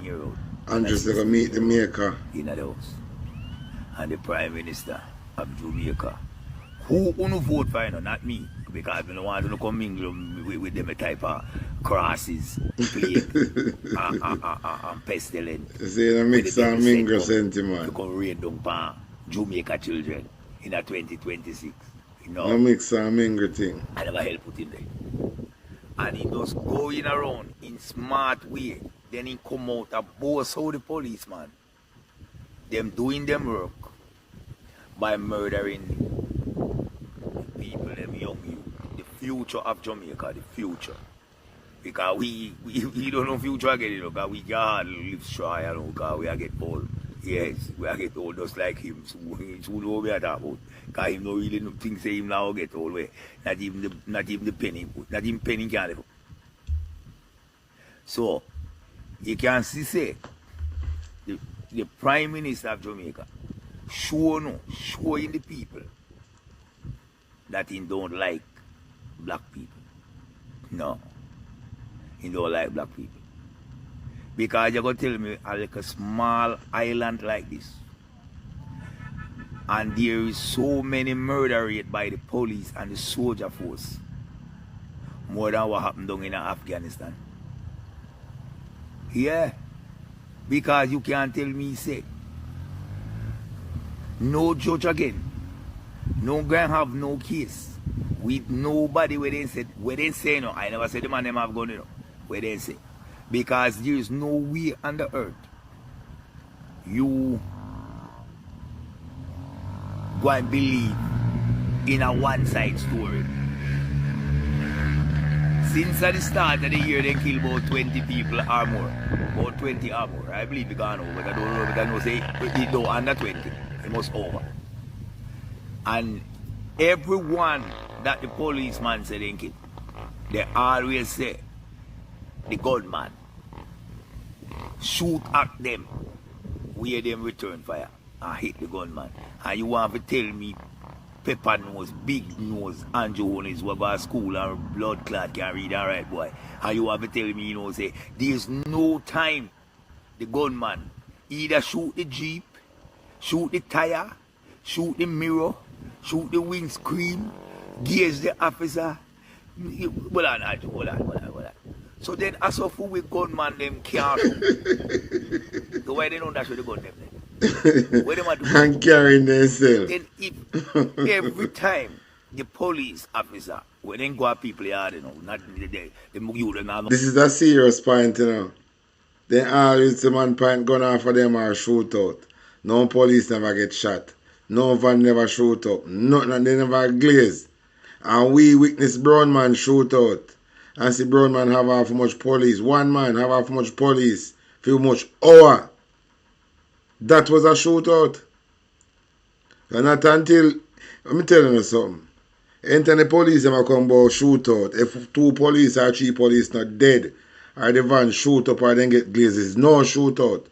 And just like meet the maker. In the house. And the Prime Minister of Jamaica. Who wanna vote for him? Not me. Because I don't want to come mingle with them a type of crosses, plague, and pestilence. You see, the mix and mingle sentiment. To come raid down for Jamaica children in a 2026. You know? No mix and mingle thing. I never help put in there. And he just going around in smart way. Then he come out and boss out the policeman. Them doing them work by murdering people, them young youth. The future of Jamaica, the future. Because we don't know future again, you know, because we can't live shy, you know, because we are get old. Yes, we are get old just like him. So it's who know we are talking about. Because him no really think say him now get old way. Not even the penny, not even penny can live. So you can see say the Prime Minister of Jamaica showing the people that he don't like black people. No. He don't like black people. Because you're going to tell me like a small island like this. And there is so many murder rate by the police and the soldier force. More than what happened down in Afghanistan. Yeah. Because you can't tell me, say, no judge again. No going have no case with nobody where they say no. I never said the man them have gone, you know. Where they say. Because there is no way on the earth you go and believe in a one-side story. Since at the start of the year, they kill about 20 people or more. About 20 or more. I believe it gone over, but I don't know if I know say it don't under 20. It must over. And everyone that the policeman said they kill, they always say the gunman shoot at them where them return fire and hit the gunman. And you want to tell me pepper nose, big nose, Andrew is what go to school and blood clot can read and write, boy. And you want to tell me, you know, say, there's no time the gunman either shoot the jeep, shoot the tire, shoot the mirror, shoot the windscreen, gauge the officer. Hold on. So then as of who we gunman them can't shoot. So why they don't dash with the gun them then? Where them are doing? And carrying themselves. Then if every time the police officer, when they go at people yard, you know, not the move. This is a serious point, you know. They always the man point gun off for them or shoot out. No police never get shot. No van never shoot up. Nothing, they never glaze. And we witness brown man shoot out. And see brown man have half much police. One man have half much police. Feel much hour. That was a shootout. And not until, let me tell you something. Enter the police them come about shootout. If 2 police or 3 police not dead, or the van shoot up or then get glazes, no shootout.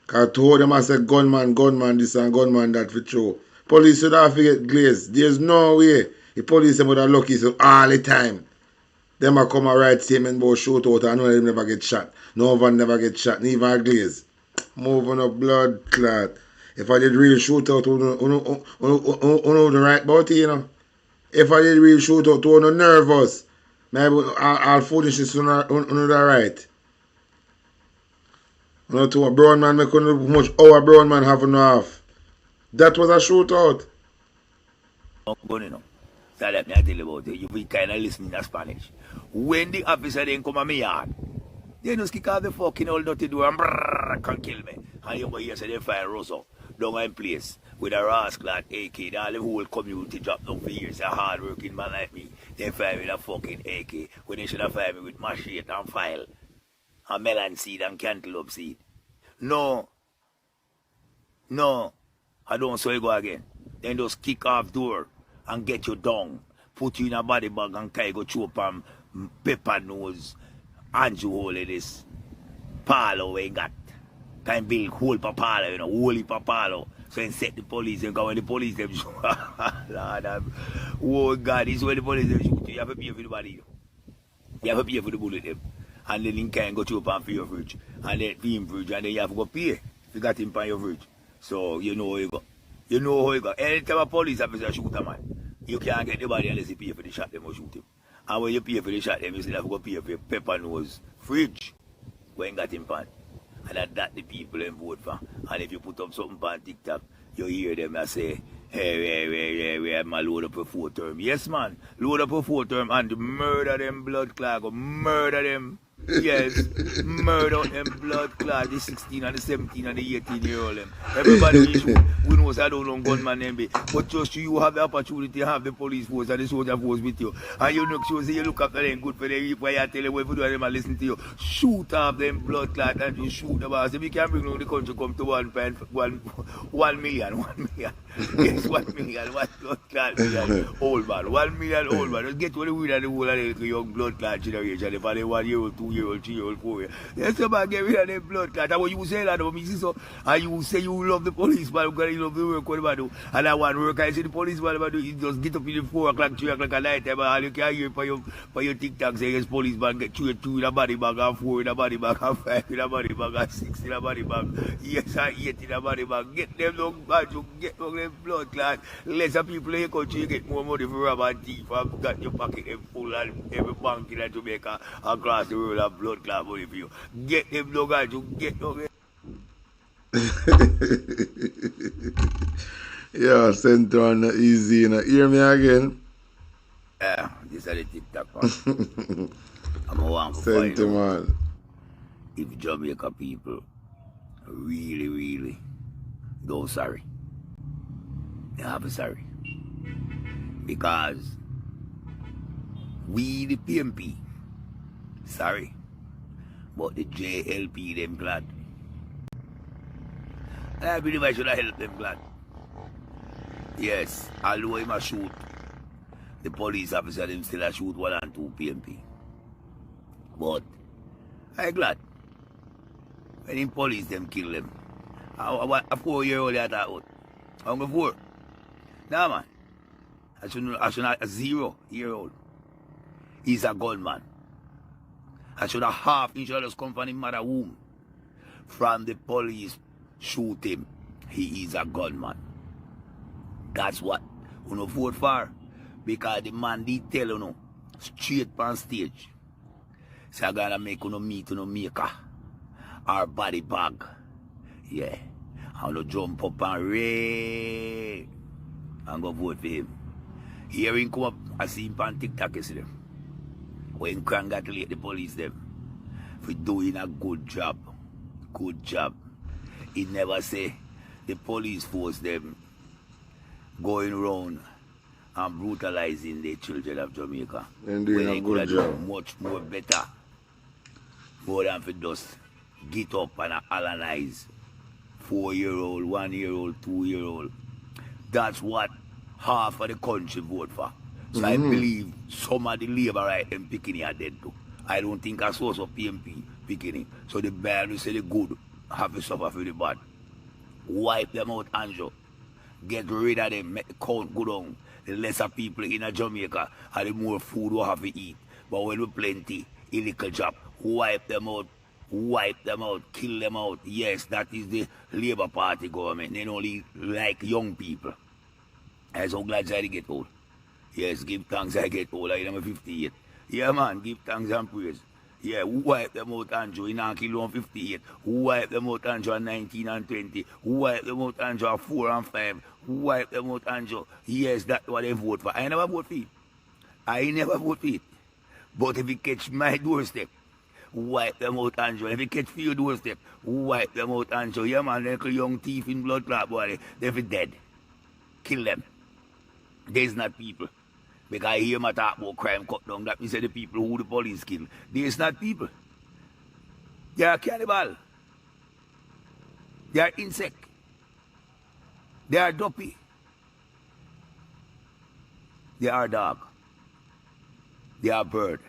Because 2 of them I say gunman this and gunman that for true. Police should have to get glazed. There's no way the police them would have lucky so all the time. Them a come and write statement about shootout and know them never get shot. No one never get shot, neither a glaze. Moving up blood clot. If I did real shootout, you know right about it, you know. If I did real shootout, you know nervous. Maybe all foolishness you know right. You know, to a brown man make much our brown man have enough. That was a shootout. Going on. So let me tell you about it. You be kind of listening to Spanish. When the officer then come at me yard, they just kick out the fucking old dirty door and brrrr, can kill me. And you go here say they fire Rosso down in place with a rascal at AK. All the whole community drop down for years. A hard working man like me. They fire with a fucking AK when they should have fired me with machete and file. And melon seed and cantaloupe seed. No. I don't say go again. Then just kick off door and get you down. Put you in a body bag and carry go chop and pepper nose. Andrew hole in this. Palo we got. Can build whole pa palo, you know, whole pa palo. So then set the police and go when the police them shoot. Lord, oh God, this is when the police them shoot. You have to pay for the body. You have to pay for the bullet them. And then you can go chop and for your fridge. And then for him fridge and then you have to go pay. You got him on your fridge. So you know how you go. You know how you go. Anytime a police officer shoot a man, you can't get the body unless you pay for the shot them or shoot him. And when you pay for the shot them, you still have to go pay for your pepper nose fridge when you got him pan. And that the people them vote for. And if you put up something on TikTok, you hear them and say, hey, I'm a load up a 4 term. Yes, man, load up a 4 term and murder them blood clot, murder them. Yes, murder them blood clot, the 16 and the 17 and the 18-year-old them. Everybody we know I don't know gunman them be. But just you have the opportunity to have the police force and the soldier force with you. And you know, so you look after them good for them, why you tell them what to do them and listen to you. Shoot off them blood clot and you shoot the boss. If you can bring down the country come to 1 million. Yes, 1 million, one blood clot million old man. 1 million old man. Just get to the weed and the whole of the young blood clot generation. If they 1 year old, 2 year old, 3 year old, 4 year old. Yes, somebody get rid of them blood clot. And what you say that about me, so and you say you love the police, but you love the work, what about do? And that one work I say the police, what about do? You just get up in the 4 o'clock, 3 o'clock at night time, and you can hear for your TikTok say yes, policeman get 2 in a body bag, and 4 in a body bag, and 5 in a body bag, and 6 in a body bag. Yes, and 8 in a body bag. Get them long bad, you get them blood clot. Less of people in your country, you get more money for rob and thief. I've got your pocket them full and every bank in Jamaica across the world have blood clot money for you. Get them long bad, you get them. Yeah, Central not easy, you know. Hear me again? Yeah, this is the TikTok one. I'm a one for Sentiment. If Jamaica people really go sorry, they have a sorry. Because we the PMP, sorry, but the JLP them glad. And I believe I should have helped them glad. Yes, although him a shoot, the police officer them still a shoot 1 and 2 PMP. But I glad when him police them kill them. A 4-year-old at that out. I'm going 4. Nah man. I should not a 0-year-old. He's a gunman. I should have half insurance come from his mother womb. From the police shoot him. He is a gunman. That's what you know vote for. Because the man did tell you know, straight on stage. So I gotta make you meet you maker. Our body bag. Yeah. I'm gonna jump up and rain. I'm gonna vote for him. Here he come up, I see him on TikTok yesterday. When congratulate the police them for doing a good job. Good job. He never say the police force them going around and brutalizing the children of Jamaica. And doing a good job. Much more better. More than for just get up and analyze 4-year-old, 1-year-old, 2-year-old. That's what half of the country vote for. So I believe some of the labor right them picking are dead too. I don't think a source of PMP picking it. So the bad will say the good have to suffer for the bad. Wipe them out, Anjo. Get rid of them, make the count go down. The lesser people in Jamaica and the more food we have to eat. But when we plenty, illegal job, wipe them out, kill them out. Yes, that is the Labour Party government. They only like young people. I'm so glad I get old. Yes, give thanks I get old. I am 58. Yeah, man, give thanks and praise. Yeah, who wipe them out, Andrew, in Kill 158? Who wipe them out, Andrew, at 19 and 20? Who wipe them out, Andrew, at 4 and 5? Who wipe them out, Andrew? Yes, that's what they vote for. I never vote for it. I never vote for it. But if you catch my doorstep, wipe them out, Andrew. If you catch for your doorstep, wipe them out, Andrew. Yeah, man, little young thief in blood clot body, they're dead. Kill them. There's not people. Because I hear my talk about crime cut down. That means the people who the police kill. There's not people. They are cannibal. They are insect. They are duppy. They are dog. They are bird.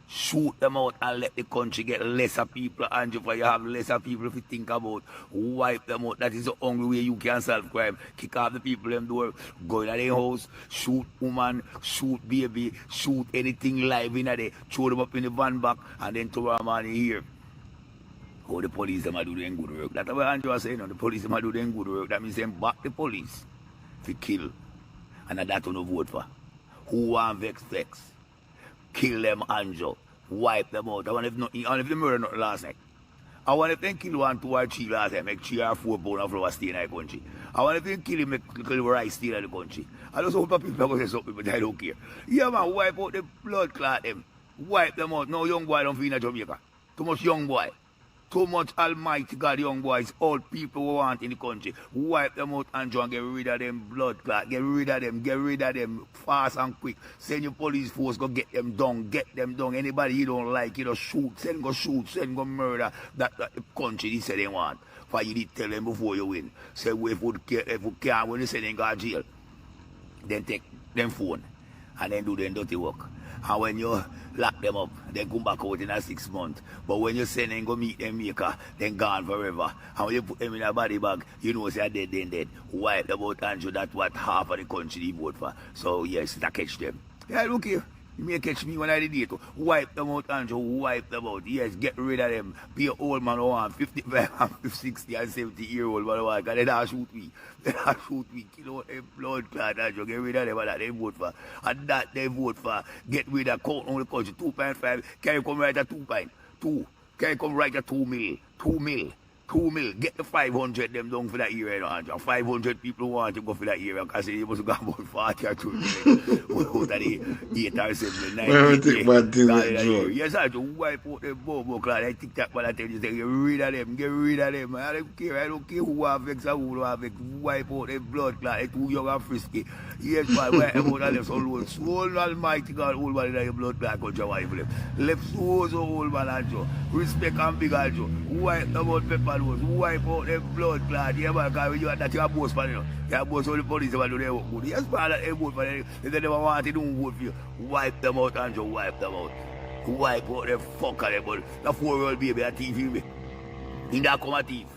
Shoot them out and let the country get lesser people, and if you have lesser people to think about, wipe them out. That is the only way you can solve crime. Kick off the people them door, go in their house, shoot woman, shoot baby, shoot anything live in there, throw them up in the van back, and then throw them on here. Oh, the police them are doing good work. That's what Andrew was saying. The police them are doing good work. That means them back the police to kill. And that's what no vote for. Who want vex? Kill them, Andrew. Wipe them out. I want if nothing, and if they murder nothing last night. I want if they kill 1, 2 or 3 last night, make 3 or 4 pounds of flour stay in the country. I want if they kill him, make little rice stay in the country. I just hope people are going to say something, but I don't care. Yeah, man, wipe out the blood clot them. Wipe them out. No young boy don't feel in Jamaica. Too much young boy. Too much almighty God young boys, all people who want in the country. Wipe them out and get rid of them blood clot. Get rid of them fast and quick. Send your police force, go get them down. Anybody you don't like, you know, shoot, send go murder. That the country they say they want. For you did tell them before you win. Say if we can't when they say they go to jail, then take them phone and then do them dirty work. And when you lock them up, then come back out in a 6 months. But when you send them go meet them maker, then gone forever. And when you put them in a body bag, you know they're dead, then dead. Wipe them out and show that's what half of the country they vote for. So yes, that catch them. Yeah, look here. You may catch me when I did it. Wipe them out, Andrew. Wipe them out. Yes, get rid of them. Be an old man who want 55 and 60 and 70-year-old man who want. Because they don't shoot me. They don't shoot me. Kill out them blood clot, Andrew. Get rid of them and that they vote for. And that they vote for. Get rid of count on the country. 2.5. Can you come right at 2 pint? 2. Can you come right at 2 mil? 2 mil. 2 mil. Get the 500 them down for that area, Andrew. 500 people want to go for that area because they must go about 40 or 2 million. Out of the 8 or 7, 9. Yes, I do wipe out the bobo cloud. I think that what I tell you, say, get rid of them. I don't care who have vex or who have vex. Wipe out the blood clot. It's too young and frisky. Yes, man, wipe out all them so alone. So almighty God, old man in your blood clot country wipe them. Left so old man, Andrew. Respect and big, Andrew. Wipe them out pepper. Wipe out the blood clot. Yeah, man, because when you are that, you are boss for them. You are boss for the police, they do their work good. Yes, man, they vote for them. If they never want to do vote for you, wipe them out, Andrew, wipe them out. Wipe out the fuck of them, but the 4-year-old baby, a thief in me. He not come a thief.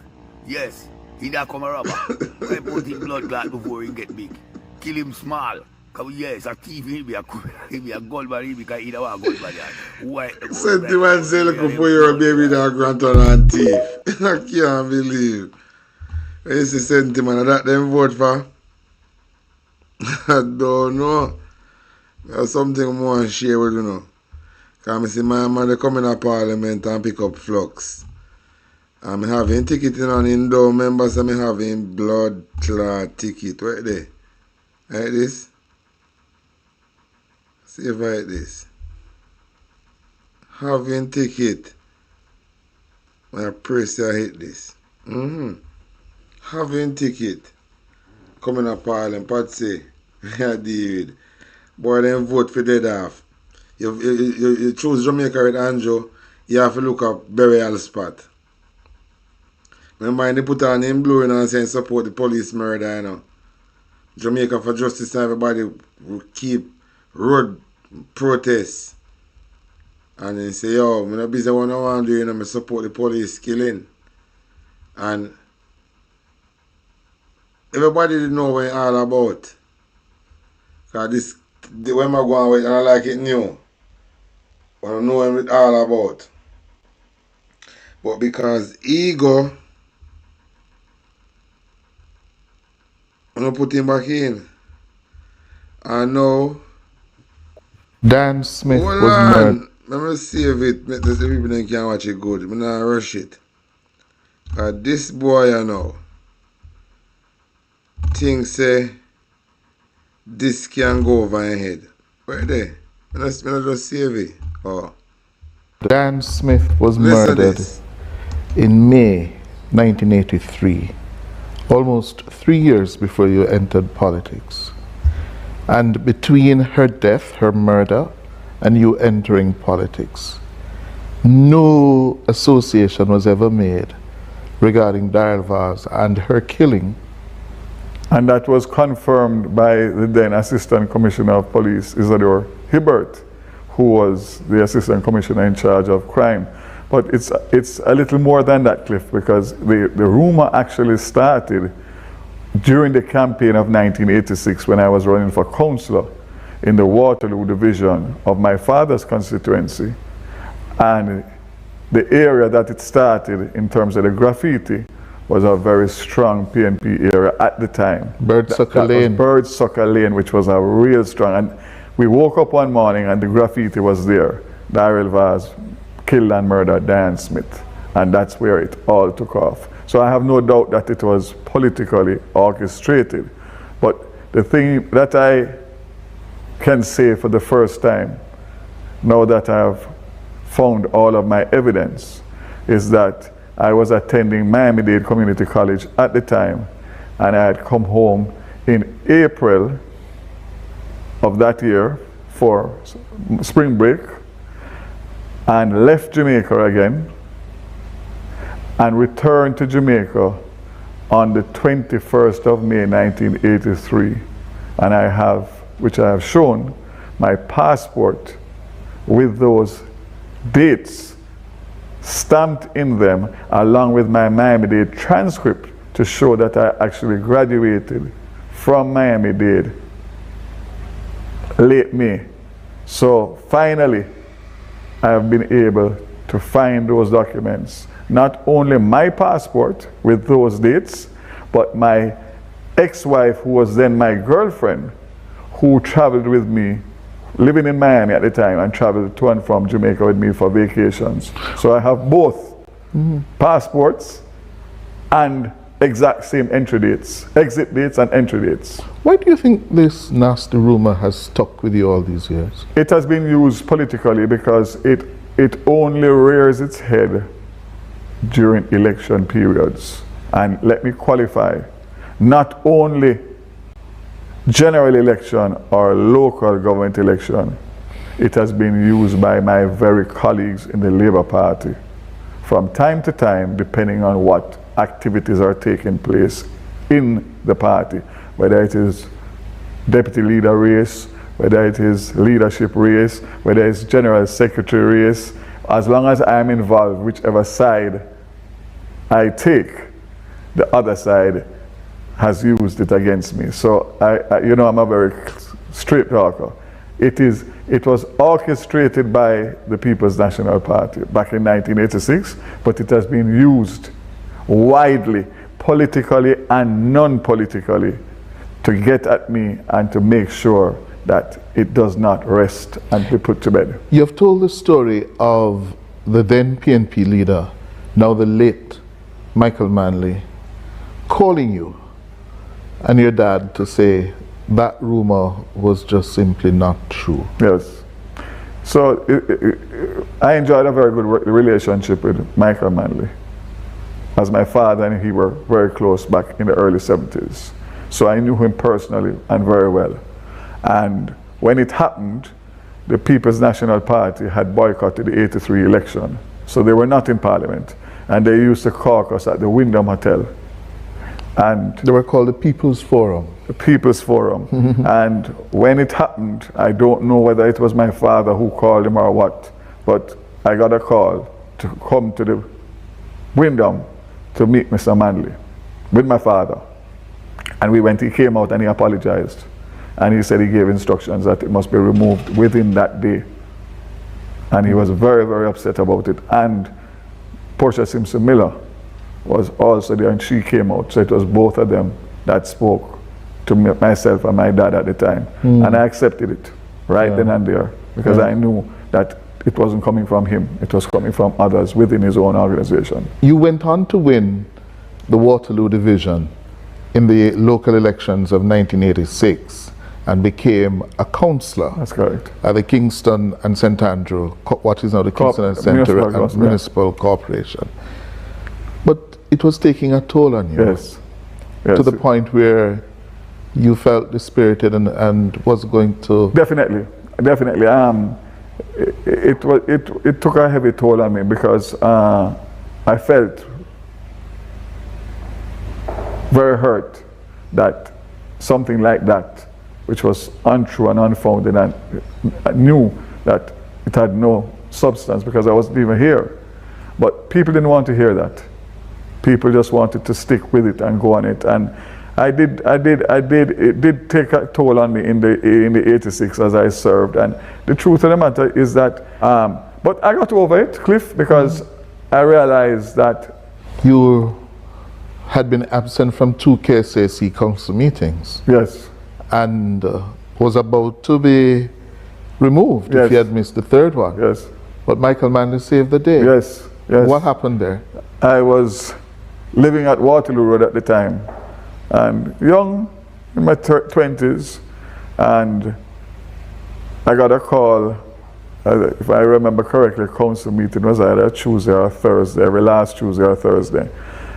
Yes, he not come a robber. Wipe out his blood clot before he get big. Kill him small. Because yes, a thief, he'll be a gunman, because he don't want a gunman. Sentiment say look for your baby that grandson and thief. I can't believe. This is sentiment that them vote for. I don't know. There's something more to share with you know. Because I see my man they come in a parliament and pick up flux. I'm having ticket on indoor members and I'm having blood clot ticket. Right there. Like this. See if I like this. Having ticket. When I press I hit this. Having ticket. Coming up Parliament, Patsy. Yeah, David. Boy, then vote for dead off. You choose Jamaica with Andrew, you have to look up burial spot. Remember, they put on him blue and saying support the police murder, you know. Jamaica for justice, everybody will keep road protests. And then say, yo, I'm not busy what I want to do, you know, I support the police killing. And everybody didn't know what it's all about. Because this, when I go on with, and I like it new. I don't know what it's all about. But because ego, I'm going to put him back in. I know. Dan Smith Hold was murdered. on. Let me save it. Let the people can watch it good. I'm not rush it. This boy, you know, things say this can go over your head. Right there. I'm not just save it. Oh. Dan Smith was Listen murdered in May 1983, almost 3 years before you entered politics. And between her death, her murder, and you entering politics, no association was ever made regarding Daryl Vaz and her killing. And that was confirmed by the then Assistant Commissioner of Police, Isidore Hibbert, who was the Assistant Commissioner in charge of crime. But it's a little more than that, Cliff, because the rumor actually started during the campaign of 1986 when I was running for councillor in the Waterloo division of my father's constituency. And the area that it started in terms of the graffiti was a very strong PNP area at the time. Birdsucker Lane. Birdsucker Lane, which was a real strong. And we woke up one morning and the graffiti was there. Daryl Vaz killed and murdered Dan Smith. And that's where it all took off. So I have no doubt that it was politically orchestrated. But the thing that I can say for the first time, now that I have found all of my evidence, is that I was attending Miami-Dade Community College at the time, and I had come home in April of that year for spring break and left Jamaica again and returned to Jamaica on the 21st of May 1983. And I have, which I have shown, my passport with those dates stamped in them, along with my Miami-Dade transcript to show that I actually graduated from Miami-Dade late May. So finally, I have been able to find those documents. Not only my passport with those dates, but my ex-wife, who was then my girlfriend, who traveled with me, living in Miami at the time, and traveled to and from Jamaica with me for vacations. So I have both passports and exact same entry dates, exit dates and entry dates. Why do you think this nasty rumor has stuck with you all these years? It has been used politically because it only rears its head during election periods. And let me qualify, not only general election or local government election, it has been used by my very colleagues in the Labour Party from time to time, depending on what activities are taking place in the party, whether it is deputy leader race, whether it is leadership race, whether it's general secretary race. As long as I'm involved, whichever side I take, the other side has used it against me. So I'm a very straight talker. It was orchestrated by the People's National Party back in 1986, but it has been used widely, politically and non-politically, to get at me and to make sure that it does not rest and be put to bed. You have told the story of the then PNP leader, now the late Michael Manley, calling you and your dad to say that rumor was just simply not true. Yes. So I enjoyed a very good relationship with Michael Manley, as my father and he were very close back in the early 70s. So I knew him personally and very well. And when it happened, the People's National Party had boycotted the 83 election. So they were not in Parliament. And they used to caucus at the Wyndham Hotel. And they were called the People's Forum. The People's Forum. And when it happened, I don't know whether it was my father who called him or what, but I got a call to come to the Wyndham to meet Mr. Manley with my father. And we went, he came out and he apologized. And he said he gave instructions that it must be removed within that day. And he was very, very upset about it. And Portia Simpson Miller was also there, and she came out. So it was both of them that spoke to myself and my dad at the time. And I accepted it right then and there, because I knew that it wasn't coming from him. It was coming from others within his own organization. You went on to win the Waterloo Division in the local elections of 1986 and became a councillor. That's correct. At the Kingston and St. Andrew, what is now the Kingston and St. Andrew Municipal Corporation. But it was taking a toll on you. Yes. To the point where you felt dispirited and was going to... Definitely. It took a heavy toll on me, because I felt very hurt that something like that, which was untrue and unfounded, and I knew that it had no substance because I wasn't even here. But people didn't want to hear that. People just wanted to stick with it and go on it. And it did take a toll on me in the 86 as I served. And the truth of the matter is that, but I got over it, Cliff, because I realized that you had been absent from 2 KSAC council meetings. Yes. And was about to be removed if you had missed the 3rd one. Yes. But Michael Manley saved the day. Yes. What happened there? I was living at Waterloo Road at the time, and young, in my 20s, and I got a call, if I remember correctly, council meeting was either Tuesday or Thursday, every last Tuesday or Thursday.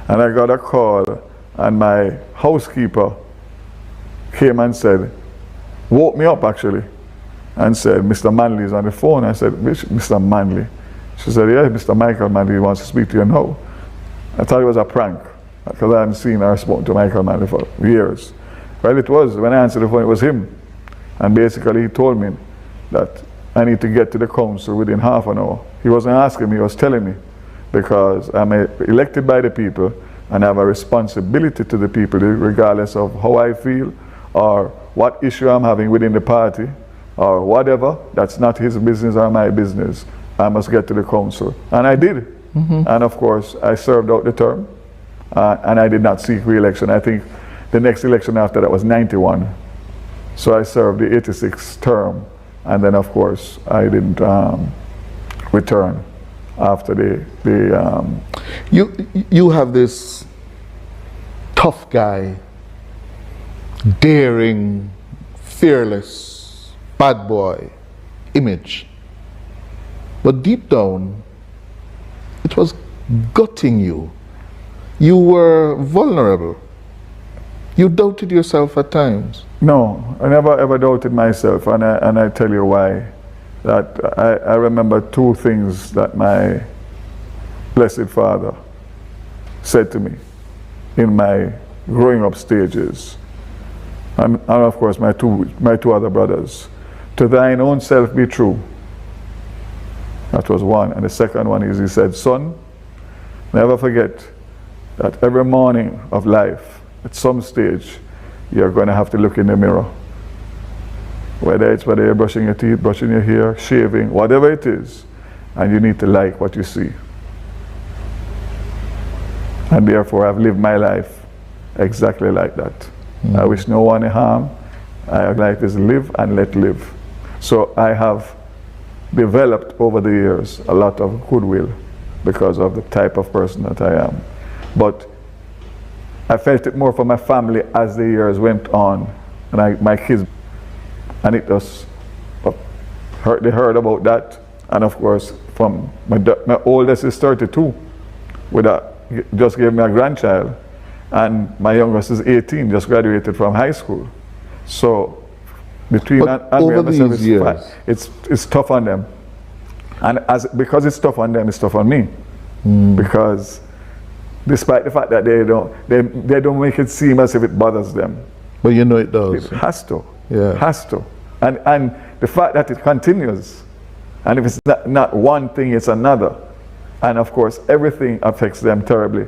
And I got a call, and my housekeeper came and said, woke me up actually, and said, Mr. Manley is on the phone. I said, which Mr. Manley? She said, yeah, Mr. Michael Manley wants to speak to you now. I thought it was a prank, because I hadn't seen or spoken to Michael Manley for years. Well, it was. When I answered the phone, it was him. And basically he told me that I need to get to the council within half an hour. He wasn't asking me, he was telling me, because I'm elected by the people and I have a responsibility to the people regardless of how I feel or what issue I'm having within the party or whatever. That's not his business or my business. I must get to the council. And I did. And of course, I served out the term and I did not seek re-election. I think the next election after that was 91. So I served the 86th term, and then of course I didn't return after the You have this tough guy, daring, fearless, bad boy image. But deep down, it was gutting you. You were vulnerable. You doubted yourself at times. No, I never ever doubted myself, and I tell you why. That I remember 2 things that my Blessed Father said to me in my growing up stages, and of course my two other brothers. To thine own self be true. That was one. And the second one is, he said, son, never forget that every morning of life, at some stage, you're going to have to look in the mirror. Whether you're brushing your teeth, brushing your hair, shaving, whatever it is, and you need to like what you see. And therefore, I've lived my life exactly like that. I wish no one harm. I like to live and let live. So I have developed over the years a lot of goodwill because of the type of person that I am. But I felt it more for my family as the years went on, and my kids, and it was they heard about that. And of course, from my oldest is 32, just gave me a grandchild, and my youngest is 18, just graduated from high school. So between over these years, it's tough on them, and because it's tough on them, it's tough on me, because despite the fact that they don't make it seem as if it bothers them, but you know it does. It has to. Yeah, has to. And the fact that it continues, and if it's not one thing, it's another, and of course everything affects them terribly,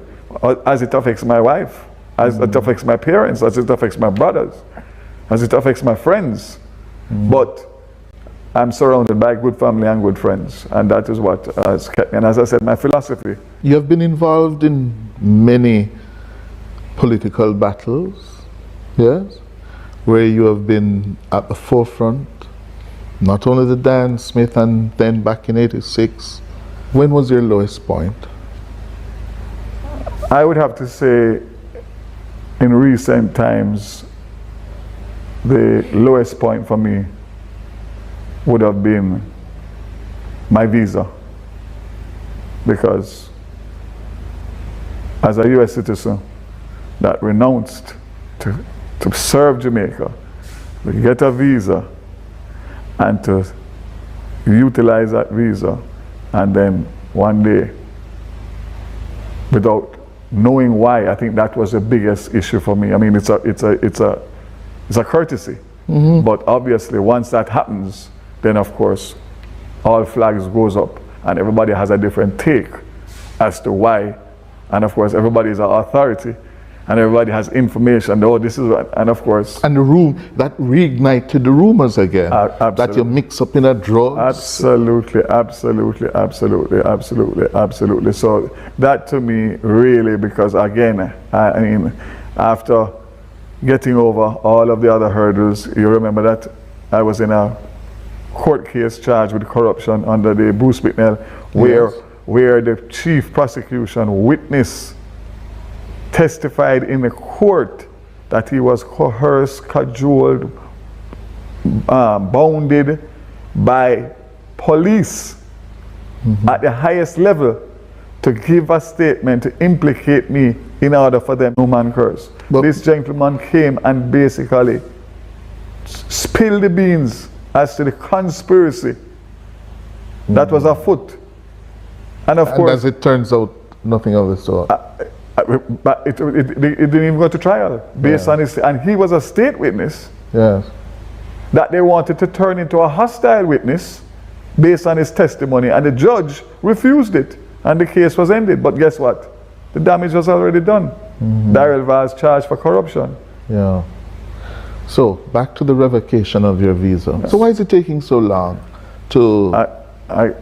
as it affects my wife, as it affects my parents, as it affects my brothers, as it affects my friends. But I'm surrounded by good family and good friends, and that is what has kept me. And as I said, my philosophy. You have been involved in many political battles, yes, where you have been at the forefront, not only the Dan Smith and then back in '86. When was your lowest point? I would have to say in recent times, the lowest point for me would have been my visa, because as a US citizen that renounced to serve Jamaica, to get a visa and to utilize that visa, and then one day, without knowing why, I think that was the biggest issue for me. I mean, it's a courtesy, but obviously once that happens, then of course all flags goes up and everybody has a different take as to why, and of course everybody is an authority and everybody has information. Oh, this is what, and of course, and the room that reignited the rumors again, that you mix up in a drugs. Absolutely. So that to me really, because again, I mean, after getting over all of the other hurdles, you remember that I was in a court case charged with corruption under the Bruce Bicknell, where the chief prosecution witness testified in the court that he was coerced, cajoled, bounded by police at the highest level to give a statement to implicate me in order for them no man curse. But this gentleman came and basically spilled the beans as to the conspiracy that was afoot. And of course, as it turns out, nothing of the sort. But it didn't even go to trial based on his, and he was a state witness. Yes. That they wanted to turn into a hostile witness based on his testimony, and the judge refused it, and the case was ended. But guess what? The damage was already done. Daryl Vaz charged for corruption. Yeah. So back to the revocation of your visa. Yes. So why is it taking so long to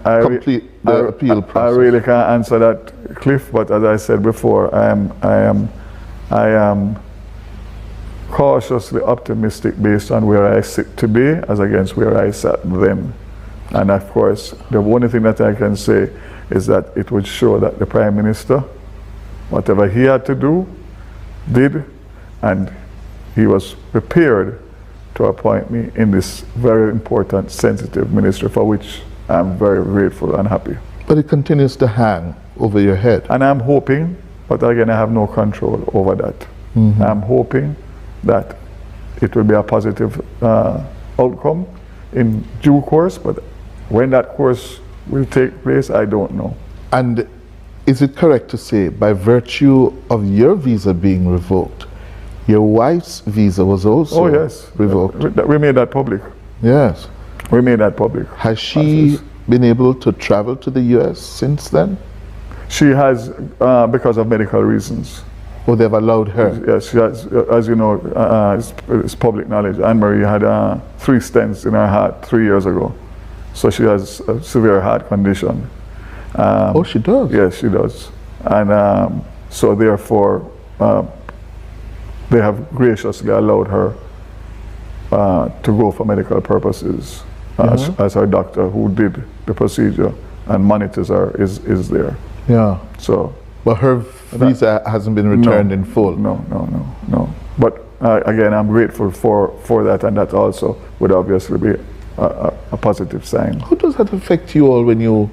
complete the appeal process? I really can't answer that, Cliff. But as I said before, I am cautiously optimistic based on where I sit today as against where I sat then. And of course, the only thing that I can say is that it would show that the Prime Minister, whatever he had to do, did, and he was prepared to appoint me in this very important, sensitive ministry, for which I'm very grateful and happy. But it continues to hang over your head. And I'm hoping, but again, I have no control over that. I'm hoping that it will be a positive outcome in due course, but when that course will take place, I don't know. And is it correct to say, by virtue of your visa being revoked, your wife's visa was also revoked? We made that public. Yes. We made that public. Has she been able to travel to the US since then? She has, because of medical reasons. Oh, they've allowed her? Yes, she has, as you know, it's public knowledge. Anne-Marie had 3 stents in her heart 3 years ago. So she has a severe heart condition. Oh, she does? Yes, she does. And so therefore, they have graciously allowed her to go for medical purposes as her doctor who did the procedure and monitors her is there. Yeah. So, but her visa hasn't been returned in full. No. But again, I'm grateful for that, and that also would obviously be a positive sign. How does that affect you all when you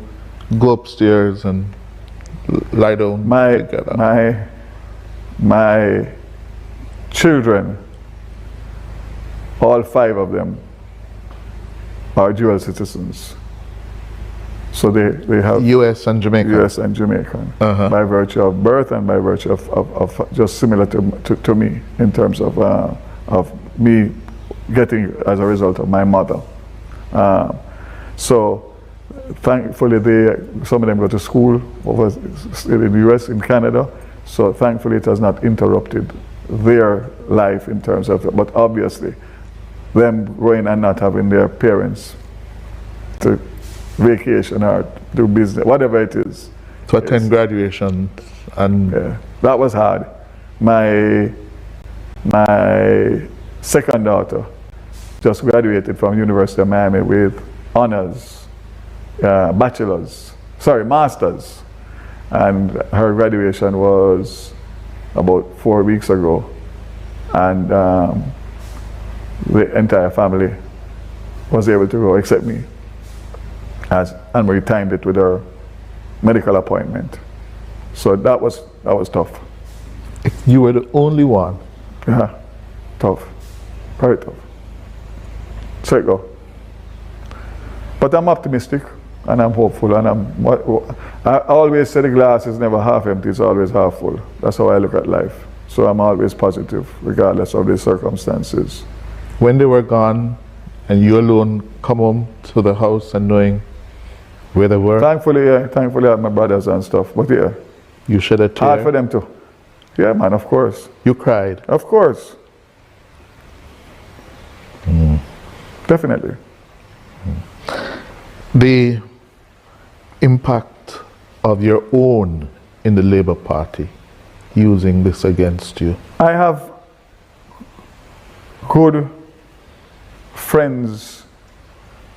go upstairs and lie down together? My children, all 5 of them, are dual citizens. So they have US and Jamaican. US and Jamaican, by virtue of birth and by virtue of just similar to me in terms of me getting as a result of my mother. So thankfully some of them go to school over in the US, in Canada. So thankfully it has not interrupted their life in terms of, but obviously them going and not having their parents to vacation or do business, whatever it is. To attend graduation and that was hard. My second daughter just graduated from University of Miami with honors, masters, and her graduation was about 4 weeks ago, and the entire family was able to go except me, and we timed it with her medical appointment. So that was tough. You were the only one. Yeah, tough, very tough. So it go. But I'm optimistic and I'm hopeful, and I always say the glass is never half empty, it's always half full. That's how I look at life. So I'm always positive regardless of the circumstances. When they were gone and you alone come home to the house and knowing where they were? Thankfully I had my brothers and stuff, but yeah. You shed a tear? Hard for them too. Yeah, man, of course. You cried? Of course. Definitely. The impact of your own in the Labour Party using this against you? I have good friends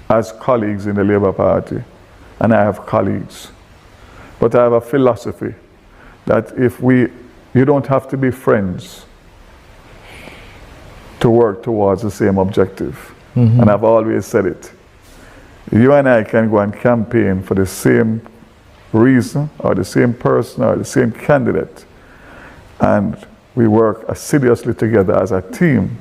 as colleagues in the Labour Party, and I have colleagues. But I have a philosophy that you don't have to be friends to work towards the same objective. And I've always said it. You and I can go and campaign for the same reason or the same person or the same candidate, and we work assiduously together as a team.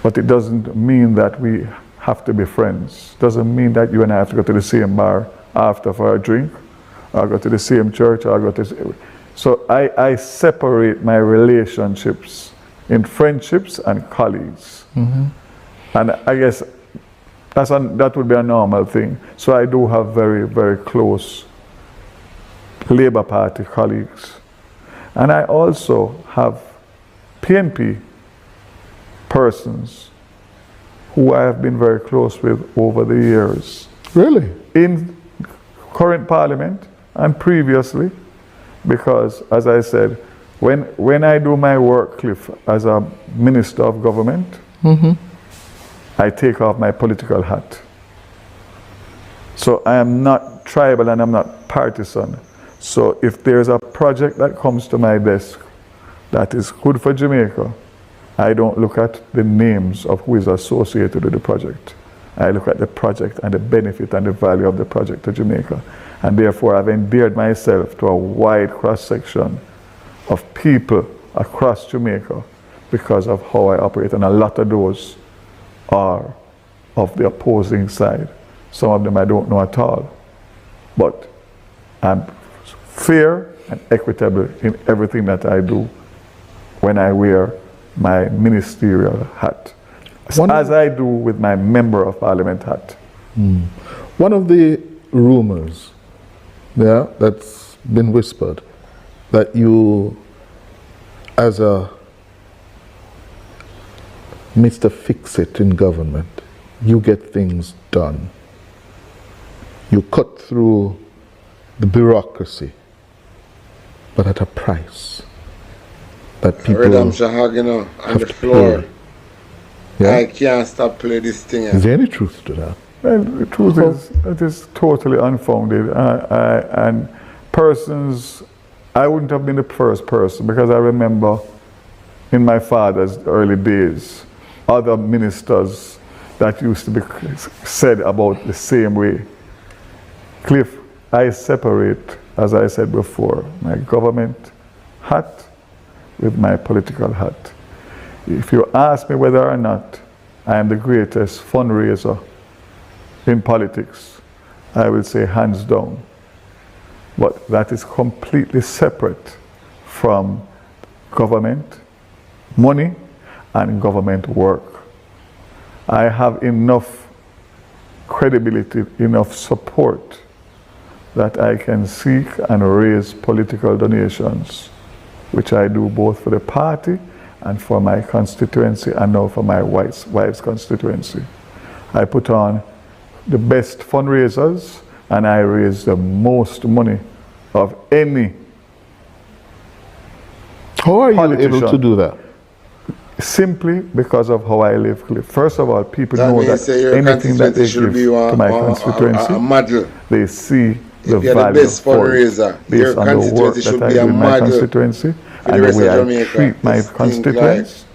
But it doesn't mean that we have to be friends. Doesn't mean that you and I have to go to the same bar after for a drink, or go to the same church, or go to... So I separate my relationships in friendships and colleagues. And I guess that would be a normal thing. So I do have very, very close Labour Party colleagues. And I also have PNP persons who I have been very close with over the years. Really? In current Parliament and previously, because as I said, when I do my work, Cliff, as a Minister of Government, I take off my political hat. So I am not tribal and I'm not partisan. So if there's a project that comes to my desk that is good for Jamaica, I don't look at the names of who is associated with the project. I look at the project and the benefit and the value of the project to Jamaica. And therefore I've endeared myself to a wide cross-section of people across Jamaica because of how I operate. And a lot of those are of the opposing side. Some of them I don't know at all. But I'm fair and equitable in everything that I do when I wear my ministerial hat, as I do with my Member of Parliament hat. One of the rumors that's been whispered, that you, as a Mr. Fix-It in government, you get things done. You cut through the bureaucracy, but at a price that people on the floor. Yeah? I can't stop playing this thing. Is there any truth to that? Well, the truth is, it is totally unfounded. And persons, I wouldn't have been the first person, because I remember in my father's early days, other ministers that used to be said about the same way. Cliff, I separate, as I said before, my government hat with my political hat. If you ask me whether or not I am the greatest fundraiser in politics, I will say hands down. But that is completely separate from government money and government work. I have enough credibility, enough support that I can seek and raise political donations, which I do both for the party and for my constituency and now for my wife's constituency. I put on the best fundraisers, and I raise the most money of any. How are you able to do that? Simply because of how I live. First of all, people That know means that your anything that they constituency should give be to my constituency, a model. they see the If you're the value best for it fundraiser, your based on the work constituency that should I be do a in my model constituency for the and the rest way of I Jamaica. treat my Just think constituents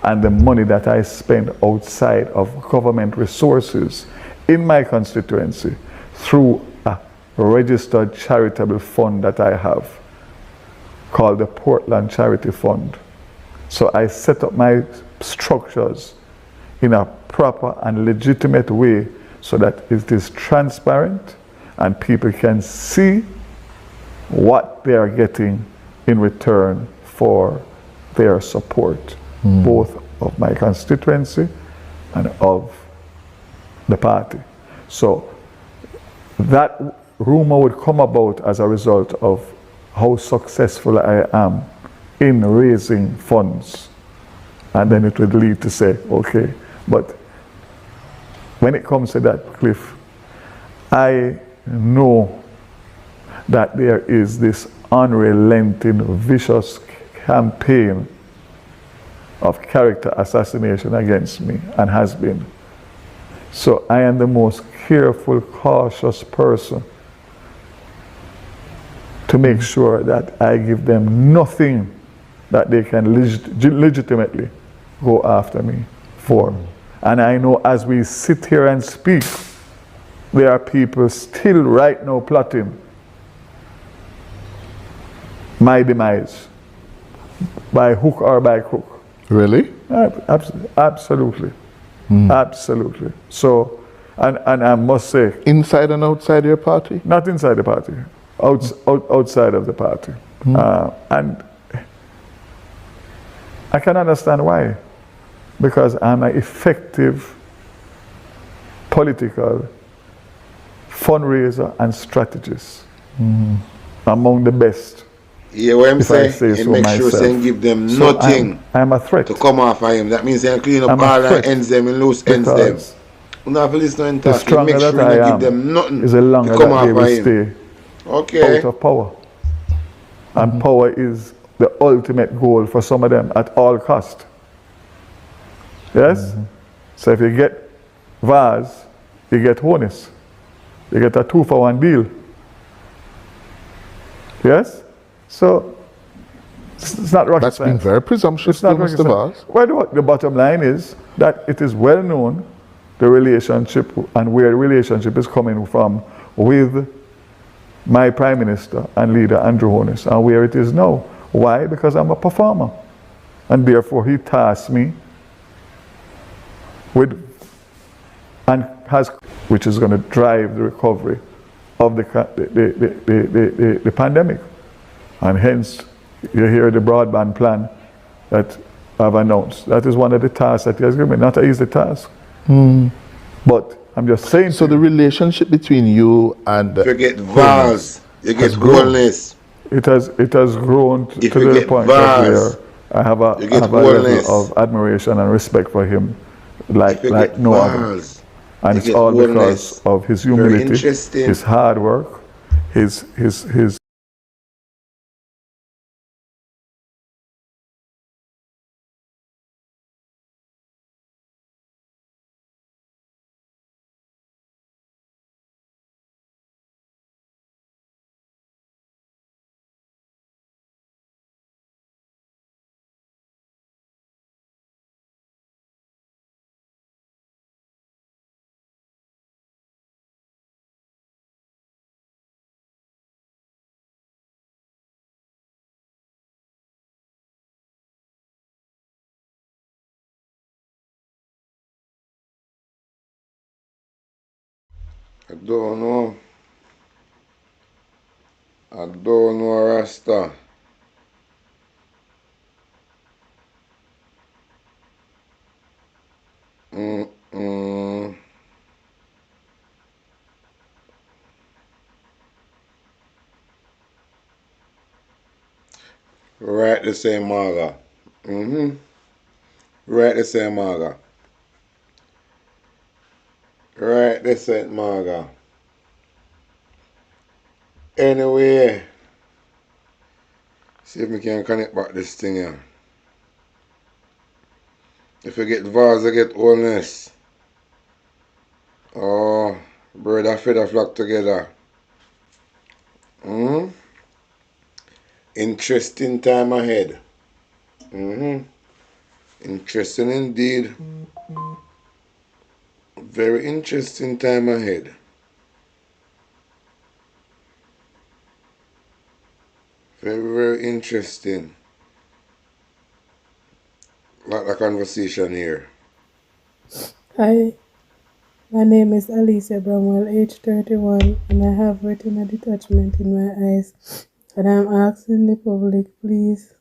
and the money that I spend outside of government resources in my constituency through a registered charitable fund that I have called the Portland Charity Fund. So I set up my structures in a proper and legitimate way so that it is transparent and people can see what they are getting in return for their support, both of my constituency and of the party. So that rumor would come about as a result of how successful I am in raising funds. And then it would lead to say, okay, but when it comes to that, Cliff, I know that there is this unrelenting, vicious campaign of character assassination against me, and has been. So I am the most careful, cautious person to make sure that I give them nothing that they can legitimately go after me for. And I know as we sit here and speak, there are people still right now plotting my demise by hook or by crook. Really? Absolutely. Absolutely. So, and I must say, inside and outside your party? Not inside the party, outside of the party. And I can understand why. Because I'm an effective political fundraiser and strategist. Among the best. Yeah, what I'm saying, say and so make myself. sure and give them So nothing I'm a threat to come off of him. That means they clean up I'm a all the threat ends them and loose ends them. because You don't have to listen and the talk. You stronger make that sure I you give am them nothing is the longer to come that off they will of him. stay Okay. out of power. And power is the ultimate goal for some of them at all cost. Yes? So if you get Vaz, you get Honus. You get a 2-for-1 deal. Yes? So it's not rocket That's science. been very presumptuous, It's not though, rocket Mr. science. Vaz. Well, the bottom line is that it is well known the relationship and where the relationship is coming from with my Prime Minister and leader Andrew Honus and where it is now. Why? Because I'm a performer. And therefore he tasked me with, and has, which is going to drive the recovery of the pandemic. And hence, you hear the broadband plan that I've announced. That is one of the tasks that he has given me. Not an easy task. But I'm just saying. So the relationship between you and If you get Vaz, you get wholeness. It has grown to If you the get point Vaz, of where I have a you get level wholeness. of admiration and respect for him like you get no other. Vaz, And you it's get all wholeness. because of his Very humility, interesting. his hard work, his I don't know. I don't know, Rasta. Right the same, Marga. Right the same, Marga. Right, that's it, Marga. Anyway, see if we can connect back this thing here. If you get vase, you get wholeness. Oh, bird and feather flock together. Interesting time ahead. Interesting indeed. Very interesting time ahead. Very, very interesting. Like the conversation here. Hi, my name is Alicia Bramwell, age 31, and I have retinal detachment in my eyes. And I'm asking the public, please,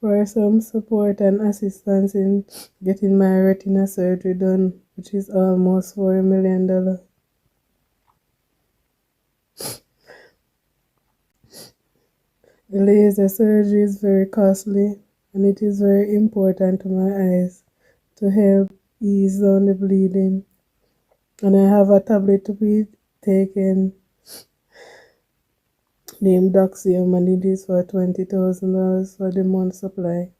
for some support and assistance in getting my retina surgery done, which is almost $4 million. The laser surgery is very costly, and it is very important to my eyes to help ease down the bleeding. And I have a tablet to be taken named Doxium, and it is for $20,000 for the month supply.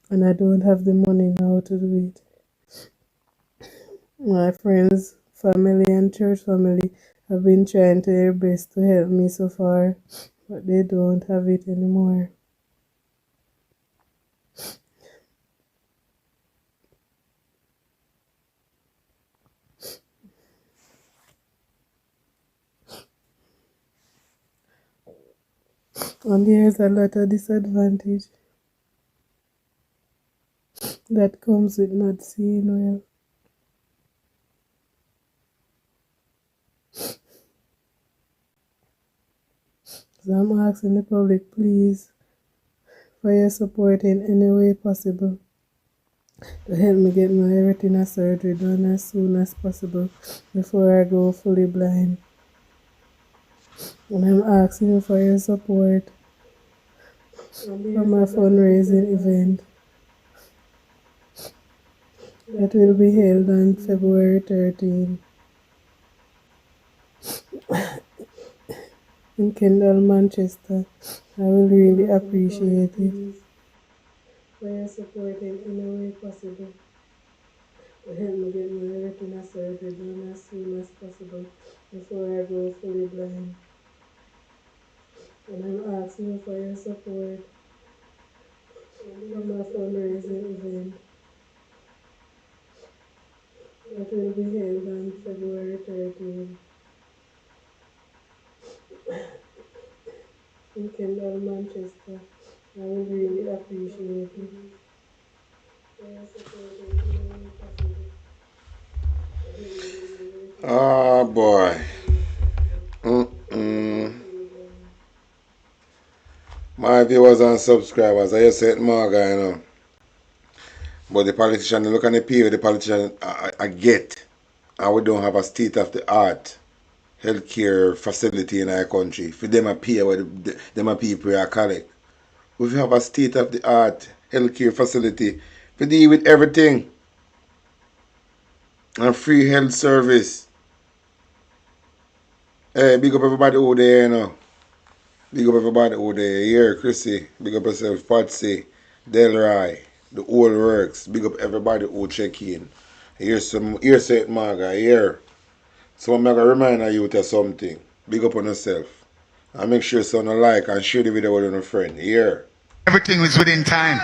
And I don't have the money now to do it. My friends, family, and church family have been trying to their best to help me so far, but they don't have it anymore. And there's a lot of disadvantage that comes with not seeing well. So I'm asking the public, please, for your support in any way possible to help me get my retina surgery done as soon as possible before I go fully blind. And I'm asking for your support for my fundraising event that will be held on February 13 in Kendal, Manchester. I will really appreciate it. For your support in any way possible to help me get my retina surgery done as soon as possible before I go fully blind. And I'm asking for your support for my fundraising event that will be held on February 13 in Kendal, Manchester. I will really appreciate it. For your support in any way possible. Oh boy. My viewers and subscribers, I just said Marga, you know. But the politician, look at the period the politician I get. And we don't have a state-of-the-art healthcare facility in our country. For them a pay where them a people are collect. We have a state-of-the-art healthcare facility to deal with everything. And free health service. Hey, big up everybody over there, you know. Big up everybody over there. Here, Chrissy. Big up yourself, Patsy, Delroy, the old works. Big up everybody who check in. Here's say it, Marga. Here. So I'm going to remind you of something. Big up on yourself. And make sure you like and share the video with your friend. Here. Everything is within time.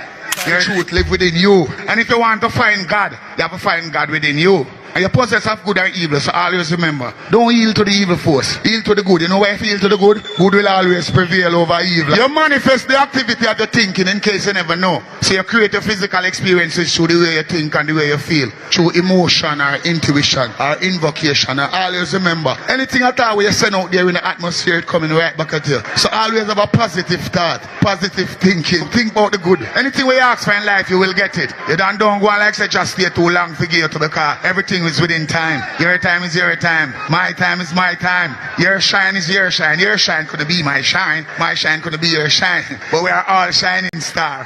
Your truth live within you. And if you want to find God, you have to find God within you. And you possess of good and evil, so always remember, don't yield to the evil force. Yield to the good. You know why if you yield to the good? Good will always prevail over evil. You manifest the activity of the thinking in case you never know. So you create your physical experiences through the way you think and the way you feel. Through emotion or intuition or invocation. And always remember, anything at all where you send out there in the atmosphere, it's coming right back at you. So always have a positive thought, positive thinking. Think about the good. Anything where you ask for in life, you will get it. You don't go and like say just stay too long to get to the car. Everything is within time. Your time is your time. My time is my time. Your shine is your shine. Your shine could be my shine. My shine could be your shine. But we are all shining stars.